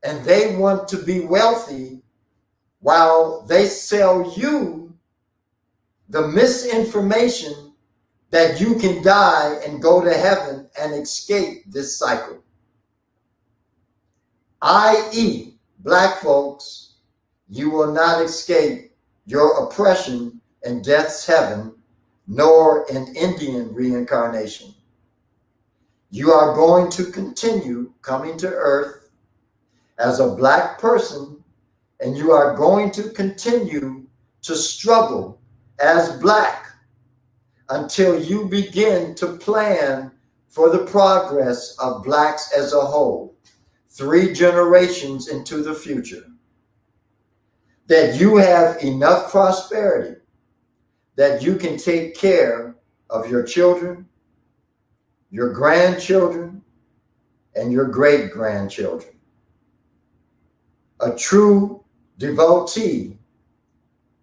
and they want to be wealthy while they sell you the misinformation that you can die and go to heaven and escape this cycle. i.e., black folks, you will not escape your oppression in death's heaven, nor in Indian reincarnation. You are going to continue coming to Earth as a black person, and you are going to continue to struggle as black until you begin to plan for the progress of blacks as a whole, 3 generations into the future. That you have enough prosperity that you can take care of your children, your grandchildren, and your great-grandchildren. A true devotee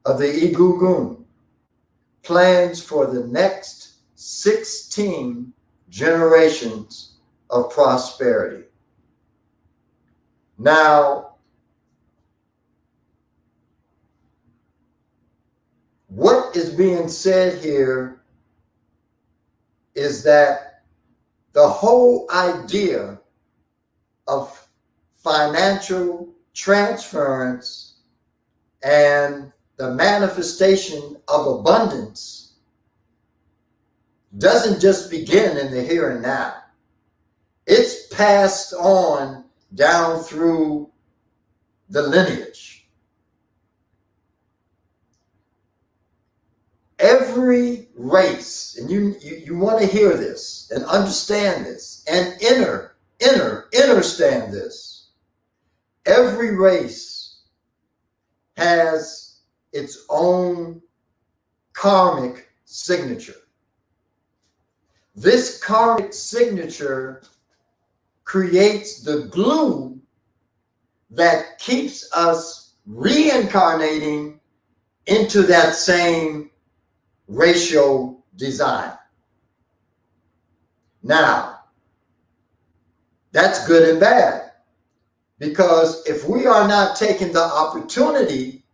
of the Qigong plans for the next 16 generations of prosperity. Now, what is being said here is that the whole idea of financial transference and the manifestation of abundance doesn't just begin in the here and now. It's passed on down through the lineage. Every race, and you want to hear this and understand this and understand this. Every race has its own karmic signature. This karmic signature creates the glue that keeps us reincarnating into that same racial design. Now, that's good and bad, because if we are not taking the opportunity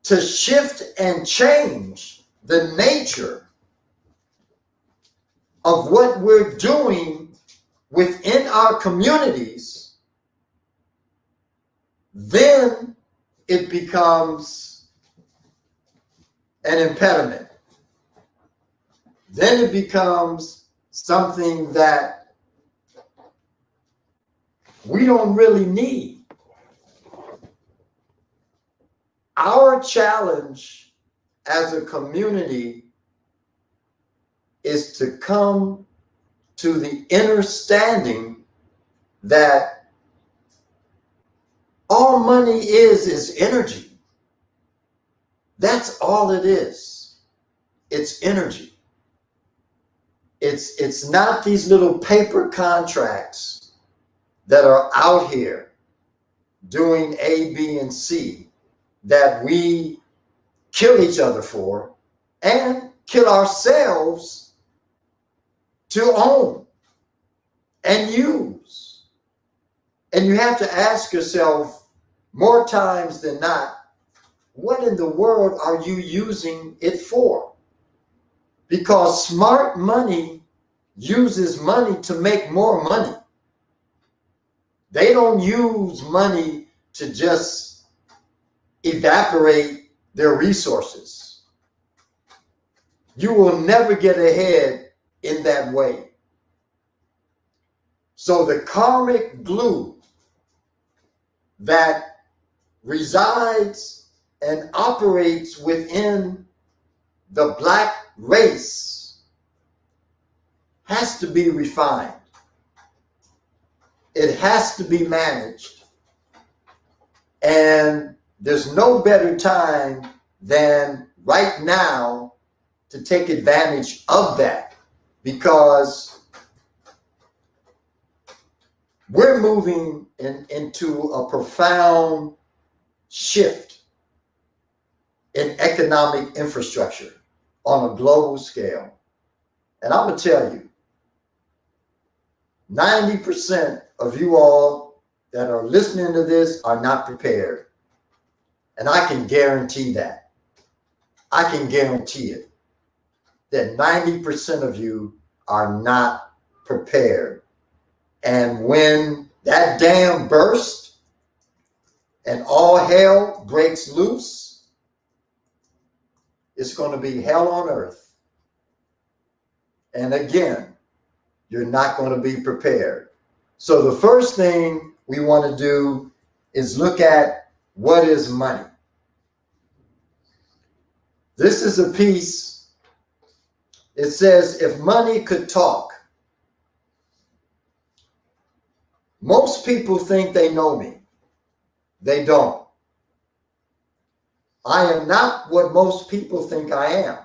to shift and change the nature of what we're doing within our communities, then it becomes an impediment. Then it becomes something that we don't really need. Our challenge as a community is to come to the understanding that all money is energy. That's all it is. It's energy. It's not these little paper contracts that are out here doing A, B, and C that we kill each other for and kill ourselves to own and use. And you have to ask yourself more times than not, what in the world are you using it for? Because smart money uses money to make more money. They don't use money to just evaporate their resources. You will never get ahead in that way. So the karmic glue that resides and operates within the black race has to be refined. It has to be managed. And there's no better time than right now to take advantage of that, because we're moving into a profound shift in economic infrastructure on a global scale. And I'm going to tell you, 90% of you all that are listening to this are not prepared. And I can guarantee that. I can guarantee it. That 90% of you are not prepared. And when that dam bursts and all hell breaks loose, it's going to be hell on earth. And again, you're not going to be prepared. So the first thing we want to do is look at what is money. This is a piece. It says, if money could talk. Most people think they know me. They don't. I am not what most people think I am.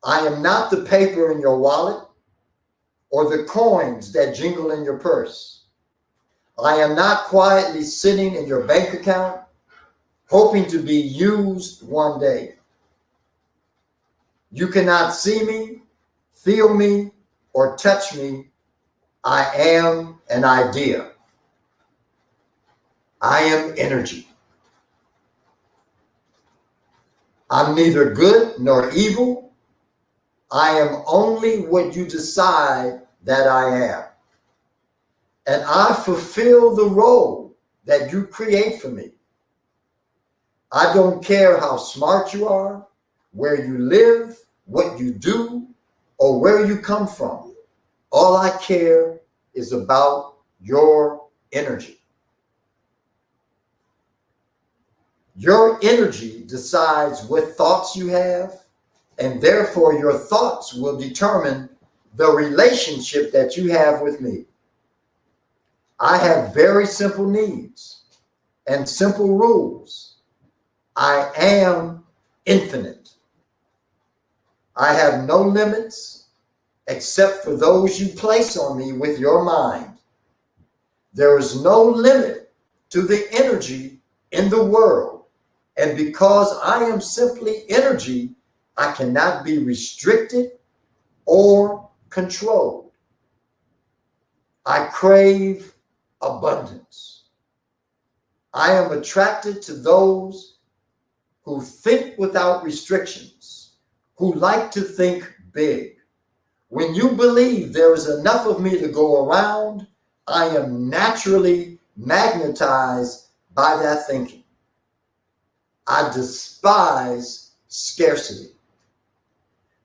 I am not the paper in your wallet or the coins that jingle in your purse. I am not quietly sitting in your bank account, hoping to be used one day. You cannot see me, feel me, or touch me. I am an idea. I am energy. I'm neither good nor evil. I am only what you decide that I am. And I fulfill the role that you create for me. I don't care how smart you are, where you live, what you do, or where you come from. All I care is about your energy. Your energy decides what thoughts you have, and therefore your thoughts will determine the relationship that you have with me. I have very simple needs and simple rules. I am infinite. I have no limits except for those you place on me with your mind. There is no limit to the energy in the world. And because I am simply energy, I cannot be restricted or controlled. I crave abundance. I am attracted to those who think without restrictions, who like to think big. When you believe there is enough of me to go around, I am naturally magnetized by that thinking. I despise scarcity.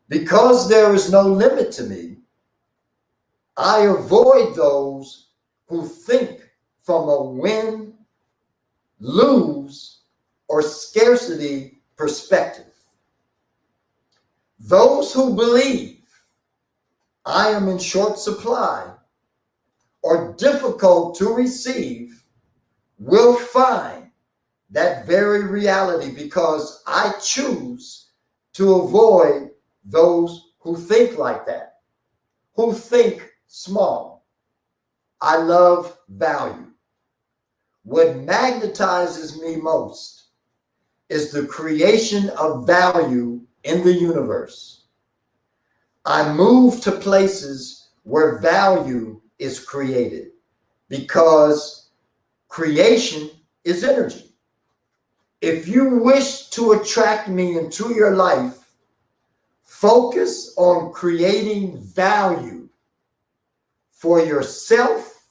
Because there is no limit to me, I avoid those who think from a win, lose, or scarcity perspective. Those who believe I am in short supply or difficult to receive will find that very reality, because I choose to avoid those who think like that, who think small. I love value. What magnetizes me most is the creation of value in the universe. I move to places where value is created because creation is energy. If you wish to attract me into your life, focus on creating value for yourself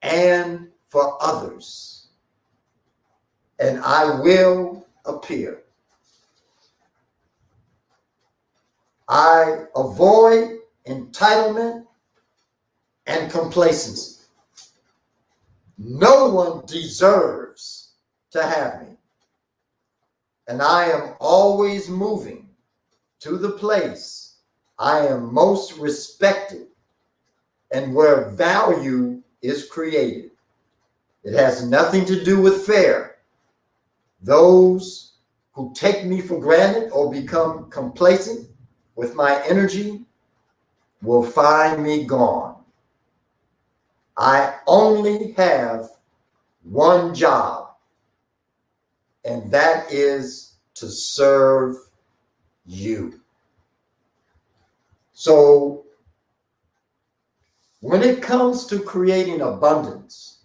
and for others, and I will appear. I avoid entitlement and complacency. No one deserves to have me, and I am always moving to the place I am most respected and where value is created. It has nothing to do with fear. Those who take me for granted or become complacent with my energy will find me gone. I only have one job, and that is to serve you. So when it comes to creating abundance,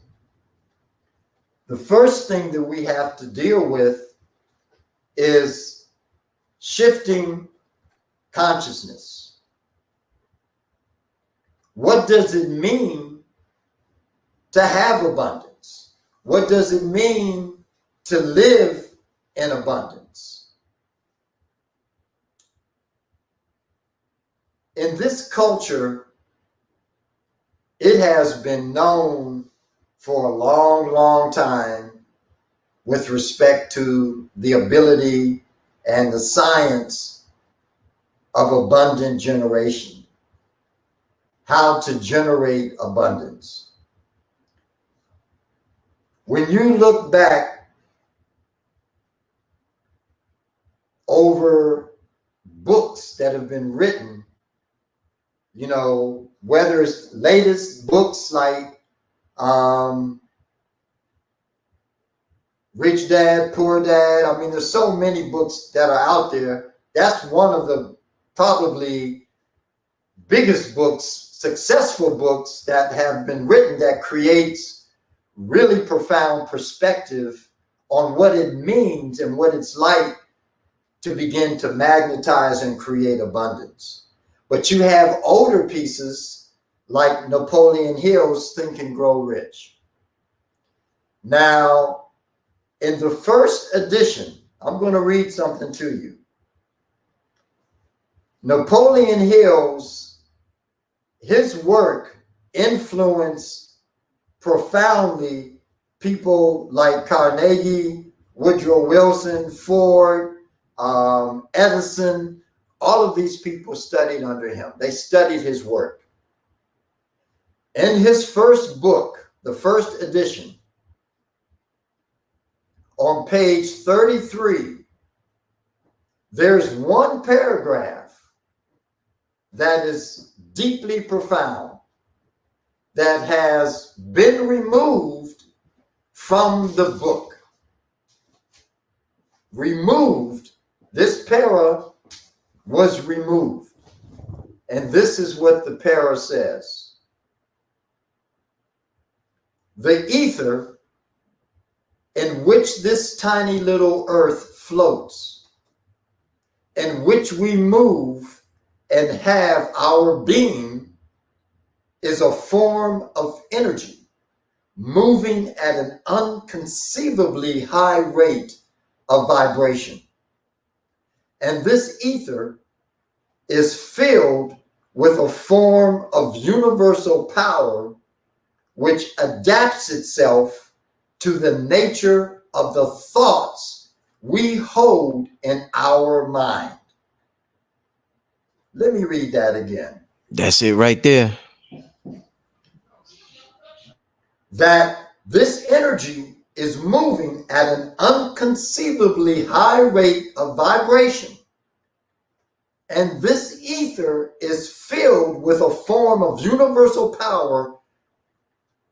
the first thing that we have to deal with is shifting consciousness. What does it mean to have abundance? What does it mean to live in abundance? In this culture, it has been known for a long, long time with respect to the ability and the science of abundant generation, how to generate abundance. When you look back over books that have been written, you know, whether it's latest books like Rich Dad, Poor Dad. I mean, there's so many books that are out there. That's one of the probably biggest books, successful books that have been written that creates really profound perspective on what it means and what it's like to begin to magnetize and create abundance. But you have older pieces like Napoleon Hill's Think and Grow Rich. Now, in the first edition, I'm going to read something to you. Napoleon Hill's, his work influenced profoundly people like Carnegie, Woodrow Wilson, Ford, Edison. All of these people studied under him. They studied his work. In his first book, the first edition, on page 33, there's one paragraph that is deeply profound that has been removed from the book. Removed, this para was removed. And this is what the para says. The ether in which this tiny little earth floats, in which we move and have our being, is a form of energy moving at an unconceivably high rate of vibration. And this ether is filled with a form of universal power which adapts itself to the nature of the thoughts we hold in our mind. Let me read that again. That's it right there. That this energy is moving at an unconceivably high rate of vibration, And this ether is filled with a form of universal power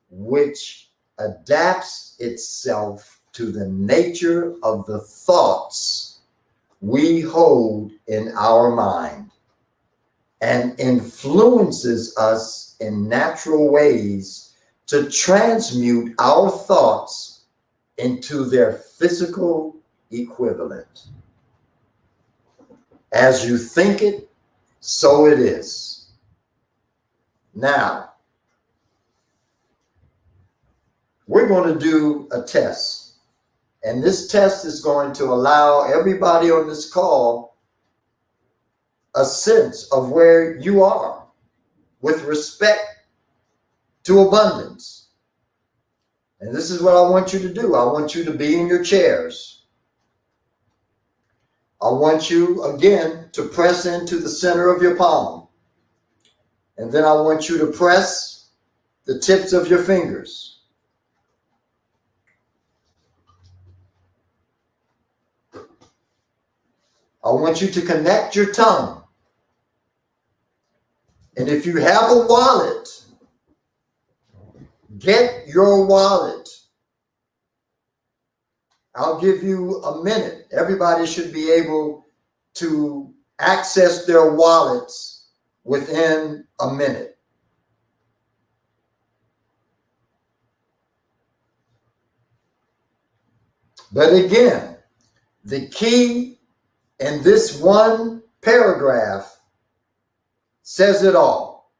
which adapts itself to the nature of the thoughts we hold in our mind and influences us in natural ways to transmute our thoughts into their physical equivalent. As you think it, so it is. Now, we're going to do a test. And this test is going to allow everybody on this call a sense of where you are with respect to abundance. And this is what I want you to do. I want you to be in your chairs. I want you, again, to press into the center of your palm. And then I want you to press the tips of your fingers. I want you to connect your tongue. And if you have a wallet, get your wallet. I'll give you a minute. Everybody should be able to access their wallets within a minute. But again, the key in this one paragraph says it all,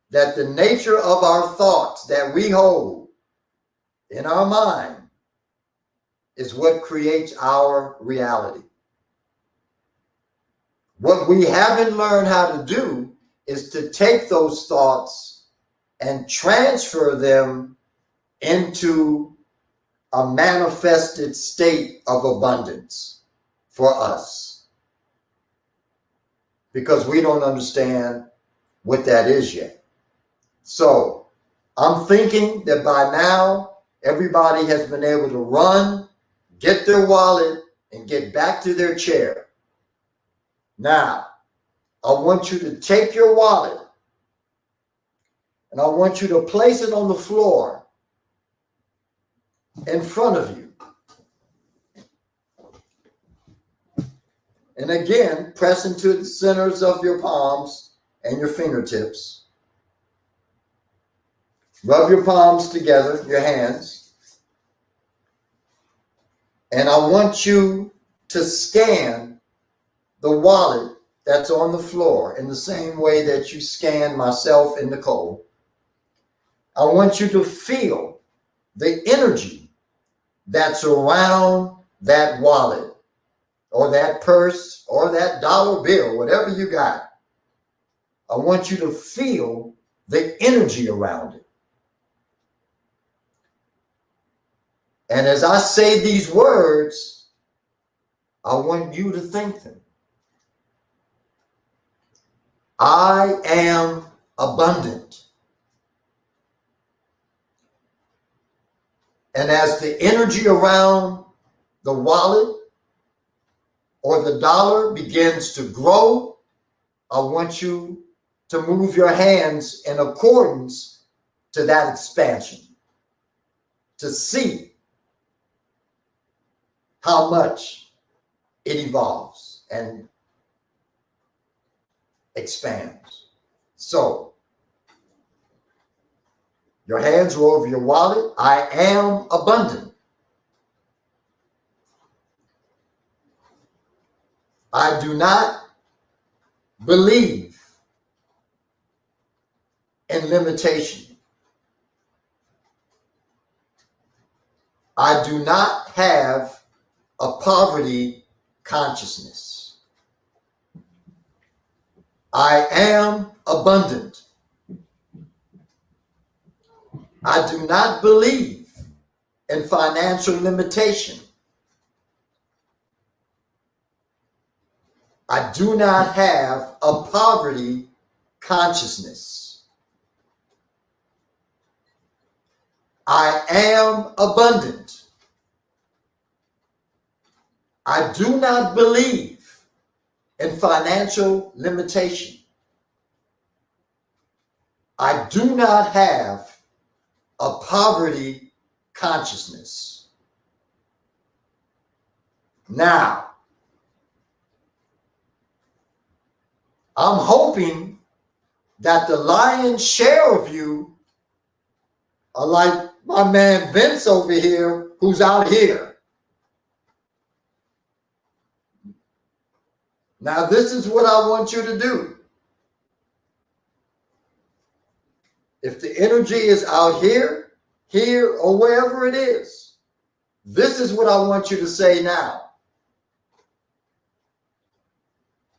that the nature of our thoughts that we hold in our mind is what creates our reality. What we haven't learned how to do is to take those thoughts and transfer them into a manifested state of abundance for us, because we don't understand what that is yet. So I'm thinking that by now everybody has been able to run, get their wallet, and get back to their chair. Now, I want you to take your wallet and I want you to place it on the floor in front of you. And again, press into the centers of your palms and your fingertips. Rub your palms together, your hands. And I want you to scan the wallet that's on the floor in the same way that you scan myself and Nicole. I want you to feel the energy that's around that wallet or that purse or that dollar bill, whatever you got. I want you to feel the energy around it. And as I say these words, I want you to think them. I am abundant. And as the energy around the wallet or the dollar begins to grow, I want you to move your hands in accordance to that expansion, to see how much it evolves and expands. So, your hands are over your wallet. I am abundant. I do not believe in limitation. I do not have a poverty consciousness. I am abundant. I do not believe in financial limitation. I do not have a poverty consciousness. I am abundant. I do not believe and financial limitation. I do not have a poverty consciousness. Now, I'm hoping that the lion's share of you are like my man Vince over here, who's out here. Now, this is what I want you to do. If the energy is out here, here, or wherever it is, this is what I want you to say now.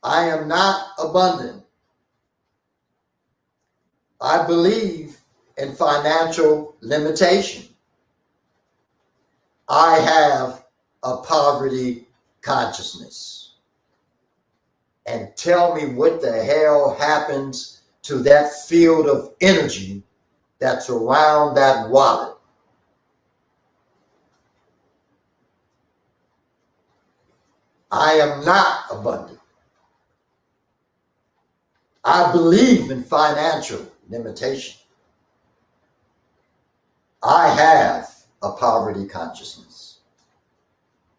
I am not abundant. I believe in financial limitation. I have a poverty consciousness. And tell me what the hell happens to that field of energy that's around that wallet. I am not abundant. I believe in financial limitation. I have a poverty consciousness.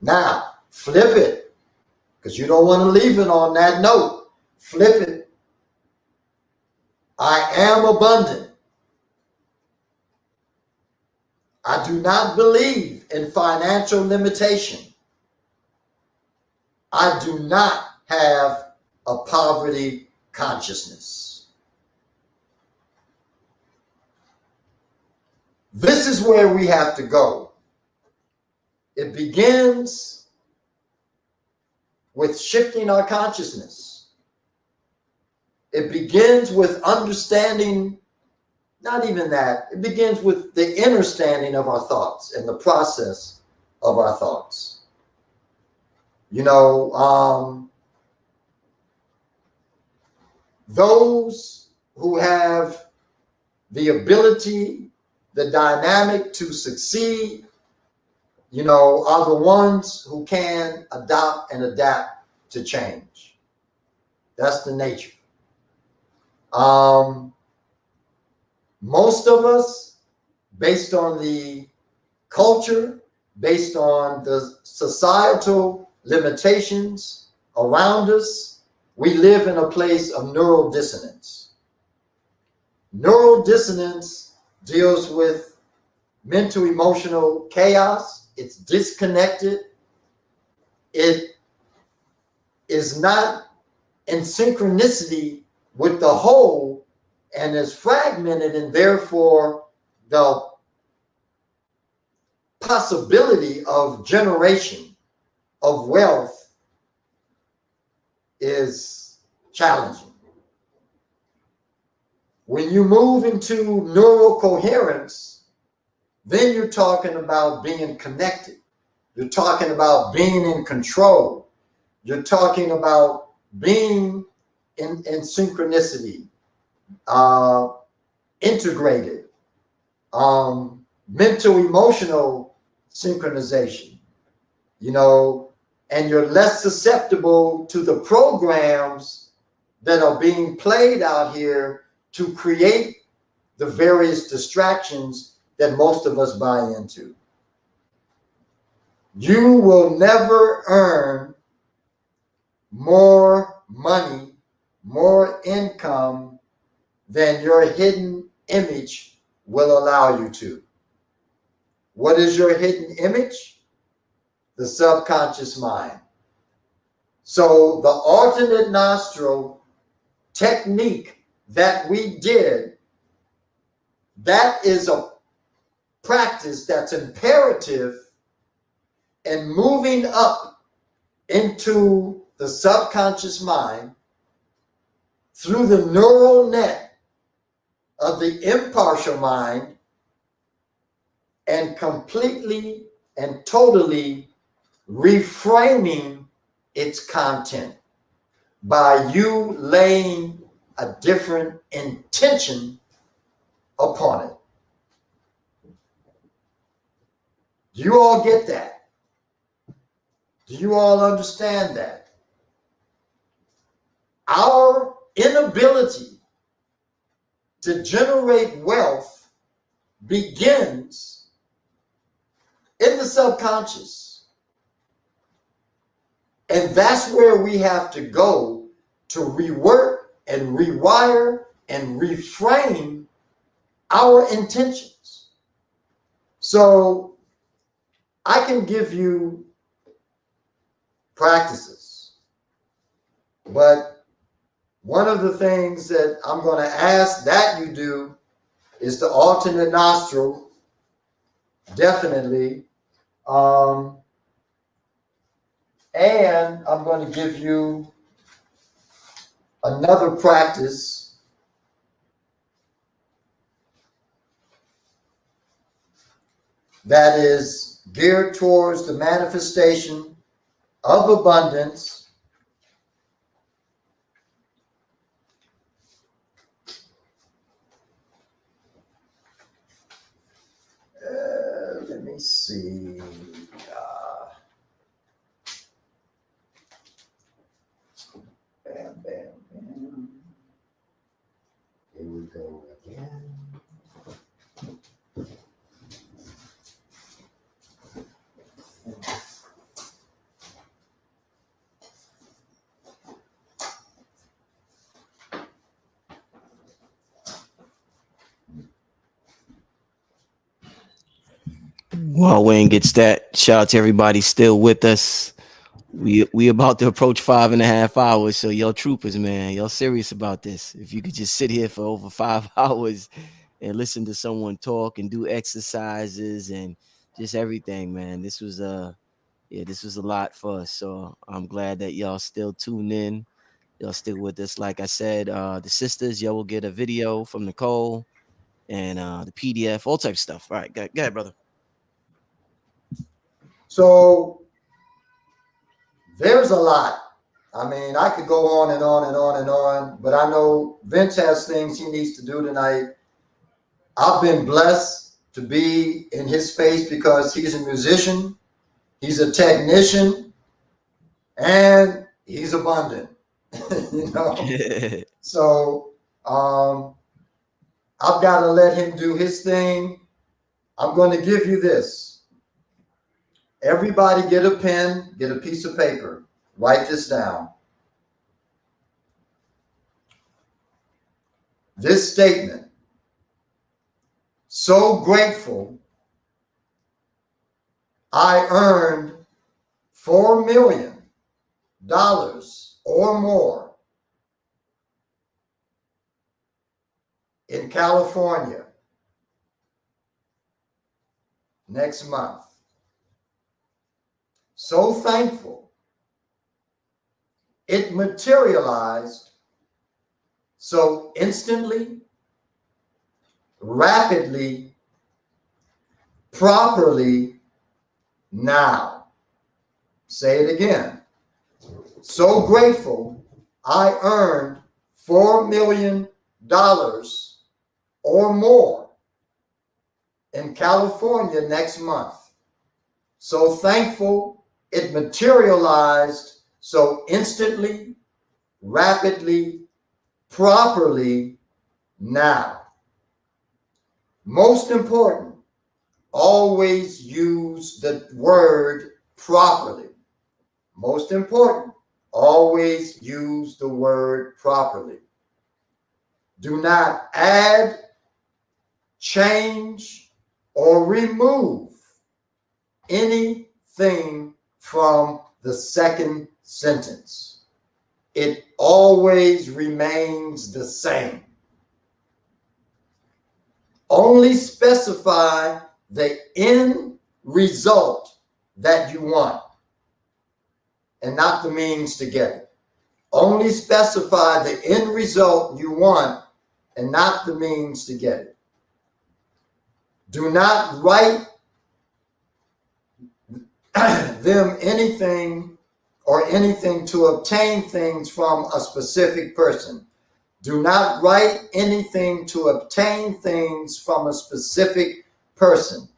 Now, flip it, because you don't want to leave it on that note. Flip it. I am abundant. I do not believe in financial limitation. I do not have a poverty consciousness. This is where we have to go. It begins with shifting our consciousness. It begins with understanding, not even that, it begins with the understanding of our thoughts and the process of our thoughts. You know, those who have the ability, the dynamic to succeed, you know, are the ones who can adopt and adapt to change. That's the nature. Most of us, based on the culture, based on the societal limitations around us, we live in a place of neural dissonance. Neural dissonance deals with mental emotional chaos. It's disconnected. It is not in synchronicity with the whole and is fragmented, and therefore the possibility of generation of wealth is challenging. When you move into neural coherence, then you're talking about being connected. You're talking about being in control. You're talking about being in synchronicity, integrated, mental emotional synchronization, you know, and you're less susceptible to the programs that are being played out here to create the various distractions that most of us buy into. You will never earn more money, more income than your hidden image will allow you to. What is your hidden image? The subconscious mind. So the alternate nostril technique that we did, that is a practice that's imperative in moving up into the subconscious mind through the neural net of the impartial mind and completely and totally reframing its content by you laying a different intention upon it. Do you all get that? Do you all understand that? Our inability to generate wealth begins in the subconscious. And that's where we have to go to rework and rewire and reframe our intentions. So I can give you practices, but one of the things that I'm going to ask that you do is the alternate nostril, definitely. And I'm going to give you another practice that is geared towards the manifestation of abundance. Let me see. Bam, bam, bam. Here we go again. While Wayne gets that, shout out to everybody still with us. We about to approach 5.5 hours. So y'all troopers, man, y'all serious about this. If you could just sit here for over 5 hours and listen to someone talk and do exercises and just everything, man. This was this was a lot for us. So I'm glad that y'all still tuned in. Y'all still with us. Like I said, the sisters, y'all will get a video from Nicole and the PDF, all types of stuff. All right, go ahead, brother. So there's a lot. I mean, I could go on and on and on and on, but I know Vince has things he needs to do tonight. I've been blessed to be in his space because he's a musician, he's a technician, and he's abundant. You know? So I've got to let him do his thing. I'm going to give you this. Everybody get a pen, get a piece of paper. Write this down. This statement. So grateful I earned $4 million or more in California next month. So thankful it materialized so instantly, rapidly, properly now. Say it again. So grateful I earned $4 million or more in California next month. So thankful it materialized so instantly, rapidly, properly now. Most important, always use the word properly. Most important, always use the word properly. Do not add, change, or remove anything from the second sentence. It always remains the same. Only specify the end result that you want and not the means to get it. Only specify the end result you want and not the means to get it. Do not write them anything or anything to obtain things from a specific person. Do not write anything to obtain things from a specific person.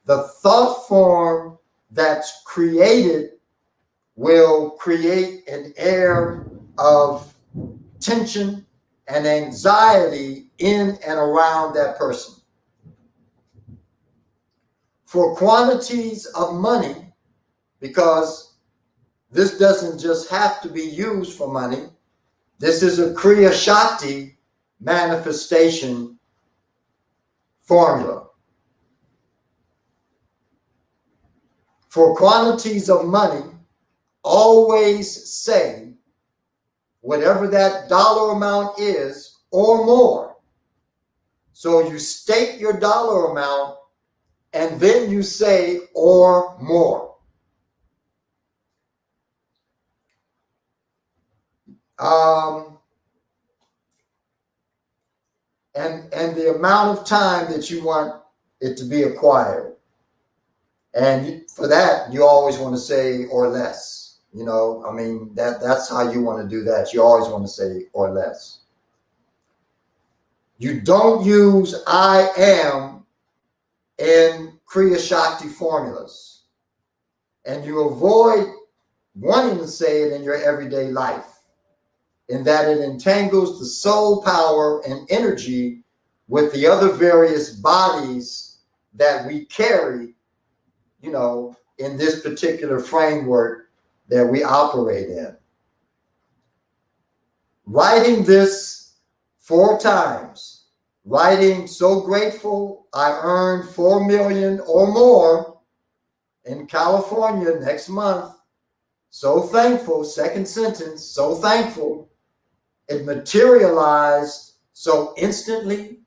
The thought form that's created will create an air of tension and anxiety in and around that person. For quantities of money, because this doesn't just have to be used for money, this is a Kriya Shakti manifestation formula. For quantities of money, always say whatever that dollar amount is or more. So you state your dollar amount and then you say or more. And the amount of time that you want it to be acquired. And for that, you always want to say or less. You know, I mean, that's how you want to do that. You always want to say or less. You don't use I am in Kriya Shakti formulas. And you avoid wanting to say it in your everyday life, in that it entangles the soul power and energy with the other various bodies that we carry, you know, in this particular framework that we operate in. Writing this 4 times, writing so grateful I earned 4 million or more in California next month. So thankful, second sentence, so thankful. It materialized so instantly,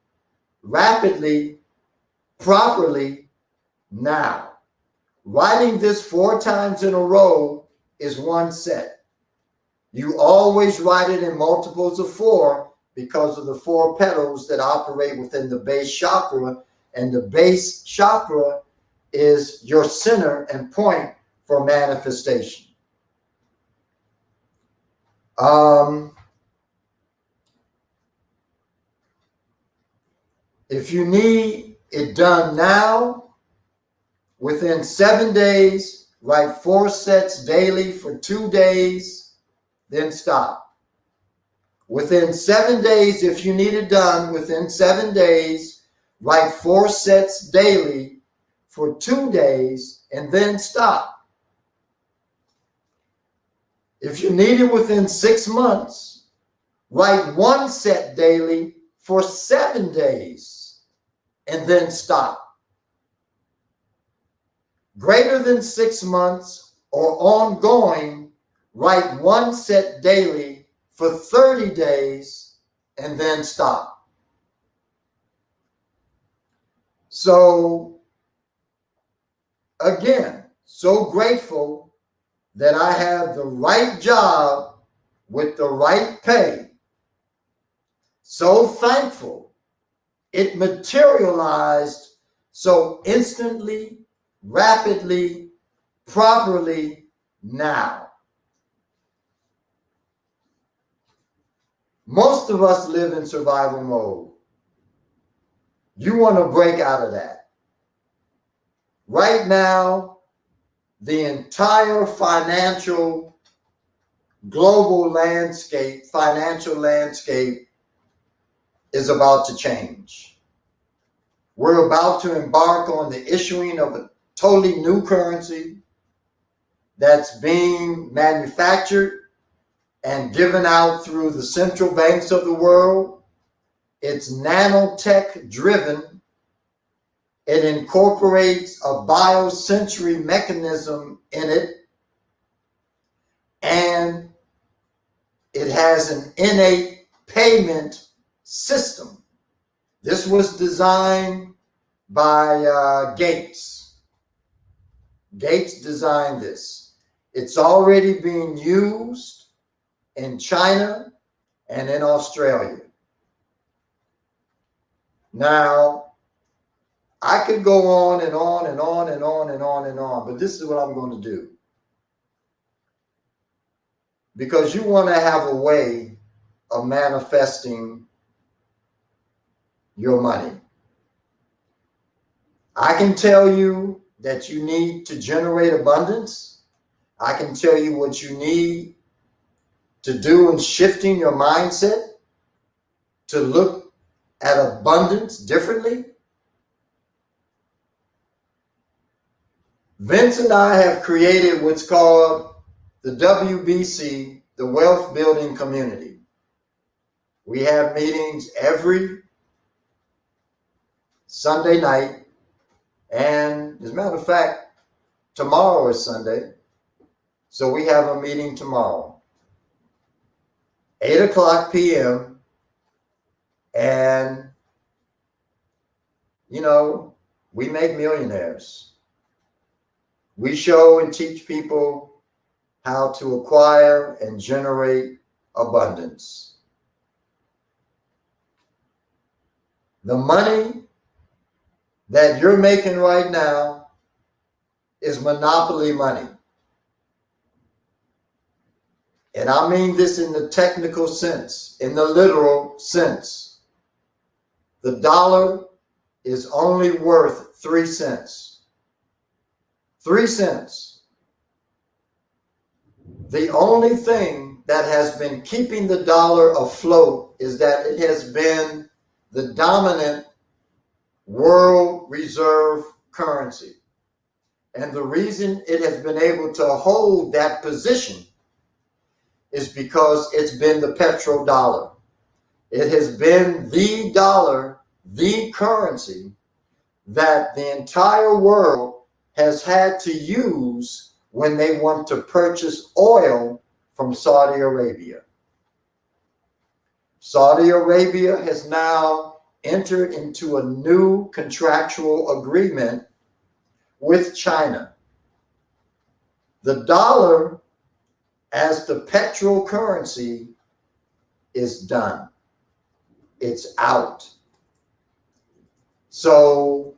rapidly, properly now. Writing this 4 times in a row is 1 set. You always write it in multiples of 4 because of the 4 petals that operate within the base chakra, and the base chakra is your center and point for manifestation. If you need it done now, within 7 days, write 4 sets daily for 2 days, then stop. Within 7 days, if you need it done within 7 days, write 4 sets daily for 2 days, and then stop. If you need it within 6 months, write 1 set daily for 7 days, and then stop. Greater than 6 months or ongoing, write 1 set daily for 30 days, and then stop. So, again, so grateful that I have the right job with the right pay. So thankful it materialized so instantly, rapidly, properly now. Most of us live in survival mode. You want to break out of that. Right now, the entire global landscape, financial landscape is about to change. We're about to embark on the issuing of a totally new currency that's being manufactured and given out through the central banks of the world. It's nanotech driven. It incorporates a biosensory mechanism in it, and it has an innate payment system. This was designed by Gates. Gates designed this. It's already being used in China and in Australia. Now, I could go on and on and on and on and on and on, but this is what I'm going to do. Because you want to have a way of manifesting your money. I can tell you that you need to generate abundance. I can tell you what you need to do in shifting your mindset to look at abundance differently? Vince and I have created what's called the WBC, the Wealth Building Community. We have meetings every Sunday night, and as a matter of fact, tomorrow is Sunday, so we have a meeting tomorrow, 8 o'clock p.m., and, you know, we make millionaires. We show and teach people how to acquire and generate abundance. The money that you're making right now is monopoly money. And I mean this in the technical sense, in the literal sense. The dollar is only worth 3 cents. 3 cents. The only thing that has been keeping the dollar afloat is that it has been the dominant world reserve currency. And the reason it has been able to hold that position is because it's been the petrodollar. It has been the dollar, the currency that the entire world has had to use when they want to purchase oil from Saudi Arabia. Saudi Arabia has now entered into a new contractual agreement with China. The dollar as the petrol currency is done. It's out. So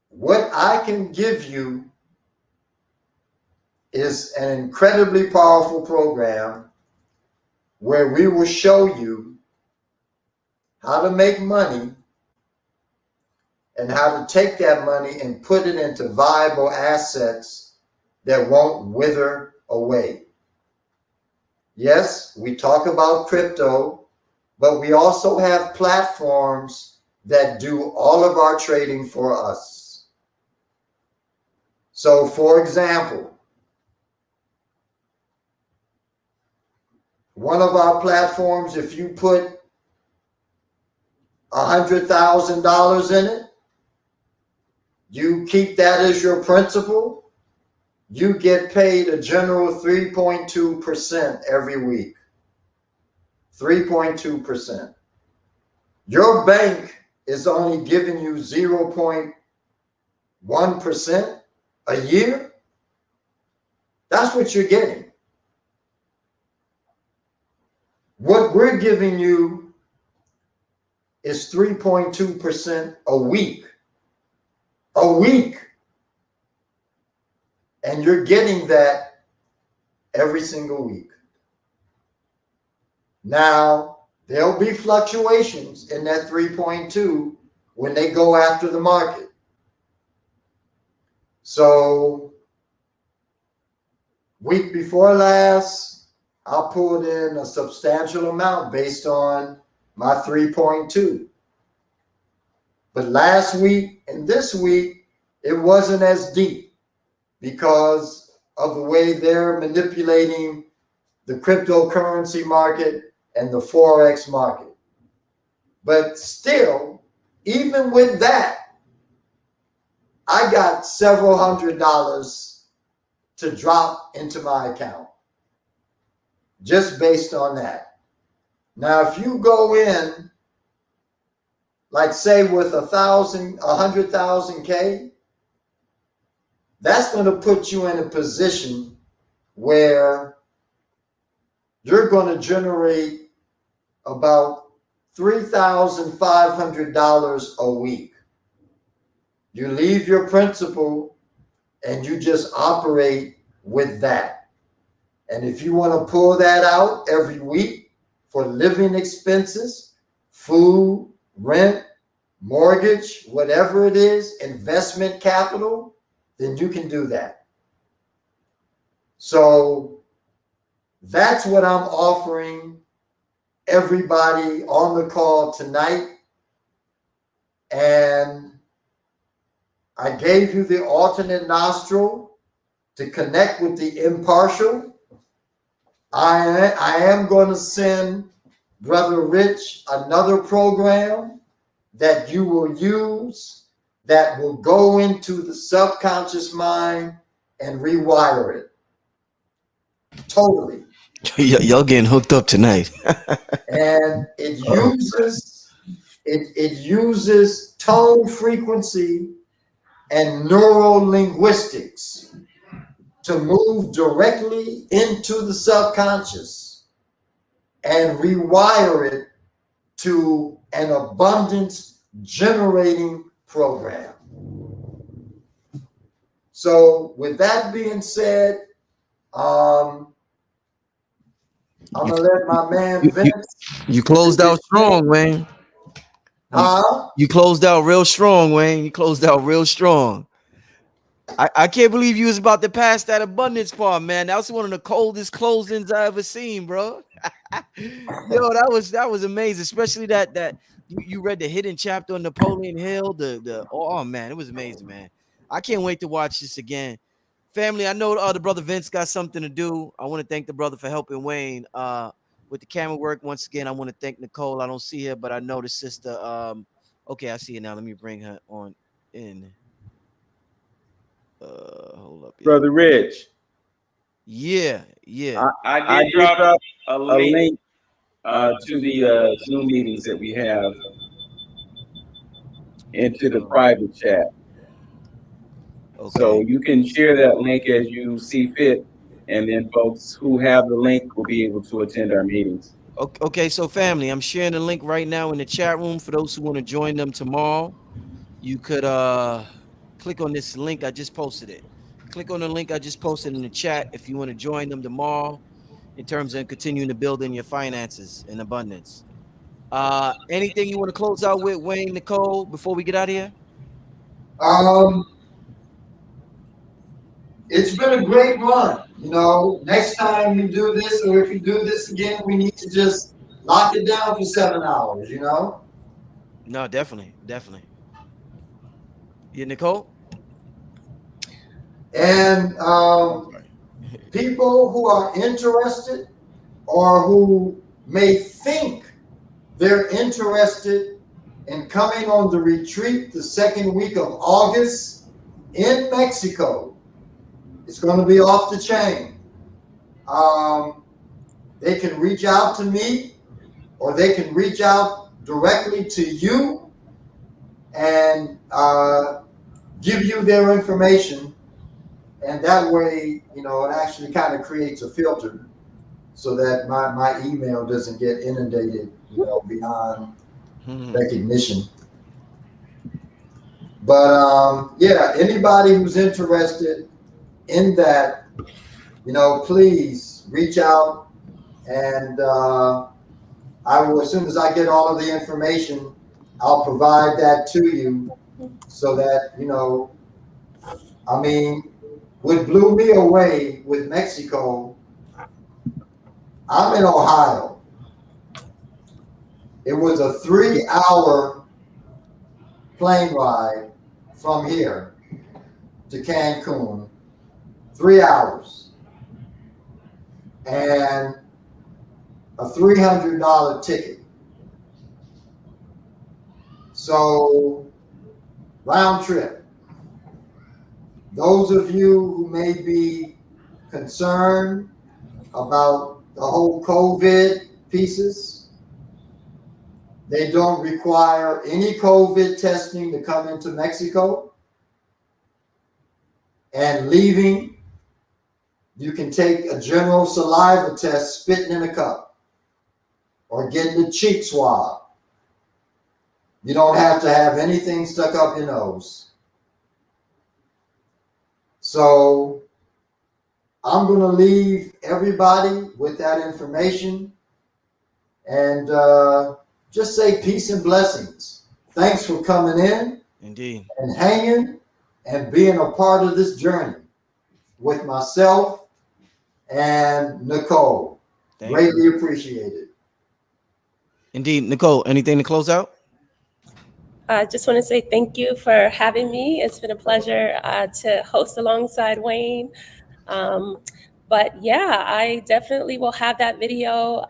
what I can give you is an incredibly powerful program where we will show you how to make money and how to take that money and put it into viable assets that won't wither away. Yes, we talk about crypto, but we also have platforms that do all of our trading for us. So, for example, one of our platforms, if you put $100,000 in it, you keep that as your principal, you get paid a general 3.2% every week. 3.2%. Your bank is only giving you 0.1% a year. That's what you're getting. What we're giving you is 3.2% a week. A week. And you're getting that every single week. Now, there'll be fluctuations in that 3.2 when they go after the market. So, week before last, I pulled in a substantial amount based on my 3.2. But last week and this week, it wasn't as deep because of the way they're manipulating the cryptocurrency market and the Forex market. But still, even with that, I got several $100s to drop into my account just based on that. Now, if you go in, like say with 100,000 K, that's going to put you in a position where you're going to generate about $3,500 a week. You leave your principal and you just operate with that. And if you want to pull that out every week for living expenses, food, rent, mortgage, whatever it is, investment capital, then you can do that. So That's what I'm offering everybody on the call tonight. And I gave you the alternate nostril to connect with the impartial. I am going to send Brother Rich another program that you will use that will go into the subconscious mind and rewire it totally. Y'all getting hooked up tonight. And it uses tone frequency and neural linguistics to move directly into the subconscious and rewire it to an abundance generating program. So with that being said, I'm gonna let my man Vince. You closed out strong, Wayne. You closed out real strong, Wayne. You closed out real strong. I can't believe you was about to pass that abundance part, man. That was one of the coldest closings I ever seen, bro. Yo, that was amazing, especially that you read the hidden chapter on Napoleon Hill. Oh man, it was amazing, man. I can't wait to watch this again. Family, I know the brother Vince got something to do. I want to thank the brother for helping Wayne with the camera work. Once again, I want to thank Nicole. I don't see her, but I know the sister. Okay, I see it now. Let me bring her on in. Hold up, Brother Rich. Yeah. I did drop a link to the Zoom meetings that we have into the private chat. Okay. So you can share that link as you see fit, and then folks who have the link will be able to attend our meetings. Okay, so family, I'm sharing the link right now in the chat room for those who want to join them tomorrow. You could click on this link. I just posted it. Click on the link I just posted in the chat if you want to join them tomorrow in terms of continuing to build in your finances in abundance. Anything you want to close out with, Wayne, Nicole, before we get out of here? It's been a great run. Next time you do this, or if you do this again, we need to just lock it down for 7 hours, No, definitely. Yeah, Nicole? And people who are interested or who may think they're interested in coming on the retreat the second week of August in Mexico, it's going to be off the chain. They can reach out to me, or they can reach out directly to you and give you their information. And that way, it actually kind of creates a filter so that my email doesn't get inundated, beyond recognition. But yeah, anybody who's interested in that, please reach out, and I will, as soon as I get all of the information, I'll provide that to you, so that what blew me away with Mexico, I'm in Ohio. It was a 3-hour plane ride from here to Cancun, 3 hours, and a $300 ticket. So round trip. Those of you who may be concerned about the whole COVID pieces, they don't require any COVID testing to come into Mexico. And leaving, you can take a general saliva test spitting in a cup, or getting the cheek swab. You don't have to have anything stuck up your nose. So I'm going to leave everybody with that information, and just say peace and blessings. Thanks for coming in. Indeed. And hanging and being a part of this journey with myself and Nicole. Thank Greatly appreciated. Indeed. Nicole, anything to close out? I just want to say thank you for having me. It's been a pleasure to host alongside Wayne. Um, but yeah, I definitely will have that video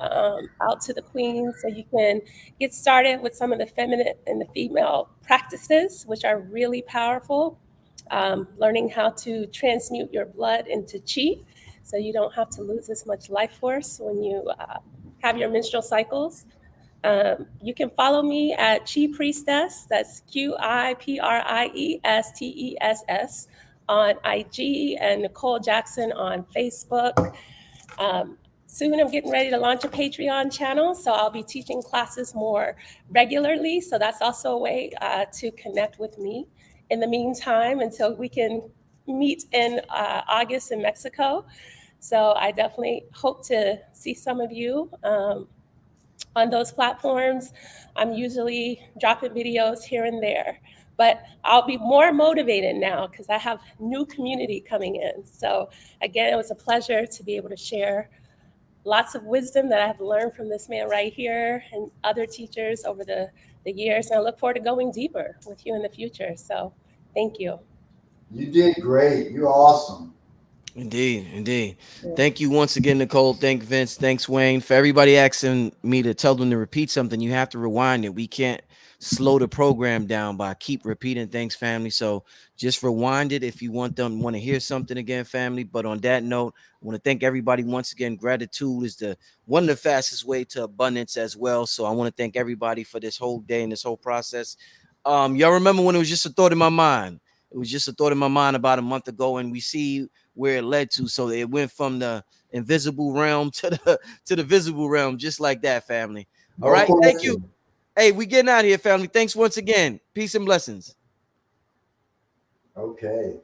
out to the queens so you can get started with some of the feminine and the female practices, which are really powerful. Learning how to transmute your blood into chi so you don't have to lose as much life force when you have your menstrual cycles. You can follow me at Chi Priestess, that's QIPRIESTESS on IG, and Nicole Jackson on Facebook. Soon I'm getting ready to launch a Patreon channel, so I'll be teaching classes more regularly. So that's also a way to connect with me. In the meantime, until we can meet in August in Mexico. So I definitely hope to see some of you on those platforms. I'm usually dropping videos here and there, but I'll be more motivated now because I have new community coming in. So again, it was a pleasure to be able to share lots of wisdom that I've learned from this man right here and other teachers over the years. And I look forward to going deeper with you in the future. So thank you. You did great. You're awesome. Indeed, indeed. Yeah. Thank you once again, Nicole. Thank Vince. Thanks, Wayne. For everybody asking me to tell them to repeat something, you have to rewind it. We can't slow the program down by keep repeating things, family. So just rewind it if you want to hear something again, family. But on that note, I want to thank everybody once again. Gratitude is one of the fastest way to abundance as well. So I want to thank everybody for this whole day and this whole process. Y'all remember when it was just a thought in my mind? It was just a thought in my mind about a month ago, and we see where it led to. So it went from the invisible realm to the visible realm, just like that, family. All No right. Thank you. question. Hey, we getting out of here, family. Thanks once again. Peace and blessings. Okay.